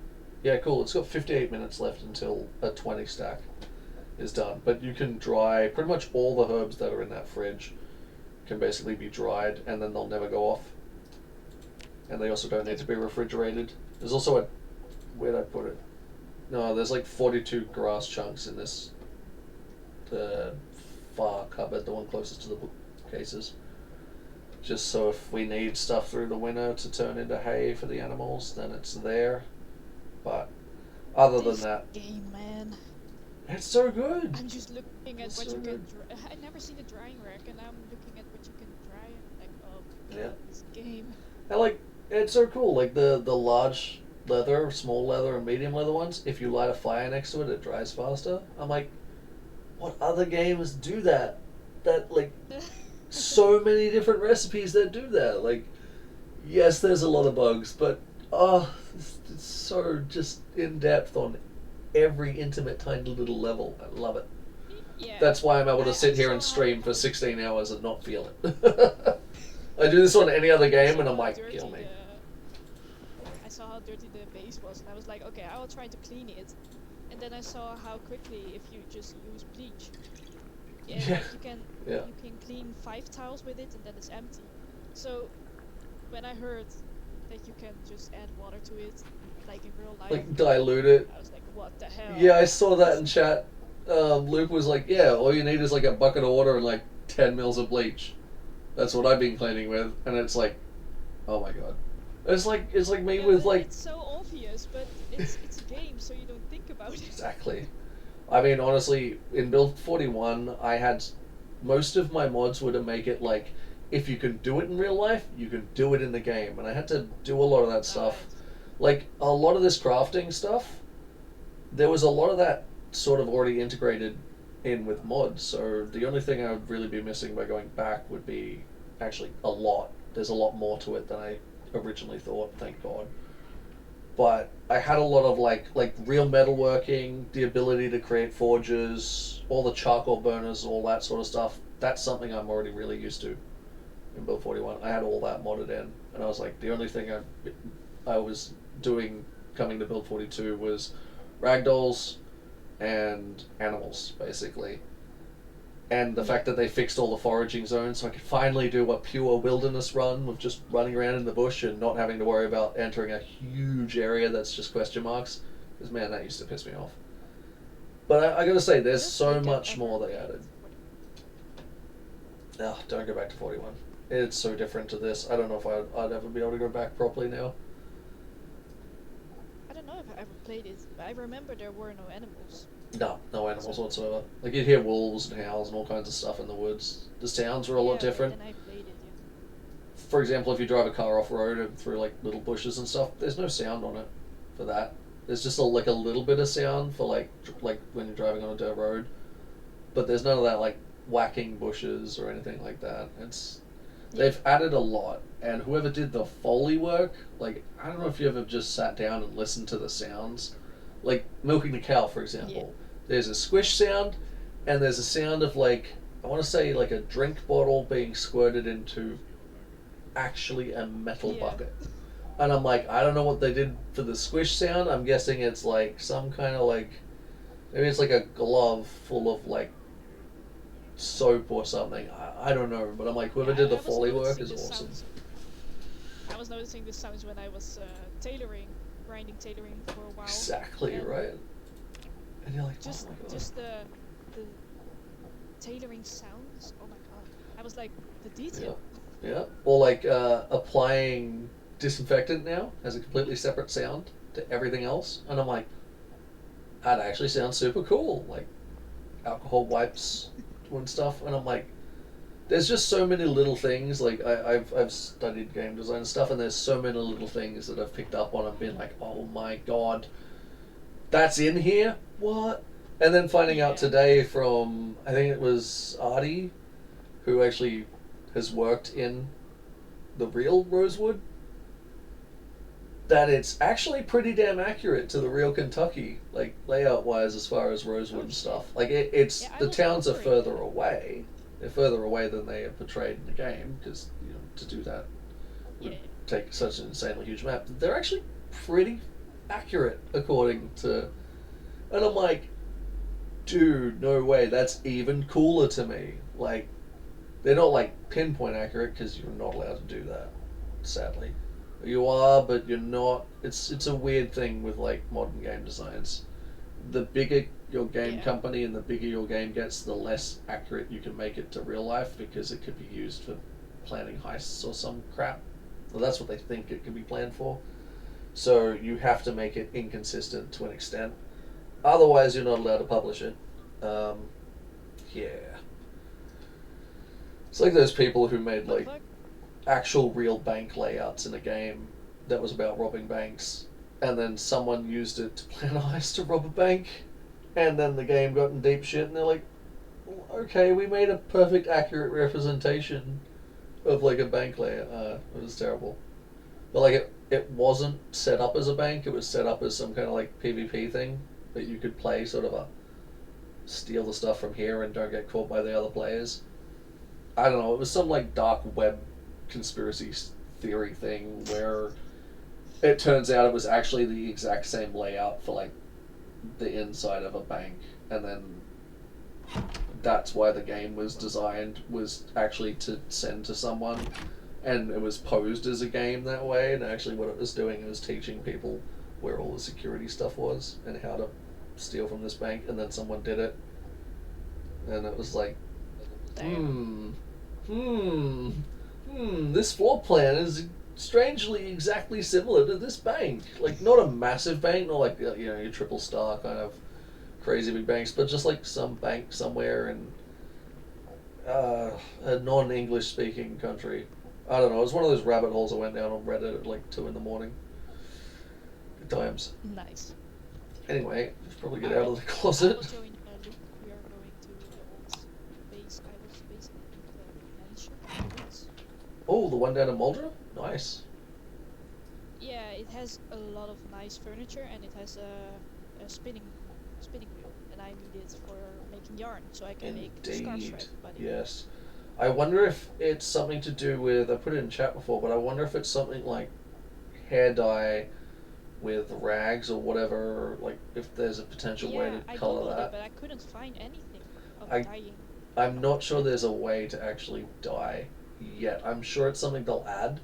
Yeah, cool. It's got 58 minutes left until a 20 stack is done. But you can dry pretty much all the herbs that are in that fridge can basically be dried and then they'll never go off. And they also don't need to be refrigerated. There's also a... Where'd I put it? No, there's like 42 grass chunks in this the far cupboard, the one closest to the bookcases. Just so if we need stuff through the winter to turn into hay for the animals, then it's there. But other than that, game, man. It's so good. I'm just looking at what you can dry. I never seen a drying rack, and I'm looking at what you can dry, and like, oh, yeah, this game. And like, it's so cool. Like the large leather, small leather, and medium leather ones. If you light a fire next to it, it dries faster. I'm like, what other games do that? That like, so many different recipes that do that. Like, yes, there's a lot of bugs, but it's so just in depth on every intimate, tiny little level. I love it. Yeah. That's why I'm able to sit here and stream for 16 hours and not feel it. I do this on any other game, and I'm like, kill me. I saw how dirty the base was, and I was like, okay, I will try to clean it. And then I saw how quickly, if you just use bleach, you can clean 5 tiles with it, and then it's empty. So when I heard that you can just add water to it, like in real life, like dilute it, I was like, what the hell? Yeah, I saw that in chat. Luke was like, yeah, all you need is like a bucket of water and like 10 mils of bleach. That's what I've been cleaning with, and it's like, oh my god. It's like me with like. It's so obvious, but it's a game, so you don't think about it. Exactly. I mean, honestly, in Build 41, I had most of my mods were to make it like, if you can do it in real life, you can do it in the game, and I had to do a lot of that stuff. Like a lot of this crafting stuff, there was a lot of that sort of already integrated in with mods. So the only thing I would really be missing by going back would be actually a lot. There's a lot more to it than I originally thought, thank God. But I had a lot of like real metalworking, the ability to create forges, all the charcoal burners, all that sort of stuff. That's something I'm already really used to in Build 41. I had all that modded in, and I was like, the only thing I was doing coming to Build 42 was ragdolls and animals, basically. And the fact that they fixed all the foraging zones, so I could finally do a pure wilderness run with just running around in the bush and not having to worry about entering a huge area that's just question marks. Because, man, that used to piss me off. But I gotta say, there's so much more they added. Don't go back to 41. It's so different to this. I don't know if I'd ever be able to go back properly now. I don't know if I ever played it, but I remember there were no animals. No animals whatsoever. Like, you'd hear wolves and howls and all kinds of stuff in the woods. The sounds were a lot different. Then I played it, For example, if you drive a car off-road and through, like, little bushes and stuff, there's no sound on it for that. There's just a little bit of sound for, like when you're driving on a dirt road. But there's none of that, like, whacking bushes or anything like that. They've added a lot, and whoever did the Foley work, like, I don't know if you ever just sat down and listened to the sounds. Like, milking the cow, for example. Yeah. There's a squish sound, and there's a sound of, like, I want to say, like a drink bottle being squirted into actually a metal bucket. And I'm like, I don't know what they did for the squish sound. I'm guessing it's, like, some kind of, like, maybe it's like a glove full of, like, soap or something. I don't know, but I'm like, whoever did the Foley work is awesome. I was noticing the sounds when I was grinding tailoring for a while. Exactly, right. And you're like, just, oh my god. Just the tailoring sounds. Oh my god. I was like, the detail. Yeah. Or like applying disinfectant now has a completely separate sound to everything else, and I'm like, that actually sounds super cool. Like alcohol wipes and stuff, and I'm like, there's just so many little things. Like I've studied game design and stuff, and there's so many little things that I've picked up on and been like, oh my god, that's in here? What? And then finding out today from, I think it was Artie, who actually has worked in the real Rosewood, that it's actually pretty damn accurate to the real Kentucky, like layout wise, as far as Rosewood and stuff. Like it's the towns are further away. They're further away than they are portrayed in the game, because to do that would take such an insanely huge map. They're actually pretty accurate according to, and I'm like, dude, no way. That's even cooler to me. Like, they're not like pinpoint accurate, because you're not allowed to do that, sadly. You are, but you're not. It's a weird thing with like modern game designs. The bigger your game company and the bigger your game gets, the less accurate you can make it to real life, because it could be used for planning heists or some crap. Well, that's what they think it can be planned for. So you have to make it inconsistent to an extent. Otherwise, you're not allowed to publish it. Yeah. It's like those people who made like actual real bank layouts in a game that was about robbing banks, and then someone used it to plan a heist to rob a bank, and then the game got in deep shit, and they're like, okay, we made a perfect accurate representation of like a bank layout. It was terrible. But like it wasn't set up as a bank, it was set up as some kind of like PvP thing that you could play sort of a steal the stuff from here and don't get caught by the other players. I don't know, it was some like dark web conspiracy theory thing where it turns out it was actually the exact same layout for like the inside of a bank, and then that's why the game was designed, was actually to send to someone, and it was posed as a game that way, and actually what it was doing was teaching people where all the security stuff was and how to steal from this bank, and then someone did it, and it was like, this floor plan is strangely exactly similar to this bank. Like, not a massive bank, not like, you know, your triple star kind of crazy big banks, but just like some bank somewhere in a non-English speaking country. I don't know, it was one of those rabbit holes I went down on Reddit at like 2 in the morning. Good times. Nice. Anyway, let's probably get out of the closet. Also in Luke, we are going to the old base. I was basically the mansion. Oh, the one down in Muldra? Nice. Yeah, it has a lot of nice furniture, and it has a spinning wheel, and I need it for making yarn, so I can make scarves for everybody. Yes. I wonder if it's something to do with, I put it in chat before, but I wonder if it's something like hair dye with rags or whatever, like if there's a potential way to color that. It, but I couldn't find anything of dyeing. I'm not sure there's a way to actually dye yet. I'm sure it's something they'll add,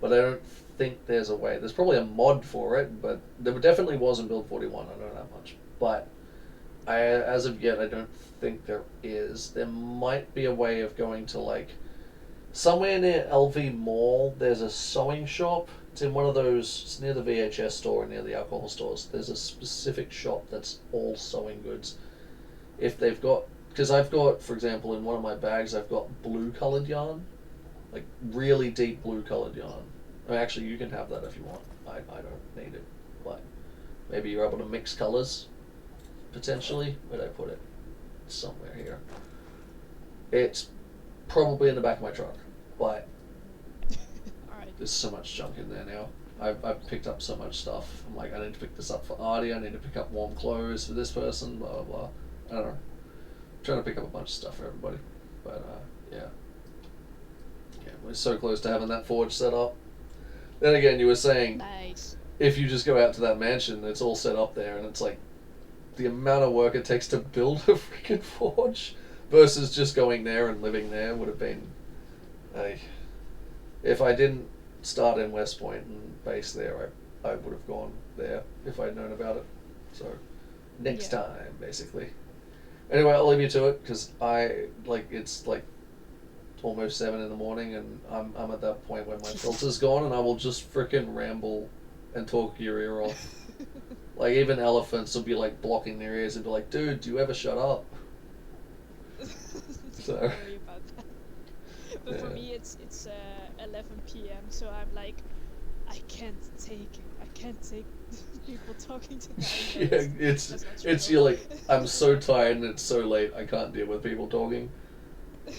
but I don't think there's a way. There's probably a mod for it, but there definitely was in Build 41, I know that much. But as of yet, I don't think there is. There might be a way of going to like somewhere near LV Mall. There's a sewing shop. It's in one of those. It's near the VHS store and near the alcohol stores. There's a specific shop that's all sewing goods. If they've got, because I've got, for example, in one of my bags, I've got blue colored yarn, like really deep blue colored yarn. I mean, actually, you can have that if you want. I don't need it, but maybe you're able to mix colors. Potentially, where'd I put it? It's somewhere here. It's probably in the back of my truck, but there's so much junk in there now. I've picked up so much stuff. I'm like, I need to pick this up for Artie, I need to pick up warm clothes for this person, blah, blah, blah. I don't know. I'm trying to pick up a bunch of stuff for everybody. But, yeah. Yeah, we're so close to having that forge set up. Then again, you were saying, nice. If you just go out to that mansion, it's all set up there, and it's like, the amount of work it takes to build a freaking forge versus just going there and living there would have been, if I didn't start in West Point and base there, I would have gone there if I'd known about it. So next time, basically. Anyway, I'll leave you to it because it's like almost 7 in the morning, and I'm at that point where my filter's gone, and I will just freaking ramble and talk your ear off. Like, even elephants will be like blocking their ears and be like, dude, do you ever shut up? So, don't worry about that. But for me, it's 11 p.m. So I'm like, I can't take people talking to me. Yeah, it's you're like, I'm so tired and it's so late, I can't deal with people talking.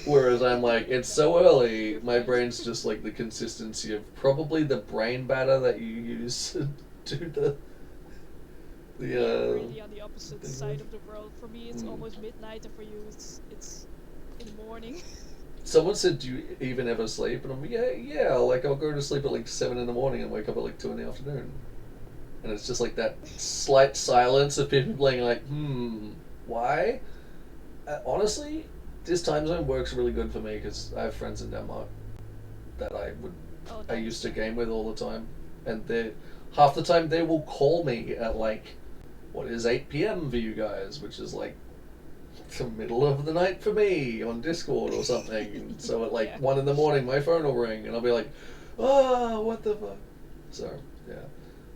Whereas I'm like, it's so early, my brain's just like the consistency of probably the brain batter that you use to do really on the opposite side of the world. For me, it's almost midnight, and for you, it's in the morning. Someone said, do you even ever sleep? And I'm like, yeah, like I'll go to sleep at like 7 in the morning and wake up at like 2 in the afternoon. And it's just like that slight silence of people being like, why? Honestly, this time zone works really good for me because I have friends in Denmark that I used to game with all the time, and half the time they will call me at like what is 8 p.m. for you guys, which is like the middle of the night for me on Discord or something. And so at like 1 in the morning, my phone will ring, and I'll be like, "Oh, what the fuck?" So yeah,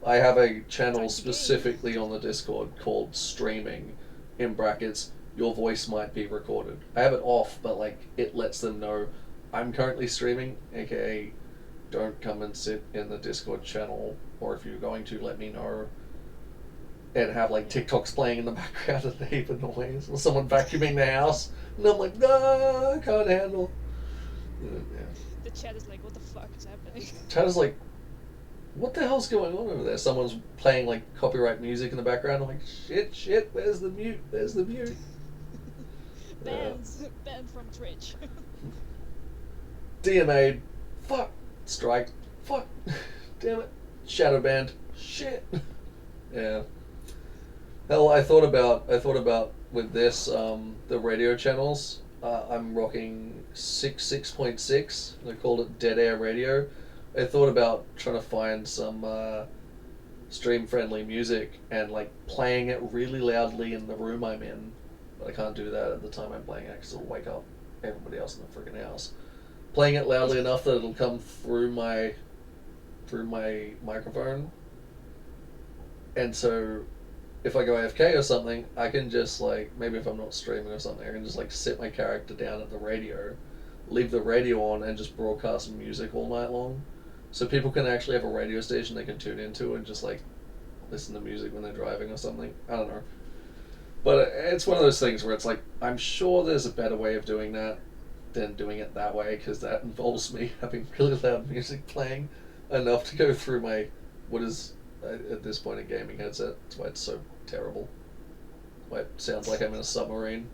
I have a channel specifically on the Discord called Streaming, in brackets, your voice might be recorded. I have it off, but like it lets them know I'm currently streaming, aka don't come and sit in the Discord channel, or if you're going to, let me know. And have like TikToks playing in the background and heap of noise, or someone vacuuming the house, and I'm like, no, I can't handle. Yeah. The chat is like, what the fuck is happening? Chat is like, what the hell's going on over there? Someone's playing like copyright music in the background. I'm like, shit, where's the mute? Where's the mute? Banned from Twitch. DMA'd. Fuck. Strike. Fuck. Damn it. Shadow banned. Shit. Yeah. Hell, I thought about with this the radio channels. I'm rocking 6.6. They called it Dead Air Radio. I thought about trying to find some stream friendly music and like playing it really loudly in the room I'm in, but I can't do that at the time I'm playing it because it'll wake up everybody else in the freaking house. Playing it loudly enough that it'll come through my microphone, and so if I go AFK or something, I can just like, maybe if I'm not streaming or something, I can just like sit my character down at the radio, leave the radio on, and just broadcast music all night long. So people can actually have a radio station they can tune into and just like listen to music when they're driving or something. I don't know. But it's one of those things where it's like, I'm sure there's a better way of doing that than doing it that way, because that involves me having really loud music playing enough to go through my, what is at this point a gaming headset. That's why it's so terrible. Why it sounds like I'm in a submarine.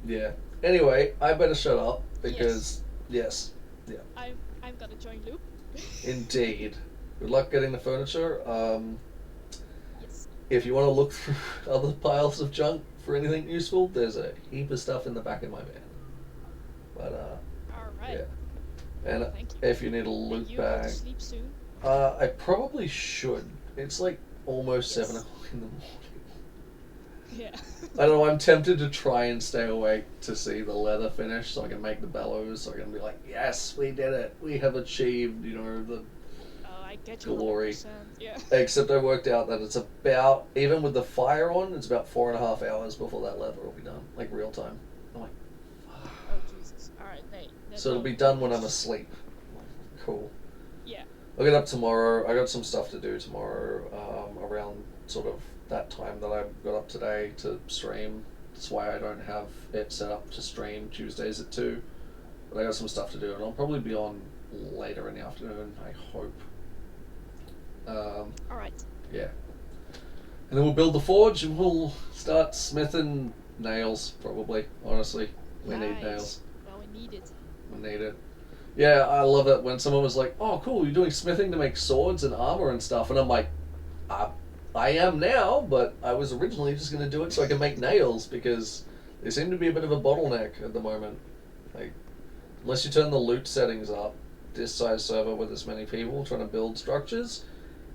Yeah. Anyway, I better shut up because yes. Yeah. I'm gonna join Loop. Indeed. Good luck getting the furniture. Yes. If you want to look through other piles of junk for anything useful, there's a heap of stuff in the back of my van. But Alright. yeah. And if you need a loot you bag, go to sleep soon? I probably should. It's like almost 7 o'clock in the morning. Yeah. I don't know, I'm tempted to try and stay awake to see the leather finish so I can make the bellows, so I can be like, yes, we did it. We have achieved, the I get you glory. 100%. Yeah. Except I worked out that it's about, even with the fire on, it's about 4.5 hours before that leather will be done, like real time. I'm like, oh Jesus. Alright, Nate. so it'll be done when I'm asleep. Cool. Yeah. I'll get up tomorrow. I got some stuff to do tomorrow, around sort of that time that I got up today to stream. That's why I don't have it set up to stream Tuesdays at 2. But I got some stuff to do, and I'll probably be on later in the afternoon, I hope. Alright. Yeah. And then we'll build the forge, and we'll start smithing nails, probably, honestly. We need nails. Well, we need it. We need it. Yeah, I love it when someone was like, oh cool, you're doing smithing to make swords and armor and stuff, and I'm like, I am now, but I was originally just going to do it so I can make nails, because they seem to be a bit of a bottleneck at the moment. Like, unless you turn the loot settings up, this size server with this many people trying to build structures,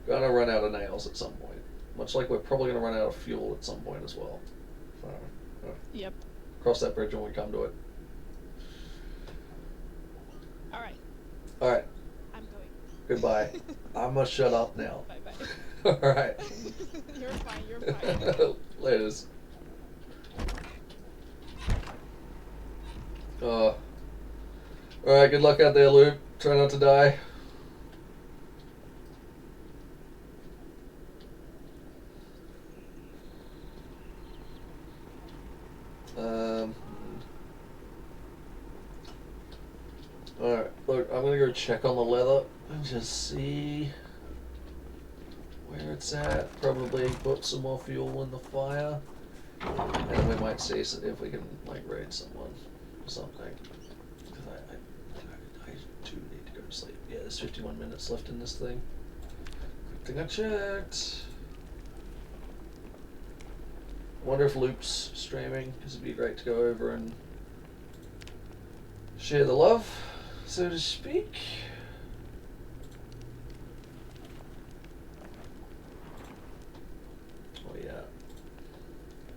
gonna run out of nails at some point. Much like we're probably going to run out of fuel at some point as well. Yep. Cross that bridge when we come to it. Alright. I'm going. Goodbye. I'm gonna shut up now. Bye-bye. Alright. You're fine. Laters. Alright, good luck out there, Luke. Try not to die. Alright, look, I'm gonna go check on the leather and just see where it's at. Probably put some more fuel in the fire, and then we might see if we can like raid someone or something. Because I do need to go to sleep. Yeah, there's 51 minutes left in this thing. Good thing I checked. I wonder if Loop's streaming, because it'd be great to go over and share the love, so to speak.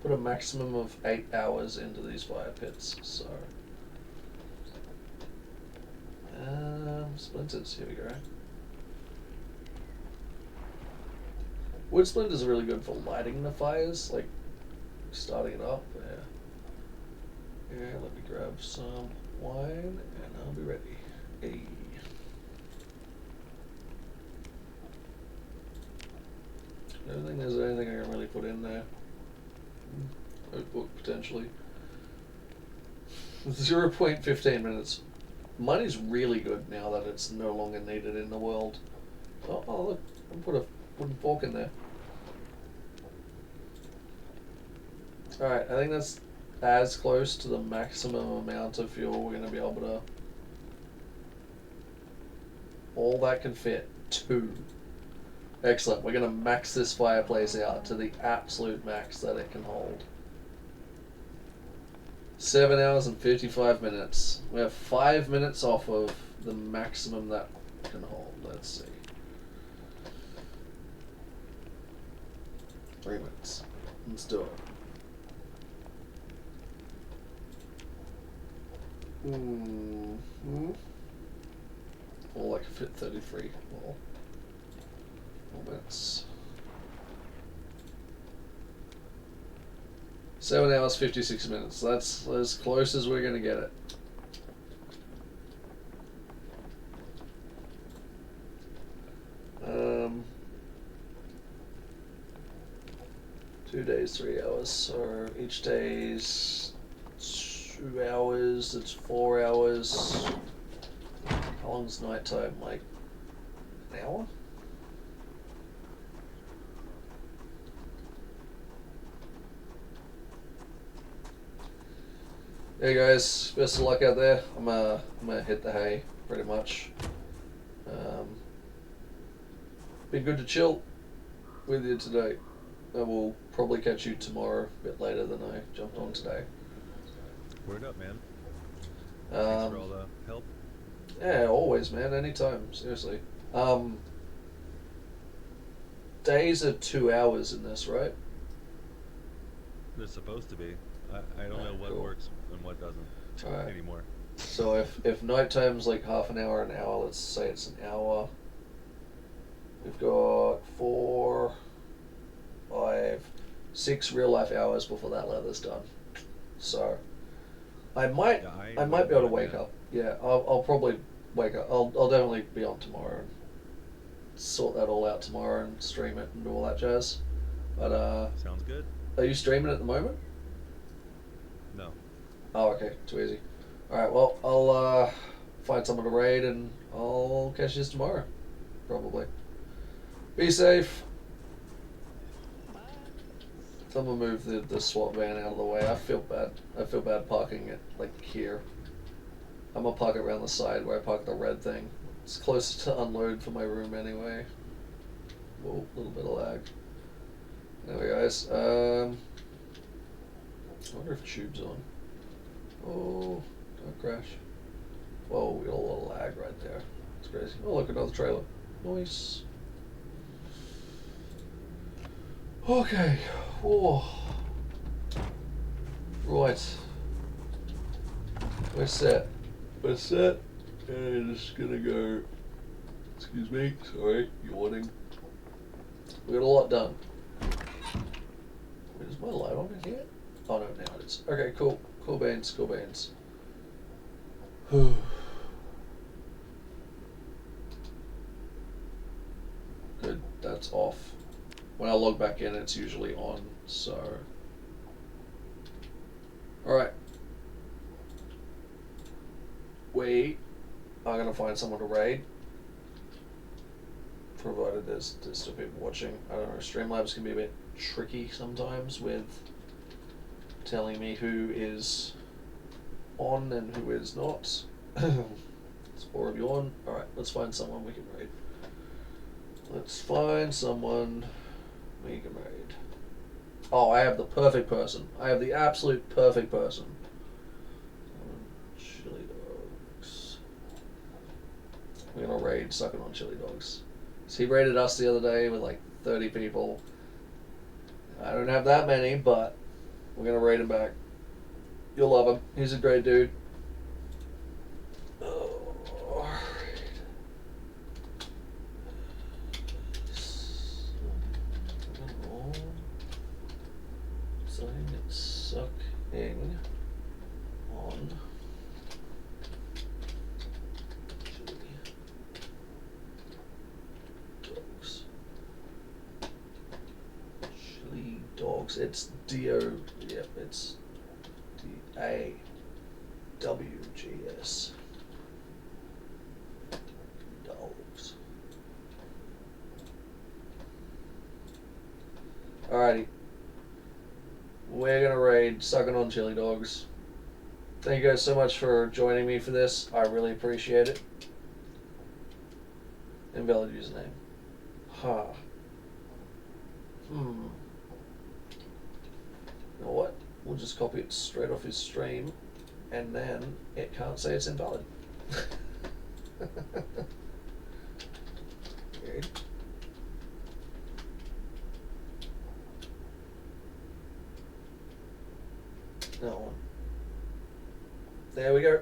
put a maximum of 8 hours into these fire pits, so... splinters, here we go. Wood splinters are really good for lighting the fires, like starting it up. Yeah, let me grab some wine and I'll be ready. Hey. I don't think there's anything I can really put in there. Notebook, potentially. 0.15 minutes. Money's really good now that it's no longer needed in the world. Oh look, I put a wooden fork in there. Alright, I think that's as close to the maximum amount of fuel we're going to be able to... All that can fit, 2. Excellent, we're going to max this fireplace out to the absolute max that it can hold. 7 hours and 55 minutes. We're 5 minutes off of the maximum that can hold. Let's see. 3 minutes. Let's do it. Or like a fit 33 more minutes. 7 hours 56 minutes. That's as close as we're gonna get it. Um, 2 days, 3 hours. So each day's 2 hours. It's 4 hours. How long's night time? Like an hour? Hey guys, best of luck out there. I'm gonna hit the hay pretty much. Been good to chill with you today. I will probably catch you tomorrow, a bit later than I jumped on today. Word up, man. Thanks for all the help. Yeah, always, man. Anytime. Seriously. Days are 2 hours in this, right? They're supposed to be. I don't know what works and what doesn't anymore. So if night time's like half an hour, let's say it's an hour. We've got 4, 5, 6 real life hours before that leather's done. So I might be able to wake up. Yeah, I'll probably wake up. I'll definitely be on tomorrow and sort that all out tomorrow and stream it and do all that jazz. But sounds good. Are you streaming at the moment? No. Oh, okay. Too easy. Alright, well, I'll find someone to raid and I'll catch you tomorrow. Probably. Be safe. Bye. Someone move the SWAT van out of the way. I feel bad. I feel bad parking it, like, here. I'm gonna park it around the side where I park the red thing. It's closer to unload for my room anyway. Whoa, a little bit of lag. Anyway, guys, I wonder if tube's on. Oh, don't crash. Whoa, we got a lot of lag right there. It's crazy. Oh, look, another trailer. Nice. Okay. Whoa. Right. We're set. We're set. And it's gonna go. Excuse me. Sorry, yawning. We got a lot done. Wait, is my light on in here? Oh no, now it is. Okay, cool. Cool beans, cool beans. Good, that's off. When I log back in, it's usually on, so... Alright. We are going to find someone to raid. Provided there's still people watching. I don't know, Streamlabs can be a bit tricky sometimes with telling me who is on and who is not. It's 4 of you on. Alright, let's find someone we can raid. Let's find someone we can raid. Oh, I have the perfect person. I have the absolute perfect person. Chili dogs. We're gonna raid Sucking on Chili Dogs. So he raided us the other day with like 30 people. I don't have that many, but We're gonna raid him back. You'll love him. He's a great dude. Sucking on chili dogs. Chili dogs. It's D-O. Yep, it's D-A-W-G-S. Dogs. Alrighty. We're gonna raid Sucking on Chili Dogs. Thank you guys so much for joining me for this. I really appreciate it. Invalid username. Huh. You know what? We'll just copy it straight off his stream, and then it can't say it's invalid. Weird. That one. There we go.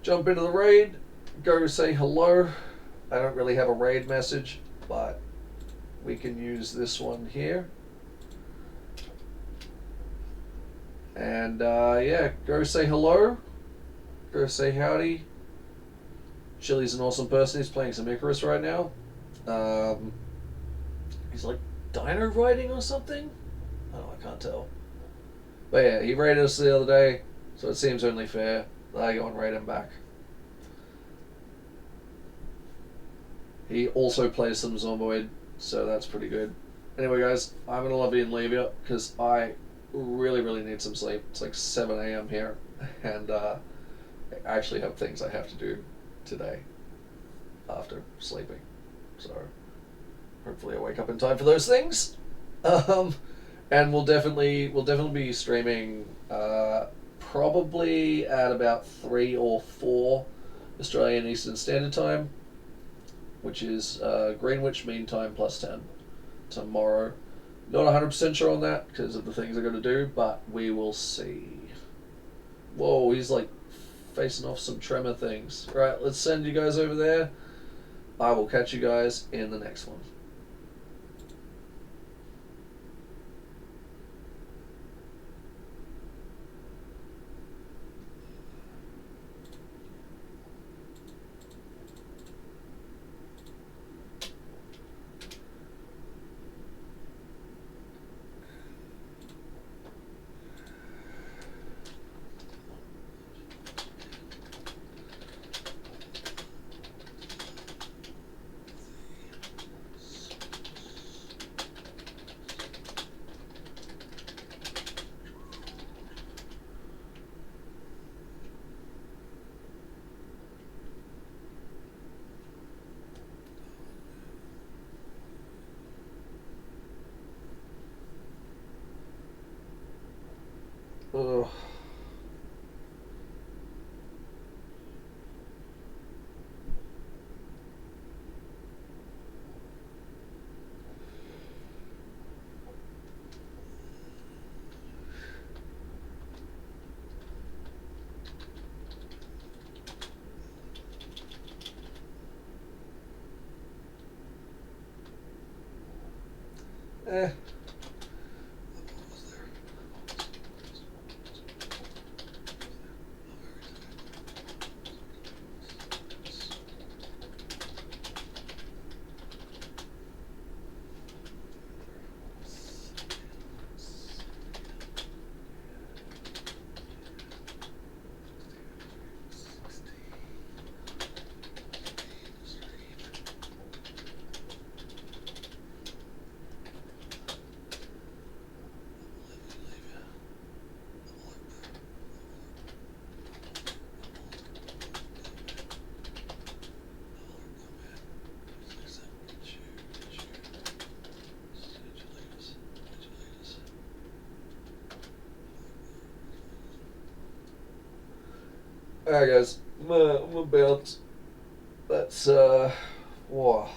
Jump into the raid. Go say hello. I don't really have a raid message, but we can use this one here. And yeah, go say hello. Go say howdy. Chili's an awesome person. He's playing some Icarus right now. He's like dino riding or something? Oh, I can't tell. But yeah, he raided us the other day, so it seems only fair that I go and raid him back. He also plays some Zomboid, so that's pretty good. Anyway guys, I'm going to love you and leave you, because I really need some sleep. It's like 7 a.m. here, and I actually have things I have to do today after sleeping. So hopefully I wake up in time for those things. And we'll definitely be streaming probably at about 3 or 4 Australian Eastern Standard Time, which is Greenwich Mean Time plus 10 tomorrow. Not 100% sure on that because of the things I got to do, but we will see. Whoa, he's like facing off some tremor things. Right, let's send you guys over there. I will catch you guys in the next one. Ugh. Eh. Alright guys, I'm gonna bounce. That's, whoa.